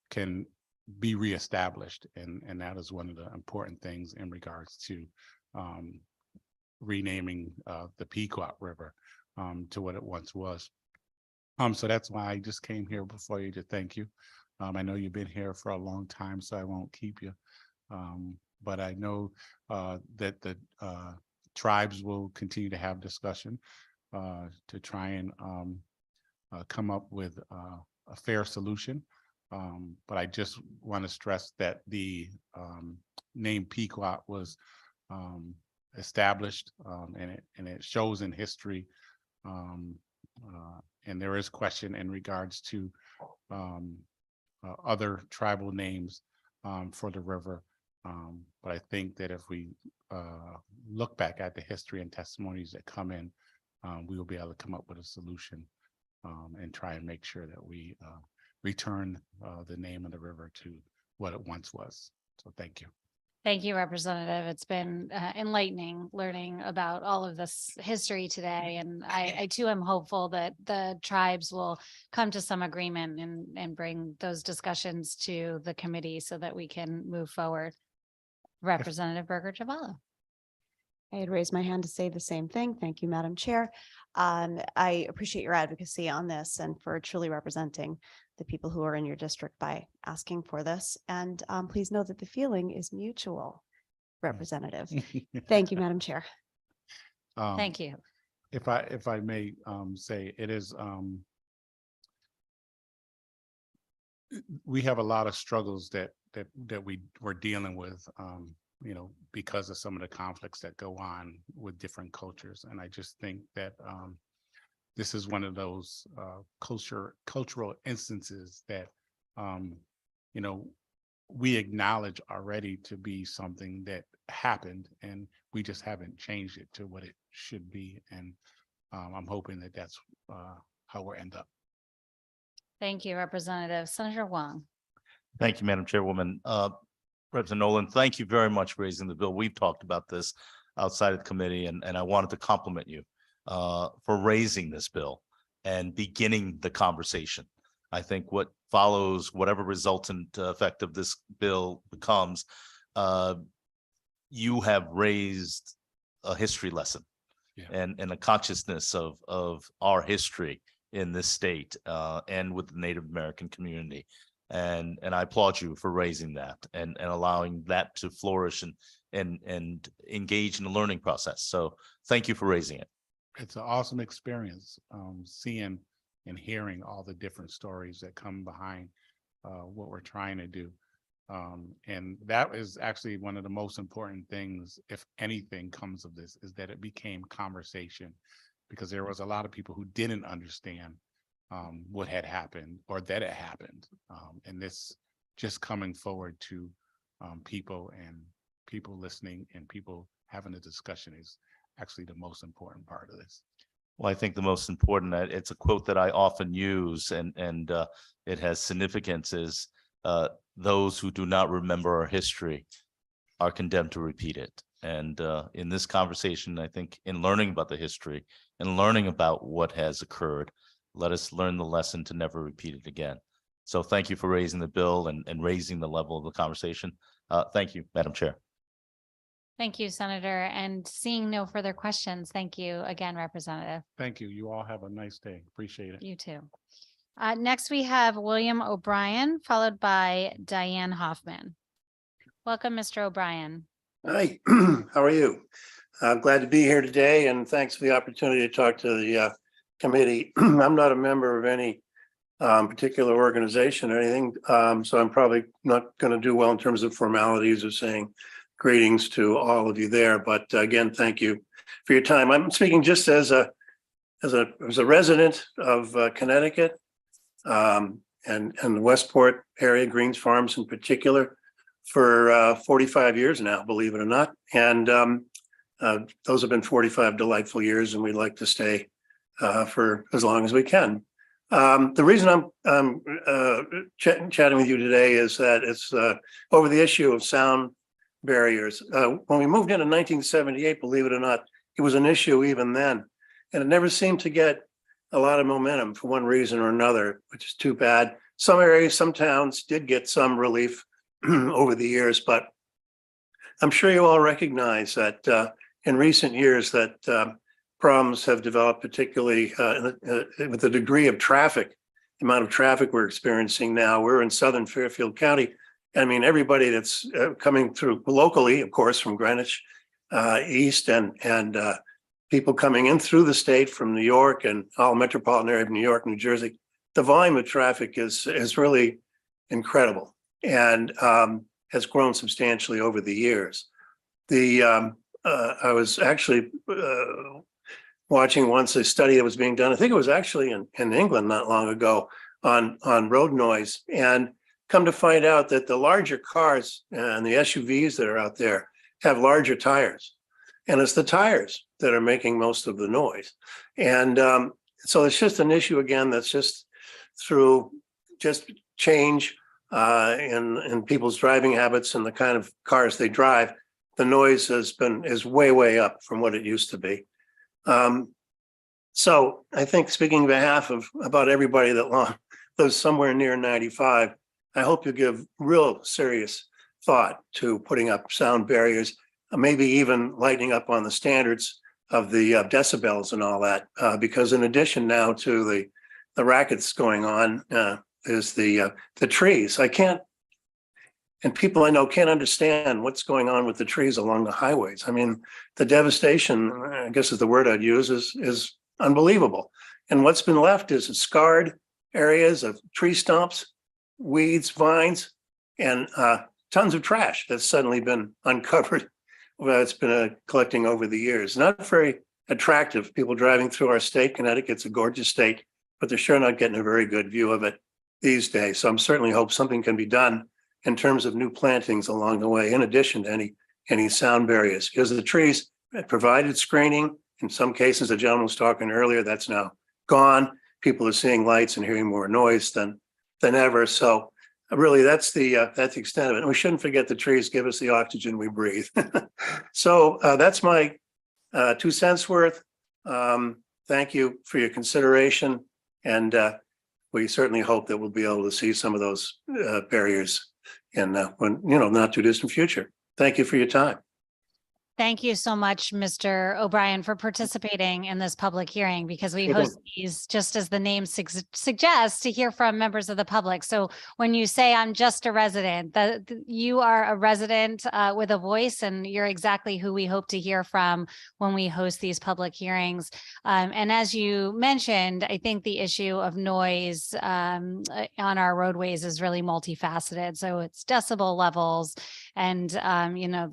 can be reestablished. And that is one of the important things in regards to renaming the Pequot River to what it once was. So that's why I just came here before you to thank you. I know you've been here for a long time, so I won't keep you. But I know that the tribes will continue to have discussion to try and come up with a fair solution. But I just want to stress that the name Pequot was established, and it shows in history. And there is question in regards to other tribal names for the river. But I think that if we look back at the history and testimonies that come in, we will be able to come up with a solution and try and make sure that we return the name of the river to what it once was. So thank you. Thank you, Representative. It's been enlightening learning about all of this history today. And I too am hopeful that the tribes will come to some agreement and bring those discussions to the committee so that we can move forward. Representative Berger Javala. I had raised my hand to say the same thing. Thank you, Madam Chair. I appreciate your advocacy on this and for truly representing the people who are in your district by asking for this. And please know that the feeling is mutual, Representative. Thank you, Madam Chair. Thank you. If I may say, it is we have a lot of struggles that we're dealing with, you know, because of some of the conflicts that go on with different cultures. And I just think that this is one of those cultural instances that, you know, we acknowledge already to be something that happened, and we just haven't changed it to what it should be. And I'm hoping that that's how we'll end up. Thank you, Representative. Senator Wong. Thank you, Madam Chairwoman. Representative Nolan, thank you very much for raising the bill. We've talked about this outside of the committee, and I wanted to compliment you for raising this bill and beginning the conversation. I think what follows, whatever resultant effect of this bill becomes, you have raised a history lesson Yeah. and a consciousness of our history in this state and with the Native American community. And I applaud you for raising that and allowing that to flourish and engage in the learning process. So thank you for raising it. It's an awesome experience, seeing and hearing all the different stories that come behind what we're trying to do. And that is actually one of the most important things, if anything comes of this, is that it became conversation, because there was a lot of people who didn't understand what had happened or that it happened. And this just coming forward to people and people listening and people having a discussion is actually the most important part of this. Well, I think the most important, it's a quote that I often use and it has significance, is those who do not remember our history are condemned to repeat it. And in this conversation, I think in learning about the history and learning about what has occurred, let us learn the lesson to never repeat it again. So thank you for raising the bill and raising the level of the conversation. Thank you, Madam Chair. Thank you, Senator. And seeing no further questions, thank you again, Representative. Thank you. You all have a nice day. Appreciate it. You too. Next, we have William O'Brien, followed by Diane Hoffman. Welcome, Mr. O'Brien. Hi, how are you? I'm glad to be here today, and thanks for the opportunity to talk to the committee. I'm not a member of any particular organization or anything, so I'm probably not going to do well in terms of formalities of saying greetings to all of you there. But again, thank you for your time. I'm speaking just as a resident of Connecticut and the Westport area, Greens Farms in particular, for 45 years now, believe it or not. And those have been 45 delightful years, and we'd like to stay for as long as we can. The reason I'm chatting with you today is that it's over the issue of sound barriers. When we moved in 1978, believe it or not, it was an issue even then, and it never seemed to get a lot of momentum for one reason or another, which is too bad. Some areas, some towns did get some relief over the years, but I'm sure you all recognize that in recent years that problems have developed, particularly with the degree of traffic, the amount of traffic we're experiencing now. We're in southern Fairfield County. I mean, everybody that's coming through locally, of course, from Greenwich East and people coming in through the state from New York and all metropolitan area of New York, New Jersey, the volume of traffic is really incredible and has grown substantially over the years. I was actually watching once a study that was being done, I think it was actually in England not long ago, on road noise, and come to find out that the larger cars and the SUVs that are out there have larger tires. And it's the tires that are making most of the noise. And so it's just an issue, again, that's just through just change in people's driving habits and the kind of cars they drive. The noise is way up from what it used to be. So I think, speaking on behalf of about everybody that lives somewhere near 95, I hope you give real serious thought to putting up sound barriers, maybe even lightening up on the standards of the decibels and all that, because in addition now to the rackets going on, is the trees. And people I know can't understand what's going on with the trees along the highways. I mean, the devastation, I guess is the word I'd use, is unbelievable. And what's been left is scarred areas of tree stumps, weeds, vines, and tons of trash that's suddenly been uncovered. Well, it's been collecting over the years. Not very attractive. People driving through our state, Connecticut's a gorgeous state, but they're sure not getting a very good view of it these days. So I'm certainly hope something can be done in terms of new plantings along the way, in addition to any sound barriers, because the trees provided screening. In some cases, the gentleman was talking earlier, that's now gone. People are seeing lights and hearing more noise than ever. So really, that's the extent of it. And we shouldn't forget the trees give us the oxygen we breathe. So that's my 2 cents worth. Thank you for your consideration. And we certainly hope that we'll be able to see some of those barriers in when not too distant future. Thank you for your time. Thank you so much, Mr. O'Brien, for participating in this public hearing because we Sure host thing. these, just as the name suggests, to hear from members of the public. So when you say I'm just a resident, that you are a resident with a voice, and you're exactly who we hope to hear from when we host these public hearings. And as you mentioned, I think the issue of noise on our roadways is really multifaceted. So it's decibel levels and,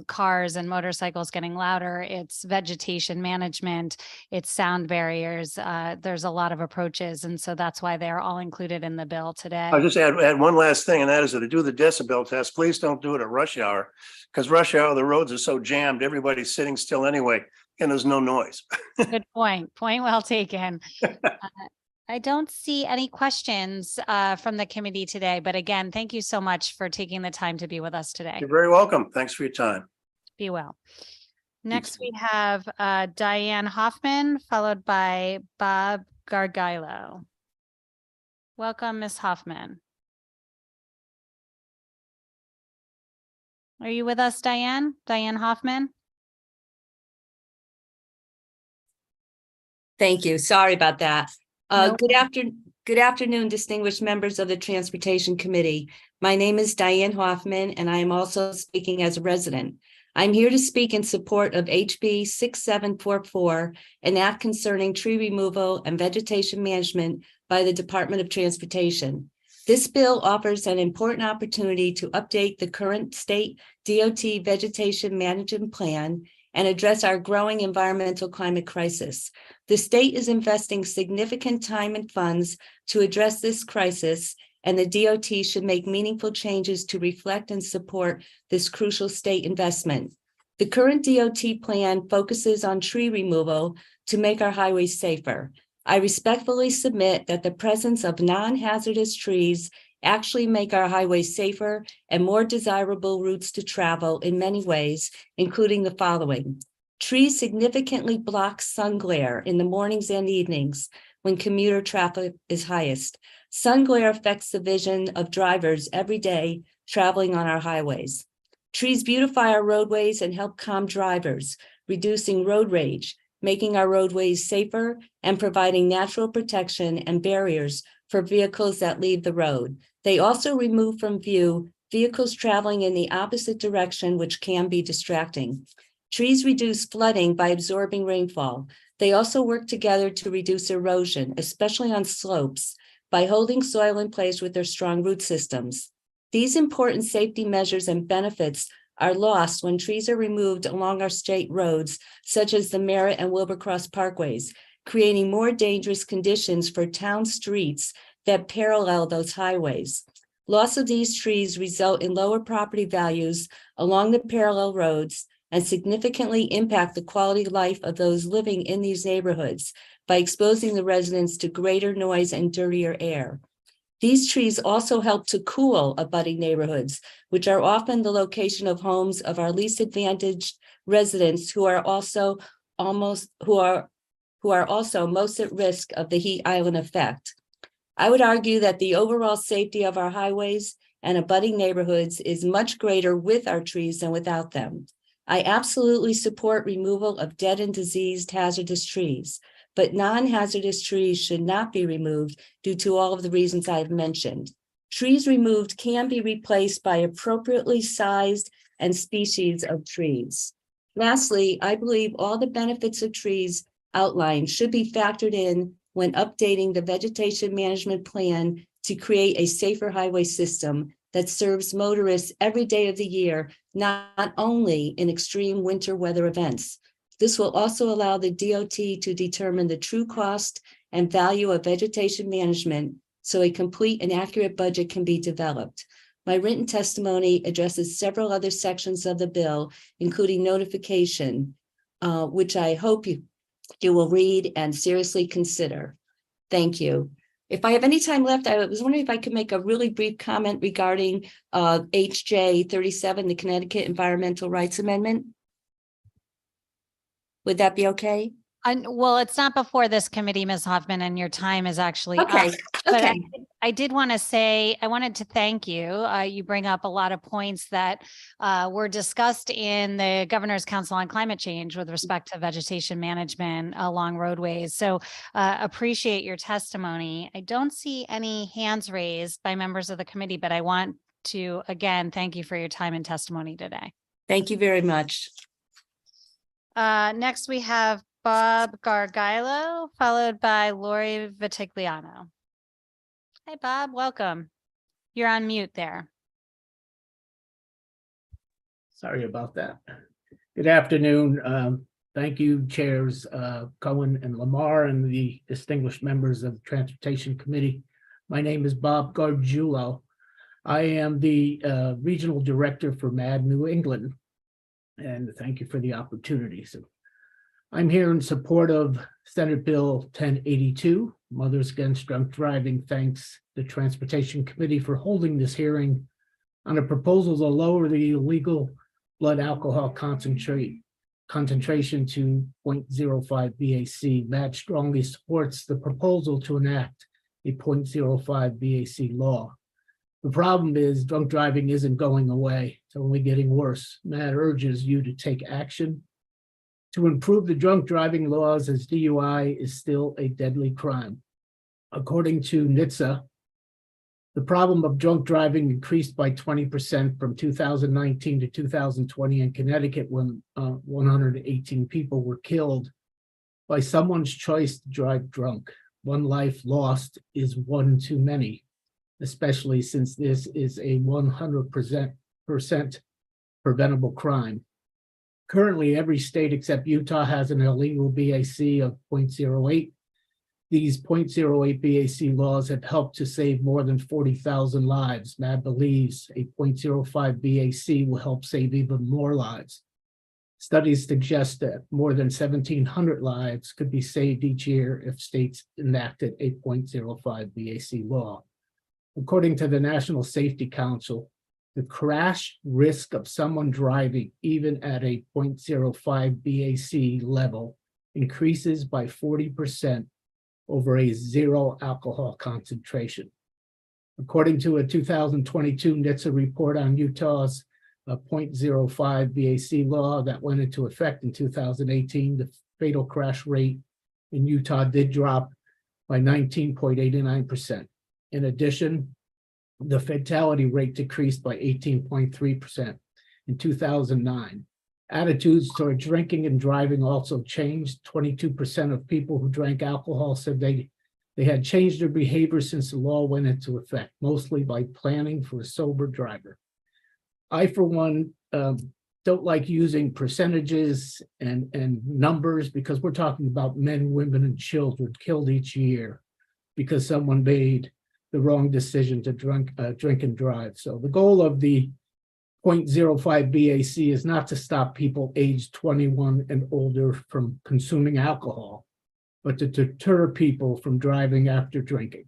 cars and motorcycles getting louder, it's vegetation management, it's sound barriers. There's a lot of approaches. And so that's why they're all included in the bill today. I'll just add one last thing, and that is that to do the decibel test, please don't do it at rush hour. Because rush hour, the roads are so jammed, everybody's sitting still anyway, and there's no noise. Good point. Point well taken. I don't see any questions from the committee today, but again, thank you so much for taking the time to be with us today. You're very welcome. Thanks for your time. Be well. Next, we have Diane Hoffman, followed by Bob Gargilo. Welcome, Ms. Hoffman. Are you with us, Diane? Diane Hoffman? Thank you. Sorry about that. No Good afternoon, distinguished members of the Transportation Committee. My name is Diane Hoffman, and I am also speaking as a resident. I'm here to speak in support of HB 6744, an act concerning tree removal and vegetation management by the Department of Transportation. This bill offers an important opportunity to update the current state DOT vegetation management plan and address our growing environmental climate crisis. The state is investing significant time and funds to address this crisis, and the DOT should make meaningful changes to reflect and support this crucial state investment. The current DOT plan focuses on tree removal to make our highways safer. I respectfully submit that the presence of non-hazardous trees actually make our highways safer and more desirable routes to travel in many ways, including the following. Trees significantly block sun glare in the mornings and evenings when commuter traffic is highest. Sun glare affects the vision of drivers every day traveling on our highways. Trees beautify our roadways and help calm drivers, reducing road rage, making our roadways safer, and providing natural protection and barriers for vehicles that leave the road. They also remove from view vehicles traveling in the opposite direction, which can be distracting. Trees reduce flooding by absorbing rainfall. They also work together to reduce erosion, especially on slopes, by holding soil in place with their strong root systems. These important safety measures and benefits are lost when trees are removed along our state roads, such as the Merritt and Wilbercross parkways, creating more dangerous conditions for town streets that parallel those highways. Loss of these trees result in lower property values along the parallel roads and significantly impact the quality of life of those living in these neighborhoods by exposing the residents to greater noise and dirtier air. These trees also help to cool abutting neighborhoods, which are often the location of homes of our least advantaged residents who are also most at risk of the heat island effect. I would argue that the overall safety of our highways and abutting neighborhoods is much greater with our trees than without them. I absolutely support removal of dead and diseased hazardous trees, but non-hazardous trees should not be removed due to all of the reasons I've mentioned. Trees removed can be replaced by appropriately sized and species of trees. Lastly, I believe all the benefits of trees outlined should be factored in when updating the vegetation management plan to create a safer highway system that serves motorists every day of the year, not only in extreme winter weather events. This will also allow the DOT to determine the true cost and value of vegetation management so a complete and accurate budget can be developed. My written testimony addresses several other sections of the bill, including notification, which I hope you will read and seriously consider. Thank you. If I have any time left, I was wondering if I could make a really brief comment regarding HJ 37, the Connecticut Environmental Rights Amendment. Would that be okay? Well, it's not before this committee, Ms. Hoffman, and your time is actually up. Okay, But okay. I did want to say, I wanted to thank you. You bring up a lot of points that were discussed in the Governor's Council on Climate Change with respect to vegetation management along roadways. So appreciate your testimony. I don't see any hands raised by members of the committee, but I want to, again, thank you for your time and testimony today. Thank you very much. Next, we have Bob Gargilo, followed by Lori Vitigliano. Hi, Bob. Welcome. You're on mute there. Sorry about that. Good afternoon. Thank you, Chairs Cohen and Lamar, and the distinguished members of the Transportation Committee. My name is Bob Gargiulo. I am the Regional Director for MAD New England, and thank you for the opportunity. So I'm here in support of Senate Bill 1082, Mothers Against Drunk Driving. Thanks the Transportation Committee for holding this hearing on a proposal to lower the illegal blood alcohol concentration to 0.05 BAC. MAD strongly supports the proposal to enact a 0.05 BAC law. The problem is drunk driving isn't going away. It's only getting worse. MAD urges you to take action to improve the drunk driving laws, as DUI is still a deadly crime. According to NHTSA, the problem of drunk driving increased by 20% from 2019 to 2020 in Connecticut, when 118 people were killed by someone's choice to drive drunk. One life lost is one too many, especially since this is a 100% preventable crime. Currently, every state except Utah has an illegal BAC of 0.08. These 0.08 BAC laws have helped to save more than 40,000 lives. MAD believes a 0.05 BAC will help save even more lives. Studies suggest that more than 1,700 lives could be saved each year if states enacted a 0.05 BAC law. According to the National Safety Council, the crash risk of someone driving even at a 0.05 BAC level increases by 40% over a zero alcohol concentration. According to a 2022 NHTSA report on Utah's 0.05 BAC law that went into effect in 2018, the fatal crash rate in Utah did drop by 19.89%. In addition, the fatality rate decreased by 18.3% in 2009. Attitudes toward drinking and driving also changed. 22% of people who drank alcohol said they had changed their behavior since the law went into effect, mostly by planning for a sober driver. I, for one, don't like using percentages and numbers, because we're talking about men, women, and children killed each year because someone made the wrong decision to drink and drive. So the goal of the 0.05 BAC is not to stop people aged 21 and older from consuming alcohol, but to deter people from driving after drinking.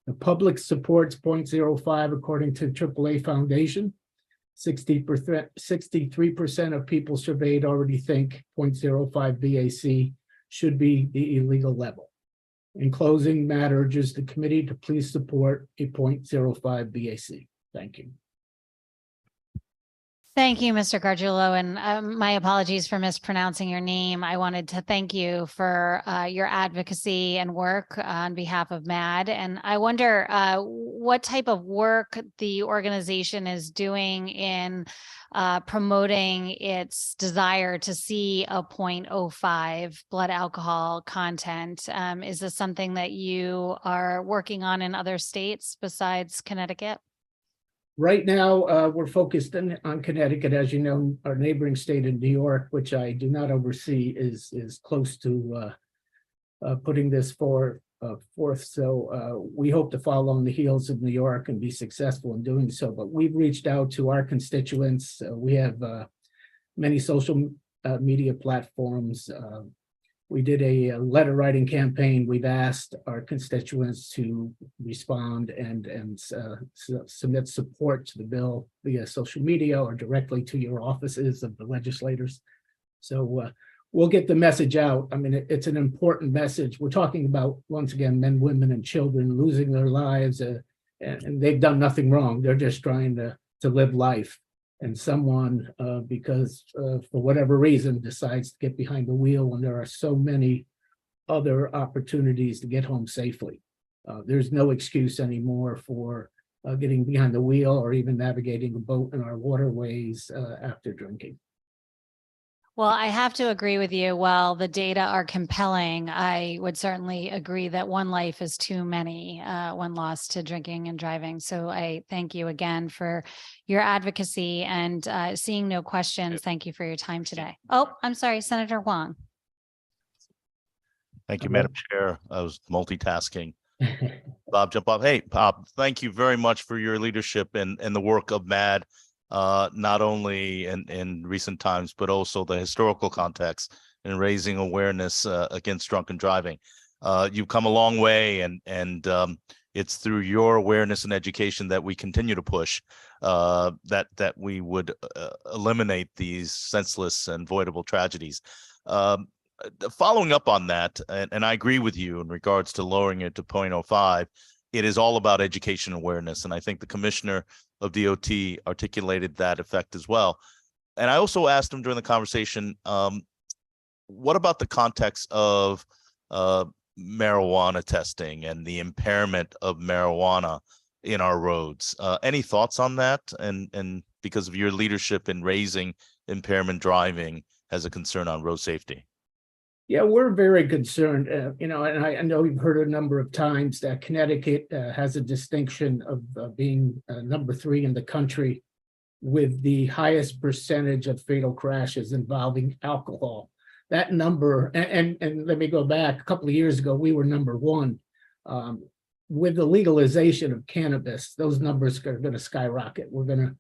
The public supports 0.05 according to AAA Foundation. 63% of people surveyed already think 0.05 BAC should be the illegal level. In closing, MAD urges the committee to please support a 0.05 BAC. Thank you. Thank you, Mr. Gargiulo, and my apologies for mispronouncing your name. I wanted to thank you for your advocacy and work on behalf of MAD. And I wonder what type of work the organization is doing in promoting its desire to see a 0.05 blood alcohol content. Is this something that you are working on in other states besides Connecticut? Right now, we're focused on Connecticut. As you know, our neighboring state in New York, which I do not oversee, is close to putting this forth. So we hope to follow on the heels of New York and be successful in doing so. But we've reached out to our constituents. We have many social media platforms. We did a letter writing campaign. We've asked our constituents to respond and submit support to the bill via social media or directly to your offices of the legislators. So we'll get the message out. I mean, it's an important message. We're talking about, once again, men, women, and children losing their lives, and they've done nothing wrong. They're just trying to live life. And someone, because for whatever reason, decides to get behind the wheel when there are so many other opportunities to get home safely. There's no excuse anymore for getting behind the wheel or even navigating a boat in our waterways after drinking. Well, I have to agree with you. While the data are compelling, I would certainly agree that one life is too many when lost to drinking and driving. So I thank you again for your advocacy, and seeing no questions. Thank you for your time today. Oh, I'm sorry, Senator Wong. Thank you, Madam Chair. I was multitasking. Bob, jump up. Hey, Bob, thank you very much for your leadership and the work of MAD, not only in recent times, but also the historical context in raising awareness against drunken driving. You've come a long way, and it's through your awareness and education that we continue to push that we would eliminate these senseless and avoidable tragedies. Following up on that, and I agree with you in regards to lowering it to 0.05, it is all about education awareness. And I think the commissioner of DOT articulated that effect as well. And I also asked him during the conversation, what about the context of marijuana testing and the impairment of marijuana in our roads? Any thoughts on that? And because of your leadership in raising impairment driving as a concern on road safety. Yeah, we're very concerned, and I know you've heard a number of times that Connecticut has a distinction of being number 3 in the country with the highest percentage of fatal crashes involving alcohol. That number, and let me go back, a couple of years ago, we were number 1. With the legalization of cannabis, those numbers are going to skyrocket. We're going to,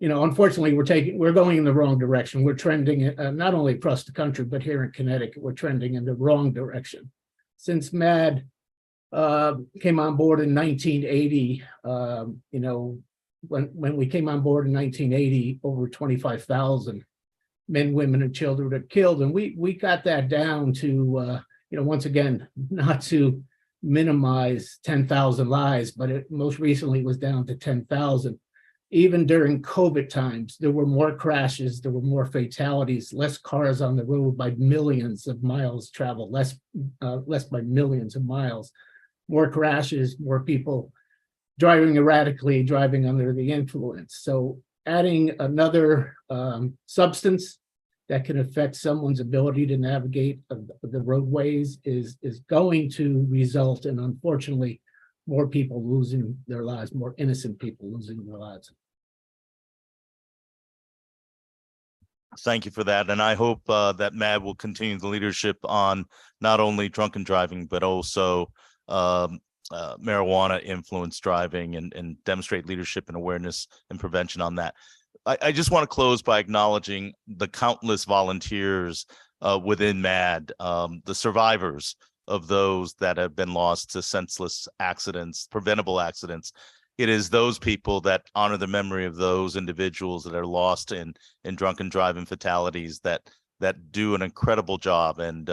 unfortunately, we're going in the wrong direction. We're trending not only across the country, but here in Connecticut, we're trending in the wrong direction. Since MAD came on board in 1980, when we came on board in 1980, over 25,000 men, women, and children were killed. And we got that down to, once again, not to minimize 10,000 lives, but it most recently was down to 10,000. Even during COVID times, there were more crashes, there were more fatalities, less cars on the road by millions of miles traveled, less by millions of miles, more crashes, more people driving erratically, driving under the influence. So adding another substance that can affect someone's ability to navigate the roadways is going to result in, unfortunately, more people losing their lives, more innocent people losing their lives. Thank you for that. And I hope that MAD will continue the leadership on not only drunken driving, but also marijuana influenced driving and demonstrate leadership and awareness and prevention on that. I just want to close by acknowledging the countless volunteers within MAD, the survivors of those that have been lost to senseless accidents, preventable accidents. It is those people that honor the memory of those individuals that are lost in drunken driving fatalities that do an incredible job. And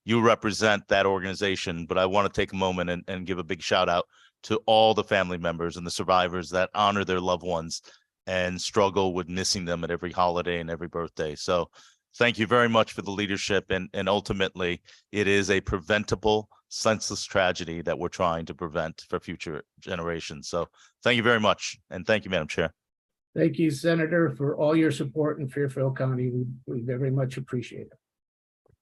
you represent that organization, but I want to take a moment and give a big shout out to all the family members and the survivors that honor their loved ones and struggle with missing them at every holiday and every birthday. So thank you very much for the leadership. And ultimately, it is a preventable, senseless tragedy that we're trying to prevent for future generations. So thank you very much. And thank you, Madam Chair. Thank you, Senator, for all your support in Fairfield County. We very much appreciate it.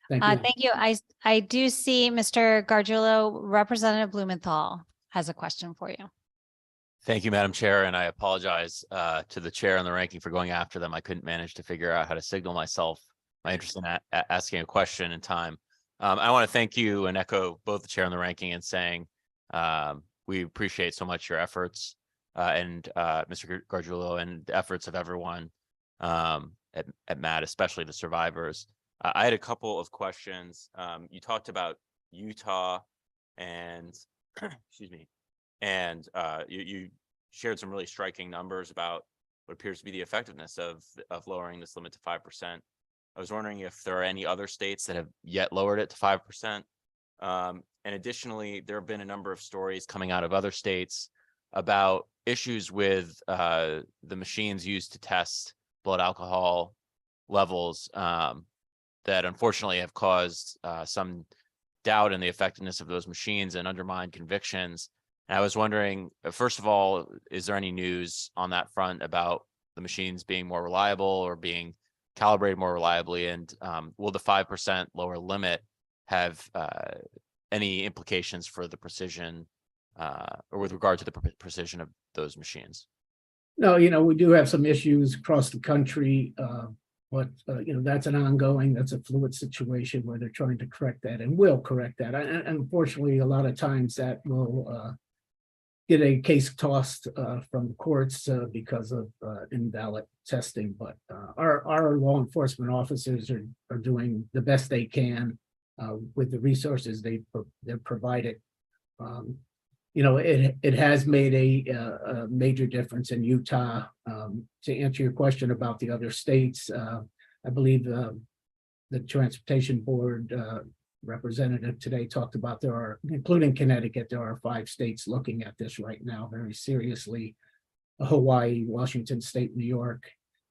Thank you. Thank you. I do see Mr. Gargiulo. Representative Blumenthal has a question for you. Thank you, Madam Chair, and I apologize to the chair and the ranking for going after them. I couldn't manage to figure out how to signal myself my interest in asking a question in time. I want to thank you and echo both the chair and the ranking in saying we appreciate so much your efforts and Mr. Gargiulo and the efforts of everyone at MAD, especially the survivors. I had a couple of questions. You talked about Utah and excuse me, and you shared some really striking numbers about what appears to be the effectiveness of lowering this limit to 5%. I was wondering if there are any other states that have yet lowered it to 5%. And additionally, there have been a number of stories coming out of other states about issues with the machines used to test blood alcohol levels that unfortunately have caused some doubt in the effectiveness of those machines and undermined convictions. And I was wondering, first of all, is there any news on that front about the machines being more reliable or being calibrated more reliably? And will the 5% lower limit have any implications for the precision or with regard to the precision of those machines? No, we do have some issues across the country. But that's an ongoing, that's a fluid situation where they're trying to correct that and will correct that. And unfortunately, a lot of times that will get a case tossed from the courts because of invalid testing. But our law enforcement officers are doing the best they can with the resources they're provided. It has made a major difference in Utah. To answer your question about the other states, I believe the Transportation Board representative today talked about there are, including Connecticut, there are 5 states looking at this right now very seriously: Hawaii, Washington State, New York,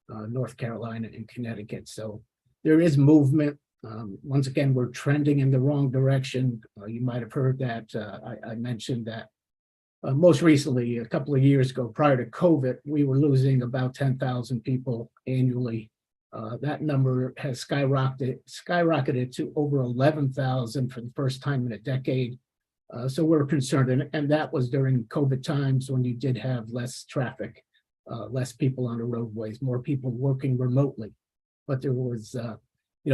North Carolina, and Connecticut. So there is movement. Once again, we're trending in the wrong direction. You might have heard that I mentioned that most recently, a couple of years ago, prior to COVID, we were losing about 10,000 people annually. That number has skyrocketed to over 11,000 for the first time in a decade. So we're concerned, and that was during COVID times when you did have less traffic, less people on the roadways, more people working remotely. But there was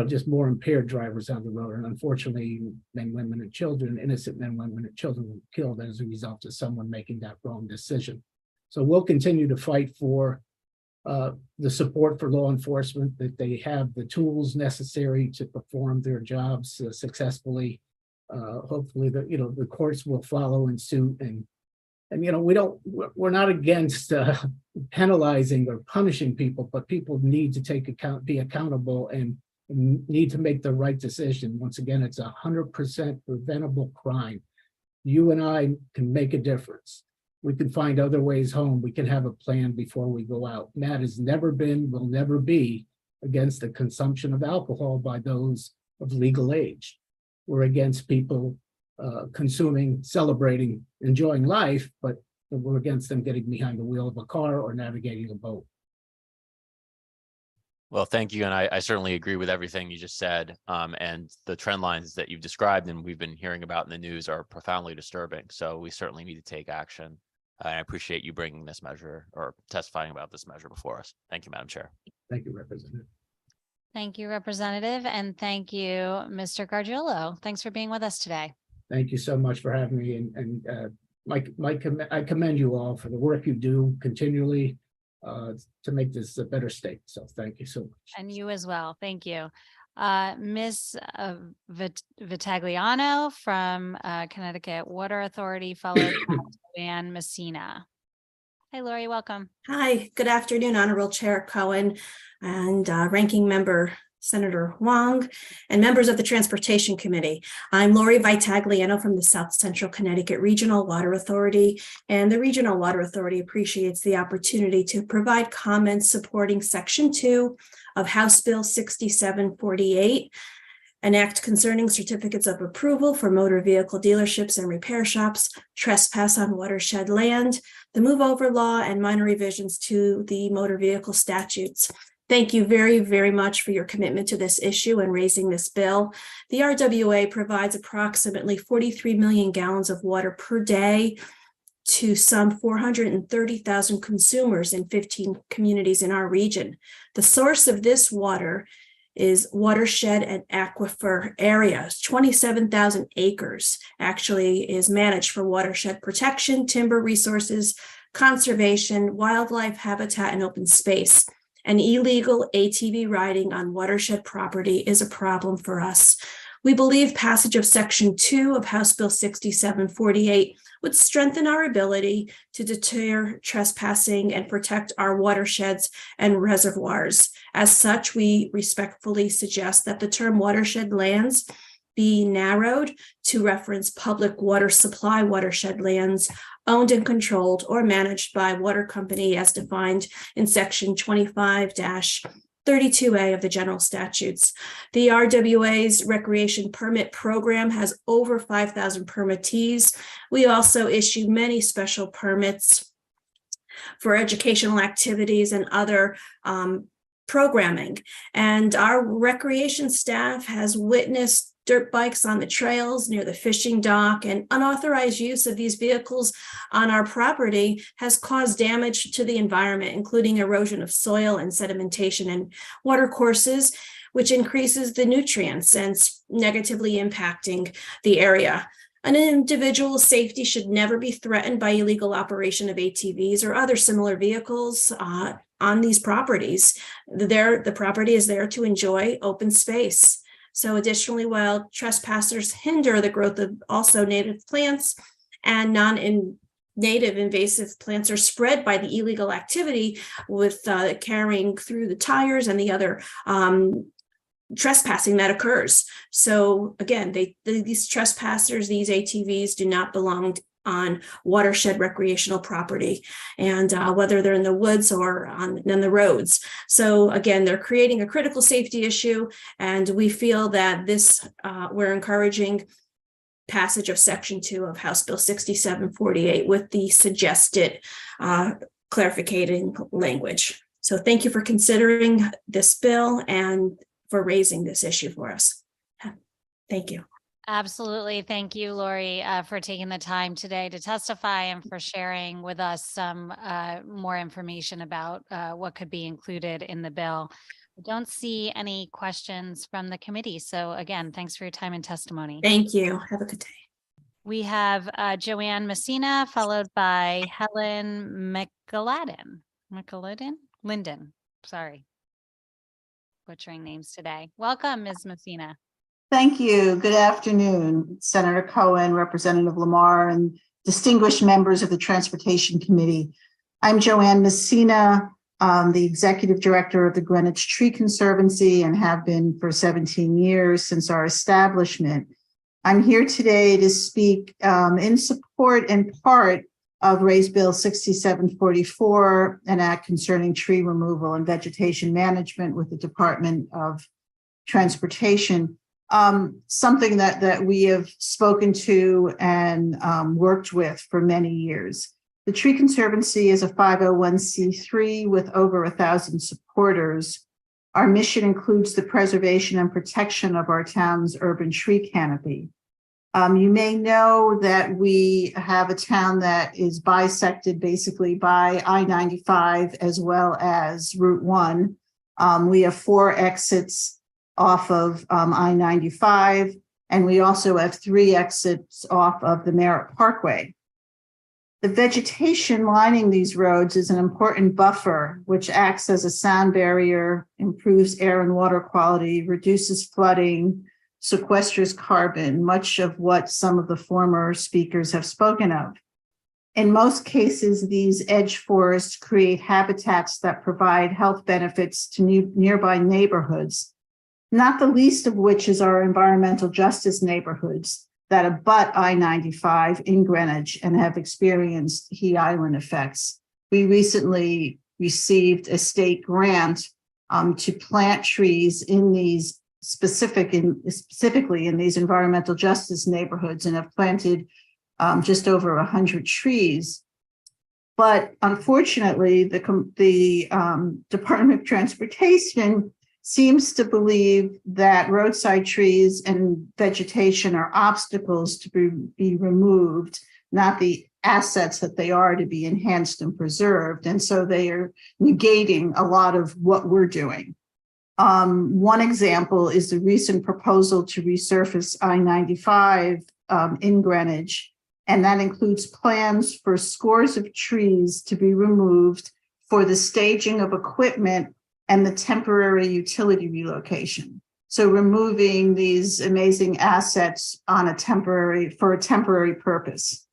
just more impaired drivers on the road. And unfortunately, men, women, and children, innocent men, women, and children were killed as a result of someone making that wrong decision. So we'll continue to fight for the support for law enforcement, that they have the tools necessary to perform their jobs successfully. Hopefully the courts will follow in suit. And we're not against penalizing or punishing people, but people need to be accountable and need to make the right decision. Once again, it's 100% preventable crime. You and I can make a difference. We can find other ways home. We can have a plan before we go out. Matt has never been, will never be against the consumption of alcohol by those of legal age. We're against people consuming, celebrating, enjoying life, but we're against them getting behind the wheel of a car or navigating a boat. Well, thank you. And I certainly agree with everything you just said. And the trend lines that you've described and we've been hearing about in the news are profoundly disturbing. So we certainly need to take action. I appreciate you bringing this measure or testifying about this measure before us. Thank you, Madam Chair. Thank you, Representative. Thank you, Representative. And thank you, Mr. Gargiulo. Thanks for being with us today. Thank you so much for having me. And I commend you all for the work you do continually to make this a better state. So thank you so much. And you as well. Thank you. Ms. Vitagliano from Connecticut Water Authority, followed by Joanne Messina. Hi, Lori, welcome. Hi, good afternoon, Honorable Chair Cohen and Ranking Member Senator Wong and members of the Transportation Committee. I'm Lori Vitagliano from the South Central Connecticut Regional Water Authority, and the Regional Water Authority appreciates the opportunity to provide comments supporting Section 2 of House Bill 6748, an act concerning certificates of approval for motor vehicle dealerships and repair shops, trespass on watershed land, the move over law, and minor revisions to the motor vehicle statutes. Thank you very, very much for your commitment to this issue and raising this bill. The RWA provides approximately 43 million gallons of water per day to some 430,000 consumers in 15 communities in our region. The source of this water is watershed and aquifer areas. 27,000 acres actually is managed for watershed protection, timber resources, conservation, wildlife habitat, and open space. And illegal ATV riding on watershed property is a problem for us. We believe passage of Section 2 of House Bill 6748 would strengthen our ability to deter trespassing and protect our watersheds and reservoirs. As such, we respectfully suggest that the term watershed lands be narrowed to reference public water supply watershed lands owned and controlled or managed by water company as defined in Section 25-32A of the general statutes. The RWA's recreation permit program has over 5,000 permittees. We also issue many special permits for educational activities and other programming. And our recreation staff has witnessed dirt bikes on the trails near the fishing dock, and unauthorized use of these vehicles on our property has caused damage to the environment, including erosion of soil and sedimentation in water courses, which increases the nutrients and negatively impacting the area. An individual's safety should never be threatened by illegal operation of ATVs or other similar vehicles on these properties. The property is there to enjoy open space. So additionally, while trespassers hinder the growth of also native plants and native invasive plants are spread by the illegal activity with carrying through the tires and the other trespassing that occurs. So again, these trespassers, these ATVs do not belong on watershed recreational property, and whether they're in the woods or on the roads. So again, they're creating a critical safety issue, and we feel that this we're encouraging passage of Section 2 of House Bill 6748 with the suggested clarificating language. So thank you for considering this bill and for raising this issue for us. Thank you. Absolutely. Thank you, Lori, for taking the time today to testify and for sharing with us some more information about what could be included in the bill. I don't see any questions from the committee. So again, thanks for your time and testimony. Thank you. Have a good day. We have Joanne Messina, followed by Helen Linden. Sorry. Butchering names today. Welcome, Ms. Messina. Thank you. Good afternoon, Senator Cohen, Representative Lamar, and distinguished members of the Transportation Committee. I'm Joanne Messina, the Executive Director of the Greenwich Tree Conservancy and have been for 17 years since our establishment. I'm here today to speak in support in part of Raise Bill 6744, an act concerning tree removal and vegetation management with the Department of Transportation. Something that we have spoken to and worked with for many years. The Tree Conservancy is a 501c3 with over 1,000 supporters. Our mission includes the preservation and protection of our town's urban tree canopy. You may know that we have a town that is bisected basically by I-95 as well as Route 1. We have 4 exits off of I-95, and we also have 3 exits off of the Merritt Parkway. The vegetation lining these roads is an important buffer, which acts as a sound barrier, improves air and water quality, reduces flooding, sequesters carbon, much of what some of the former speakers have spoken of. In most cases, these edge forests create habitats that provide health benefits to nearby neighborhoods, not the least of which is our environmental justice neighborhoods that abut I-95 in Greenwich and have experienced heat island effects. We recently received a state grant to plant trees in these specifically in these environmental justice neighborhoods and have planted just over 100 trees. But unfortunately, the Department of Transportation seems to believe that roadside trees and vegetation are obstacles to be removed, not the assets that they are to be enhanced and preserved. And so they are negating a lot of what we're doing. One example is the recent proposal to resurface I-95 in Greenwich, and that includes plans for scores of trees to be removed for the staging of equipment and the temporary utility relocation. So removing these amazing assets on for a temporary purpose.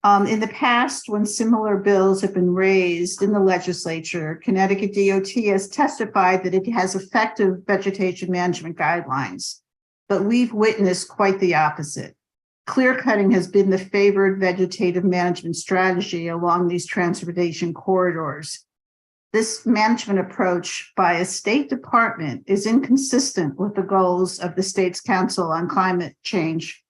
In the past, when similar bills have been raised in the legislature, Connecticut DOT has testified that it has effective vegetation management guidelines. But we've witnessed quite the opposite. Clear cutting has been the favored vegetative management strategy along these transportation corridors. This management approach by a state department is inconsistent with the goals of the state's Council on Climate Change,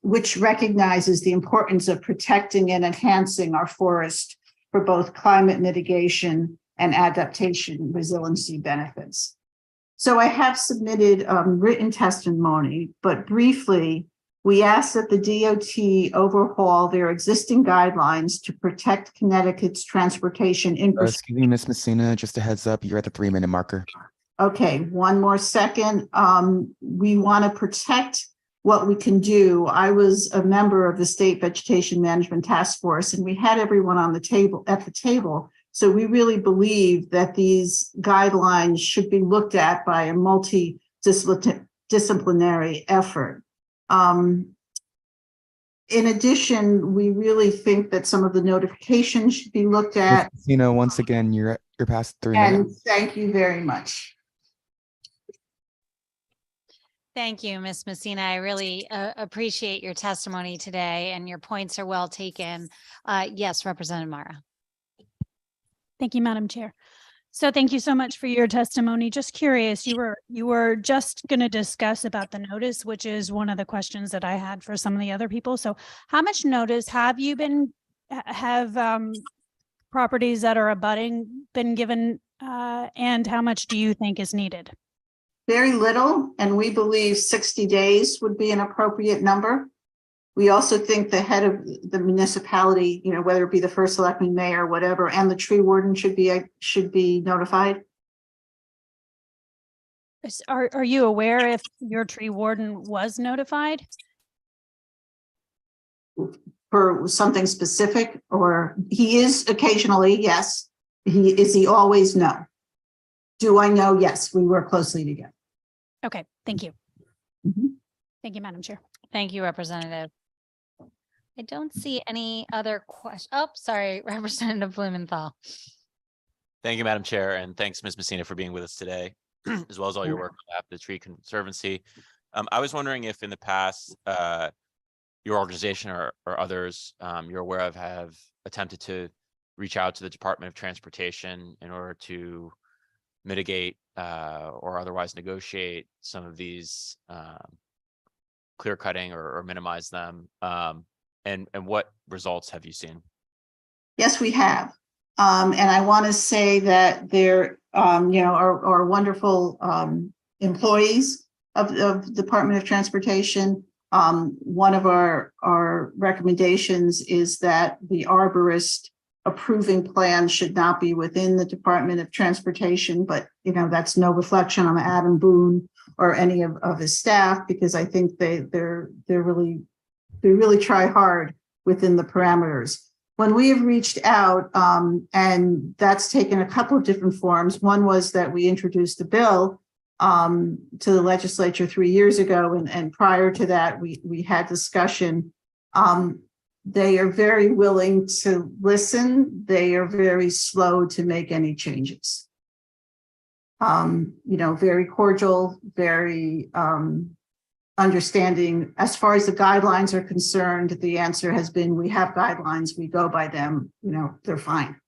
which recognizes the importance of protecting and enhancing our forest for both climate mitigation and adaptation resiliency benefits. So I have submitted written testimony, but briefly, we ask that the DOT overhaul their existing guidelines to protect Connecticut's transportation infrastructure. Excuse me, Ms. Messina, just a heads up, you're at the 3-minute marker. Okay, one more second. We want to protect what we can do. I was a member of the State Vegetation Management Task Force, and we had everyone on the table at the table. So we really believe that these guidelines should be looked at by a multidisciplinary effort. In addition, we really think that some of the notifications should be looked at. Ms. Messina, once again, you're past 3 And minutes. thank you very much. Thank you, Ms. Messina. I really appreciate your testimony today, and your points are well taken. Yes, Representative Mara. Thank you, Madam Chair. So thank you so much for your testimony. Just curious, you were just going to discuss about the notice, which is one of the questions that I had for some of the other people. So how much notice have you properties that are abutting been given, and how much do you think is needed? Very little, and we believe 60 days would be an appropriate number. We also think the head of the municipality, whether it be the first selectman, mayor, whatever, and the tree warden should be notified. Are you aware if your tree warden was notified? For something specific, or he is occasionally, yes. Is he always? No. Do I know? Yes, we work closely together. Okay, thank you. Thank you, Madam Chair. Thank you, Representative. I don't see any other questions. Oh, sorry, Representative Blumenthal. Thank you, Madam Chair, and thanks, Ms. Messina, for being with us today, as well as all your work on behalf of the Tree Conservancy. I was wondering if in the past, your organization or others you're aware of have attempted to reach out to the Department of Transportation in order to mitigate or otherwise negotiate some of these clear cutting or minimize them. And what results have you seen? Yes, we have. And I want to say that there, are wonderful employees of Department of Transportation. One of our recommendations is that the arborist approving plan should not be within the Department of Transportation, but that's no reflection on Adam Boone or any of his staff, because I think they really try hard within the parameters. When we have reached out, and that's taken a couple of different forms. One was that we introduced a bill to the legislature 3 years ago, and prior to that, we had discussion. They are very willing to listen. They are very slow to make any changes. Very cordial, very understanding. As far as the guidelines are concerned, the answer has been, we have guidelines, we go by them, they're fine.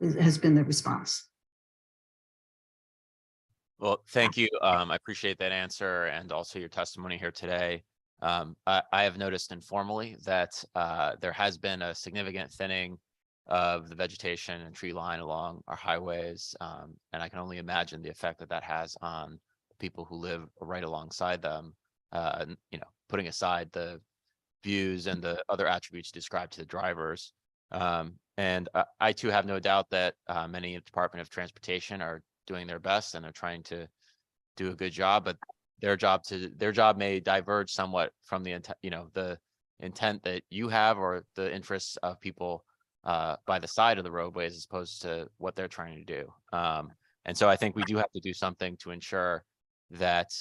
It has been the response. Well, thank you. I appreciate that answer and also your testimony here today. I have noticed informally that there has been a significant thinning of the vegetation and tree line along our highways, and I can only imagine the effect that has on people who live right alongside them. Putting aside the views and the other attributes described to the drivers. And I too have no doubt that many in the Department of Transportation are doing their best and are trying to do a good job, but their job may diverge somewhat from the intent that you have, or the interests of people by the side of the roadways, as opposed to what they're trying to do. And so I think we do have to do something to ensure that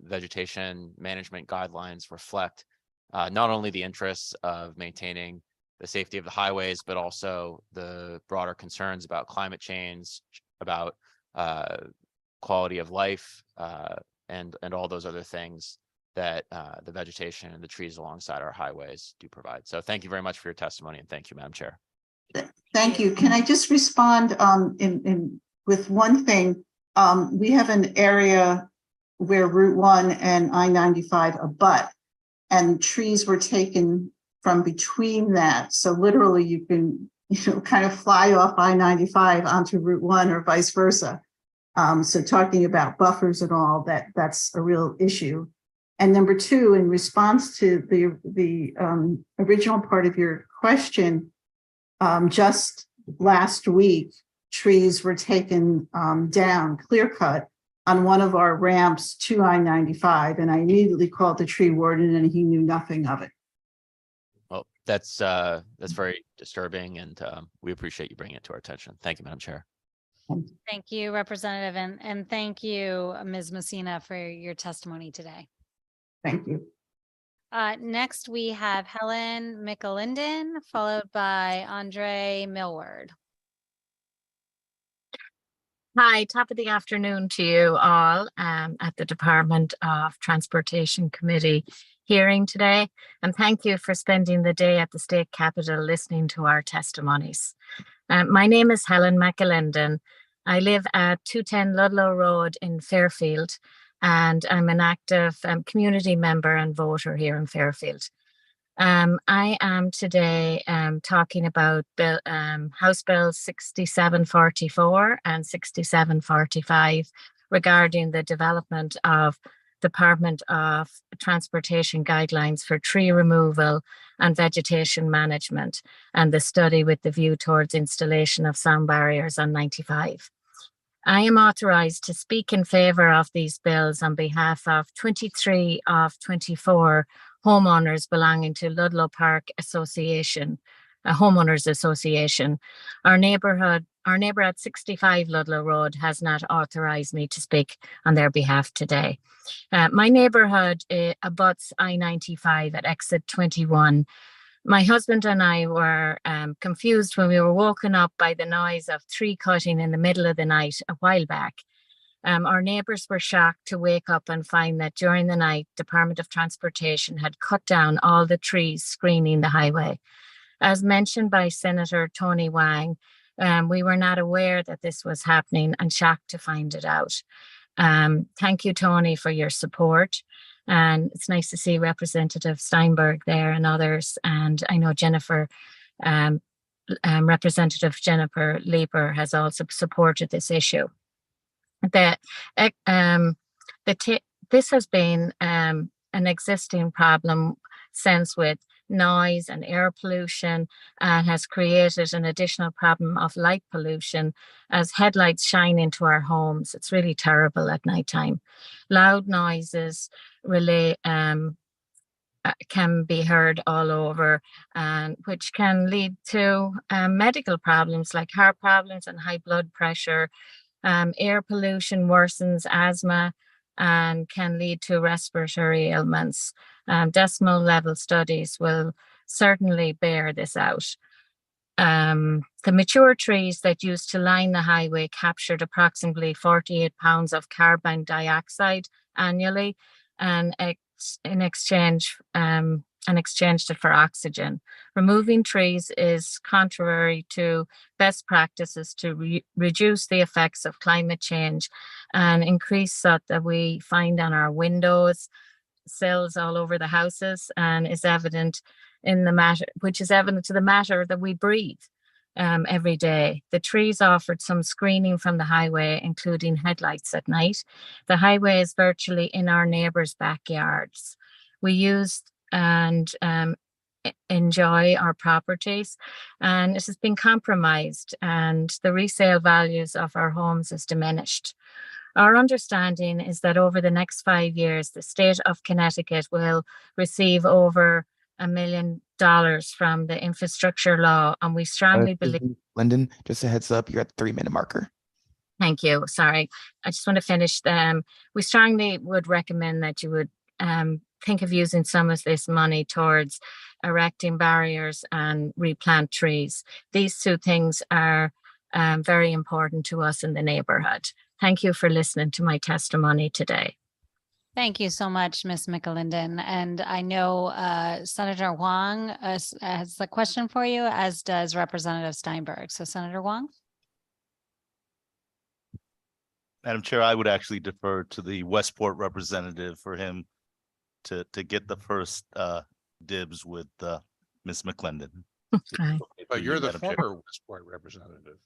vegetation management guidelines reflect not only the interests of maintaining the safety of the highways, but also the broader concerns about climate change, about quality of life, and all those other things that the vegetation and the trees alongside our highways do provide. So thank you very much for your testimony, and thank you, Madam Chair. Thank you. Can I just respond with one thing? We have an area where Route 1 and I-95 abut, and trees were taken from between that. So literally you can, kind of fly off I-95 onto Route 1 or vice versa. So talking about buffers and all that's a real issue. And number two, in response to the original part of your question, just last week, trees were taken down, clear cut, on one of our ramps to I-95, and I immediately called the tree warden, and he knew nothing of it. Well, that's very disturbing, and we appreciate you bringing it to our attention. Thank you, Madam Chair. Thank you, Representative, and thank you, Ms. Messina, for your testimony today. Thank you. Next, we have Helen McAlinden, followed by Andre Millward. Hi, top of the afternoon to you all at the Department of Transportation Committee hearing today. And thank you for spending the day at the State Capitol listening to our testimonies. My name is Helen McAlinden. I live at 210 Ludlow Road in Fairfield, and I'm an active community member and voter here in Fairfield. I am today talking about House Bill 6744 and 6745 regarding the development of Department of Transportation guidelines for tree removal and vegetation management, and the study with the view towards installation of sound barriers on 95. I am authorised to speak in favour of these bills on behalf of 23 of 24 homeowners belonging to Ludlow Park Association, a homeowners association. Our neighbour at 65 Ludlow Road has not authorised me to speak on their behalf today. My neighbourhood abuts I-95 at exit 21. My husband and I were confused when we were woken up by the noise of tree cutting in the middle of the night a while back. Our neighbours were shocked to wake up and find that during the night, Department of Transportation had cut down all the trees screening the highway. As mentioned by Senator Tony Wang, we were not aware that this was happening and shocked to find it out. Thank you, Tony, for your support. And it's nice to see Representative Steinberg there and others. And I know Jennifer, Representative Jennifer Leeper has also supported this issue. This has been an existing problem since with noise and air pollution, and has created an additional problem of light pollution as headlights shine into our homes. It's really terrible at nighttime. Loud noises can be heard all over, and which can lead to medical problems like heart problems and high blood pressure. Air pollution worsens asthma and can lead to respiratory ailments. Decimal level studies will certainly bear this out. The mature trees that used to line the highway captured approximately 48 pounds of carbon dioxide annually, and exchanged it for oxygen. Removing trees is contrary to best practices to reduce the effects of climate change and increase soot that we find on our windows, sills all over the houses, and is evident in the matter, which is evident to the matter that we breathe every day. The trees offered some screening from the highway, including headlights at night. The highway is virtually in our neighbours' backyards. We use and enjoy our properties, and it has been compromised, and the resale values of our homes is diminished. Our understanding is that over the next 5 years, the state of Connecticut will receive over $1 million from the infrastructure law, and we strongly believe. Lyndon, just a heads up, you're at the 3-minute marker. Thank you. Sorry. I just want to finish. We strongly would recommend that you would think of using some of this money towards erecting barriers and replant trees. These two things are very important to us in the neighborhood. Thank you for listening to my testimony today. Thank you so much, Ms. McAlinden. And I know Senator Huang has a question for you, as does Representative Steinberg. So Senator Huang. Madam Chair, I would actually defer to the Westport representative for him to get the first dibs with Ms. McClendon. But you're the Madam Chair. former Westport representative.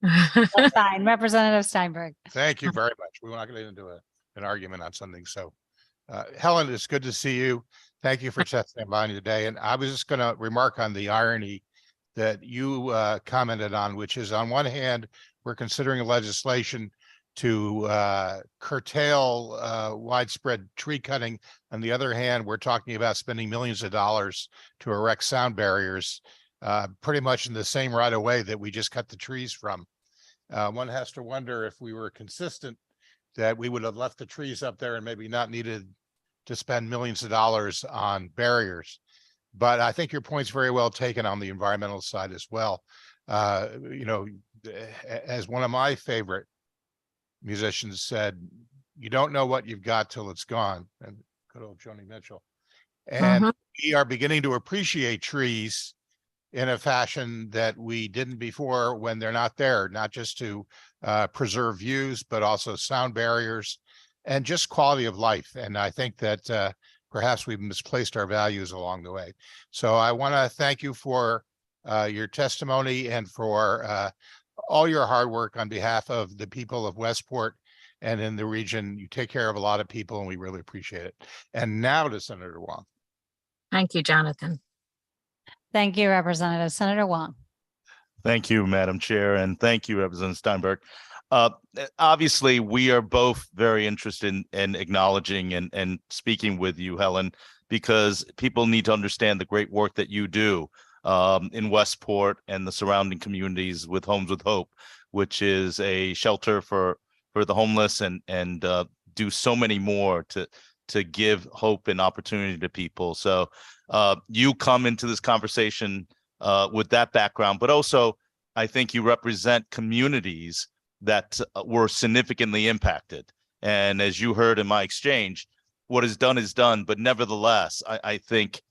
That's fine. Representative Steinberg. Thank you very much. We will not get into an argument on something. So, Helen, it's good to see you. Thank you for testifying today. And I was just going to remark on the irony that you commented on, which is on one hand, we're considering legislation to curtail widespread tree cutting. On the other hand, we're talking about spending millions of dollars to erect sound barriers, pretty much in the same right of way that we just cut the trees from. One has to wonder if we were consistent, that we would have left the trees up there and maybe not needed to spend millions of dollars on barriers. But I think your point's very well taken on the environmental side as well. You know, as one of my favorite musicians said, you don't know what you've got till it's gone. And good old Joni Mitchell. And we are beginning to appreciate trees in a fashion that we didn't before, when they're not there, not just to preserve views, but also sound barriers and just quality of life. And I think that perhaps we've misplaced our values along the way. So I want to thank you for your testimony and for all your hard work on behalf of the people of Westport and in the region. You take care of a lot of people and we really appreciate it. And now to Senator Huang. Thank you, Jonathan. Thank you, Representative. Senator Huang. Thank you, Madam Chair, and thank you, Representative Steinberg. Obviously, we are both very interested in acknowledging and speaking with you, Helen, because people need to understand the great work that you do in Westport and the surrounding communities with Homes with Hope, which is a shelter for the homeless, and do so many more to give hope and opportunity to people. So you come into this conversation with that background, but also I think you represent communities that were significantly impacted. And as you heard in my exchange, what is done, but nevertheless, I think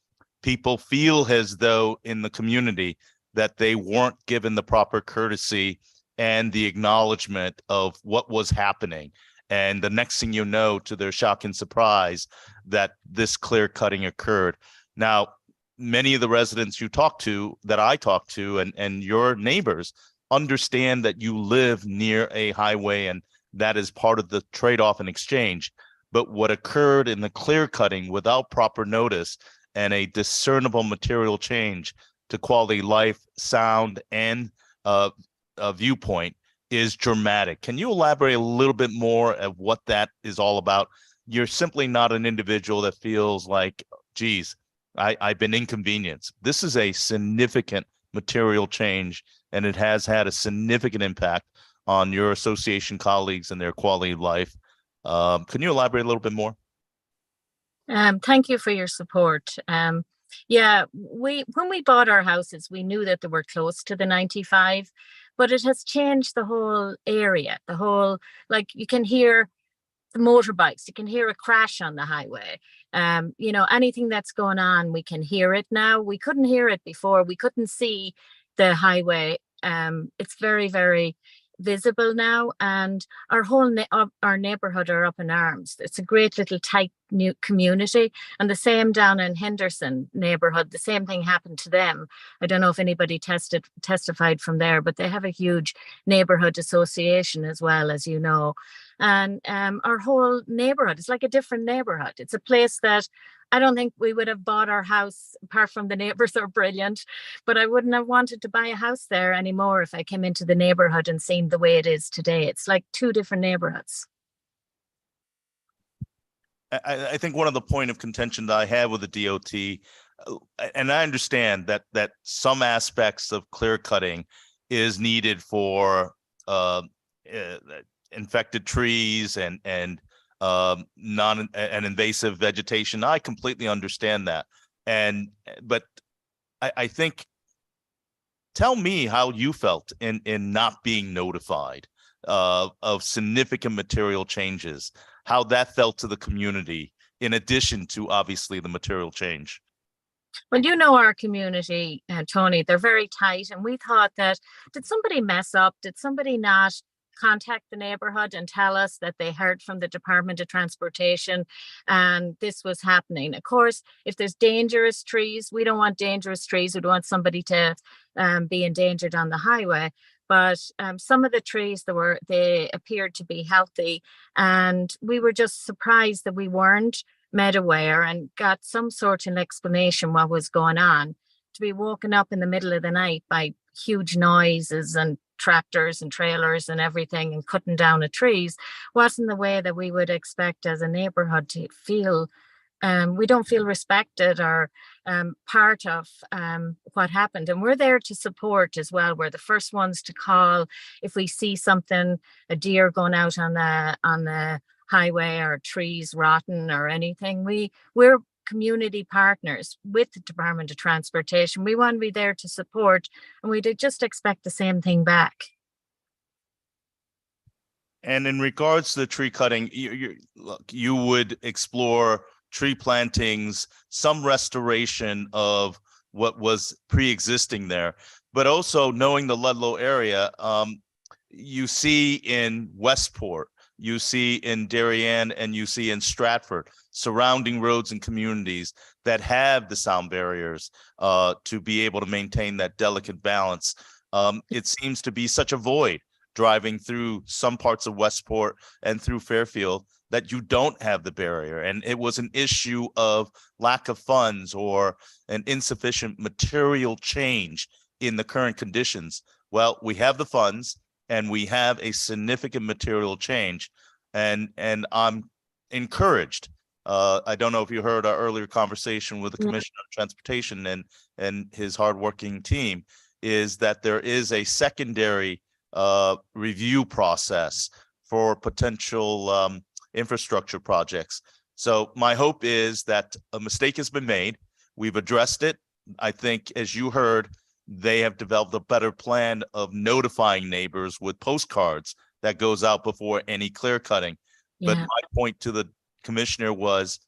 people feel as though in the community that they weren't given the proper courtesy and the acknowledgement of what was happening. And the next thing you know, to their shock and surprise, that this clear cutting occurred. Now, many of the residents you talk to, that I talk to, and your neighbors understand that you live near a highway, and that is part of the trade-off and exchange. But what occurred in the clear cutting without proper notice and a discernible material change to quality life, sound, and a viewpoint is dramatic. Can you elaborate a little bit more of what that is all about? You're simply not an individual that feels like, geez, I've been inconvenienced. This is a significant material change, and it has had a significant impact on your association colleagues and their quality of life. Can you elaborate a little bit more? Thank you for your support. Yeah, when we bought our houses, we knew that they were close to the 95, but it has changed the whole area, like you can hear the motorbikes, you can hear a crash on the highway. You know, anything that's going on, we can hear it now. We couldn't hear it before. We couldn't see the highway. It's very, very visible now, and our whole our neighborhood are up in arms. It's a great little tight new community, and the same down in Henderson neighborhood, the same thing happened to them. I don't know if anybody testified from there, but they have a huge neighborhood association as well, as you know. And our whole neighborhood is like a different neighborhood. It's a place that I don't think we would have bought our house, apart from the neighbors are brilliant, but I wouldn't have wanted to buy a house there anymore if I came into the neighborhood and seen the way it is today. It's like two different neighborhoods. I think one of the point of contention that I have with the DOT, and I understand that some aspects of clear cutting is needed for infected trees and invasive vegetation. I completely understand that. But I think, tell me how you felt in not being notified of significant material changes, how that felt to the community, in addition to obviously the material change. Well, you know our community, Tony, they're very tight. And we thought that, did somebody mess up? Did somebody not contact the neighborhood and tell us that they heard from the Department of Transportation and this was happening? Of course, if there's dangerous trees, we don't want dangerous trees. We don't want somebody to be endangered on the highway. But some of the trees they appeared to be healthy, and we were just surprised that we weren't made aware and got some sort of explanation what was going on. To be woken up in the middle of the night by huge noises and tractors and trailers and everything and cutting down the trees wasn't the way that we would expect as a neighborhood to feel. We don't feel respected or part of what happened. And we're there to support as well. We're the first ones to call if we see something, a deer going out on the highway or trees rotten or anything. We're community partners with the Department of Transportation. We want to be there to support, and we did just expect the same thing back. And in regards to the tree cutting, you would explore tree plantings, some restoration of what was pre-existing there, but also knowing the Ludlow area, you see in Westport, you see in Darien, and you see in Stratford, surrounding roads and communities that have the sound barriers to be able to maintain that delicate balance. It seems to be such a void driving through some parts of Westport and through Fairfield that you don't have the barrier. And it was an issue of lack of funds or an insufficient material change in the current conditions. Well, we have the funds and we have a significant material change. And I'm encouraged. I don't know if you heard our earlier conversation with the Commissioner of Transportation and his hardworking team, is that there is a secondary review process for potential infrastructure projects. So my hope is that a mistake has been made. We've addressed it. I think, as you heard, they have developed a better plan of notifying neighbors with postcards that goes out before any clear cutting. But my point to the commissioner was,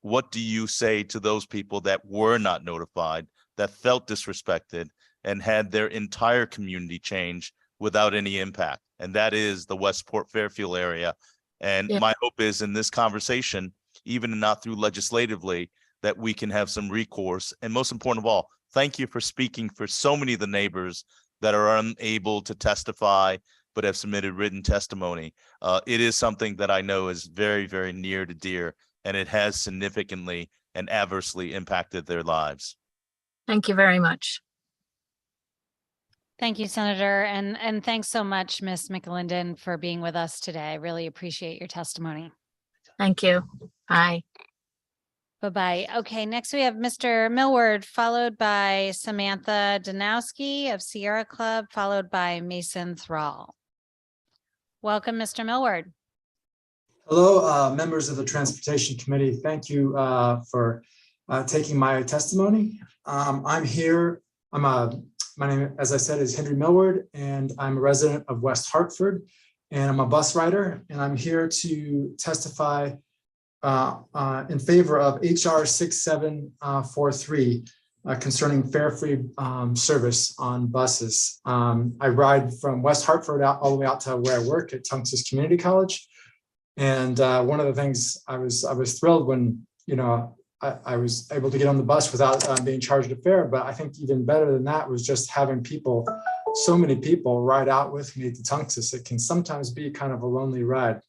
what do you say to those people that were not notified, that felt disrespected and had their entire community change without any impact? And that is the Westport Fairfield area. And my hope is in this conversation, even not through legislatively, that we can have some recourse. And most important of all, thank you for speaking for so many of the neighbors that are unable to testify, but have submitted written testimony. It is something that I know is very, very near to dear, and it has significantly and adversely impacted their lives. Thank you very much. Thank you, Senator. And thanks so much, Ms. McLinden, for being with us today. I really appreciate your testimony. Thank you. Bye. Bye-bye. Okay, next we have Mr. Millward, followed by Samantha Danowski of Sierra Club, followed by Mason Thrall. Welcome, Mr. Millward. Hello, members of the Transportation Committee. Thank you for taking my testimony. I'm here. My name, as I said, is Henry Millward, and I'm a resident of West Hartford, and I'm a bus rider, and I'm here to testify in favor of HR 6743 concerning fare-free service on buses. I ride from West Hartford all the way out to where I work at Tungus Community College. And one of the things I was thrilled when, I was able to get on the bus without being charged a fare. But I think even better than that was just having so many people ride out with me to Tungus. It can sometimes be kind of a lonely ride.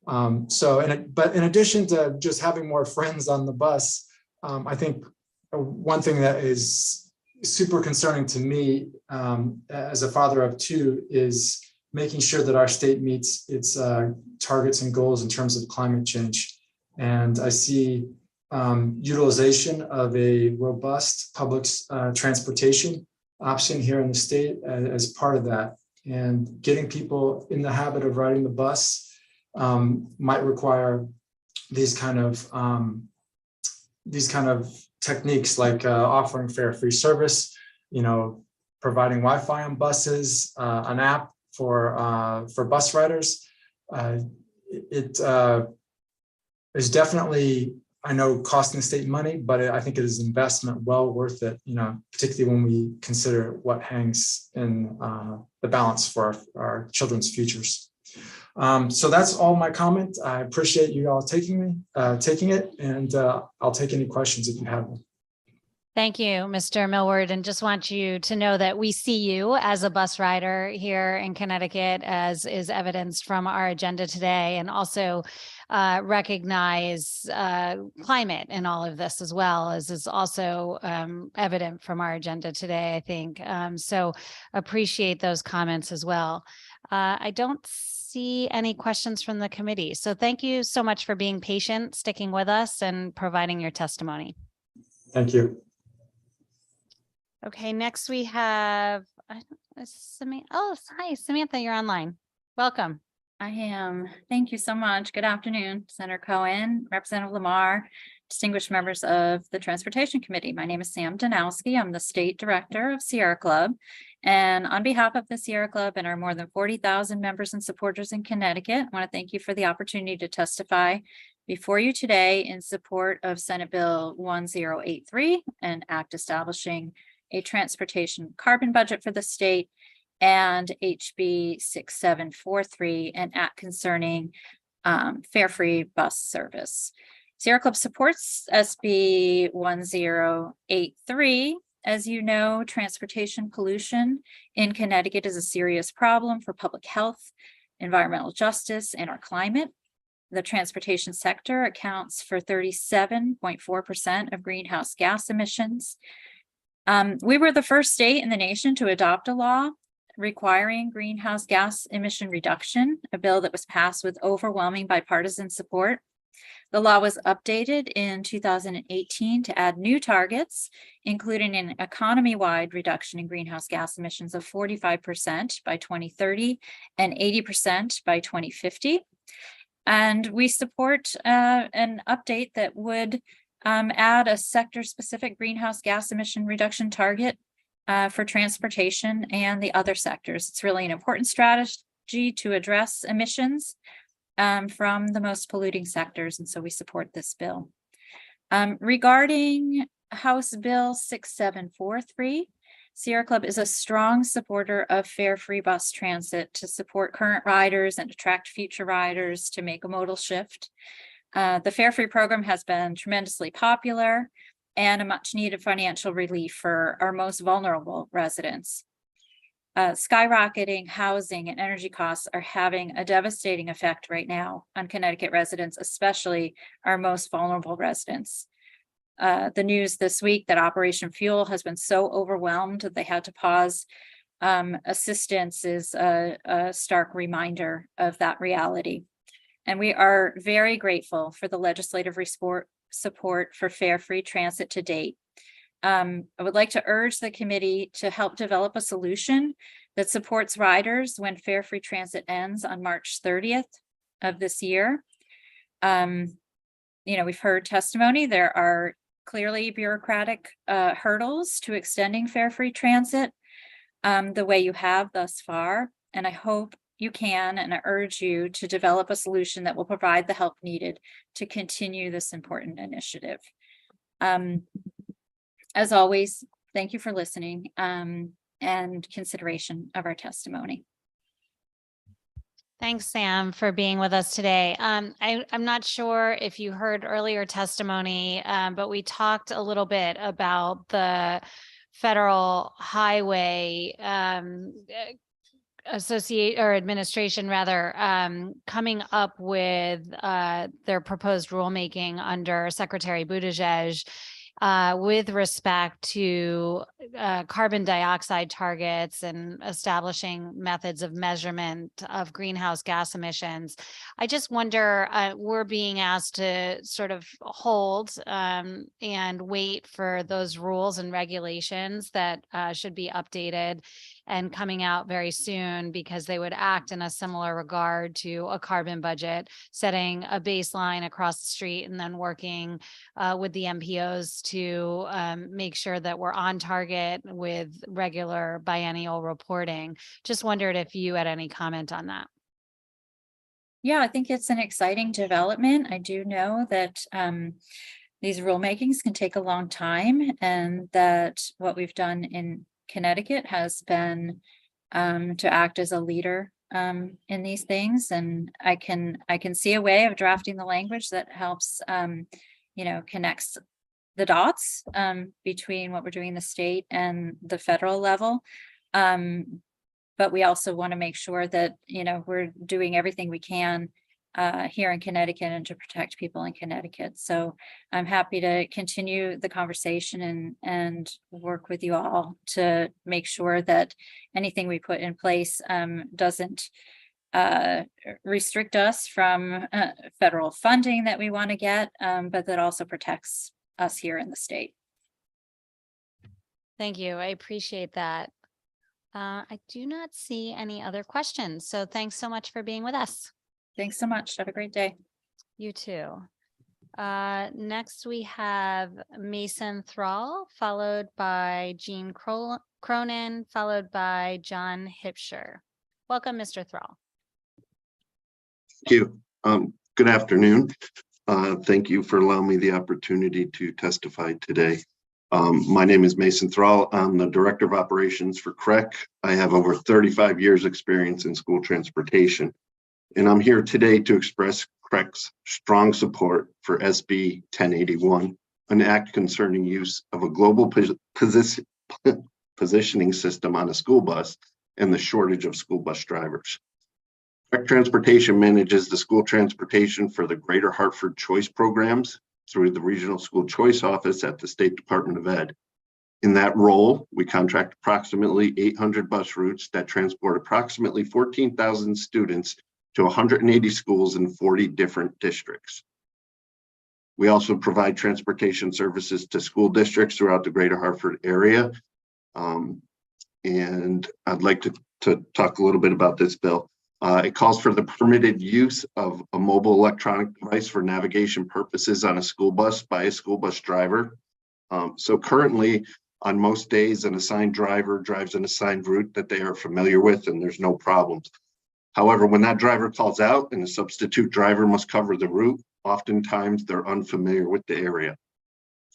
But in addition to just having more friends on the bus, I think one thing that is super concerning to me as a father of two is making sure that our state meets its targets and goals in terms of climate change. And I see utilization of a robust public transportation option here in the state as part of that. And getting people in the habit of riding the bus might require these kind of techniques like offering fare free service, providing Wi-Fi on buses, an app for bus riders. It is definitely, I know, costing the state money, but I think it is an investment well worth it, particularly when we consider what hangs in the balance for our children's futures. So that's all my comment. I appreciate you all taking it, and I'll take any questions if you have them. Thank you, Mr. Millward, and just want you to know that we see you as a bus rider here in Connecticut, as is evidenced from our agenda today, and also recognize climate in all of this as well, as is also evident from our agenda today, I think. So appreciate those comments as well. I don't see any questions from the committee. So thank you so much for being patient, sticking with us, and providing your testimony. Thank you. Okay, next we have Samantha. Oh, hi, Samantha, you're online. Welcome. I am. Thank you so much. Good afternoon, Senator Cohen, Representative Lamar, distinguished members of the Transportation Committee. My name is Sam Danowski. I'm the State Director of Sierra Club. And on behalf of the Sierra Club and our more than 40,000 members and supporters in Connecticut, I want to thank you for the opportunity to testify before you today in support of Senate Bill 1083, an act establishing a transportation carbon budget for the state, and HB 6743, an act concerning fare-free bus service. Sierra Club supports SB 1083. As you know, transportation pollution in Connecticut is a serious problem for public health, environmental justice, and our climate. The transportation sector accounts for 37.4% of greenhouse gas emissions. We were the first state in the nation to adopt a law requiring greenhouse gas emission reduction, a bill that was passed with overwhelming bipartisan support. The law was updated in 2018 to add new targets, including an economy-wide reduction in greenhouse gas emissions of 45% by 2030 and 80% by 2050. And we support an update that would add a sector-specific greenhouse gas emission reduction target for transportation and the other sectors. It's really an important strategy to address emissions from the most polluting sectors, and so we support this bill. Regarding House Bill 6743, Sierra Club is a strong supporter of fare-free bus transit to support current riders and attract future riders to make a modal shift. The fare-free program has been tremendously popular and a much-needed financial relief for our most vulnerable residents. Skyrocketing housing and energy costs are having a devastating effect right now on Connecticut residents, especially our most vulnerable residents. The news this week that Operation Fuel has been so overwhelmed that they had to pause assistance is a stark reminder of that reality. And we are very grateful for the legislative support for fare-free transit to date. I would like to urge the committee to help develop a solution that supports riders when fare-free transit ends on March 30th of this year. We've heard testimony. There are clearly bureaucratic hurdles to extending fare-free transit the way you have thus far. And I hope you can, and I urge you to develop a solution that will provide the help needed to continue this important initiative. As always, thank you for listening and consideration of our testimony. Thanks, Sam, for being with us today. I'm not sure if you heard earlier testimony, but we talked a little bit about the Federal Highway Administration coming up with their proposed rulemaking under Secretary Buttigieg with respect to carbon dioxide targets and establishing methods of measurement of greenhouse gas emissions. I just wonder, we're being asked to sort of hold and wait for those rules and regulations that should be updated and coming out very soon because they would act in a similar regard to a carbon budget, setting a baseline across the street and then working with the MPOs to make sure that we're on target with regular biennial reporting. Just wondered if you had any comment on that. Yeah, I think it's an exciting development. I do know that these rulemakings can take a long time, and that what we've done in Connecticut has been to act as a leader in these things. And I can see a way of drafting the language that helps, connects the dots between what we're doing in the state and the federal level. But we also want to make sure that, we're doing everything we can here in Connecticut and to protect people in Connecticut. So I'm happy to continue the conversation and work with you all to make sure that anything we put in place doesn't restrict us from federal funding that we want to get, but that also protects us here in the state. Thank you. I appreciate that. I do not see any other questions. So thanks so much for being with us. Thanks so much. Have a great day. You too. Next we have Mason Thrall, followed by Jean Cronin, followed by John Hipsher. Welcome, Mr. Thrall. Thank you. Good afternoon. Thank you for allowing me the opportunity to testify today. My name is Mason Thrall. I'm the Director of Operations for CREC. I have over 35 years experience in school transportation, and I'm here today to express CREC's strong support for SB 1081, an act concerning use of a global positioning system on a school bus and the shortage of school bus drivers. CREC Transportation manages the school transportation for the Greater Hartford Choice programs through the Regional School Choice Office at the State Department of Ed. In that role, we contract approximately 800 bus routes that transport approximately 14,000 students to 180 schools in 40 different districts. We also provide transportation services to school districts throughout the Greater Hartford area. And I'd like to talk a little bit about this bill. It calls for the permitted use of a mobile electronic device for navigation purposes on a school bus by a school bus driver. So currently, on most days, an assigned driver drives an assigned route that they are familiar with, and there's no problems. However, when that driver calls out and a substitute driver must cover the route, oftentimes they're unfamiliar with the area.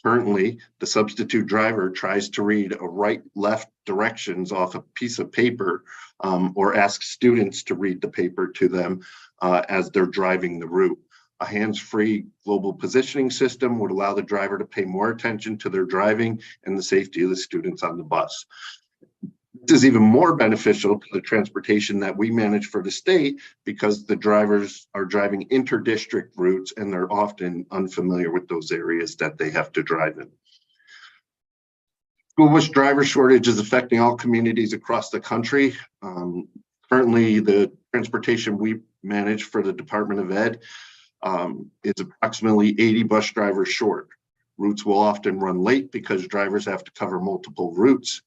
Currently, the substitute driver tries to read a right-left directions off a piece of paper or asks students to read the paper to them as they're driving the route. A hands-free global positioning system would allow the driver to pay more attention to their driving and the safety of the students on the bus. This is even more beneficial to the transportation that we manage for the state because the drivers are driving inter-district routes and they're often unfamiliar with those areas that they have to drive in. School bus driver shortage is affecting all communities across the country. Currently, the transportation we manage for the Department of Ed is approximately 80 bus drivers short. Routes will often run late because drivers have to cover multiple routes.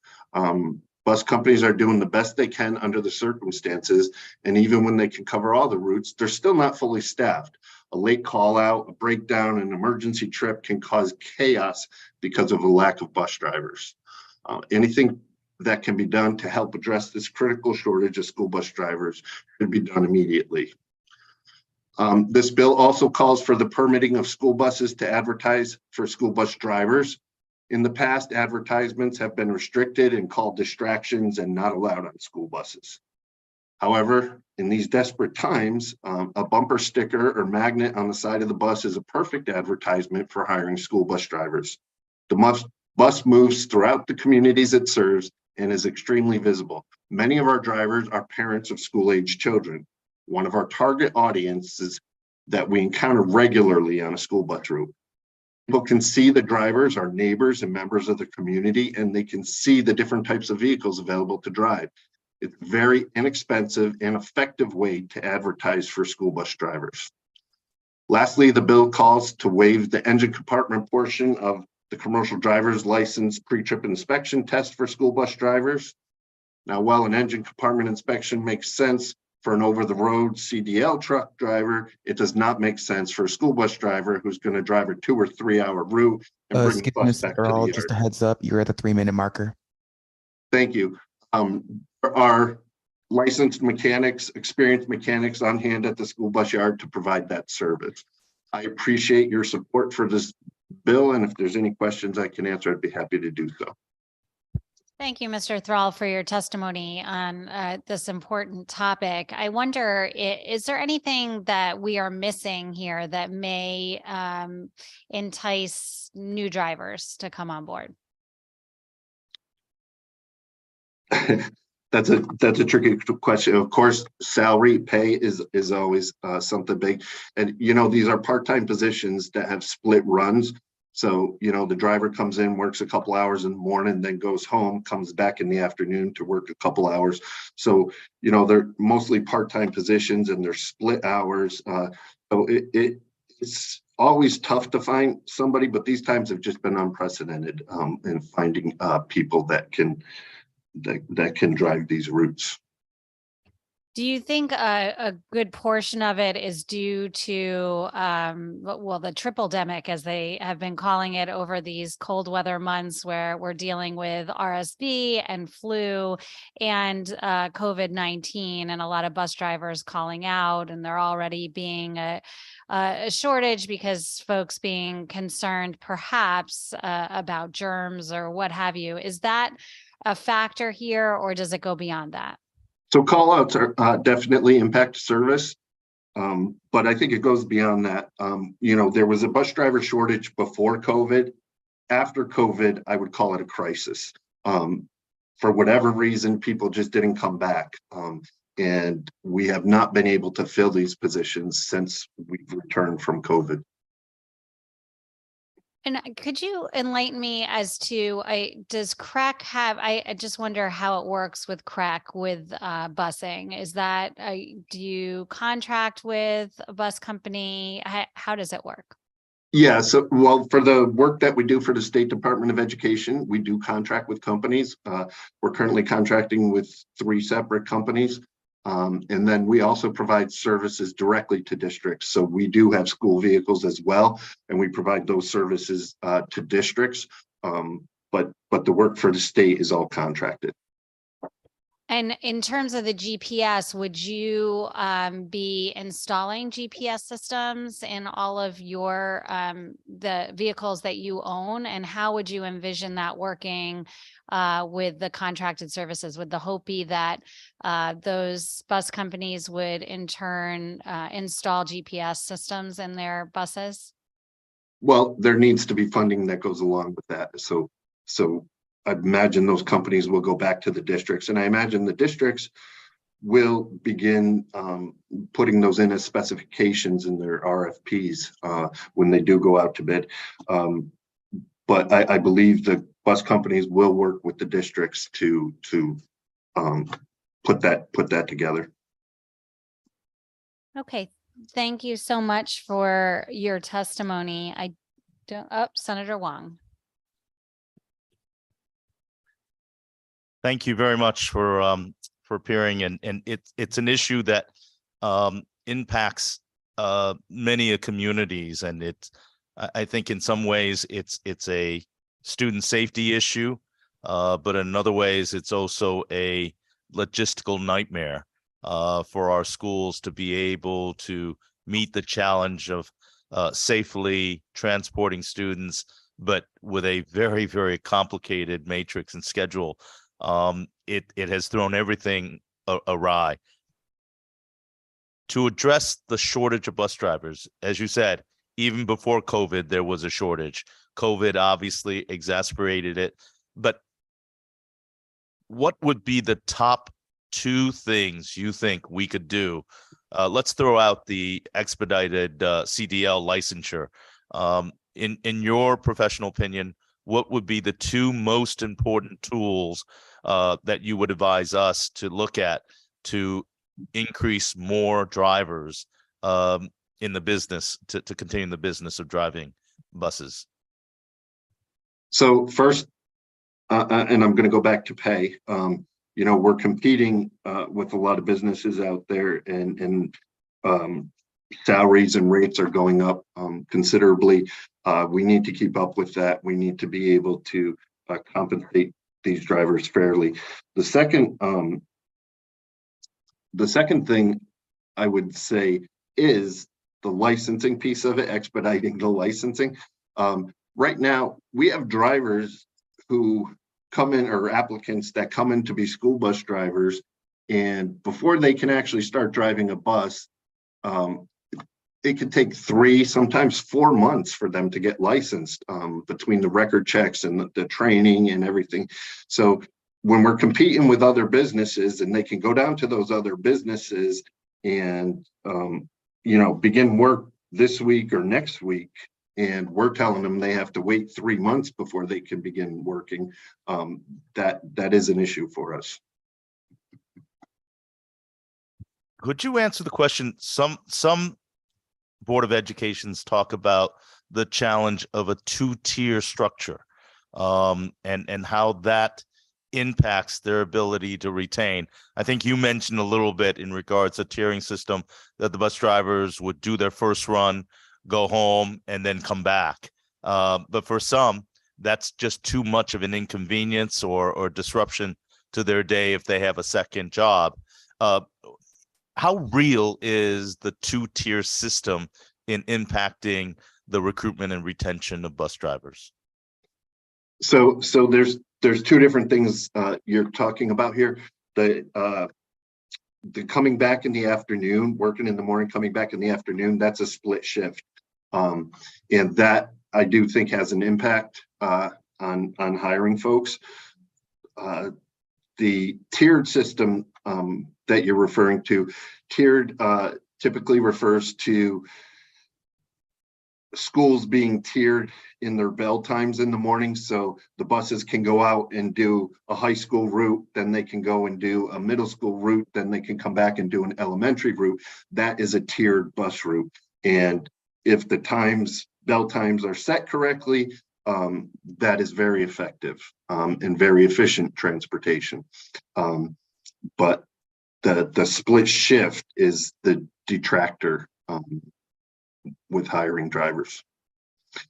Bus companies are doing the best they can under the circumstances, and even when they can cover all the routes, they're still not fully staffed. A late call out, a breakdown, an emergency trip can cause chaos because of a lack of bus drivers. Anything that can be done to help address this critical shortage of school bus drivers should be done immediately. This bill also calls for the permitting of school buses to advertise for school bus drivers. In the past, advertisements have been restricted and called distractions and not allowed on school buses. However, in these desperate times, a bumper sticker or magnet on the side of the bus is a perfect advertisement for hiring school bus drivers. The bus moves throughout the communities it serves and is extremely visible. Many of our drivers are parents of school-age children. One of our target audiences that we encounter regularly on a school bus route. People can see the drivers are neighbors and members of the community, and they can see the different types of vehicles available to drive. It's a very inexpensive and effective way to advertise for school bus drivers. Lastly, the bill calls to waive the engine compartment portion of the commercial driver's license pre-trip inspection test for school bus drivers. Now, while an engine compartment inspection makes sense for an over-the-road CDL truck driver, it does not make sense for a school bus driver who's going to drive a 2 or 3 hour route and bring the Excuse me, bus Mr. back to the Earl, yard. just a heads up, you're at the 3-minute marker. Thank you. There are licensed mechanics, experienced mechanics on hand at the school bus yard to provide that service. I appreciate your support for this bill, and if there's any questions I can answer, I'd be happy to do so. Thank you, Mr. Thrall, for your testimony on this important topic. I wonder, is there anything that we are missing here that may entice new drivers to come on board? That's a tricky question. Of course, salary pay is always something big. And, you know, these are part-time positions that have split runs. So, you know, the driver comes in, works a couple hours in the morning, then goes home, comes back in the afternoon to work a couple hours. So, you know, they're mostly part-time positions and they're split hours. So it's always tough to find somebody, but these times have just been unprecedented in finding people that can drive these routes. Do you think a good portion of it is due to, well, the triple-demic, as they have been calling it, over these cold weather months where we're dealing with RSV and flu and COVID-19, and a lot of bus drivers calling out, and there already being a shortage because folks being concerned perhaps about germs or what have you? Is that a factor here, or does it go beyond that? So call outs are definitely impact service, but I think it goes beyond that. You know, there was a bus driver shortage before COVID. After COVID, I would call it a crisis. For whatever reason, people just didn't come back. And we have not been able to fill these positions since we've returned from COVID. And could you enlighten me as to, does CRAC have, I just wonder how it works with CRAC with busing. Is that, do you contract with a bus company? How does it work? Yeah, so, well, for the work that we do for the State Department of Education, we do contract with companies. We're currently contracting with 3 separate companies. And then we also provide services directly to districts. So we do have school vehicles as well, and we provide those services to districts. But the work for the state is all contracted. And in terms of the GPS, would you be installing GPS systems in all of your the vehicles that you own? And how would you envision that working with the contracted services? Would the hope be that those bus companies would in turn install GPS systems in their buses? Well, there needs to be funding that goes along with that. So I imagine those companies will go back to the districts, and I imagine the districts will begin putting those in as specifications in their RFPs when they do go out to bid. But I believe the bus companies will work with the districts to put that together. Okay, thank you so much for your testimony. Senator Wong. Thank you very much for appearing, and it's an issue that impacts many communities, and I think in some ways it's a student safety issue, but in other ways it's also a logistical nightmare for our schools to be able to meet the challenge of safely transporting students, but with a very, very complicated matrix and schedule. It has thrown everything awry. To address the shortage of bus drivers, as you said, even before COVID, there was a shortage. COVID obviously exacerbated it. But what would be the top 2 things you think we could do? Let's throw out the expedited CDL licensure. In your professional opinion, what would be the 2 most important tools that you would advise us to look at to increase more drivers in the business to continue the business of driving buses? So first, and I'm going to go back to pay. you know, we're competing with a lot of businesses out there, and salaries and rates are going up considerably. We need to keep up with that. We need to be able to compensate these drivers fairly. The second thing I would say is the licensing piece of it, expediting the licensing. Right now, we have drivers who come in, or applicants that come in to be school bus drivers, and before they can actually start driving a bus, it could take 3, sometimes 4 months for them to get licensed, between the record checks and the training and everything. So when we're competing with other businesses, and they can go down to those other businesses and, you know, begin work this week or next week, and we're telling them they have to wait 3 months before they can begin working, that is an issue for us. Could you answer the question? Some Board of Educations talk about the challenge of a 2-tier structure, and how that impacts their ability to retain. I think you mentioned a little bit in regards to tiering system, that the bus drivers would do their first run, go home, and then come back. But for some, that's just too much of an inconvenience or disruption to their day if they have a second job. How real is the 2-tier system in impacting the recruitment and retention of bus drivers? So there's 2 different things you're talking about here. The coming back in the afternoon, working in the morning, coming back in the afternoon, that's a split shift. And that I do think has an impact on hiring folks. The tiered system that you're referring to, tiered typically refers to schools being tiered in their bell times in the morning. So the buses can go out and do a high school route, then they can go and do a middle school route, then they can come back and do an elementary route. That is a tiered bus route. And if the bell times are set correctly, that is very effective and very efficient transportation. But the split shift is the detractor with hiring drivers.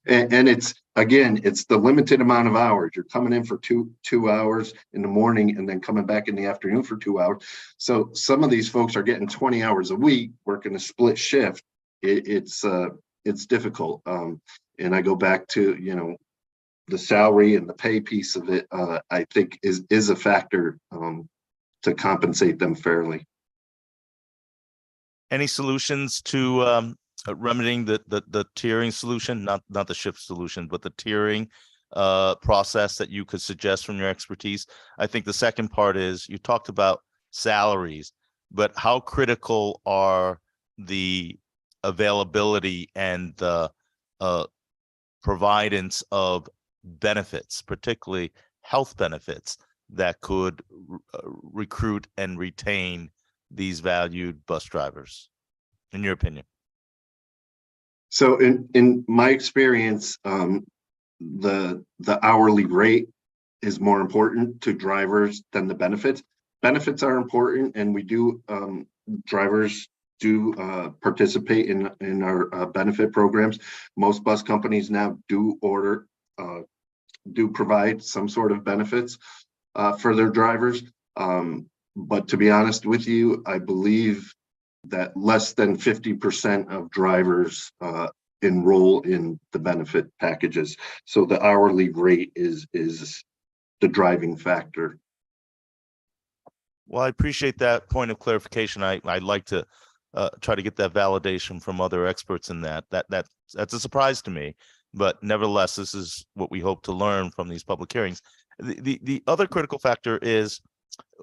And it's, again, it's the limited amount of hours. You're coming in for two hours in the morning and then coming back in the afternoon for 2 hours. So some of these folks are getting 20 hours a week working a split shift. It's difficult. And I go back to, you know, the salary and the pay piece of it, I think is a factor to compensate them fairly. Any solutions to remedying the tiering solution, not the shift solution, but the tiering process that you could suggest from your expertise? I think the second part is, you talked about salaries, but how critical are the availability and the providence of benefits, particularly health benefits, that could recruit and retain these valued bus drivers, in your opinion? So in my experience, the hourly rate is more important to drivers than the benefits. Benefits are important, and we do, drivers do participate in our benefit programs. Most bus companies now do provide some sort of benefits for their drivers. But to be honest with you, I believe that less than 50% of drivers enroll in the benefit packages. So the hourly rate is the driving factor. Well, I appreciate that point of clarification. I'd like to try to get that validation from other experts in that. That's a surprise to me, but nevertheless, this is what we hope to learn from these public hearings. The other critical factor is,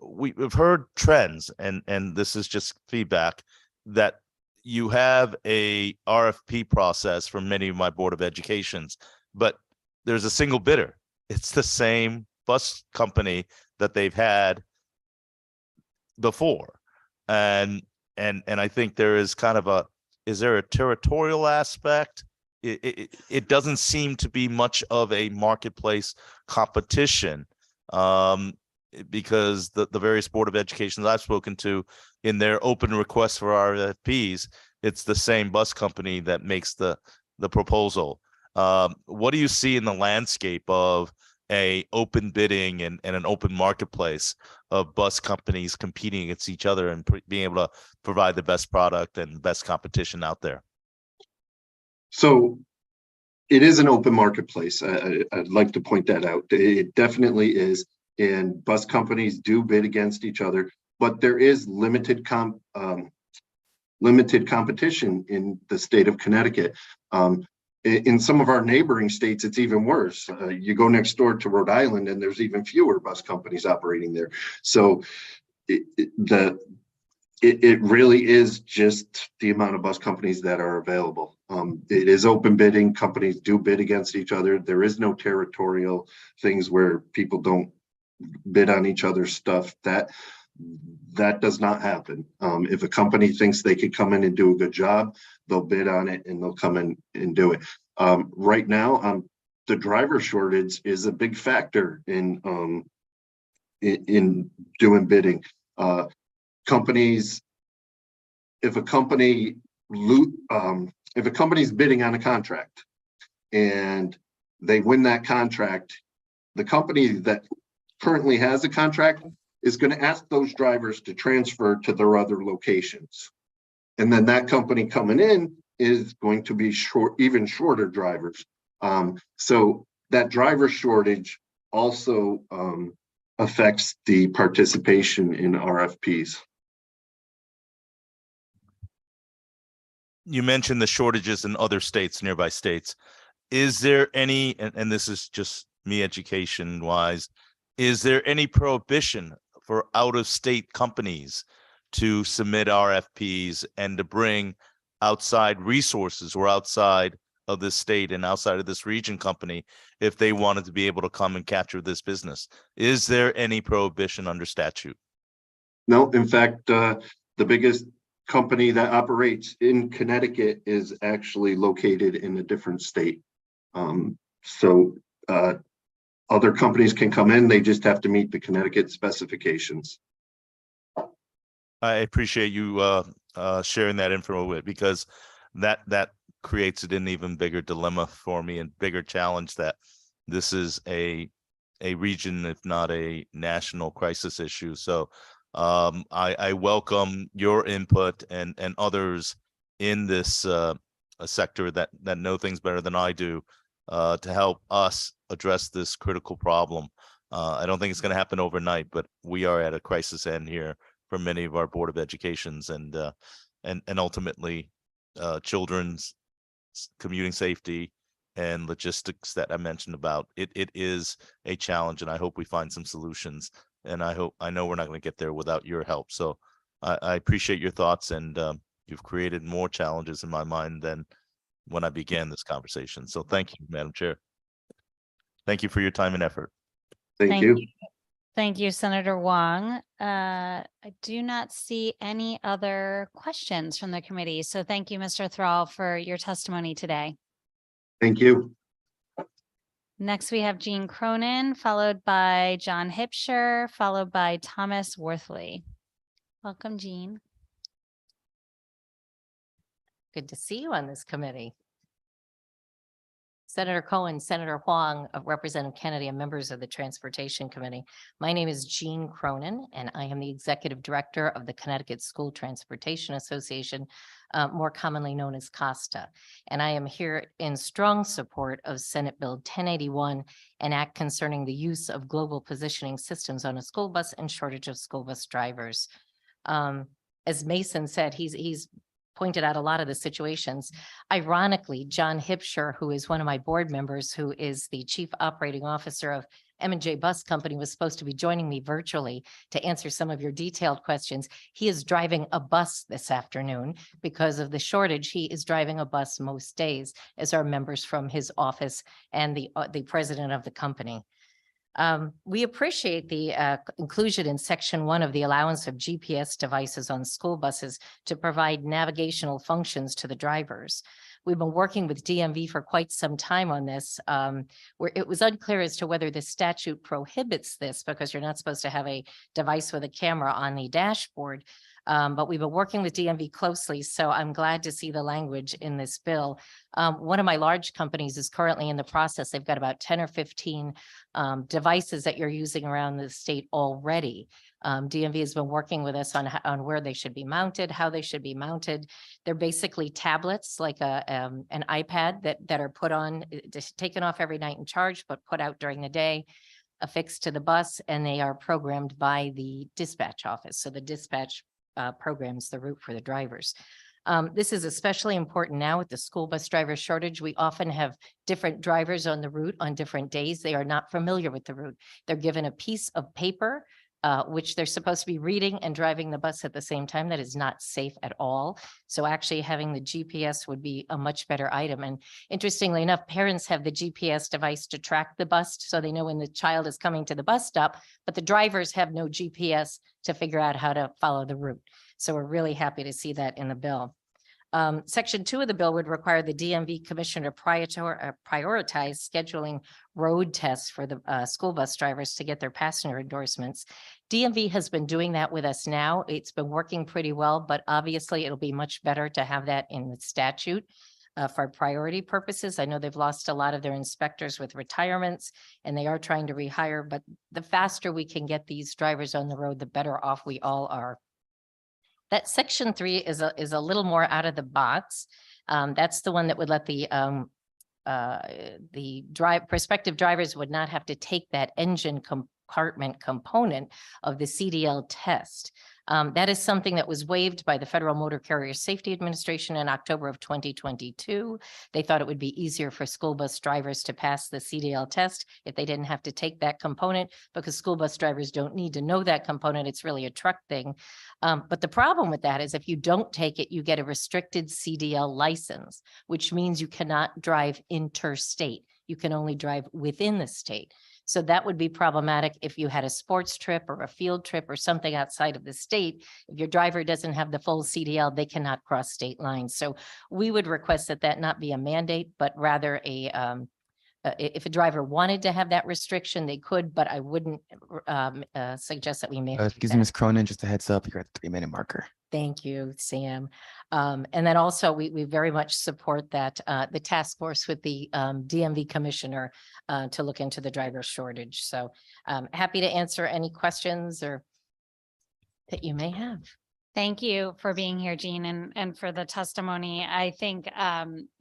we've heard trends, and this is just feedback, that you have a RFP process for many of my Board of Educations, but there's a single bidder. It's the same bus company that they've had before. And I think there is kind of is there a territorial aspect? It doesn't seem to be much of a marketplace competition. because the various Board of Educations I've spoken to in their open requests for RFPs, it's the same bus company that makes the proposal. What do you see in the landscape of a open bidding and an open marketplace of bus companies competing against each other and being able to provide the best product and best competition out there? So it is an open marketplace. I'd like to point that out. It definitely is. And bus companies do bid against each other, but there is limited competition in the state of Connecticut. In some of our neighboring states, it's even worse. You go next door to Rhode Island and there's even fewer bus companies operating there. So it really is just the amount of bus companies that are available. It is open bidding. Companies do bid against each other. There is no territorial things where people don't bid on each other's stuff. That does not happen. If a company thinks they could come in and do a good job, they'll bid on it and they'll come in and do it. Right now, the driver shortage is a big factor in doing bidding. Companies, if a company's bidding on a contract and they win that contract, the company that currently has a contract is going to ask those drivers to transfer to their other locations. And then that company coming in is going to be even shorter drivers. So that driver shortage also affects the participation in RFPs. You mentioned the shortages in other states, nearby states. Is there any, and this is just me education wise, is there any prohibition for out-of-state companies to submit RFPs and to bring outside resources or outside of this state and outside of this region company if they wanted to be able to come and capture this business? Is there any prohibition under statute? No, in fact, the biggest company that operates in Connecticut is actually located in a different state. Other companies can come in, they just have to meet the Connecticut specifications. I appreciate you sharing that info with, because that creates an even bigger dilemma for me and bigger challenge that this is a region, if not a national crisis issue. So I welcome your input and others in this sector that know things better than I do to help us address this critical problem. I don't think it's going to happen overnight, but we are at a crisis end here for many of our Board of Educations and ultimately children's commuting safety and logistics that I mentioned about. It is a challenge, and I hope we find some solutions. And I know we're not going to get there without your help. So I appreciate your thoughts, and you've created more challenges in my mind than when I began this conversation. So thank you, Madam Chair. Thank you for your time and effort. Thank you. Thank you, Senator Wong. I do not see any other questions from the committee. So thank you, Mr. Thrall, for your testimony today. Thank you. Next, we have Jean Cronin, followed by John Hipsher, followed by Thomas Worthley. Welcome, Jean. Good to see you on this committee. Senator Cohen, Senator Huang, Representative Kennedy, and members of the Transportation Committee. My name is Jean Cronin, and I am the Executive Director of the Connecticut School Transportation Association, more commonly known as COSTA. And I am here in strong support of Senate Bill 1081, an act concerning the use of global positioning systems on a school bus and shortage of school bus drivers. As Mason said, he's pointed out a lot of the situations. Ironically, John Hipsher, who is one of my board members, who is the Chief Operating Officer of M&J Bus Company, was supposed to be joining me virtually to answer some of your detailed questions. He is driving a bus this afternoon because of the shortage. He is driving a bus most days, as are members from his office and the president of the company. We appreciate the inclusion in Section 1 of the allowance of GPS devices on school buses to provide navigational functions to the drivers. We've been working with DMV for quite some time on this, where it was unclear as to whether the statute prohibits this because you're not supposed to have a device with a camera on the dashboard. But we've been working with DMV closely, so I'm glad to see the language in this bill. One of my large companies is currently in the process. They've got about 10 or 15 devices that you're using around the state already. DMV has been working with us on where they should be mounted, how they should be mounted. They're basically tablets like an iPad that are put on, just taken off every night and charged, but put out during the day, affixed to the bus, and they are programmed by the dispatch office. So the dispatch programs the route for the drivers. This is especially important now with the school bus driver shortage. We often have different drivers on the route on different days. They are not familiar with the route. They're given a piece of paper, which they're supposed to be reading and driving the bus at the same time. That is not safe at all. So actually having the GPS would be a much better item. And interestingly enough, parents have the GPS device to track the bus so they know when the child is coming to the bus stop, but the drivers have no GPS to figure out how to follow the route. So we're really happy to see that in the bill. Section 2 of the bill would require the DMV commissioner to prioritize scheduling road tests for the school bus drivers to get their passenger endorsements. DMV has been doing that with us now. It's been working pretty well, but obviously it'll be much better to have that in the statute for priority purposes. I know they've lost a lot of their inspectors with retirements and they are trying to rehire, but the faster we can get these drivers on the road, the better off we all are. That section 3 is a little more out of the box. That's the one that would let the prospective drivers would not have to take that engine compartment component of the CDL test. That is something that was waived by the Federal Motor Carrier Safety Administration in October of 2022. They thought it would be easier for school bus drivers to pass the CDL test if they didn't have to take that component, because school bus drivers don't need to know that component. It's really a truck thing. But the problem with that is if you don't take it, you get a restricted CDL license, which means you cannot drive interstate. You can only drive within the state. So that would be problematic if you had a sports trip or a field trip or something outside of the state. If your driver doesn't have the full CDL, they cannot cross state lines. So we would request that that not be a mandate, but rather if a driver wanted to have that restriction, they could, but I wouldn't suggest that we make. Excuse me, Ms. Cronin, just a heads up, you're at the 3-minute marker. Thank you, Sam. And then also we very much support that the task force with the DMV commissioner to look into the driver shortage. So happy to answer any questions or that you may have. Thank you for being here, Jean, and for the testimony. I think,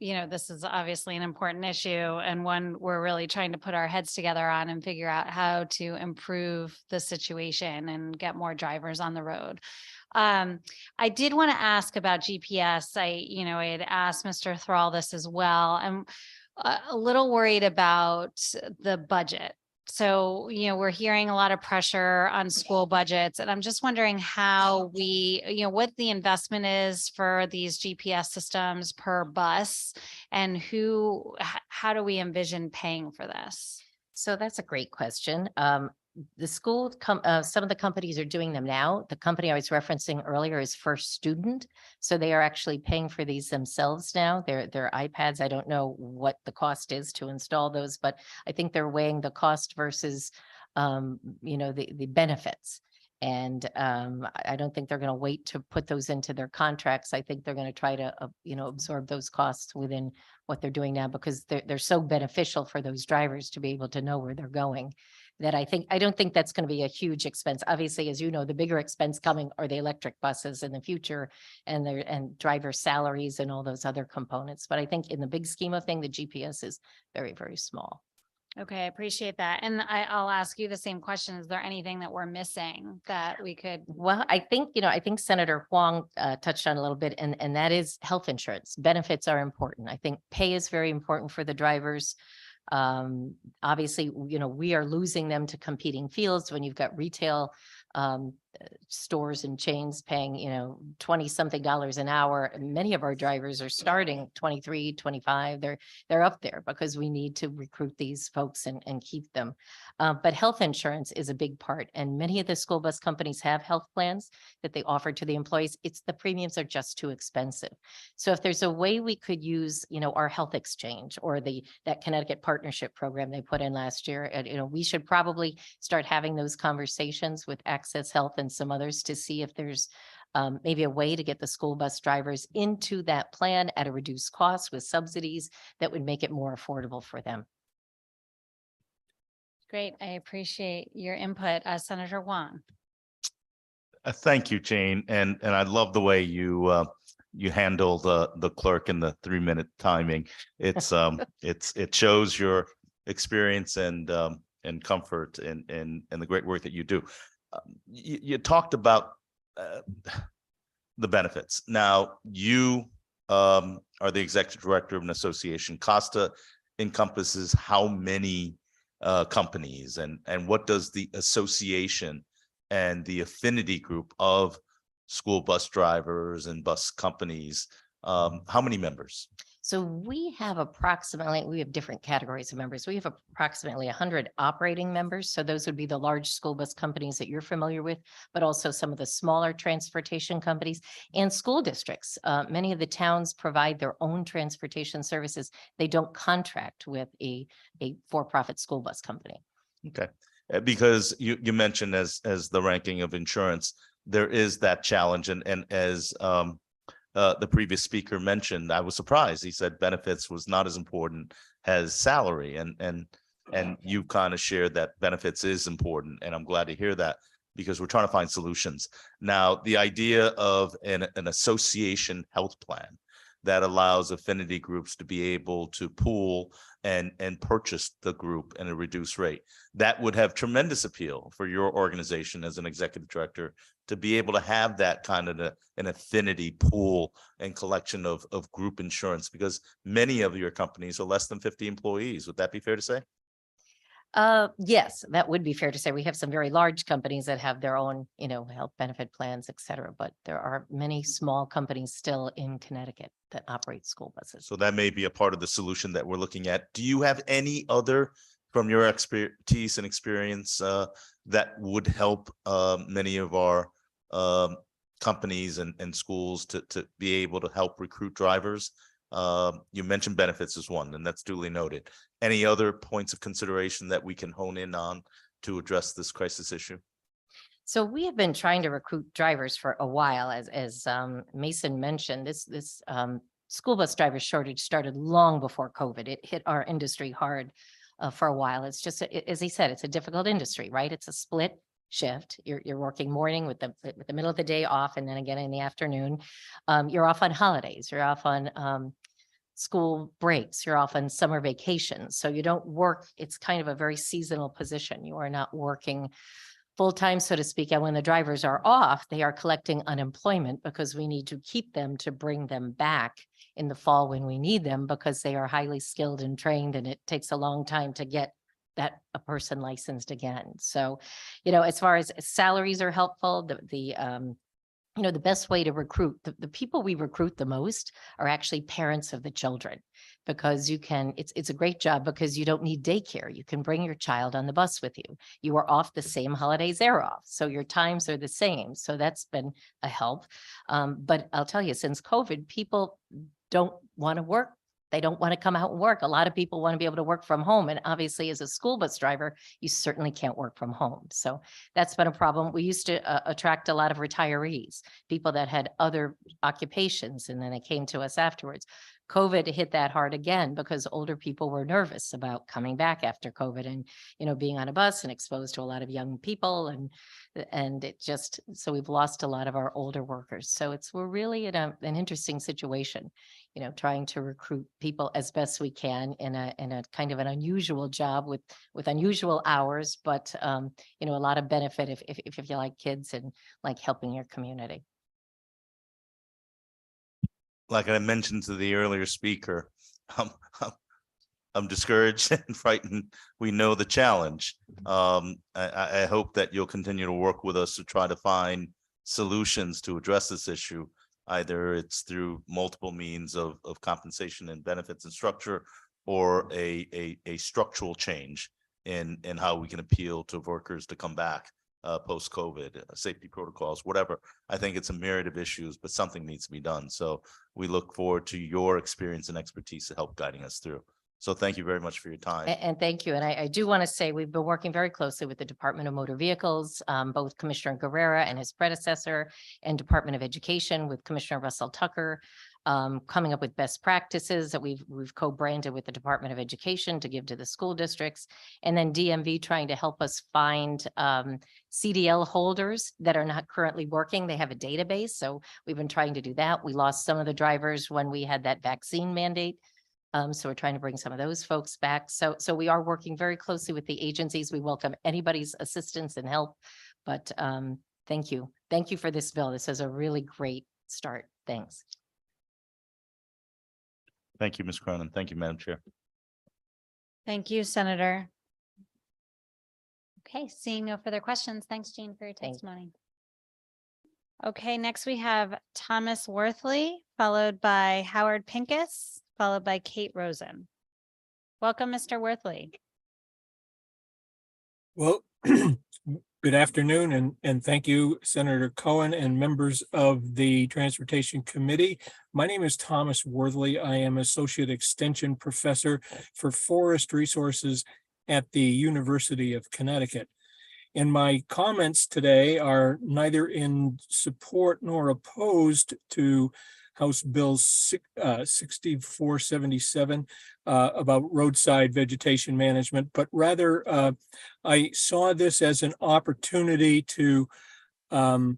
this is obviously an important issue and one we're really trying to put our heads together on and figure out how to improve the situation and get more drivers on the road. I did want to ask about GPS. I had asked Mr. Thrall this as well. I'm a little worried about the budget. So, we're hearing a lot of pressure on school budgets, and I'm just wondering how what the investment is for these GPS systems per bus and how do we envision paying for this? So that's a great question. The school, some of the companies are doing them now. The company I was referencing earlier is First Student. So they are actually paying for these themselves now. They're iPads. I don't know what the cost is to install those, but I think they're weighing the cost versus, the benefits. And I don't think they're going to wait to put those into their contracts. I think they're going to try to, absorb those costs within what they're doing now, because they're so beneficial for those drivers to be able to know where they're going. That I don't think that's going to be a huge expense. Obviously, as you know, the bigger expense coming are the electric buses in the future and driver salaries and all those other components. But I think in the big scheme of things, the GPS is very, very small. Okay, I appreciate that. And I'll ask you the same question. Is there anything that we're missing that we could? Well, I think Senator Huang touched on a little bit, and that is health insurance. Benefits are important. I think pay is very important for the drivers. Obviously, we are losing them to competing fields when you've got retail stores and chains paying, 20 something dollars an hour. Many of our drivers are starting 23, 25. They're up there because we need to recruit these folks and keep them. But health insurance is a big part, and many of the school bus companies have health plans that they offer to the employees. It's the premiums are just too expensive. So if there's a way we could use, our health exchange or that Connecticut partnership program they put in last year, and, we should probably start having those conversations with Access Health and some others to see if there's maybe a way to get the school bus drivers into that plan at a reduced cost with subsidies that would make it more affordable for them. Great. I appreciate your input. Senator Wong. Thank you, Jane. And I love the way you handle the clerk and the 3-minute timing. It's it shows your experience and comfort and the great work that you do. You talked about the benefits. Now you are the executive director of an association. COSTA encompasses how many companies, and what does the association and the affinity group of school bus drivers and bus companies, how many members? So we have different categories of members. We have approximately 100 operating members. So those would be the large school bus companies that you're familiar with, but also some of the smaller transportation companies and school districts. Many of the towns provide their own transportation services. They don't contract with a for-profit school bus company. Okay, because you mentioned as the ranking of insurance, there is that challenge, and as the previous speaker mentioned, I was surprised. He said benefits was not as important as salary, and you kind of shared that benefits is important, and I'm glad to hear that because we're trying to find solutions. Now, the idea of an association health plan that allows affinity groups to be able to pool and purchase the group at a reduced rate, that would have tremendous appeal for your organization as an executive director to be able to have that kind of an affinity pool and collection of group insurance, because many of your companies are less than 50 employees. Would that be fair to say? Yes, that would be fair to say. We have some very large companies that have their own, health benefit plans, et cetera, but there are many small companies still in Connecticut that operate school buses. So that may be a part of the solution that we're looking at. Do you have any other, from your expertise and experience, that would help many of our companies and schools to be able to help recruit drivers? You mentioned benefits as one, and that's duly noted. Any other points of consideration that we can hone in on to address this crisis issue? So we have been trying to recruit drivers for a while. As Mason mentioned, this school bus driver shortage started long before COVID. It hit our industry hard for a while. It's just, as he said, it's a difficult industry, right? It's a split shift. You're working morning with the middle of the day off, and then again in the afternoon. You're off on holidays. You're off on school breaks. You're off on summer vacations. So you don't work. It's kind of a very seasonal position. You are not working full time, so to speak. And when the drivers are off, they are collecting unemployment because we need to keep them to bring them back in the fall when we need them, because they are highly skilled and trained, and it takes a long time to get a person licensed again. So, as far as salaries are helpful, the best way to recruit, the people we recruit the most are actually parents of the children, because it's a great job because you don't need daycare. You can bring your child on the bus with you. You are off the same holidays they're off, so your times are the same. So that's been a help. But I'll tell you, since COVID, people don't want to work. They don't want to come out and work. A lot of people want to be able to work from home. And obviously, as a school bus driver, you certainly can't work from home. So that's been a problem. We used to attract a lot of retirees, people that had other occupations, and then they came to us afterwards. COVID hit that hard again because older people were nervous about coming back after COVID and, being on a bus and exposed to a lot of young people. And it just, so we've lost a lot of our older workers. So we're really in an interesting situation, trying to recruit people as best we can in a kind of an unusual job with unusual hours, but, a lot of benefit if you like kids and like helping your community. Like I mentioned to the earlier speaker, I'm discouraged and frightened. We know the challenge. I hope that you'll continue to work with us to try to find solutions to address this issue. Either it's through multiple means of compensation and benefits and structure, or a structural change in how we can appeal to workers to come back post-COVID, safety protocols, whatever. I think it's a myriad of issues, but something needs to be done. So we look forward to your experience and expertise to help guiding us through. So thank you very much for your time. And thank you. And I do want to say we've been working very closely with the Department of Motor Vehicles, both Commissioner Guerrera and his predecessor, and Department of Education with Commissioner Russell Tucker, coming up with best practices that we've co-branded with the Department of Education to give to the school districts. And then DMV trying to help us find CDL holders that are not currently working. They have a database. So we've been trying to do that. We lost some of the drivers when we had that vaccine mandate. So we're trying to bring some of those folks back. So we are working very closely with the agencies. We welcome anybody's assistance and help. But thank you. Thank you for this bill. This is a really great start. Thanks. Thank you, Ms. Cronin. Thank you, Madam Chair. Thank you, Senator. Okay, seeing no further questions. Thanks, Jean, for your testimony. Okay, next we have Thomas Worthley, followed by Howard Pincus, followed by Kate Rosen. Welcome, Mr. Worthley. Well, good afternoon, and thank you, Senator Cohen and members of the Transportation Committee. My name is Thomas Worthley. I am Associate Extension Professor for Forest Resources at the University of Connecticut. And my comments today are neither in support nor opposed to House Bill 6477 about roadside vegetation management, but rather I saw this as an opportunity to have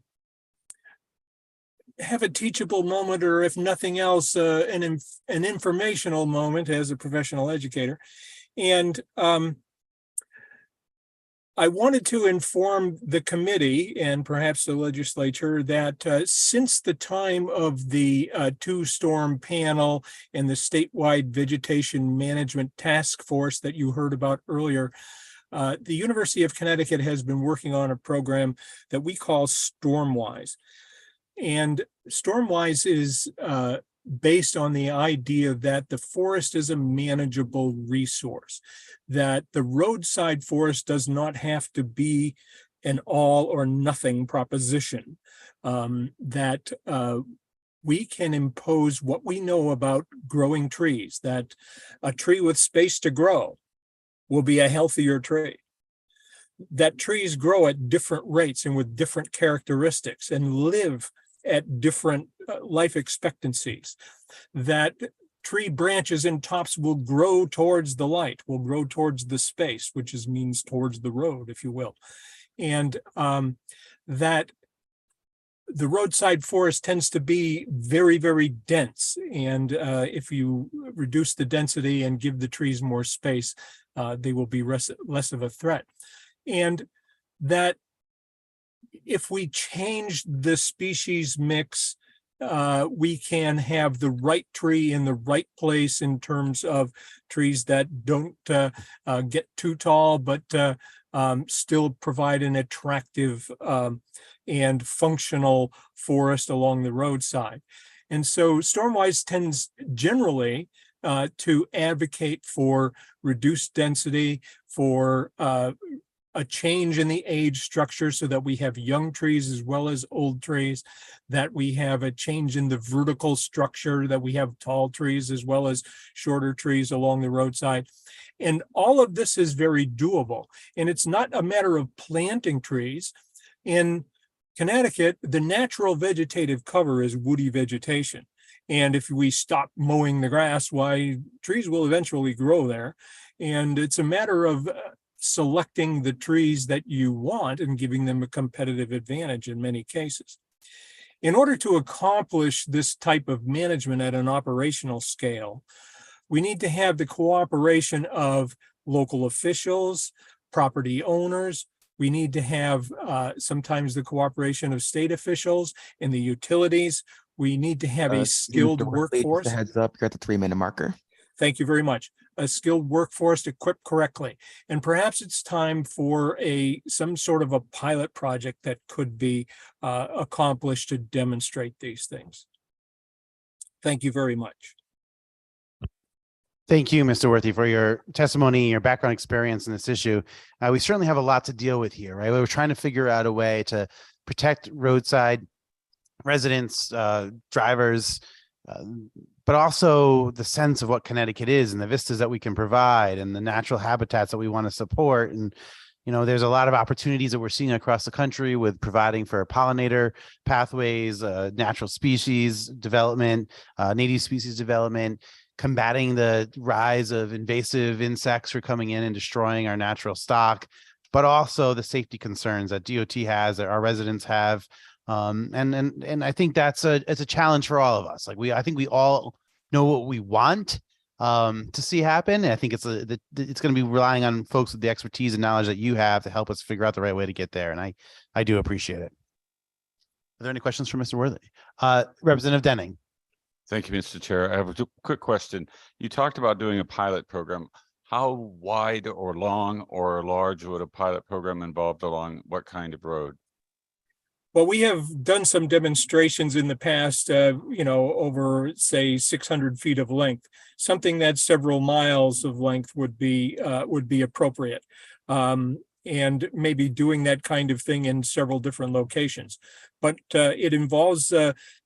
a teachable moment, or if nothing else, an informational moment as a professional educator. And I wanted to inform the committee and perhaps the legislature that since the time of the two-storm panel and the statewide vegetation management task force that you heard about earlier, the University of Connecticut has been working on a program that we call Stormwise. And Stormwise is based on the idea that the forest is a manageable resource, that the roadside forest does not have to be an all or nothing proposition, that we can impose what we know about growing trees, that a tree with space to grow will be a healthier tree, that trees grow at different rates and with different characteristics and live at different life expectancies, that tree branches and tops will grow towards the light, will grow towards the space, which means towards the road, if you will. And that the roadside forest tends to be very, very dense. And if you reduce the density and give the trees more space, they will be less of a threat. And that if we change the species mix, we can have the right tree in the right place in terms of trees that don't get too tall, but still provide an attractive and functional forest along the roadside. And so Stormwise tends generally to advocate for reduced density, for a change in the age structure so that we have young trees as well as old trees, that we have a change in the vertical structure, that we have tall trees as well as shorter trees along the roadside. And all of this is very doable. And it's not a matter of planting trees. In Connecticut, the natural vegetative cover is woody vegetation. And if we stop mowing the grass, why, trees will eventually grow there. And it's a matter of selecting the trees that you want and giving them a competitive advantage in many cases. In order to accomplish this type of management at an operational scale, we need to have the cooperation of local officials, property owners. We need to have sometimes the cooperation of state officials and the utilities. We need to have a skilled workforce. Just a heads up, you're at the 3-minute marker. Thank you very much. a skilled workforce equipped correctly. And perhaps it's time for some sort of a pilot project that could be accomplished to demonstrate these things. Thank you very much. Thank you, Mr. Worthy, for your testimony, your background experience in this issue. We certainly have a lot to deal with here, right? We're trying to figure out a way to protect roadside residents, drivers, but also the sense of what Connecticut is and the vistas that we can provide and the natural habitats that we want to support. And, you know, there's a lot of opportunities that we're seeing across the country with providing for pollinator pathways, natural species development, native species development, combating the rise of invasive insects who are coming in and destroying our natural stock, but also the safety concerns that DOT has, that our residents have. And I think it's a challenge for all of us. Like I think we all know what we want to see happen. And I think it's going to be relying on folks with the expertise and knowledge that you have to help us figure out the right way to get there. And I do appreciate it. Are there any questions for Mr. Worthy? Representative Denning. Thank you, Mr. Chair. I have a quick question. You talked about doing a pilot program. How wide or long or large would a pilot program involve along what kind of road? Well, we have done some demonstrations in the past, over, say, 600 feet of length. Something that's several miles of length would be appropriate. And maybe doing that kind of thing in several different locations. But it involves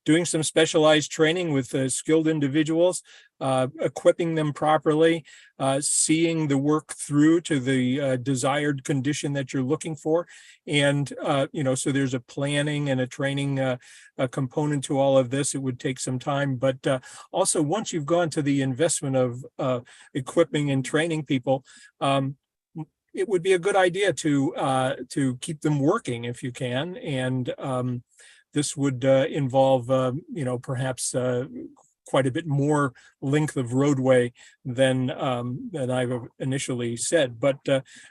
doing some specialized training with skilled individuals, equipping them properly, seeing the work through to the desired condition that you're looking for. And, so there's a planning and a training a component to all of this. It would take some time, but also once you've gone to the investment of equipping and training people, it would be a good idea to keep them working if you can. And this would involve, perhaps quite a bit more length of roadway than I've initially said. But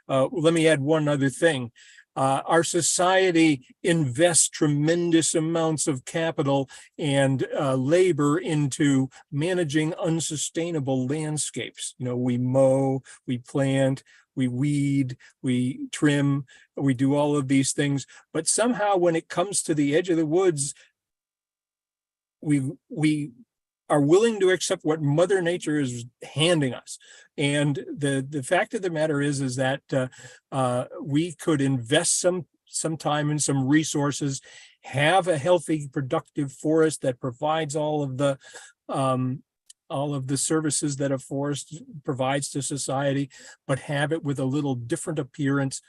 let me add one other thing. Our society invests tremendous amounts of capital and labor into managing unsustainable landscapes. We mow, we plant, we weed, we trim, we do all of these things. But somehow when it comes to the edge of the woods, we are willing to accept what Mother Nature is handing us. And the fact of the matter is that we could invest some time and some resources, have a healthy, productive forest that provides all of the services that a forest provides to society, but have it with a little different appearance,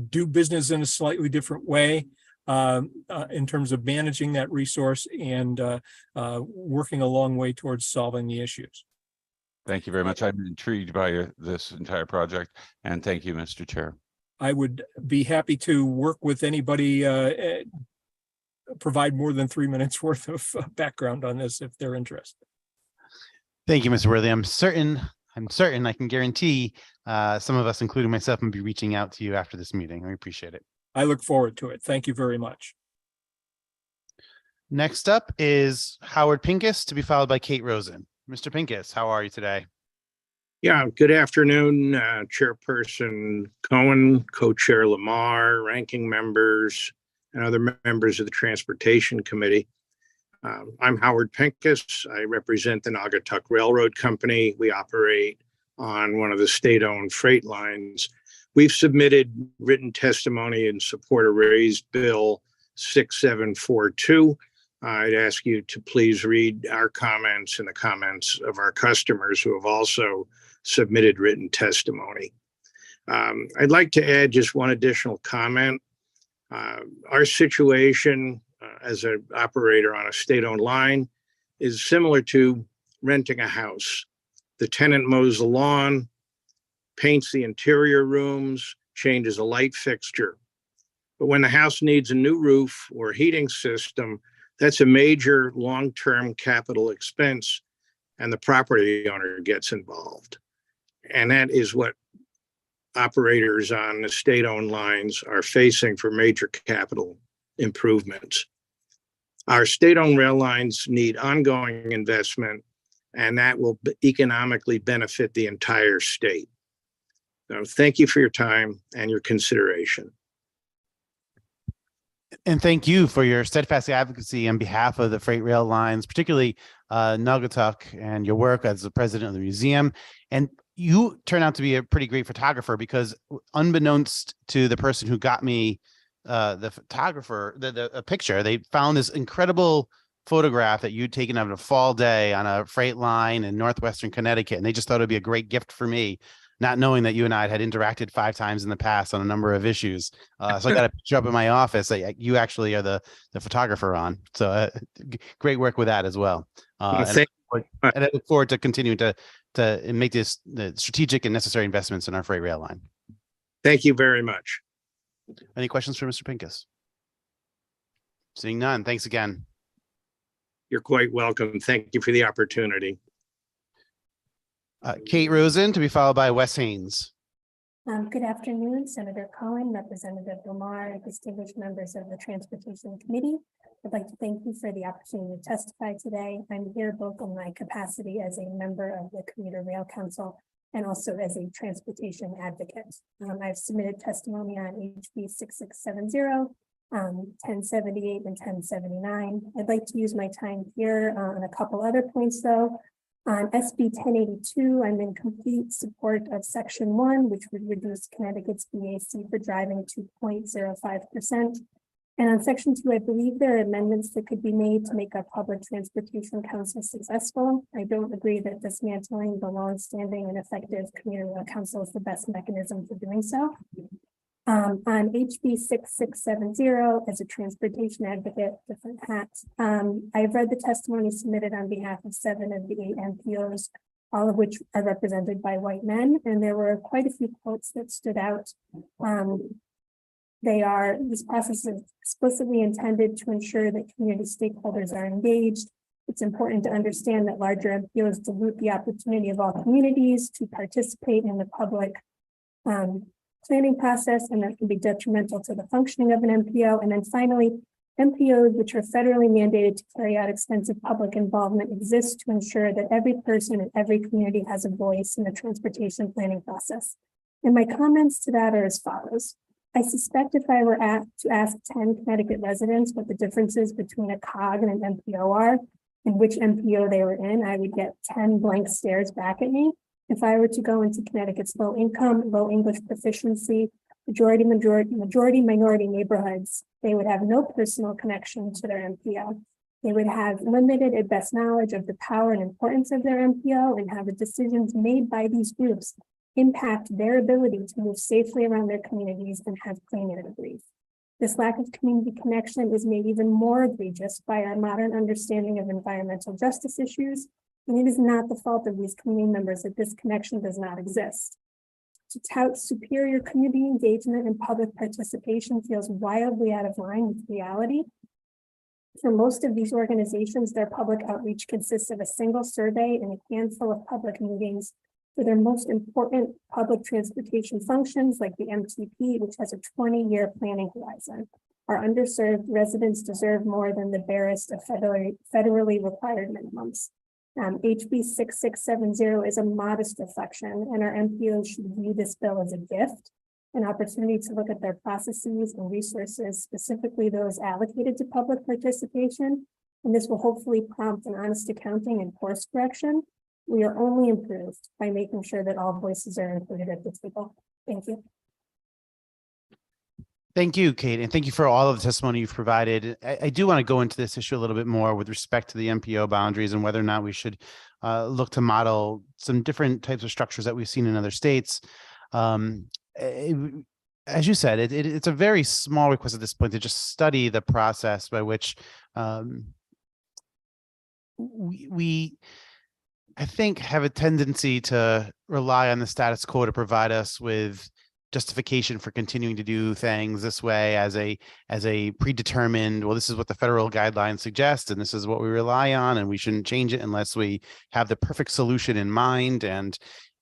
do business in a slightly different way in terms of managing that resource and working a long way towards solving the issues. Thank you very much. I'm intrigued by this entire project, and thank you, Mr. Chair. I would be happy to work with anybody, provide more than 3 minutes worth of background on this if they're interested. Thank you, Mr. Worthy. I'm certain I can guarantee some of us, including myself, will be reaching out to you after this meeting. I appreciate it. I look forward to it. Thank you very much. Next up is Howard Pincus, to be followed by Kate Rosen. Mr. Pincus, how are you today? Yeah, good afternoon, Chairperson Cohen, Co-Chair Lamar, ranking members, and other members of the Transportation Committee. I'm Howard Pincus. I represent the Naugatuck Railroad Company. We operate on one of the state-owned freight lines. We've submitted written testimony in support of raised bill 6742. I'd ask you to please read our comments and the comments of our customers who have also submitted written testimony. I'd like to add just one additional comment. Our situation as an operator on a state-owned line is similar to renting a house. The tenant mows the lawn, paints the interior rooms, changes a light fixture. But when the house needs a new roof or heating system, that's a major long-term capital expense, and the property owner gets involved. And that is what operators on the state-owned lines are facing for major capital improvements. Our state-owned rail lines need ongoing investment and that will economically benefit the entire state. So thank you for your time and your consideration. And thank you for your steadfast advocacy on behalf of the freight rail lines, particularly Naugatuck, and your work as the president of the museum. And you turn out to be a pretty great photographer, because unbeknownst to the person who got me the photographer, the picture, they found this incredible photograph that you'd taken of a fall day on a freight line in northwestern Connecticut. And they just thought it'd be a great gift for me, not knowing that you and I had interacted 5 times in the past on a number of issues. So I got a picture up in my office that you actually are the photographer on. So great work with that as well. And I look forward to continuing to make the strategic and necessary investments in our freight rail line. Thank you very much. Any questions for Mr. Pincus? Seeing none, thanks again. You're quite welcome. Thank you for the opportunity. Kate Rosen, to be followed by Wes Haynes. Good afternoon, Senator Cohen, Representative Lamar, distinguished members of the Transportation Committee. I'd like to thank you for the opportunity to testify today. I'm here both in my capacity as a member of the Commuter Rail Council and also as a transportation advocate. I've submitted testimony on HB 6670, 1078, and 1079. I'd like to use my time here on a couple other points, though. On SB 1082, I'm in complete support of Section 1, which would reduce Connecticut's BAC for driving to 0.05%. And on Section 2, I believe there are amendments that could be made to make our public transportation council successful. I don't agree that dismantling the longstanding and effective commuter rail council is the best mechanism for doing so. On HB 6670, as a transportation advocate, different hat, I've read the testimony submitted on behalf of 7 of the 8 MPOs, all of which are represented by white men, and there were quite a few quotes that stood out. This process is explicitly intended to ensure that community stakeholders are engaged. It's important to understand that larger MPOs dilute the opportunity of all communities to participate in the public planning process, and that can be detrimental to the functioning of an MPO. And then finally, MPOs, which are federally mandated to carry out extensive public involvement, exist to ensure that every person in every community has a voice in the transportation planning process. And my comments to that are as follows. I suspect if I were to ask 10 Connecticut residents what the differences between a COG and an MPO are, and which MPO they were in, I would get 10 blank stares back at me. If I were to go into Connecticut's low income, low English proficiency, majority minority neighborhoods, they would have no personal connection to their MPO. They would have limited at best knowledge of the power and importance of their MPO, and how the decisions made by these groups impact their ability to move safely around their communities and have clean air to breathe. This lack of community connection is made even more egregious by our modern understanding of environmental justice issues, and it is not the fault of these community members that this connection does not exist. To tout superior community engagement and public participation feels wildly out of line with reality. For most of these organizations, their public outreach consists of a single survey and a handful of public meetings. For their most important public transportation functions, like the MTP, which has a 20-year planning horizon, our underserved residents deserve more than the barest of federally required minimums. HB 6670 is a modest reflection, and our MPOs should view this bill as a gift, an opportunity to look at their processes and resources, specifically those allocated to public participation, and this will hopefully prompt an honest accounting and course correction. We are only improved by making sure that all voices are included at the table. Thank you. Thank you, Kate, and thank you for all of the testimony you've provided. I do want to go into this issue a little bit more with respect to the MPO boundaries and whether or not we should look to model some different types of structures that we've seen in other states. As you said, it's a very small request at this point to just study the process by which we I think, have a tendency to rely on the status quo to provide us with justification for continuing to do things this way as a predetermined, well, this is what the federal guidelines suggest, and this is what we rely on, and we shouldn't change it unless we have the perfect solution in mind. And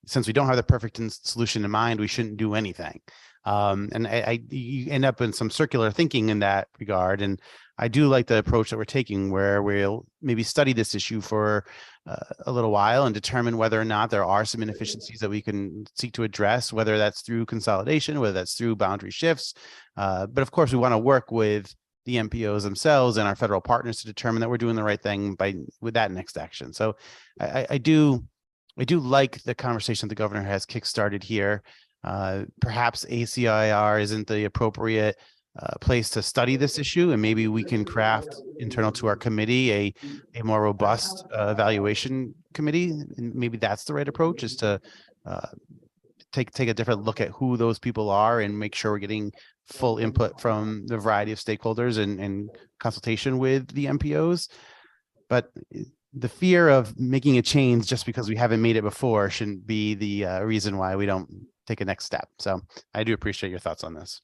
since we don't have the perfect solution in mind, we shouldn't do anything. And you end up in some circular thinking in that regard. And I do like the approach that we're taking, where we'll maybe study this issue for a little while and determine whether or not there are some inefficiencies that we can seek to address, whether that's through consolidation, whether that's through boundary shifts. But of course, we want to work with the MPOs themselves and our federal partners to determine that we're doing the right thing with that next action. So I do like the conversation the governor has kickstarted here. Perhaps ACIR isn't the appropriate place to study this issue, and maybe we can craft internal to our committee a more robust evaluation committee, and maybe that's the right approach, is to take a different look at who those people are and make sure we're getting full input from the variety of stakeholders and consultation with the MPOs. But the fear of making a change just because we haven't made it before shouldn't be the reason why we don't take a next step. So I do appreciate your thoughts on this.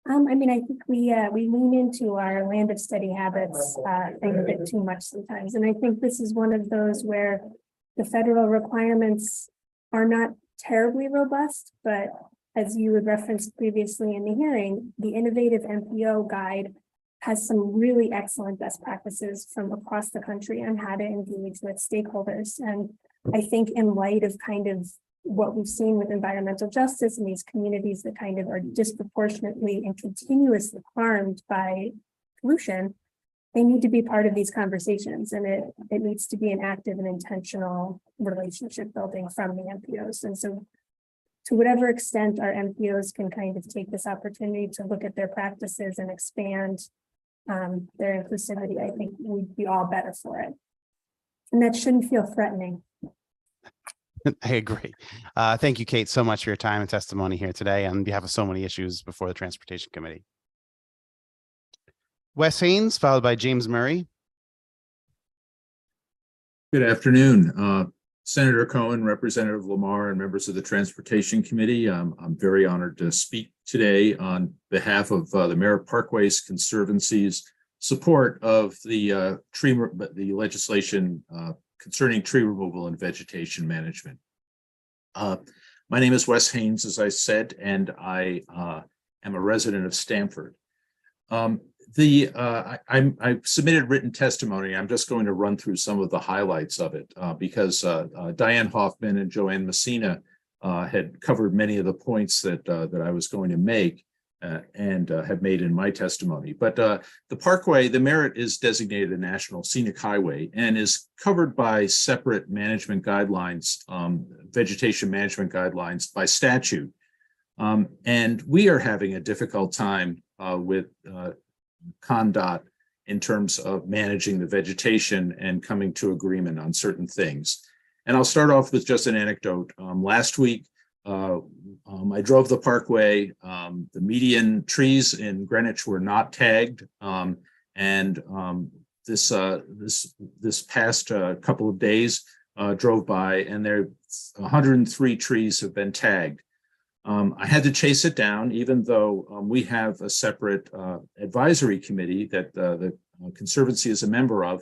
I mean, I think we lean into our land of study habits thing a bit too much sometimes. And I think this is one of those where the federal requirements are not terribly robust, but as you had referenced previously in the hearing, the Innovative MPO Guide has some really excellent best practices from across the country on how to engage with stakeholders. And I think in light of kind of what we've seen with environmental justice in these communities that kind of are disproportionately and continuously harmed by pollution, they need to be part of these conversations, and it needs to be an active and intentional relationship building from the MPOs. And so to whatever extent our MPOs can kind of take this opportunity to look at their practices and expand their inclusivity, I think we'd be all better for it. And that shouldn't feel threatening. I agree. Thank you, Kate, so much for your time and testimony here today on behalf of so many issues before the Transportation Committee. Wes Haynes, followed by James Murray. Good afternoon, Senator Cohen, Representative Lamar, and members of the Transportation Committee. I'm very honored to speak today on behalf of the Merritt Parkway's Conservancy's support of the legislation concerning tree removal and vegetation management. My name is Wes Haynes, as I said, and I am a resident of Stamford. I submitted written testimony. I'm just going to run through some of the highlights of it because Diane Hoffman and Joanne Messina had covered many of the points that I was going to make and have made in my testimony. But the Parkway, the Merritt, is designated a National Scenic Highway and is covered by separate management guidelines, vegetation management guidelines by statute. And we are having a difficult time with ConnDOT in terms of managing the vegetation and coming to agreement on certain things. And I'll start off with just an anecdote. Last week, I drove the Parkway. The median trees in Greenwich were not tagged. This past couple of days, drove by, and there 103 trees have been tagged. I had to chase it down, even though we have a separate advisory committee that the Conservancy is a member of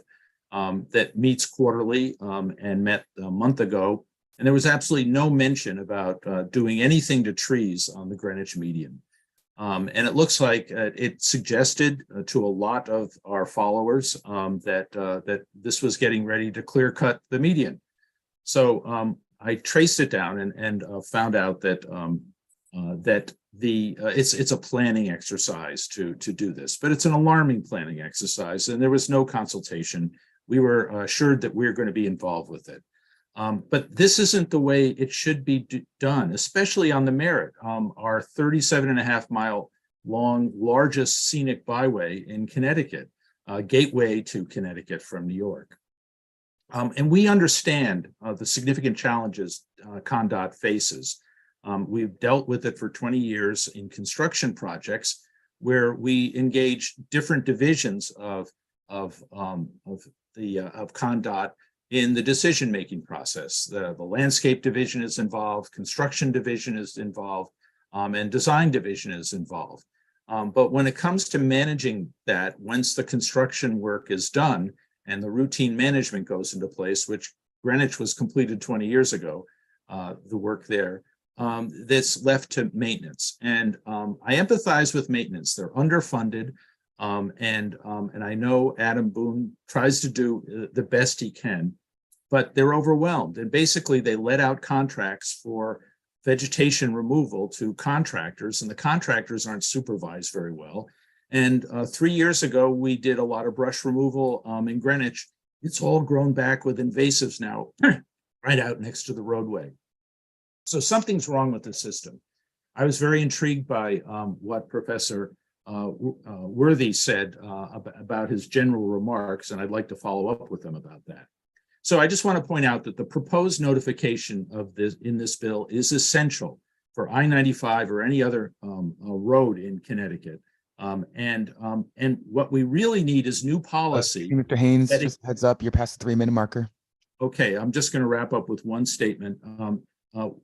that meets quarterly and met a month ago. And there was absolutely no mention about doing anything to trees on the Greenwich median. And it looks like it suggested to a lot of our followers that this was getting ready to clear cut the median. So I traced it down and found out that it's a planning exercise to do this, but it's an alarming planning exercise, and there was no consultation. We were assured that we're going to be involved with it. But this isn't the way it should be done, especially on the Merritt, our 37.5-mile long, largest scenic byway in Connecticut, gateway to Connecticut from New York. And we understand the significant challenges ConnDOT faces. We've dealt with it for 20 years in construction projects where we engage different divisions of ConnDOT in the decision-making process. The landscape division is involved, construction division is involved, and design division is involved. But when it comes to managing that, once the construction work is done and the routine management goes into place, which Greenwich was completed 20 years ago, the work there, that's left to maintenance. And I empathize with maintenance. They're underfunded. And I know Adam Boone tries to do the best he can, but they're overwhelmed. And basically they let out contracts for vegetation removal to contractors, and the contractors aren't supervised very well. And 3 years ago, we did a lot of brush removal in Greenwich. It's all grown back with invasives now, right out next to the roadway. So something's wrong with the system. I was very intrigued by what Professor Worthy said about his general remarks, and I'd like to follow up with him about that. So I just want to point out that the proposed notification of this in this bill is essential for I-95 or any other road in Connecticut. And what we really need is new policy. Mr. Haynes, just heads up, you're past the 3-minute marker. Okay, I'm just going to wrap up with one statement.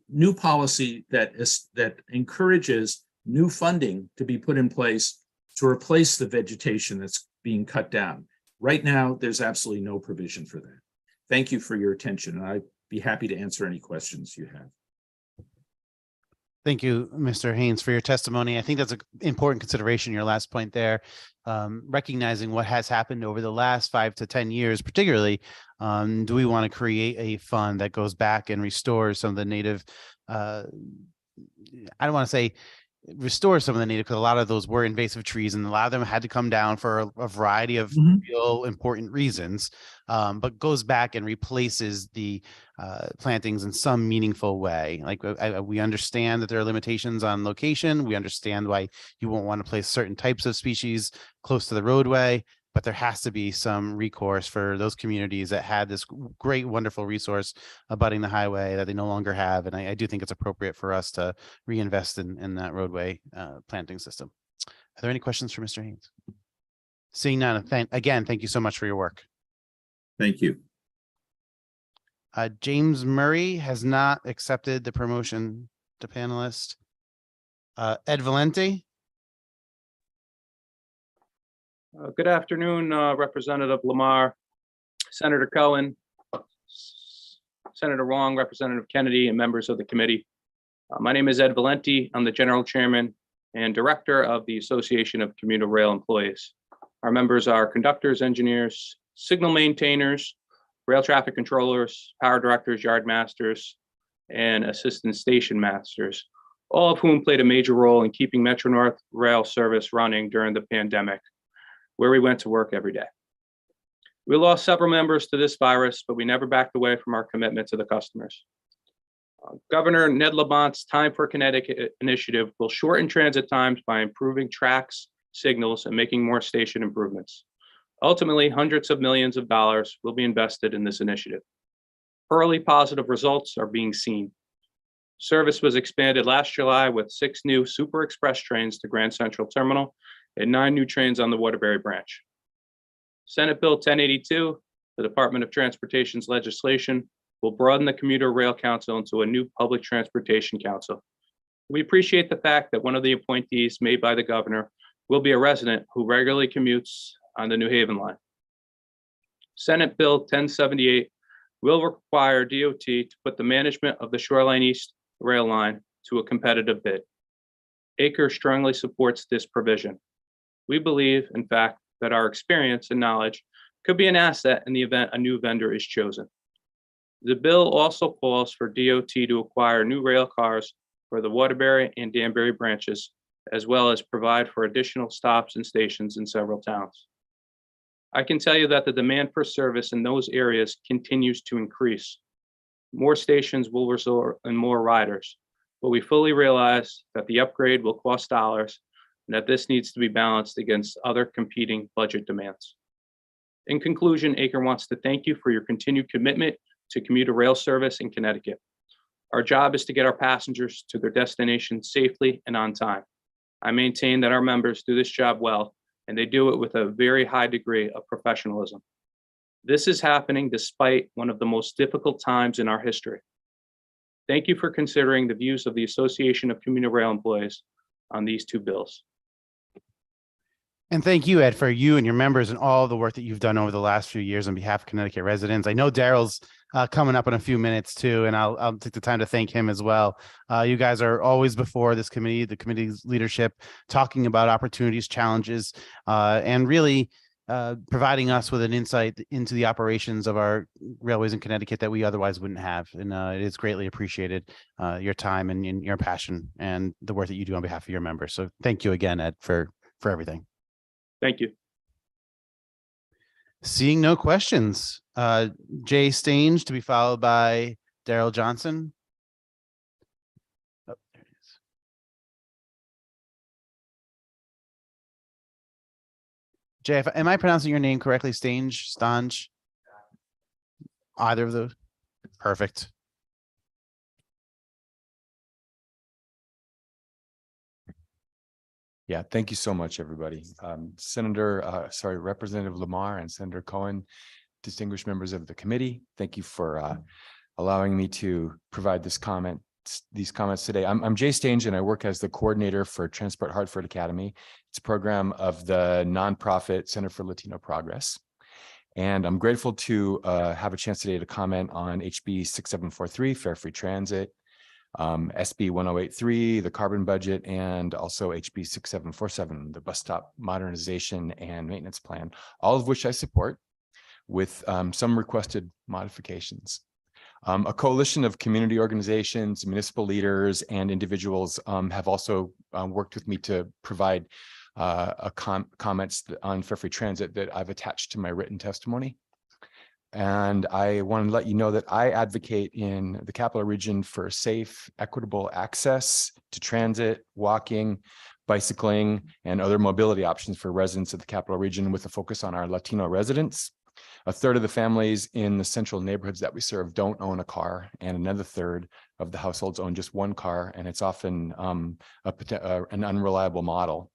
New policy that encourages new funding to be put in place to replace the vegetation that's being cut down. Right now, there's absolutely no provision for that. Thank you for your attention, and I'd be happy to answer any questions you have. Thank you, Mr. Haynes, for your testimony. I think that's an important consideration, your last point there, recognizing what has happened over the last 5 to 10 years, particularly. Do we want to create a fund that goes back and restores some of the native, I don't want to say restore some of the native, because a lot of those were invasive trees and a lot of them had to come down for a variety of real important reasons, but goes back and replaces the plantings in some meaningful way. Like we understand that there are limitations on location. We understand why you won't want to place certain types of species close to the roadway, but there has to be some recourse for those communities that had this great, wonderful resource abutting the highway that they no longer have. And I do think it's appropriate for us to reinvest in that roadway planting system. Are there any questions for Mr. Haynes? Seeing none, again, thank you so much for your work. Thank you. James Murray has not accepted the promotion to panelist. Ed Valenti. Good afternoon, Representative Lamar, Senator Cohen, Senator Wong, Representative Kennedy, and members of the committee. My name is Ed Valenti. I'm the General Chairman and Director of the Association of Commuter Rail Employees. Our members are conductors, engineers, signal maintainers, rail traffic controllers, power directors, yard masters, and assistant station masters, all of whom played a major role in keeping Metro North rail service running during the pandemic, where we went to work every day. We lost several members to this virus, but we never backed away from our commitment to the customers. Governor Ned Lamont's Time for Connecticut initiative will shorten transit times by improving tracks, signals, and making more station improvements. Ultimately, hundreds of millions of dollars will be invested in this initiative. Early positive results are being seen. Service was expanded last July with 6 new Super Express trains to Grand Central Terminal and 9 new trains on the Waterbury branch. Senate Bill 1082, the Department of Transportation's legislation, will broaden the Commuter Rail Council into a new Public Transportation Council. We appreciate the fact that one of the appointees made by the governor will be a resident who regularly commutes on the New Haven line. Senate Bill 1078 will require DOT to put the management of the Shoreline East rail line to a competitive bid. ACRE strongly supports this provision. We believe, in fact, that our experience and knowledge could be an asset in the event a new vendor is chosen. The bill also calls for DOT to acquire new rail cars for the Waterbury and Danbury branches, as well as provide for additional stops and stations in several towns. I can tell you that the demand for service in those areas continues to increase. More stations will result in more riders, but we fully realize that the upgrade will cost dollars and that this needs to be balanced against other competing budget demands. In conclusion, ACRE wants to thank you for your continued commitment to commuter rail service in Connecticut. Our job is to get our passengers to their destination safely and on time. I maintain that our members do this job well, and they do it with a very high degree of professionalism. This is happening despite one of the most difficult times in our history. Thank you for considering the views of the Association of Commuter Rail Employees on these 2 bills. And thank you, Ed, for you and your members and all the work that you've done over the last few years on behalf of Connecticut residents. I know Daryl's coming up in a few minutes too, and I'll take the time to thank him as well. You guys are always before this committee, the committee's leadership, talking about opportunities, challenges, and really providing us with an insight into the operations of our railways in Connecticut that we otherwise wouldn't have. And it is greatly appreciated, your time and your passion and the work that you do on behalf of your members. So thank you again, Ed, for everything. Thank you. Seeing no questions, Jay Stange to be followed by Daryl Johnson. Oh, there it is. Jay, am I pronouncing your name correctly? Stange? Either of those? Perfect. Yeah, thank you so much, everybody. Representative Lamar and Senator Cohen, distinguished members of the committee, thank you for allowing me to provide these comments today. I'm Jay Stange, and I work as the coordinator for Transport Hartford Academy. It's a program of the nonprofit Center for Latino Progress. And I'm grateful to have a chance today to comment on HB 6743, Fare Free Transit, SB 1083, the carbon budget, and also HB 6747, the bus stop modernization and maintenance plan, all of which I support with some requested modifications. A coalition of community organizations, municipal leaders, and individuals have also worked with me to provide comments on Fare Free Transit that I've attached to my written testimony. And I want to let you know that I advocate in the Capital Region for safe, equitable access to transit, walking, bicycling, and other mobility options for residents of the Capital Region, with a focus on our Latino residents. A third of the families in the central neighborhoods that we serve don't own a car, and another third of the households own just one car, and it's often an unreliable model.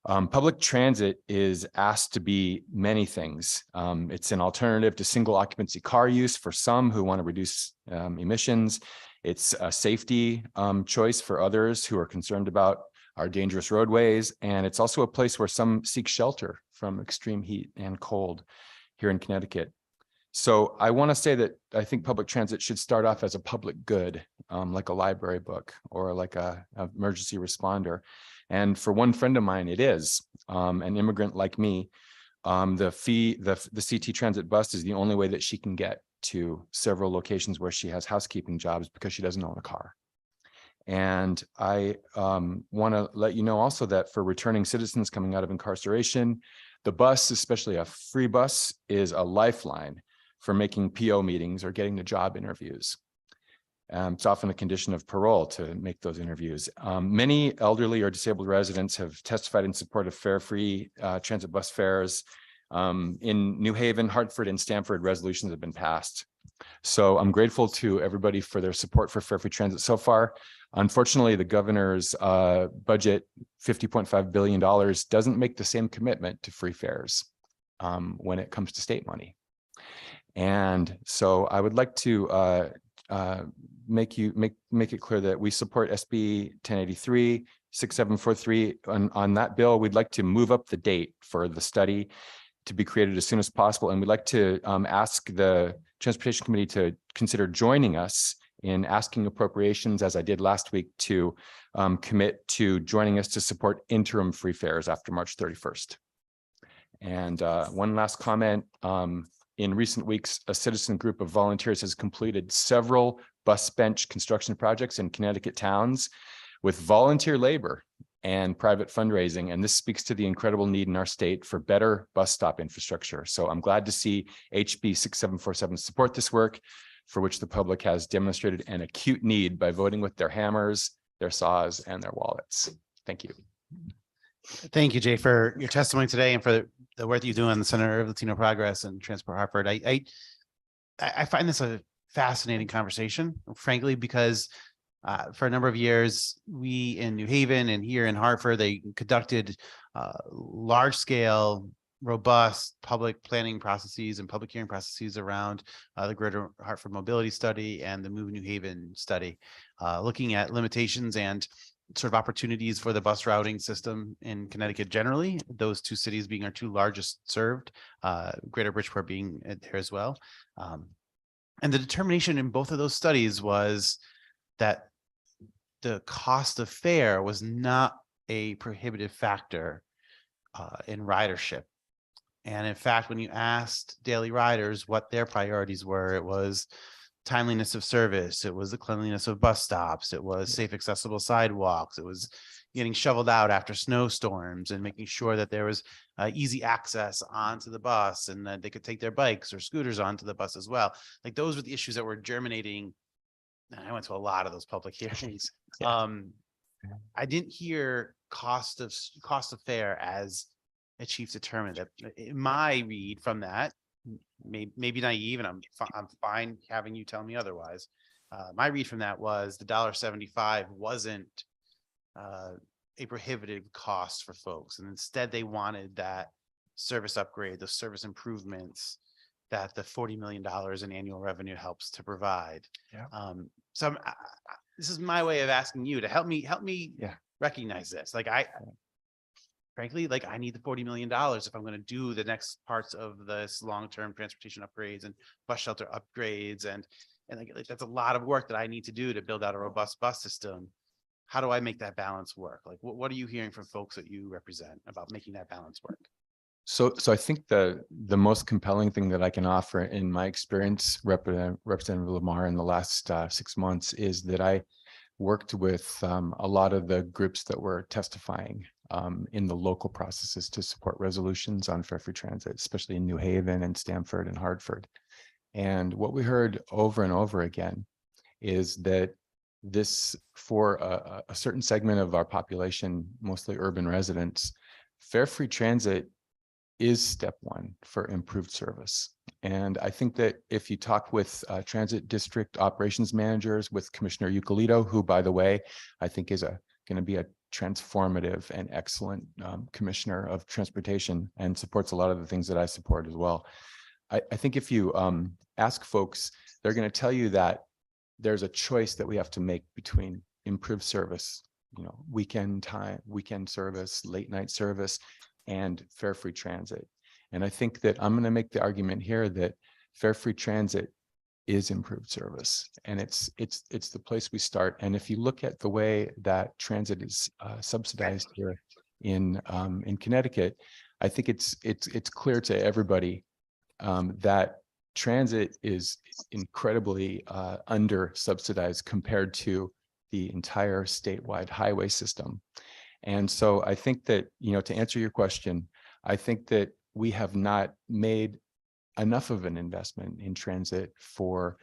Public transit is asked to be many things. It's an alternative to single occupancy car use for some who want to reduce emissions. It's a safety choice for others who are concerned about our dangerous roadways. And it's also a place where some seek shelter from extreme heat and cold here in Connecticut. So I want to say that I think public transit should start off as a public good, like a library book or like a emergency responder. And for one friend of mine, it is an immigrant like me. The CT Transit bus is the only way that she can get to several locations where she has housekeeping jobs because she doesn't own a car. And I want to let you know also that for returning citizens coming out of incarceration, the bus, especially a free bus, is a lifeline for making PO meetings or getting to job interviews. It's often a condition of parole to make those interviews. Many elderly or disabled residents have testified in support of fare-free transit bus fares. In New Haven, Hartford, and Stamford, resolutions have been passed. So I'm grateful to everybody for their support for fare-free transit so far. Unfortunately, the governor's budget, $50.5 billion, doesn't make the same commitment to free fares when it comes to state money. And so I would like to make it clear that we support SB 1083, 6743. On that bill, we'd like to move up the date for the study to be created as soon as possible. And we'd like to ask the Transportation Committee to consider joining us in asking appropriations, as I did last week, to commit to joining us to support interim free fares after March 31st. And one last comment. In recent weeks, a citizen group of volunteers has completed several bus bench construction projects in Connecticut towns with volunteer labor and private fundraising. And this speaks to the incredible need in our state for better bus stop infrastructure. So I'm glad to see HB 6747 support this work, for which the public has demonstrated an acute need by voting with their hammers, their saws, and their wallets. Thank you. Thank you, Jay, for your testimony today and for the work that you do on the Center of Latino Progress and Transport Hartford. I find this a fascinating conversation, frankly, because for a number of years, we in New Haven and here in Hartford, they conducted large-scale, robust public planning processes and public hearing processes around the Greater Hartford Mobility Study and the Move New Haven Study, looking at limitations and sort of opportunities for the bus routing system in Connecticut generally, those two cities being our two largest served, Greater Bridgeport being there as well. And the determination in both of those studies was that the cost of fare was not a prohibitive factor in ridership. And in fact, when you asked daily riders what their priorities were, it was timeliness of service, it was the cleanliness of bus stops, it was safe, accessible sidewalks, it was getting shoveled out after snowstorms and making sure that there was easy access onto the bus and that they could take their bikes or scooters onto the bus as well. Like those were the issues that were germinating. And I went to a lot of those public hearings. I didn't hear cost of fare as a chief determinant. My read from that, maybe naive, and I'm fine having you tell me otherwise. My read from that was the $1.75 wasn't a prohibitive cost for folks, and instead they wanted that service upgrade, the service improvements that the $40 million in annual revenue helps to provide. So this is my way of asking you to help me recognize this. Like frankly, like I need the $40 million if I'm going to do the next parts of this long-term transportation upgrades and bus shelter upgrades. And like that's a lot of work that I need to do to build out a robust bus system. How do I make that balance work? Like, what are you hearing from folks that you represent about making that balance work? So I think the most compelling thing that I can offer in my experience, Representative Lamar, in the last 6 months is that I worked with a lot of the groups that were testifying in the local processes to support resolutions on fare-free transit, especially in New Haven and Stamford and Hartford. And what we heard over and over again is that this, for a certain segment of our population, mostly urban residents, fare-free transit is step one for improved service. And I think that if you talk with transit district operations managers, with Commissioner Eucalito, who, by the way, I think is going to be a transformative and excellent commissioner of transportation and supports a lot of the things that I support as well. I think if you ask folks, they're going to tell you that there's a choice that we have to make between improved service, weekend time, weekend service, late night service, and fare-free transit. And I think that I'm going to make the argument here that fare-free transit is improved service, and it's the place we start. And if you look at the way that transit is subsidized here in Connecticut, I think it's clear to everybody that transit is incredibly under subsidized compared to the entire statewide highway system. And so I think that, to answer your question, I think that we have not made enough of an investment in transit for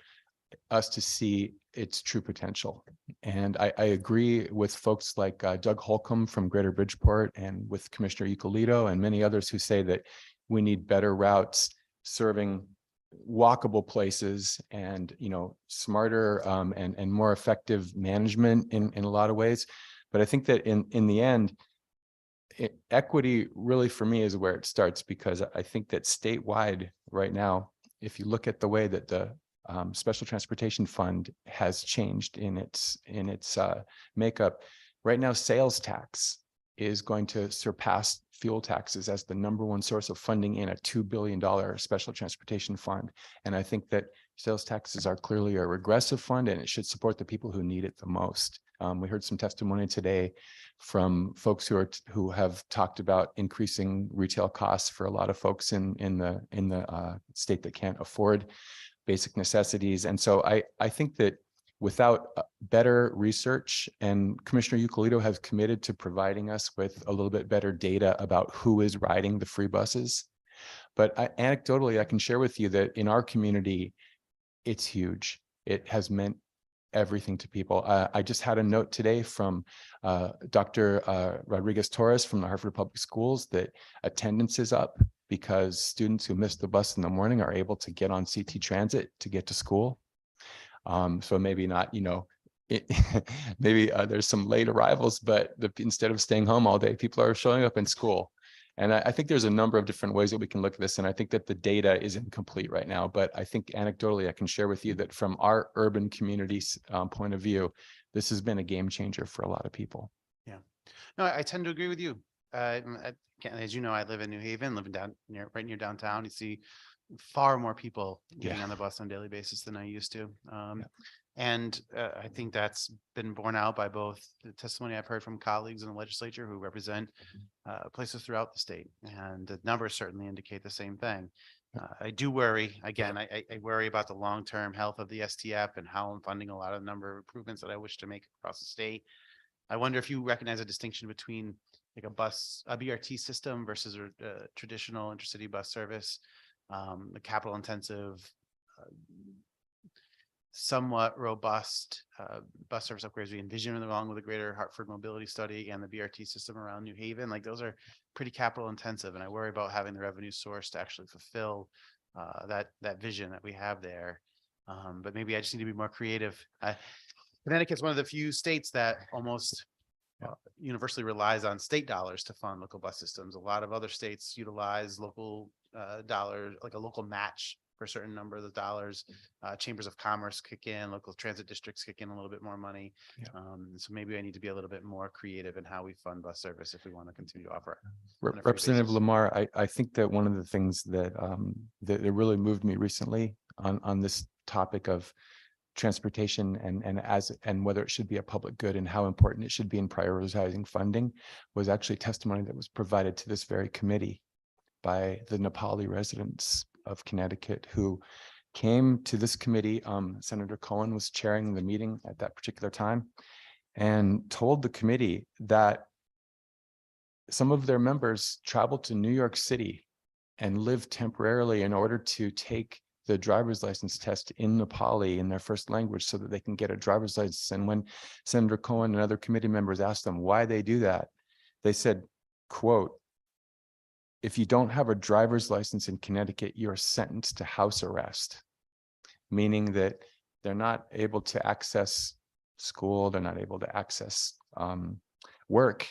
us to see its true potential. And I agree with folks like Doug Holcomb from Greater Bridgeport and with Commissioner Eucalito and many others who say that we need better routes serving walkable places and, smarter and more effective management in a lot of ways. But I think that in the end, equity really for me is where it starts, because I think that statewide right now, if you look at the way that the Special Transportation Fund has changed in its makeup, right now sales tax is going to surpass fuel taxes as the #1 source of funding in a $2 billion Special Transportation Fund. And I think that sales taxes are clearly a regressive fund, and it should support the people who need it the most. We heard some testimony today from folks who have talked about increasing retail costs for a lot of folks in the state that can't afford basic necessities. And so I think that without better research, and Commissioner Eucalito has committed to providing us with a little bit better data about who is riding the free buses. But anecdotally, I can share with you that in our community, it's huge. It has meant everything to people. I just had a note today from Dr. Rodriguez-Torres from the Hartford Public Schools that attendance is up because students who miss the bus in the morning are able to get on CT Transit to get to school. So maybe not, maybe there's some late arrivals, but instead of staying home all day, people are showing up in school. And I think there's a number of different ways that we can look at this. And I think that the data is incomplete right now, but I think anecdotally, I can share with you that from our urban community's point of view, this has been a game changer for a lot of people. No, I tend to agree with you. As you know, I live in New Haven, living right near downtown. You see far more people getting on the bus on a daily basis than I used to. And I think that's been borne out by both the testimony I've heard from colleagues in the legislature who represent places throughout the state. And the numbers certainly indicate the same thing. I do worry, again, I worry about the long-term health of the STF and how I'm funding a lot of the number of improvements that I wish to make across the state. I wonder if you recognize a distinction between like a BRT system versus a traditional intercity bus service, the capital intensive, somewhat robust bus service upgrades we envision along with the Greater Hartford Mobility Study and the BRT system around New Haven. Like those are pretty capital intensive, and I worry about having the revenue source to actually fulfill that vision that we have there. But maybe I just need to be more creative. Connecticut's one of the few states that almost universally relies on state dollars to fund local bus systems. A lot of other states utilize local dollars, like a local match for a certain number of the dollars. Chambers of commerce kick in, local transit districts kick in a little bit more money. So maybe I need to be a little bit more creative in how we fund bus service if we want to continue to offer it. Representative Lamar, I think that one of the things that that really moved me recently on this topic of transportation and whether it should be a public good and how important it should be in prioritizing funding was actually testimony that was provided to this very committee by the Nepali residents of Connecticut who came to this committee. Senator Cohen was chairing the meeting at that particular time and told the committee that some of their members traveled to New York City and lived temporarily in order to take the driver's license test in Nepali in their first language so that they can get a driver's license. And when Senator Cohen and other committee members asked them why they do that, they said, quote, "If you don't have a driver's license in Connecticut, you're sentenced to house arrest," meaning that they're not able to access school, they're not able to access work,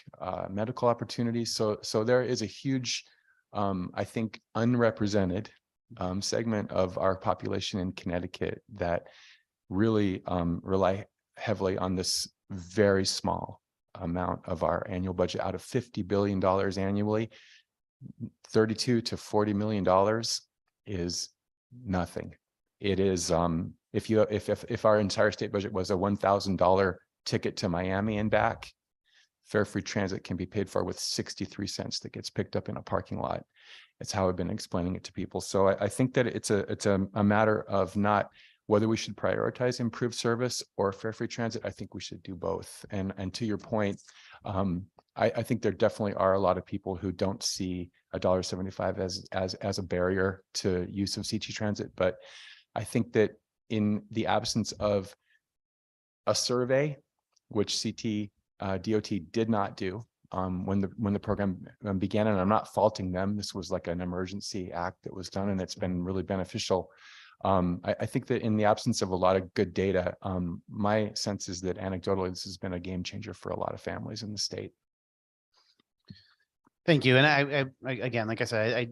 medical opportunities. So there is a huge, I think, unrepresented segment of our population in Connecticut that really rely heavily on this very small amount of our annual budget. Out of $50 billion annually, $32 to $40 million is nothing. It is if our entire state budget was a $1,000 ticket to Miami and back, fare free transit can be paid for with 63 cents that gets picked up in a parking lot. It's how I've been explaining it to people. So I think that it's a matter of not whether we should prioritize improved service or fare free transit. I think we should do both. And to your point, I think there definitely are a lot of people who don't see $1.75 as a barrier to use of CT Transit. But I think that in the absence of a survey, which CT DOT did not do when the program began, and I'm not faulting them. This was like an emergency act that was done, and it's been really beneficial. I think that in the absence of a lot of good data, my sense is that anecdotally, this has been a game changer for a lot of families in the state. Thank you. And I again, like I said, I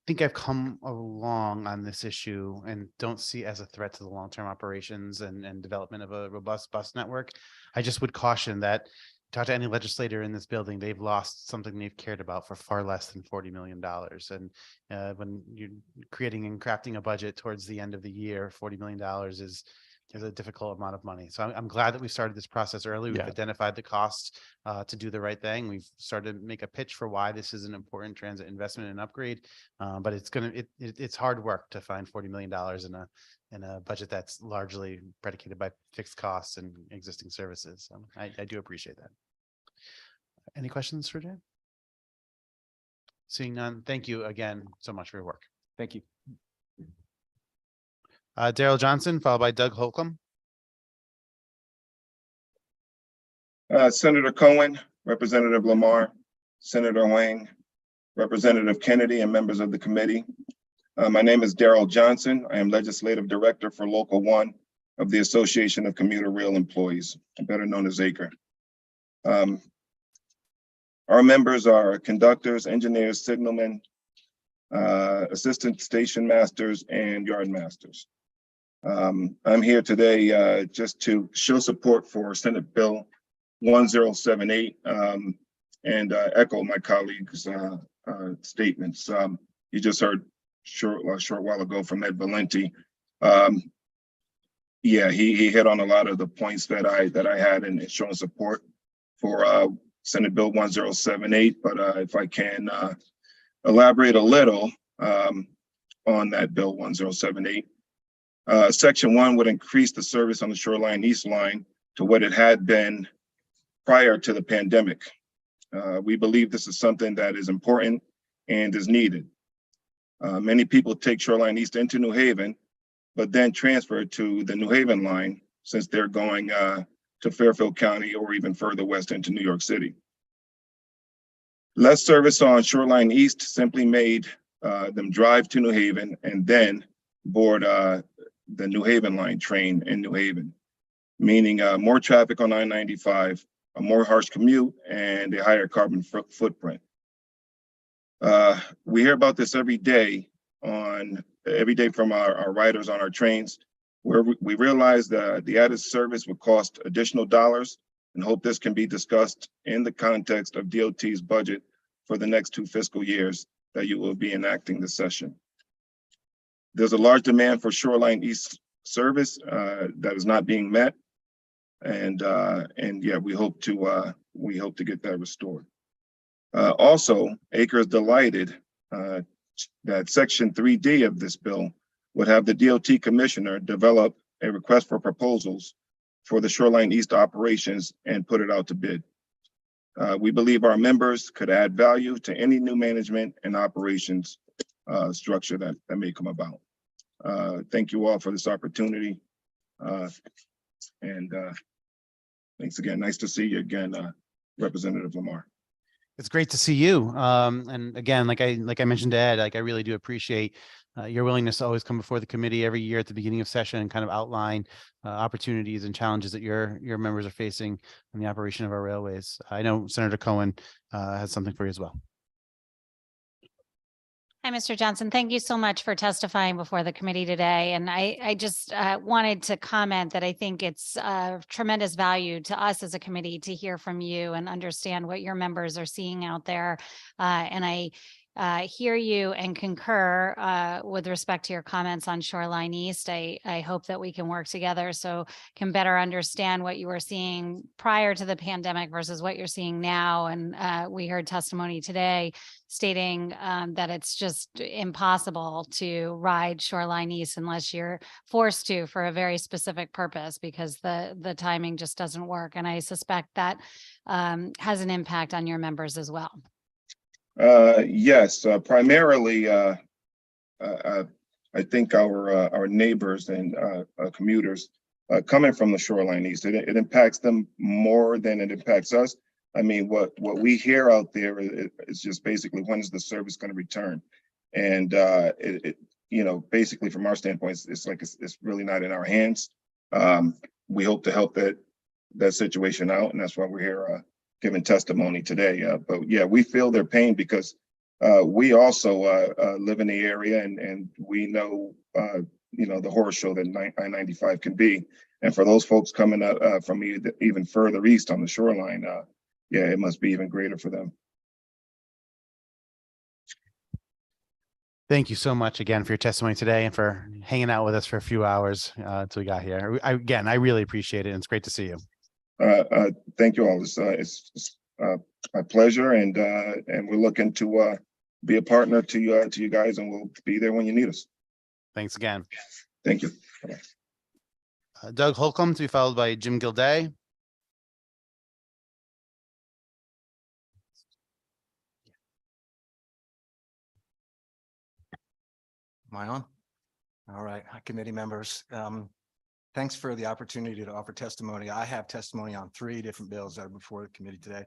think I've come along on this issue and don't see it as a threat to the long-term operations and development of a robust bus network. I just would caution that talk to any legislator in this building, they've lost something they've cared about for far less than $40 million. And when you're creating and crafting a budget towards the end of the year, $40 million is a difficult amount of money. So I'm glad that we started this process early. We've identified the cost to do the right thing. We've started to make a pitch for why this is an important transit investment and upgrade. But it's hard work to find $40 million in a budget that's largely predicated by fixed costs and existing services. So I do appreciate that. Any questions for Jan? Seeing none, thank you again so much for your work. Thank you. Daryl Johnson, followed by Doug Holcomb. Senator Cohen, Representative Lamar, Senator Wang, Representative Kennedy, and members of the committee. My name is Daryl Johnson. I am Legislative Director for Local 1 of the Association of Commuter Rail Employees, better known as ACRE. Our members are conductors, engineers, signalmen, assistant station masters, and yard masters. I'm here today just to show support for Senate Bill 1078 and echo my colleagues' statements. You just heard a short while ago from Ed Valenti. Yeah, he hit on a lot of the points that I had in showing support for Senate Bill 1078. But if I can elaborate a little on that Bill 1078. Section 1 would increase the service on the Shoreline East line to what it had been prior to the pandemic. We believe this is something that is important and is needed. Many people take Shoreline East into New Haven, but then transfer to the New Haven line since they're going to Fairfield County or even further west into New York City. Less service on Shoreline East simply made them drive to New Haven and then board the New Haven line train in New Haven, meaning more traffic on I-95, a more harsh commute, and a higher carbon footprint. We hear about this every day from our riders on our trains, where we realize that the added service would cost additional dollars, and hope this can be discussed in the context of DOT's budget for the next 2 fiscal years that you will be enacting this session. There's a large demand for Shoreline East service that is not being met, and yeah, we hope to get that restored. Also, ACRE is delighted that Section 3D of this bill would have the DOT commissioner develop a request for proposals for the Shoreline East operations and put it out to bid. We believe our members could add value to any new management and operations structure that may come about. Thank you all for this opportunity. And thanks again. Nice to see you again, Representative Lamar. It's great to see you. And again, like I mentioned to Ed, I really do appreciate your willingness to always come before the committee every year at the beginning of session and kind of outline opportunities and challenges that your members are facing in the operation of our railways. I know Senator Cohen has something for you as well. Hi, Mr. Johnson. Thank you so much for testifying before the committee today. And I just wanted to comment that I think it's of tremendous value to us as a committee to hear from you and understand what your members are seeing out there. And I hear you and concur with respect to your comments on Shoreline East. I hope that we can work together so can better understand what you were seeing prior to the pandemic versus what you're seeing now. And we heard testimony today stating that it's just impossible to ride Shoreline East unless you're forced to for a very specific purpose, because the timing just doesn't work. And I suspect that has an impact on your members as well. Yes, primarily, I think our neighbors and commuters coming from the Shoreline East, it impacts them more than it impacts us. I mean, what we hear out there is just basically, when is the service going to return? And basically from our standpoint, it's really not in our hands. We hope to help that situation out, and that's why we're here giving testimony today. But yeah, we feel their pain because we also live in the area, and we know the horror show that I-95 can be. And for those folks coming up from even further east on the shoreline, yeah, it must be even greater for them. Thank you so much again for your testimony today and for hanging out with us for a few hours until we got here. I really appreciate it, and it's great to see you. Thank you all. It's my pleasure, and we're looking to be a partner to you guys, and we'll be there when you need us. Thanks again. Thank you. Doug Holcomb to be followed by Jim Gilday. Am I on? All right, hi, committee members. Thanks for the opportunity to offer testimony. I have testimony on 3 different bills that are before the committee today.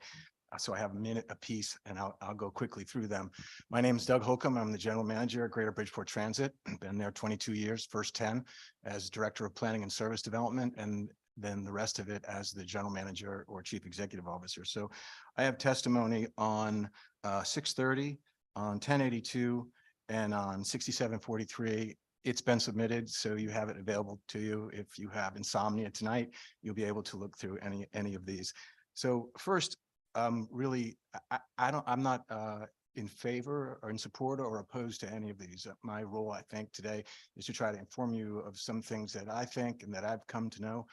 So I have a minute apiece, and I'll go quickly through them. My name is Doug Holcomb. I'm the general manager at Greater Bridgeport Transit. Been there 22 years, first 10 as director of planning and service development, and then the rest of it as the general manager or chief executive officer. So I have testimony on 630, on 1082, and on 6743 It's been submitted, so you have it available to you. If you have insomnia tonight, you'll be able to look through any of these. So first, really, I'm not in favor or in support or opposed to any of these. My role, I think, today is to try to inform you of some things that I think and that I've come to know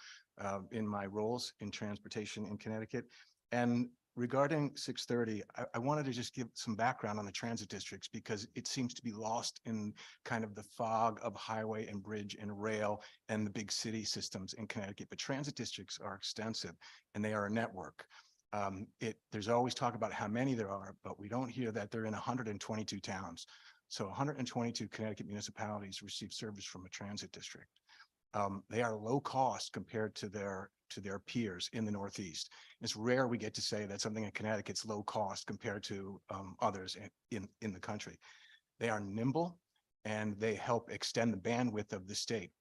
in my roles in transportation in Connecticut. And regarding 630, I wanted to just give some background on the transit districts because it seems to be lost in kind of the fog of highway and bridge and rail and the big city systems in Connecticut. But transit districts are extensive and they are a network. There's always talk about how many there are, but we don't hear that they're in 122 towns. So 122 Connecticut municipalities receive service from a transit district. They are low cost compared to their peers in the Northeast. It's rare we get to say that something in Connecticut's low cost compared to others in the country. They are nimble and they help extend the bandwidth of the state.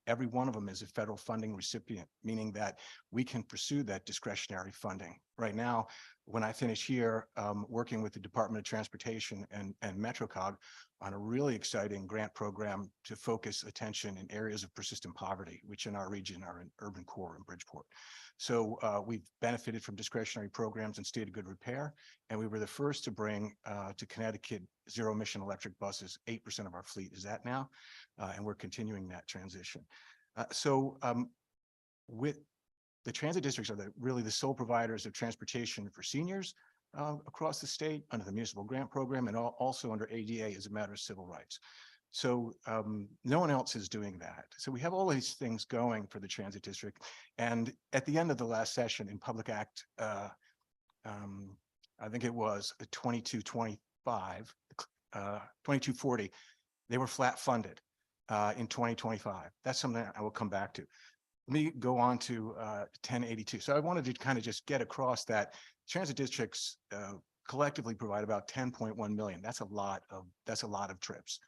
Every one of them is a federal funding recipient, meaning that we can pursue that discretionary funding. Right now, when I finish here, working with the Department of Transportation and MetroCog on a really exciting grant program to focus attention in areas of persistent poverty, which in our region are in urban core and Bridgeport. So we've benefited from discretionary programs in state of good repair, and we were the first to bring to Connecticut zero emission electric buses. 8% of our fleet is that now, and we're continuing that transition. With the transit districts are really the sole providers of transportation for seniors across the state under the municipal grant program and also under ADA as a matter of civil rights. So no one else is doing that. So we have all these things going for the transit district. And at the end of the last session in Public Act, I think it was 2240, they were flat funded in 2025. That's something I will come back to. Let me go on to 1082. So I wanted to kind of just get across that transit districts collectively provide about 10.1 million. That's a lot of trips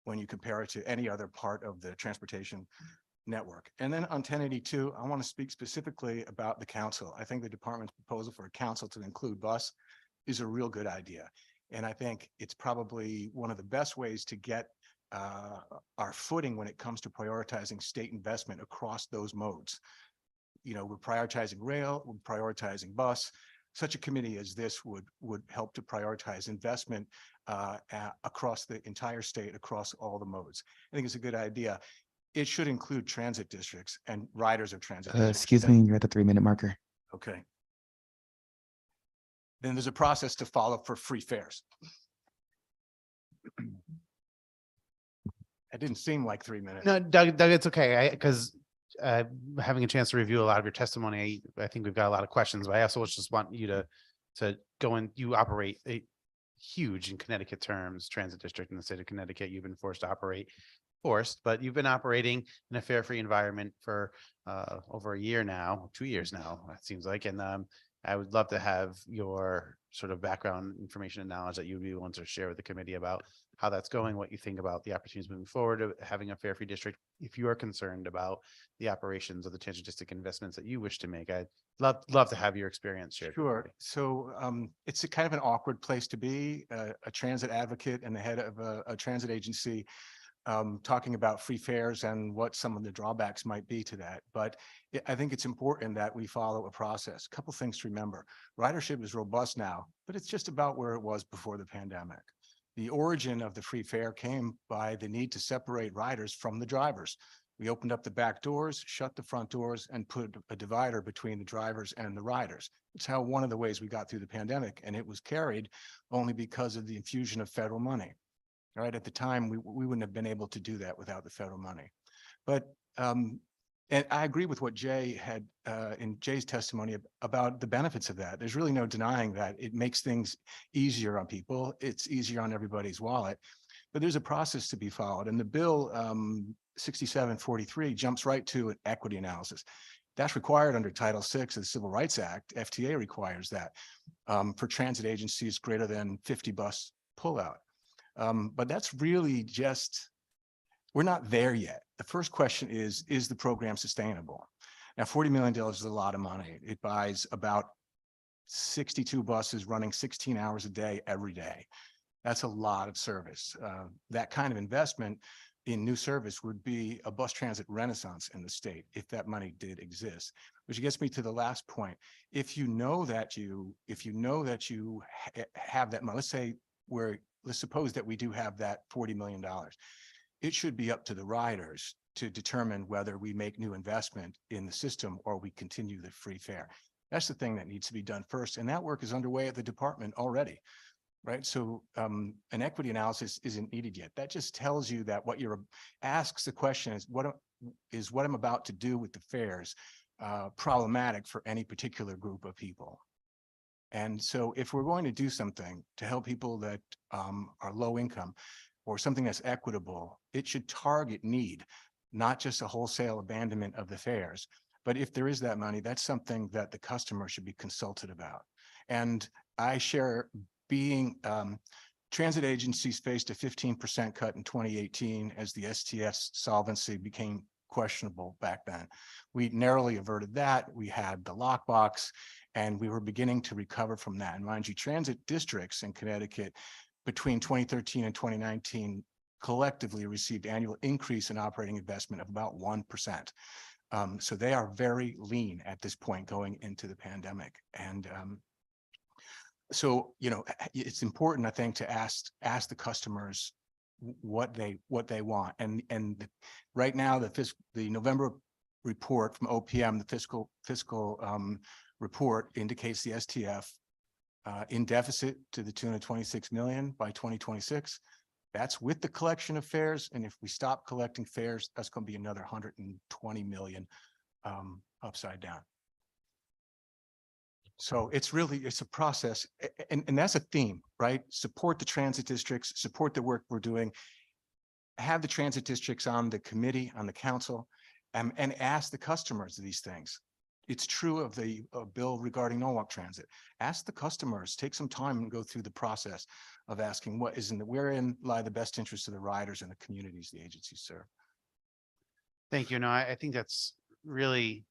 when you compare it to any other part of the transportation network. And then on 1082, I want to speak specifically about the council. I think the department's proposal for a council to include bus is a real good idea. And I think it's probably one of the best ways to get our footing when it comes to prioritizing state investment across those modes. You know, we're prioritizing rail, we're prioritizing bus. Such a committee as this would help to prioritize investment across the entire state, across all the modes. I think it's a good idea. It should include transit districts and riders of transit districts. Excuse me, you're at the 3-minute marker. Okay. Then there's a process to follow for free fares. It didn't seem like 3 minutes. No, Doug, it's okay. Because having a chance to review a lot of your testimony, I think we've got a lot of questions, but I also just want you to go in. You operate a huge in Connecticut terms, transit district in the state of Connecticut. You've been forced to operate, but you've been operating in a fare-free environment for over a year now, 2 years now, it seems like. And I would love to have your sort of background information and knowledge that you'd be willing to share with the committee about how that's going, what you think about the opportunities moving forward of having a fare-free district. If you are concerned about the operations of the transit district investments that you wish to make, I'd love to have your experience shared. Sure. So it's a kind of an awkward place to be, a transit advocate and the head of a transit agency talking about free fares and what some of the drawbacks might be to that. But I think it's important that we follow a process. A couple things to remember. Ridership is robust now, but it's just about where it was before the pandemic. The origin of the free fare came by the need to separate riders from the drivers. We opened up the back doors, shut the front doors, and put a divider between the drivers and the riders. It's how one of the ways we got through the pandemic, and it was carried only because of the infusion of federal money. Right at the time, we wouldn't have been able to do that without the federal money. But and I agree with what Jay had in Jay's testimony about the benefits of that. There's really no denying that it makes things easier on people. It's easier on everybody's wallet, but there's a process to be followed. And the bill 6743 jumps right to an equity analysis. That's required under Title VI of the Civil Rights Act. FTA requires that for transit agencies greater than 50 bus pullout. But that's really just, we're not there yet. The first question is the program sustainable? Now, $40 million is a lot of money. It buys about 62 buses running 16 hours a day, every day. That's a lot of service. That kind of investment in new service would be a bus transit renaissance in the state, if that money did exist. Which gets me to the last point. If you know that you have that money, let's suppose that we do have that $40 million. It should be up to the riders to determine whether we make new investment in the system or we continue the free fare. That's the thing that needs to be done first. And that work is underway at the department already. Right. So an equity analysis isn't needed yet. That just tells you that asks the question is what I'm about to do with the fares problematic for any particular group of people. And so if we're going to do something to help people that are low income or something that's equitable, it should target need, not just a wholesale abandonment of the fares. But if there is that money, that's something that the customer should be consulted about. And I share transit agencies faced a 15% cut in 2018 as the STS solvency became questionable back then. We narrowly averted that. We had the lockbox, and we were beginning to recover from that. And mind you, transit districts in Connecticut between 2013 and 2019 collectively received annual increase in operating investment of about 1%. So they are very lean at this point going into the pandemic. And so, it's important, I think, to ask the customers what they want. And right now, the November report from OPM, the fiscal report indicates the STF in deficit to the tune of 26 million by 2026. That's with the collection of fares. And if we stop collecting fares, that's going to be another 120 million upside down. So it's a process, and that's a theme, right? Support the transit districts, support the work we're doing, have the transit districts on the committee, on the council, and ask the customers these things. It's true of the bill regarding Norwalk Transit. Ask the customers, take some time and go through the process of asking wherein lie the best interests of the riders and the communities the agencies serve. Thank you. No, I think that's really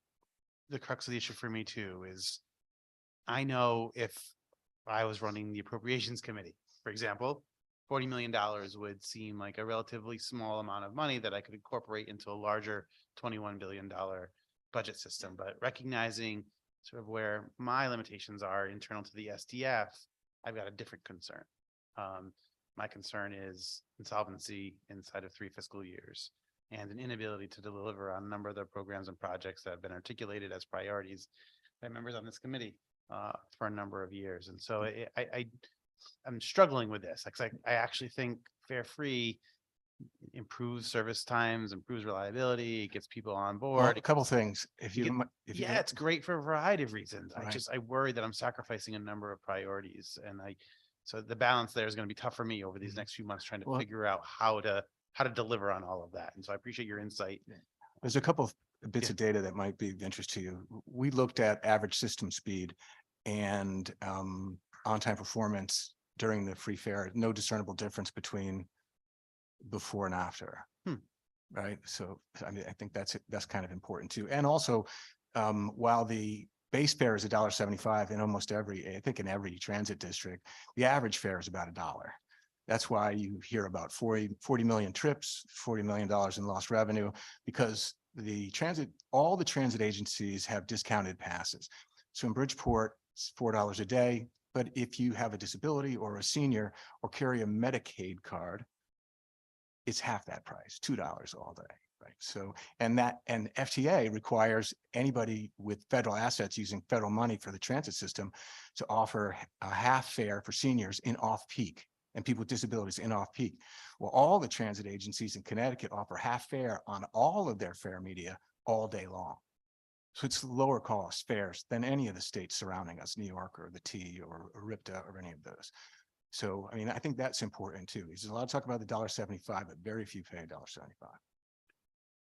the crux of the issue for me too, is I know if I was running the appropriations committee, for example, $40 million would seem like a relatively small amount of money that I could incorporate into a larger $21 billion budget system. But recognizing sort of where my limitations are internal to the STF, I've got a different concern. My concern is insolvency inside of 3 fiscal years and an inability to deliver on a number of the programs and projects that have been articulated as priorities by members on this committee for a number of years. And so I'm struggling with this. I actually think fare free improves service times, improves reliability, gets people on board. Well, a couple things. It's great for a variety of reasons. Right. I worry that I'm sacrificing a number of priorities, and so the balance there is going to be tough for me over these next few months, trying to figure out how to deliver on all of that. And so I appreciate your insight. There's a couple of bits of data that might be of interest to you. We looked at average system speed and on-time performance during the free fare. No discernible difference between before and after. Right. So I mean, I think that's kind of important too. And also, while the base fare is $1.75 in almost I think in every transit district, the average fare is about $1. That's why you hear about 40 million trips, $40 million in lost revenue, because all the transit agencies have discounted passes. So in Bridgeport, it's $4 a day. But if you have a disability or a senior or carry a Medicaid card, it's half that price, $2 all day, right? So, and FTA requires anybody with federal assets using federal money for the transit system to offer a half fare for seniors in off-peak and people with disabilities in off-peak. Well, all the transit agencies in Connecticut offer half fare on all of their fare media all day long. So it's lower cost fares than any of the states surrounding us, New York or the T or RIPTA or any of those. So, I mean, I think that's important too. There's a lot of talk about the $1.75, but very few pay $1.75.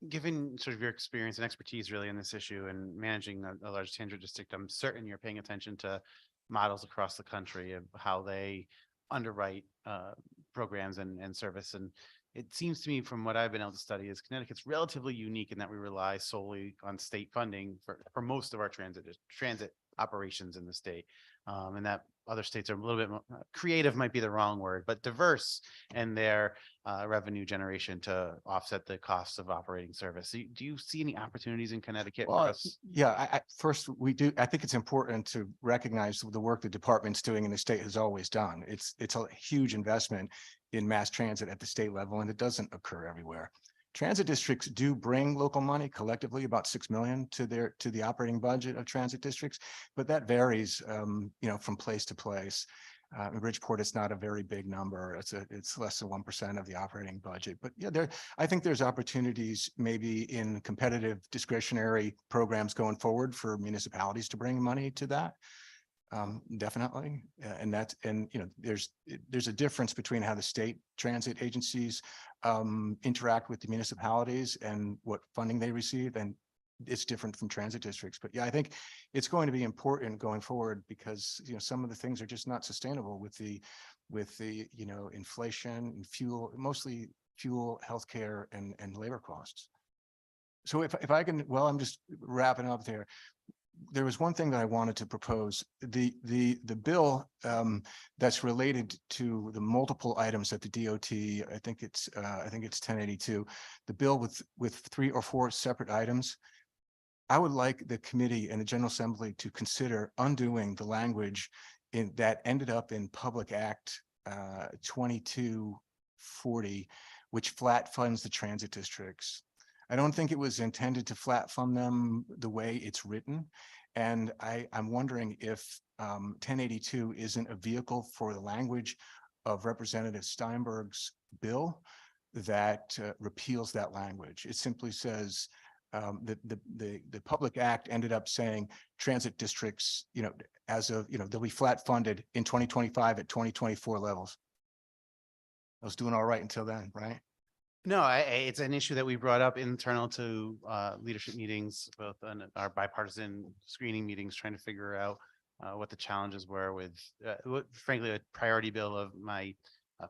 Given sort of your experience and expertise really in this issue and managing a large transit district, I'm certain you're paying attention to models across the country of how they underwrite programs and service. And it seems to me from what I've been able to study is Connecticut's relatively unique in that we rely solely on state funding for most of our transit operations in the state. And that other states are a little bit more creative, might be the wrong word, but diverse in their revenue generation to offset the costs of operating service. Do you see any opportunities in Connecticut for Well, us? yeah, first we do, I think it's important to recognize the work the department's doing and the state has always done. It's a huge investment in mass transit at the state level, and it doesn't occur everywhere. Transit districts do bring local money collectively, about 6 million to the operating budget of transit districts, but that varies, from place to place. In Bridgeport, it's not a very big number. It's less than 1% of the operating budget. But yeah, I think there's opportunities maybe in competitive discretionary programs going forward for municipalities to bring money to that. Definitely. There's a difference between how the state transit agencies interact with the municipalities and what funding they receive, and it's different from transit districts. But yeah, I think it's going to be important going forward because some of the things are just not sustainable with the inflation and fuel, mostly fuel, healthcare, and labor costs. So if I can, well, I'm just wrapping up there. There was one thing that I wanted to propose. The bill that's related to the multiple items at the DOT, I think it's 1082, the bill with 3 or 4 separate items. I would like the committee and the General Assembly to consider undoing the language that ended up in Public Act 2240, which flat funds the transit districts. I don't think it was intended to flat fund them the way it's written. And I'm wondering if 1082 isn't a vehicle for the language of Representative Steinberg's bill that repeals that language. It simply says the Public Act ended up saying transit districts, as of, they'll be flat funded in 2025 at 2024 levels. I was doing all right until then, right? No, it's an issue that we brought up internal to leadership meetings, both on our bipartisan screening meetings, trying to figure out what the challenges were with, frankly, a priority bill of my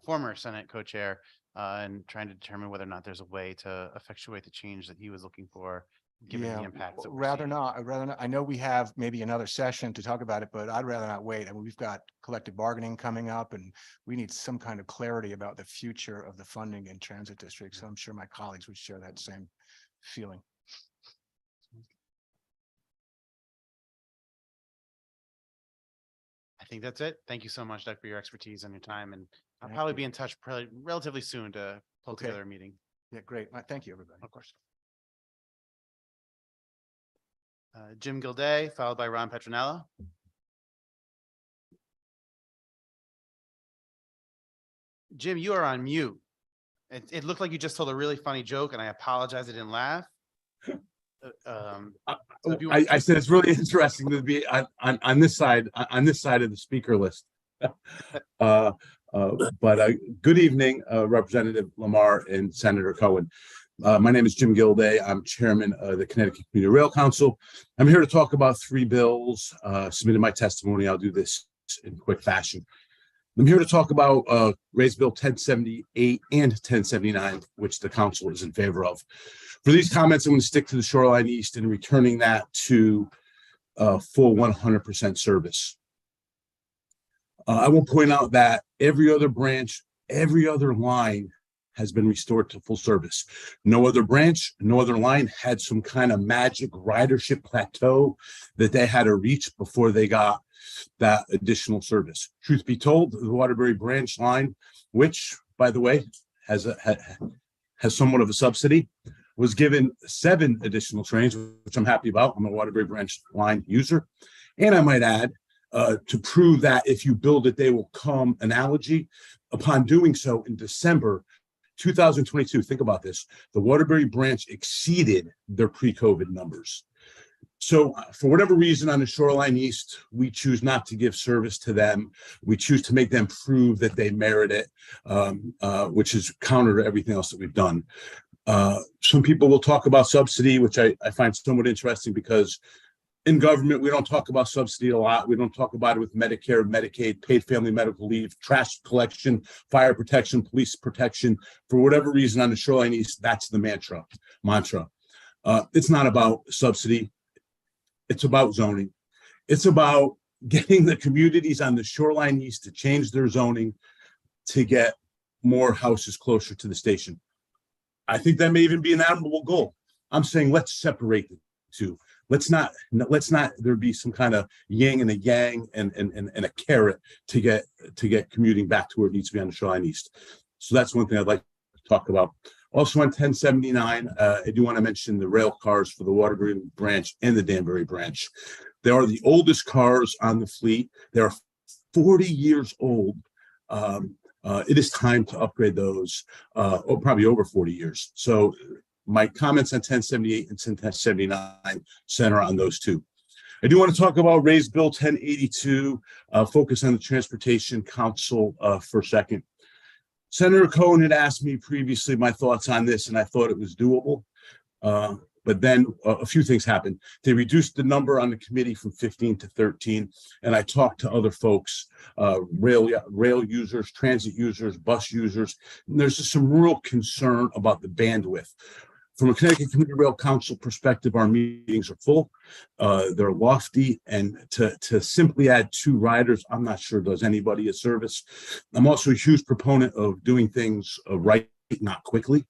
former Senate co-chair, and trying to determine whether or not there's a way to effectuate the change that he was looking for, given the impacts. That we're Rather seeing. not. I'd rather not. I know we have maybe another session to talk about it, but I'd rather not wait. I mean, we've got collective bargaining coming up, and we need some kind of clarity about the future of the funding in transit districts. So I'm sure my colleagues would share that same feeling. I think that's it. Thank you so much, Doug, for your expertise and your time. And I'll probably be in touch relatively soon to pull together a meeting. Yeah, great. Thank you, everybody. Of course. Jim Gilday, followed by Ron Petronello. Jim, you are on mute. It looked like you just told a really funny joke, and I apologize I didn't laugh. I said it's really interesting to be on this side of the speaker list. But good evening, Representative Lamar and Senator Cohen. My name is Jim Gilday. I'm chairman of the Connecticut Commuter Rail Council. I'm here to talk about 3 bills. Submitted my testimony. I'll do this in quick fashion. I'm here to talk about raise bill 1078 and 1079, which the council is in favor of. For these comments, I'm going to stick to the Shoreline East and returning that to full 100% service. I will point out that every other branch, every other line has been restored to full service. No other branch, no other line had some kind of magic ridership plateau that they had to reach before they got that additional service. Truth be told, the Waterbury branch line, which, by the way, has somewhat of a subsidy, was given 7 additional trains, which I'm happy about. I'm a Waterbury branch line user. And I might add, to prove that if you build it, they will come analogy. Upon doing so in December 2022, think about this, the Waterbury branch exceeded their pre-COVID numbers. So for whatever reason on the Shoreline East, we choose not to give service to them. We choose to make them prove that they merit it, which is counter to everything else that we've done. Some people will talk about subsidy, which I find somewhat interesting because in government, we don't talk about subsidy a lot. We don't talk about it with Medicare, Medicaid, paid family medical leave, trash collection, fire protection, police protection. For whatever reason on the Shoreline East, that's the mantra. It's not about subsidy. It's about zoning. It's about getting the communities on the shoreline east to change their zoning to get more houses closer to the station. I think that may even be an admirable goal. I'm saying let's separate the two. Let's not there be some kind of yin and a yang and a carrot to get commuting back to where it needs to be on the shoreline east. So that's one thing I'd like to talk about. Also on 1079, I do want to mention the rail cars for the Waterbury branch and the Danbury branch. They are the oldest cars on the fleet. They are 40 years old. It is time to upgrade those, or probably over 40 years. So my comments on 1078 and 1079 center on those two. I do want to talk about Raise Bill 1082, focus on the Transportation Council for a second. Senator Cohen had asked me previously my thoughts on this, and I thought it was doable. But then a few things happened. They reduced the number on the committee from 15 to 13. And I talked to other folks, rail users, transit users, bus users. And there's just some real concern about the bandwidth. From a Connecticut Commuter Rail Council perspective, our meetings are full. They're lofty. And to simply add 2 riders, I'm not sure does anybody a service. I'm also a huge proponent of doing things right, not quickly.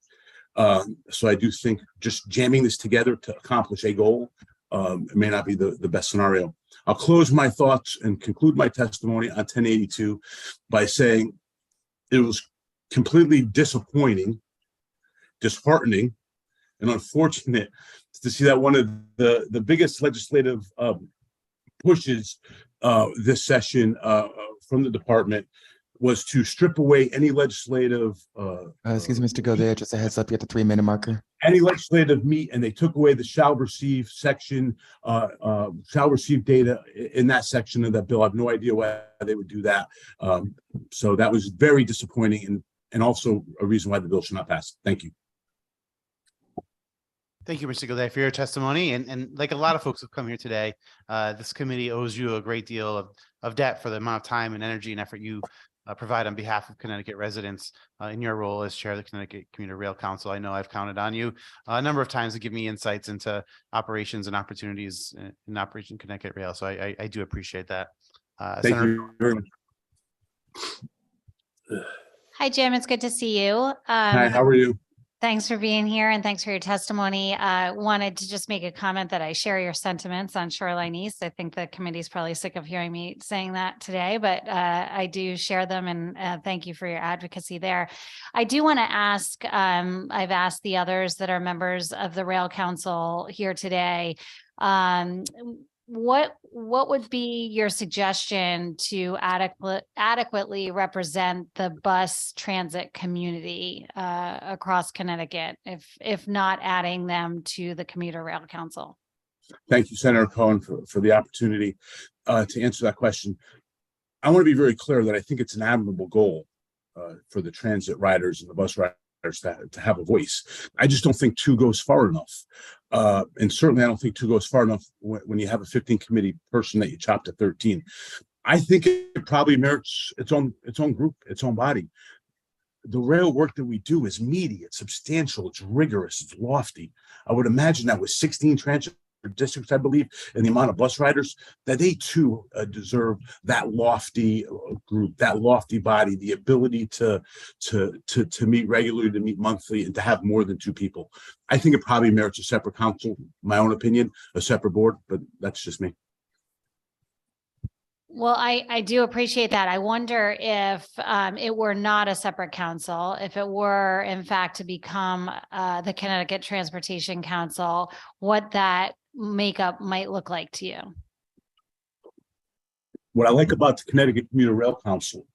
So I do think just jamming this together to accomplish a goal may not be the best scenario. I'll close my thoughts and conclude my testimony on 1082 by saying it was completely disappointing, disheartening, and unfortunate to see that one of the biggest legislative pushes this session from the department was to strip away any legislative excuse me, Mr. Gildea, just a heads up, you at the 3-minute marker. Any legislative meat, and they took away the shall receive section, shall receive data in that section of that bill. I have no idea why they would do that. So that was very disappointing and also a reason why the bill should not pass. Thank you. Thank you, Mr. Gildea, for your testimony. And like a lot of folks who've come here today, this committee owes you a great deal of debt for the amount of time and energy and effort you provide on behalf of Connecticut residents in your role as chair of the Connecticut Commuter Rail Council. I know I've counted on you a number of times to give me insights into operations and opportunities in Operation Connecticut Rail. So I do appreciate that. Thank you very much. Hi, Jim. It's good to see you. Hi, how are you? Thanks for being here and thanks for your testimony. Wanted to just make a comment that I share your sentiments on Shoreline East. I think the committee's probably sick of hearing me saying that today, but I do share them and thank you for your advocacy there. I do want to ask, I've asked the others that are members of the Rail Council here today, what would be your suggestion to adequately represent the bus transit community across Connecticut, if not adding them to the Commuter Rail Council? Thank you, Senator Cohen, for the opportunity to answer that question. I want to be very clear that I think it's an admirable goal for the transit riders and the bus riders to have a voice. I just don't think 2 goes far enough. And certainly I don't think 2 goes far enough when you have a 15 committee person that you chop to 13. I think it probably merits its own group, its own body. The rail work that we do is meaty, it's substantial, it's rigorous, it's lofty. I would imagine that with 16 transit districts, I believe, and the amount of bus riders, that they too deserve that lofty group, that lofty body, the ability to meet regularly, to meet monthly, and to have more than 2 people. I think it probably merits a separate council, my own opinion, a separate board, but that's just me. Well, I do appreciate that. I wonder if it were not a separate council, if it were in fact to become the Connecticut Transportation Council, what that makeup might look like to you. What I like about the Connecticut Commuter Rail Council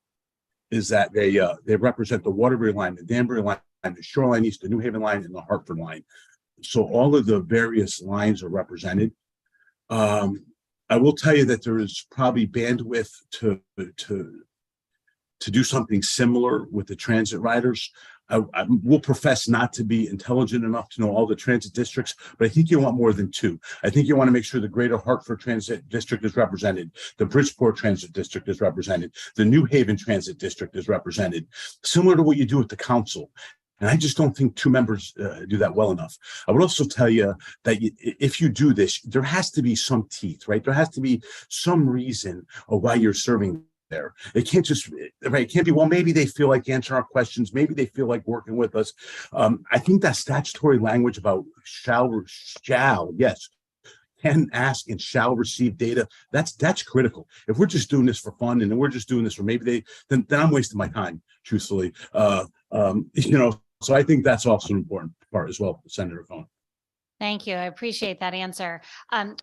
is that they represent the Waterbury line, the Danbury line, the Shoreline East, the New Haven line, and the Hartford line. So all of the various lines are represented. I will tell you that there is probably bandwidth to do something similar with the transit riders. I will profess not to be intelligent enough to know all the transit districts, but I think you want more than 2. I think you want to make sure the Greater Hartford Transit District is represented, the Bridgeport Transit District is represented, the New Haven Transit District is represented, similar to what you do with the council. And I just don't think two members do that well enough. I would also tell you that if you do this, there has to be some teeth, right? There has to be some reason of why you're serving there. It can't just, right? It can't be, well, maybe they feel like answering our questions. Maybe they feel like working with us. I think that statutory language about shall, yes, can ask and shall receive data. That's critical. If we're just doing this for fun and then we're just doing this for maybe then I'm wasting my time, truthfully. So I think that's also an important part as well, Senator Cohen. Thank you. I appreciate that answer.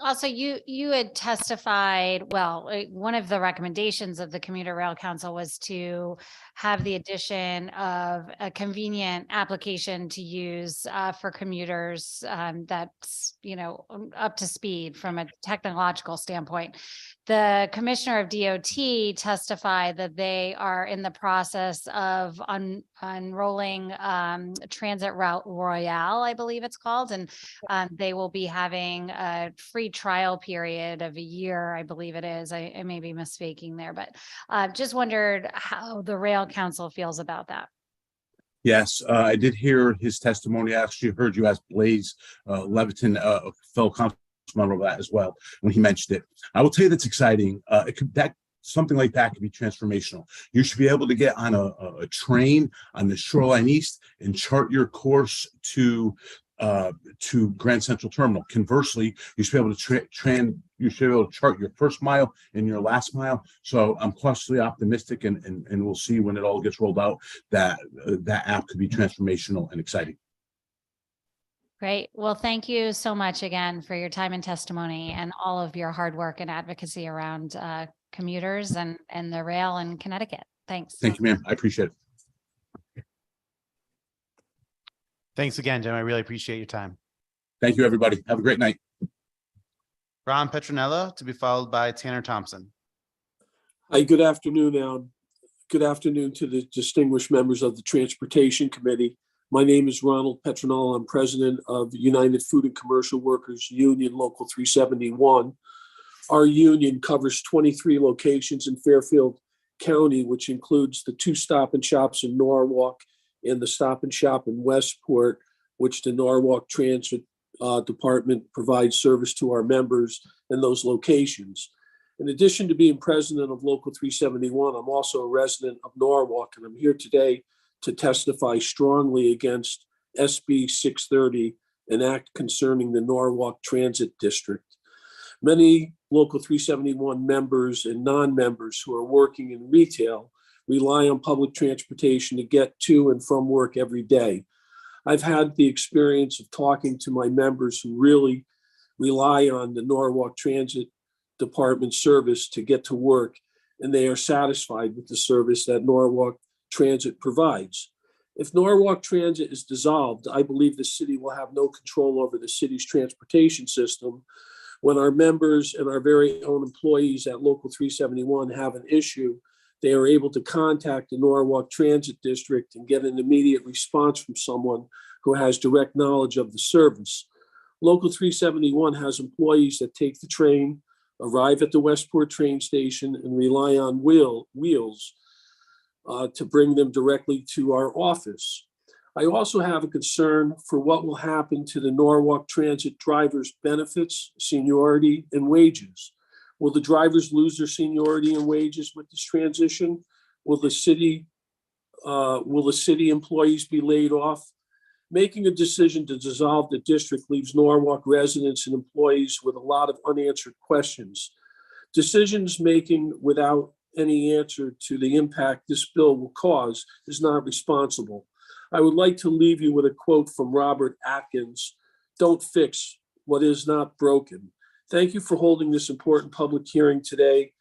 Also, you had testified, well, one of the recommendations of the Commuter Rail Council was to have the addition of a convenient application to use for commuters that's, up to speed from a technological standpoint. The Commissioner of DOT testified that they are in the process of unrolling Transit Route Royale, I believe it's called, and they will be having a free trial period of a year, I believe it is. I may be misspeaking there, but just wondered how the Rail Council feels about that. Yes, I did hear his testimony. I actually heard you ask Blaze Leviton, fellow council member of that as well, when he mentioned it. I will tell you that's exciting. Something like that could be transformational. You should be able to get on a train on the Shoreline East and chart your course to Grand Central Terminal. Conversely, you should be able to you should be able to chart your first mile and your last mile. So I'm cautiously optimistic, and we'll see when it all gets rolled out that that app could be transformational and exciting. Great. Well, thank you so much again for your time and testimony and all of your hard work and advocacy around commuters and the rail in Connecticut. Thanks. Thank you, ma'am. I appreciate it. Thanks again, Jim. I really appreciate your time. Thank you, everybody. Have a great night. Ron Petronella, to be followed by Tanner Thompson. Hi, good afternoon, Alan. Good afternoon to the distinguished members of the Transportation Committee. My name is Ronald Petronella. I'm president of the United Food and Commercial Workers Union Local 371. Our union covers 23 locations in Fairfield County, which includes the 2 Stop and Shops in Norwalk and the Stop and Shop in Westport, which the Norwalk Transit Department provides service to our members in those locations. In addition to being president of Local 371, I'm also a resident of Norwalk, and I'm here today to testify strongly against SB 630, an act concerning the Norwalk Transit District. Many Local 371 members and non-members who are working in retail rely on public transportation to get to and from work every day. I've had the experience of talking to my members who really rely on the Norwalk Transit Department service to get to work, and they are satisfied with the service that Norwalk Transit provides. If Norwalk Transit is dissolved, I believe the city will have no control over the city's transportation system. When our members and our very own employees at Local 371 have an issue, they are able to contact the Norwalk Transit District and get an immediate response from someone who has direct knowledge of the service. Local 371 has employees that take the train, arrive at the Westport train station, and rely on wheels to bring them directly to our office. I also have a concern for what will happen to the Norwalk Transit drivers' benefits, seniority, and wages. Will the drivers lose their seniority and wages with this transition? Will the city employees be laid off? Making a decision to dissolve the district leaves Norwalk residents and employees with a lot of unanswered questions. Decisions making without any answer to the impact this bill will cause is not responsible. I would like to leave you with a quote from Robert Atkins: "Don't fix what is not broken." Thank you for holding this important public hearing today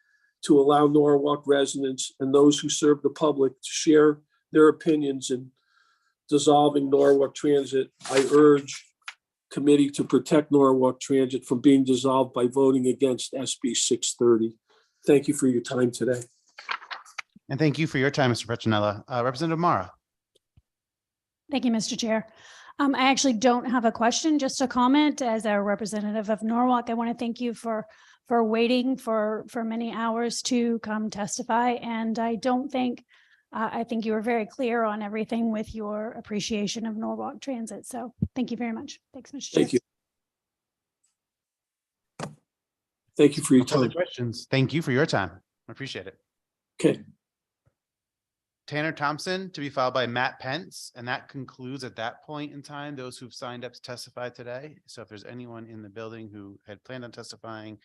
to allow Norwalk residents and those who serve the public to share their opinions in dissolving Norwalk Transit. I urge committee to protect Norwalk Transit from being dissolved by voting against SB 630. Thank you for your time today. And thank you for your time, Mr. Petronella. Representative Mara. Thank you, Mr. Chair. I actually don't have a question, just a comment. As a representative of Norwalk, I want to thank you for waiting for many hours to come testify. And I don't think I think you were very clear on everything with your appreciation of Norwalk Transit. So thank you very much. Thanks, Mr. Chair. Thank you. Thank you for your No further time. questions. Thank you for your time. I appreciate it. Okay. Tanner Thompson to be followed by Matt Pence. And that concludes at that point in time, those who've signed up to testify today. So if there's anyone in the building who had planned on testifying,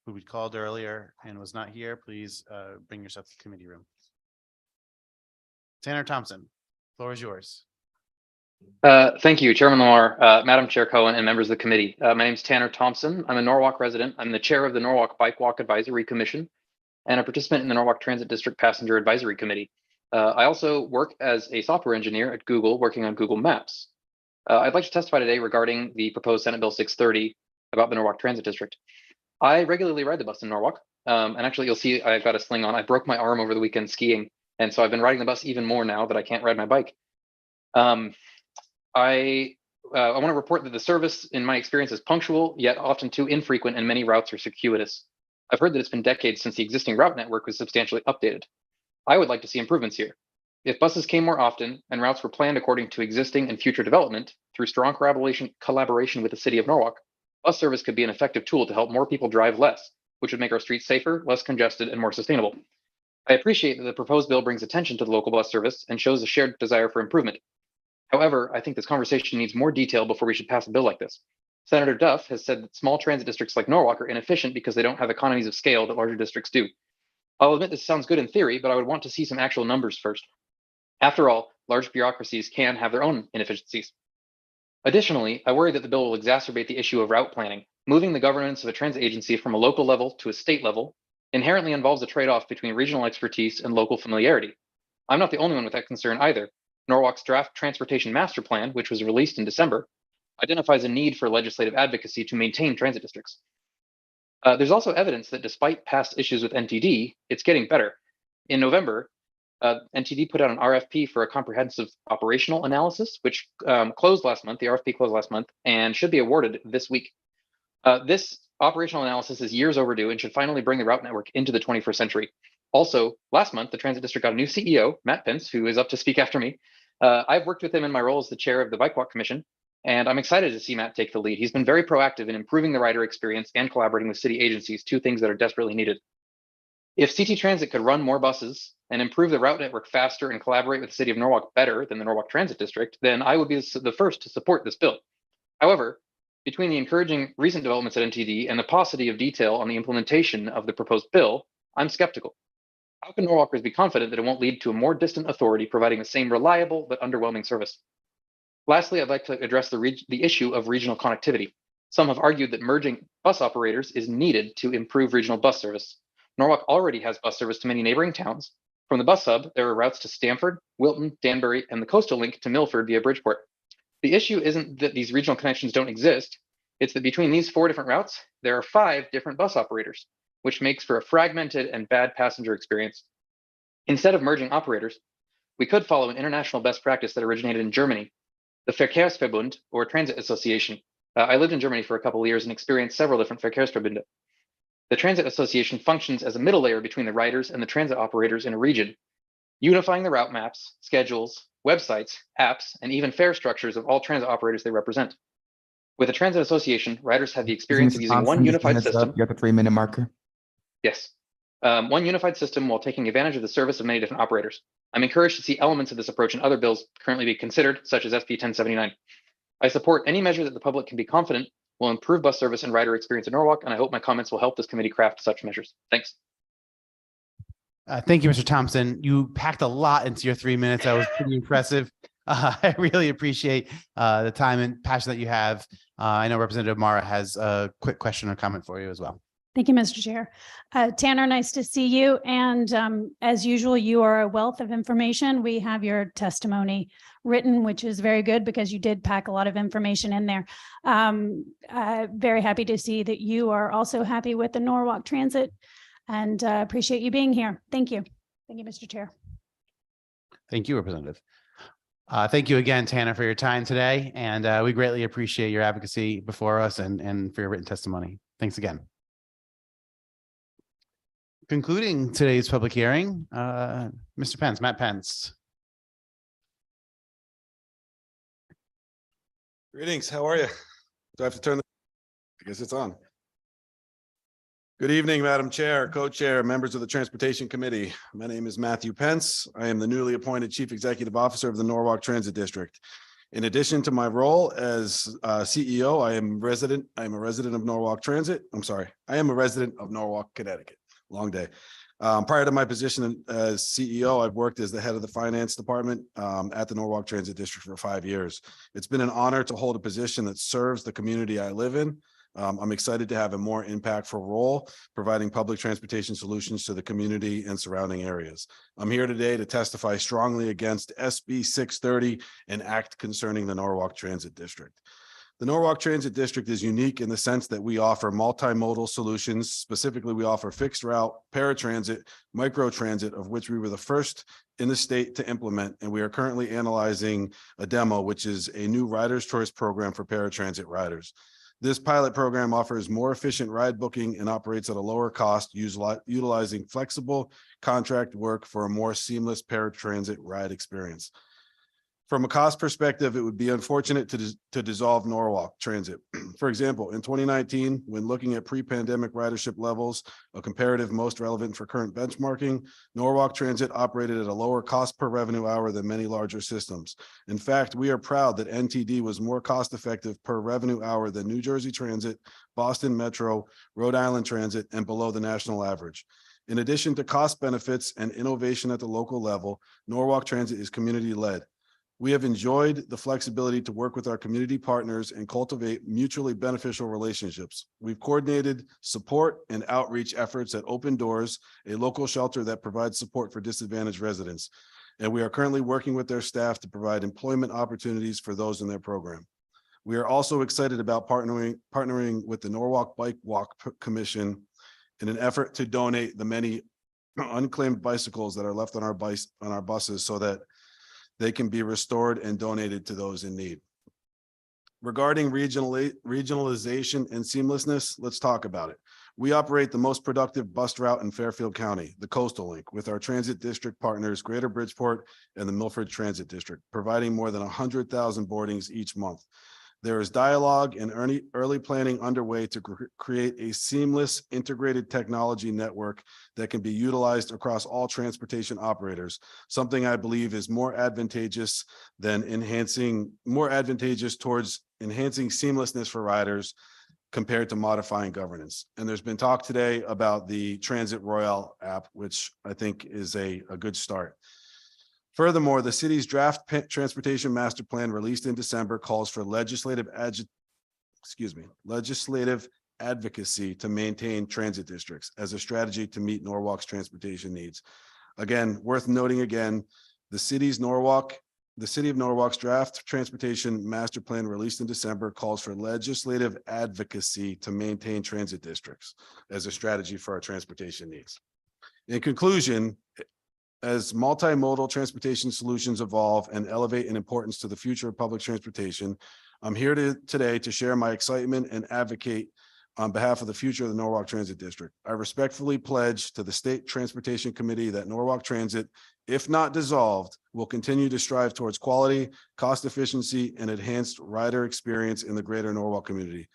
who we called earlier and was not here, please bring yourself to the committee room. Tanner Thompson, floor is yours. Thank you, Chairman Lamar, Madam Chair Cohen, and members of the committee. My name is Tanner Thompson. I'm a Norwalk resident. I'm the chair of the Norwalk Bike Walk Advisory Commission and a participant in the Norwalk Transit District Passenger Advisory Committee. I also work as a software engineer at Google, working on Google Maps. I'd like to testify today regarding the proposed Senate Bill 630 about the Norwalk Transit District. I regularly ride the bus in Norwalk, and actually you'll see I've got a sling on. I broke my arm over the weekend skiing, and so I've been riding the bus even more now that I can't ride my bike. I want to report that the service, in my experience, is punctual, yet often too infrequent, and many routes are circuitous. I've heard that it's been decades since the existing route network was substantially updated. I would like to see improvements here. If buses came more often and routes were planned according to existing and future development through strong collaboration with the city of Norwalk, bus service could be an effective tool to help more people drive less, which would make our streets safer, less congested, and more sustainable. I appreciate that the proposed bill brings attention to the local bus service and shows a shared desire for improvement. However, I think this conversation needs more detail before we should pass a bill like this. Senator Duff has said that small transit districts like Norwalk are inefficient because they don't have economies of scale that larger districts do. I'll admit this sounds good in theory, but I would want to see some actual numbers first. After all, large bureaucracies can have their own inefficiencies. Additionally, I worry that the bill will exacerbate the issue of route planning. Moving the governance of a transit agency from a local level to a state level inherently involves a trade-off between regional expertise and local familiarity. I'm not the only one with that concern either. Norwalk's draft transportation master plan, which was released in December, identifies a need for legislative advocacy to maintain transit districts. There's also evidence that despite past issues with NTD, it's getting better. In November, NTD put out an RFP for a comprehensive operational analysis, which closed last month. The RFP closed last month and should be awarded this week. This operational analysis is years overdue and should finally bring the route network into the 21st century. Also, last month, the transit district got a new CEO, Matt Pence, who is up to speak after me. I've worked with him in my role as the chair of the Bike Walk Commission, and I'm excited to see Matt take the lead. He's been very proactive in improving the rider experience and collaborating with city agencies, two things that are desperately needed. If CT Transit could run more buses and improve the route network faster and collaborate with the city of Norwalk better than the Norwalk Transit District, then I would be the first to support this bill. However, between the encouraging recent developments at NTD and the paucity of detail on the implementation of the proposed bill, I'm skeptical. How can Norwalkers be confident that it won't lead to a more distant authority providing the same reliable but underwhelming service? Lastly, I'd like to address the issue of regional connectivity. Some have argued that merging bus operators is needed to improve regional bus service. Norwalk already has bus service to many neighboring towns. From the bus hub, there are routes to Stamford, Wilton, Danbury, and the coastal link to Milford via Bridgeport. The issue isn't that these regional connections don't exist. It's that between these 4 different routes, there are 5 different bus operators, which makes for a fragmented and bad passenger experience. Instead of merging operators, we could follow an international best practice that originated in Germany, the Verkehrsverbund, or Transit Association. I lived in Germany for a couple of years and experienced several different Verkehrsverbünde. The Transit Association functions as a middle layer between the riders and the transit operators in a region, unifying the route maps, schedules, websites, apps, and even fare structures of all transit operators they represent. With a transit association, riders have the experience of Mr. using Thompson, one just a unified heads up, system. You have the 3-minute marker. Yes. One unified system while taking advantage of the service of many different operators. I'm encouraged to see elements of this approach in other bills currently being considered, such as SB 1079. I support any measure that the public can be confident will improve bus service and rider experience in Norwalk, and I hope my comments will help this committee craft such measures. Thanks. Thank you, Mr. Thompson. You packed a lot into your 3 minutes. That was pretty impressive. I really appreciate the time and passion that you have. I know Representative Mara has a quick question or comment for you as well. Thank you, Mr. Chair. Tanner, nice to see you. And as usual, you are a wealth of information. We have your testimony written, which is very good because you did pack a lot of information in there. Very happy to see that you are also happy with the Norwalk Transit and appreciate you being here. Thank you. Thank you, Mr. Chair. Thank you, Representative. Thank you again, Tanner, for your time today. And we greatly appreciate your advocacy before us and for your written testimony. Thanks again. concluding today's public hearing, Mr. Pence, Matt Pence. Greetings, how are you? Do I have to turn? I guess it's on. Good evening, Madam Chair, Co-Chair, members of the Transportation Committee. My name is Matthew Pence. I am the newly appointed Chief Executive Officer of the Norwalk Transit District. In addition to my role as CEO, I am a resident of Norwalk Transit. I am a resident of Norwalk, Connecticut. Long day. Prior to my position as CEO, I've worked as the head of the finance department at the Norwalk Transit District for 5 years. It's been an honor to hold a position that serves the community I live in. I'm excited to have a more impactful role, providing public transportation solutions to the community and surrounding areas. I'm here today to testify strongly against SB 630 and act concerning the Norwalk Transit District. The Norwalk Transit District is unique in the sense that we offer multimodal solutions. Specifically, we offer fixed route, paratransit, microtransit, of which we were the first in the state to implement, and we are currently analyzing a demo, which is a new Riders Choice program for paratransit riders. This pilot program offers more efficient ride booking and operates at a lower cost, utilizing flexible contract work for a more seamless paratransit ride experience. From a cost perspective, it would be unfortunate to dissolve Norwalk Transit. For example, in 2019, when looking at pre-pandemic ridership levels, a comparative most relevant for current benchmarking, Norwalk Transit operated at a lower cost per revenue hour than many larger systems. In fact, we are proud that NTD was more cost-effective per revenue hour than New Jersey Transit, Boston Metro, Rhode Island Transit, and below the national average. In addition to cost benefits and innovation at the local level, Norwalk Transit is community-led. We have enjoyed the flexibility to work with our community partners and cultivate mutually beneficial relationships. We've coordinated support and outreach efforts at Open Doors, a local shelter that provides support for disadvantaged residents. And we are currently working with their staff to provide employment opportunities for those in their program. We are also excited about partnering with the Norwalk Bike Walk Commission in an effort to donate the many unclaimed bicycles that are left on our buses so that they can be restored and donated to those in need. Regarding regionalization and seamlessness, let's talk about it. We operate the most productive bus route in Fairfield County, the Coastal Link, with our transit district partners, Greater Bridgeport and the Milford Transit District, providing more than 100,000 boardings each month. There is dialogue and early planning underway to create a seamless integrated technology network that can be utilized across all transportation operators, something I believe is more advantageous towards enhancing seamlessness for riders compared to modifying governance. And there's been talk today about the Transit Royale app, which I think is a good start. Furthermore, the city's draft transportation master plan released in December calls for legislative advocacy to maintain transit districts as a strategy to meet Norwalk's transportation needs. Again, worth noting again, the city of Norwalk's draft transportation master plan released in December calls for legislative advocacy to maintain transit districts as a strategy for our transportation needs. In conclusion, as multimodal transportation solutions evolve and elevate in importance to the future of public transportation, I'm here today to share my excitement and advocate on behalf of the future of the Norwalk Transit District. I respectfully pledge to the State Transportation Committee that Norwalk Transit, if not dissolved, will continue to strive towards quality, cost efficiency, and enhanced rider experience in the greater Norwalk community.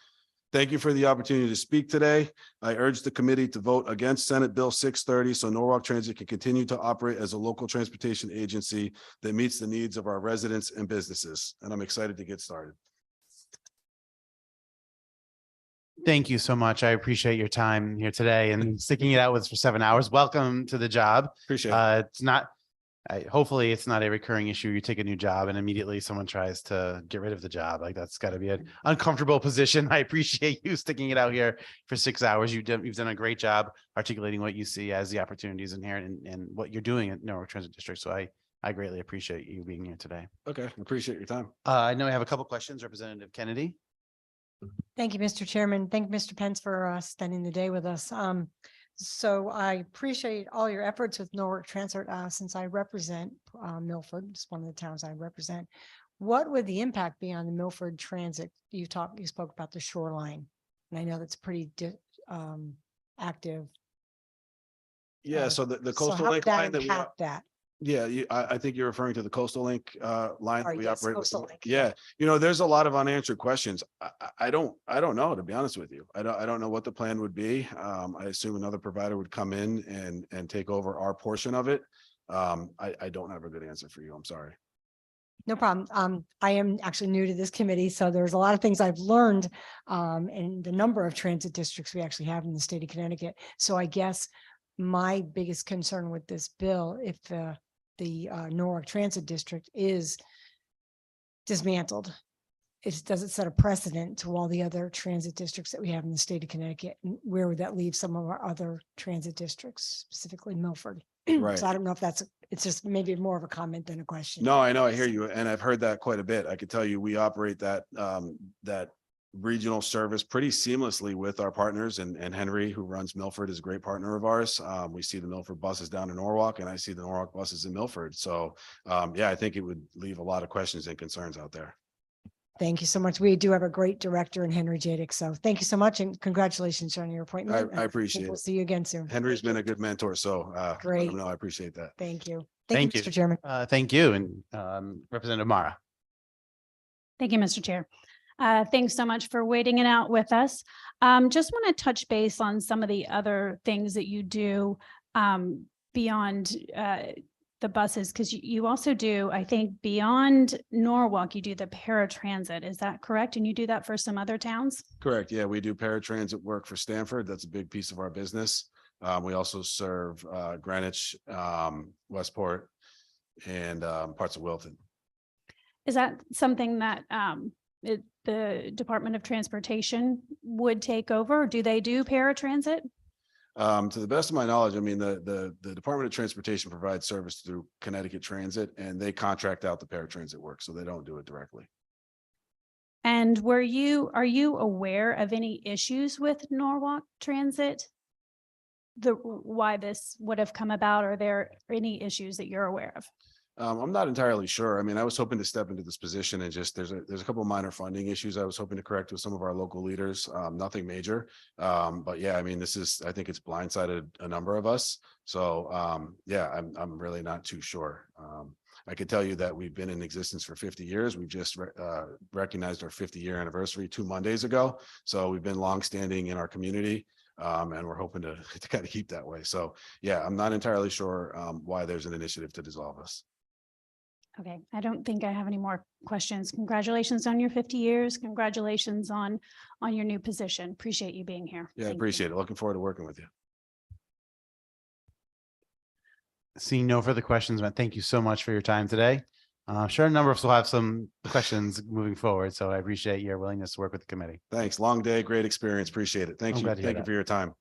Thank you for the opportunity to speak today. I urge the committee to vote against Senate Bill 630 so Norwalk Transit can continue to operate as a local transportation agency that meets the needs of our residents and businesses. And I'm excited to get started. Thank you so much. I appreciate your time here today and sticking it out with us for 7 hours. Welcome to the job. Appreciate it. It's not, hopefully it's not a recurring issue. You take a new job and immediately someone tries to get rid of the job. Like that's got to be an uncomfortable position. I appreciate you sticking it out here for 6 hours. You've done a great job articulating what you see as the opportunities inherent in what you're doing at Norwalk Transit District. So I greatly appreciate you being here today. Okay, appreciate your time. I know I have a couple questions. Representative Kennedy. Thank you, Mr. Chairman. Thank you, Mr. Pence, for spending the day with us. So I appreciate all your efforts with Norwalk Transit since I represent Milford. It's one of the towns I represent. What would the impact be on the Milford Transit? You spoke about the shoreline, and I know that's pretty active Yeah, so the So coastal how link would that line that we, impact that? yeah, I think you're referring to the coastal link line that Sorry, we yes, operate with. Coastal Link. Yeah, you know, there's a lot of unanswered questions. I don't know, to be honest with you. I don't know what the plan would be. I assume another provider would come in and take over our portion of it. I don't have a good answer for you. I'm sorry. No problem. I am actually new to this committee, so there's a lot of things I've learned in the number of transit districts we actually have in the state of Connecticut. So I guess my biggest concern with this bill, if the Norwalk Transit District is dismantled, does it set a precedent to all the other transit districts that we have in the state of Connecticut? And where would that leave some of our other transit districts, specifically Milford? Right. So I don't know if it's just maybe more of a comment than a question. No, I know, I hear you, and I've heard that quite a bit. I can tell you, we operate that regional service pretty seamlessly with our partners, and Henry, who runs Milford, is a great partner of ours. We see the Milford buses down in Norwalk, and I see the Norwalk buses in Milford. So, yeah, I think it would leave a lot of questions and concerns out there. Thank you so much. We do have a great director in Henry Jadick. So thank you so much and congratulations on your appointment. I appreciate We'll it. see you again soon. Henry's been a good mentor, so Great. no, I appreciate that. Thank you. Thank you. Mr. Chairman. Thank you. And Representative Mara. Thank you, Mr. Chair. Thanks so much for waiting it out with us. Just want to touch base on some of the other things that you do beyond the buses, because you also do, I think, beyond Norwalk, you do the paratransit. Is that correct? And you do that for some other towns? Correct. Yeah, we do paratransit work for Stanford. That's a big piece of our business. We also serve Greenwich, Westport, and parts of Wilton. Is that something that the Department of Transportation would take over? Do they do paratransit? To the best of my knowledge, I mean, the Department of Transportation provides service through Connecticut Transit, and they contract out the paratransit work, so they don't do it directly. And are you aware of any issues with Norwalk Transit? Why this would have come about? Are there any issues that you're aware of? I'm not entirely sure. I mean, I was hoping to step into this position and just there's a couple of minor funding issues I was hoping to correct with some of our local leaders. Nothing major. But yeah, I mean, I think it's blindsided a number of us. So yeah, I'm really not too sure. I could tell you that we've been in existence for 50 years. We just recognized our 50-year anniversary 2 Mondays ago. So we've been longstanding in our community. And we're hoping to kind of keep that way. So yeah, I'm not entirely sure why there's an initiative to dissolve us. Okay, I don't think I have any more questions. Congratulations on your 50 years. Congratulations on your new position. Appreciate you being here. Yeah, I Thank you. appreciate it. Looking forward to working with you. Seeing no further questions, man, thank you so much for your time today. I'm sure a number of us will have some questions moving forward, so I appreciate your willingness to work with the committee. Thanks. Long day, great experience. Appreciate it. Thank I'm you. glad to hear Thank you that. for your time.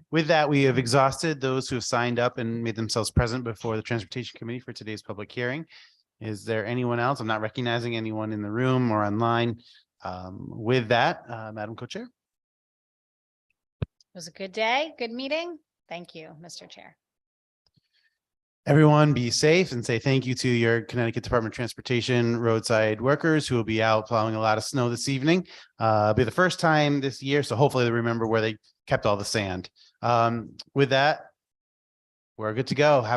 With that, we have exhausted those who have signed up and made themselves present before the Transportation Committee for today's public hearing. Is there anyone else? I'm not recognizing anyone in the room or online. With that, Madam Co-Chair. It was a good day, good meeting. Thank you, Mr. Chair. Everyone be safe and say thank you to your Connecticut Department of Transportation roadside workers who will be out plowing a lot of snow this evening. It'll be the first time this year, so hopefully they remember where they kept all the sand. With that, we're good to go. Have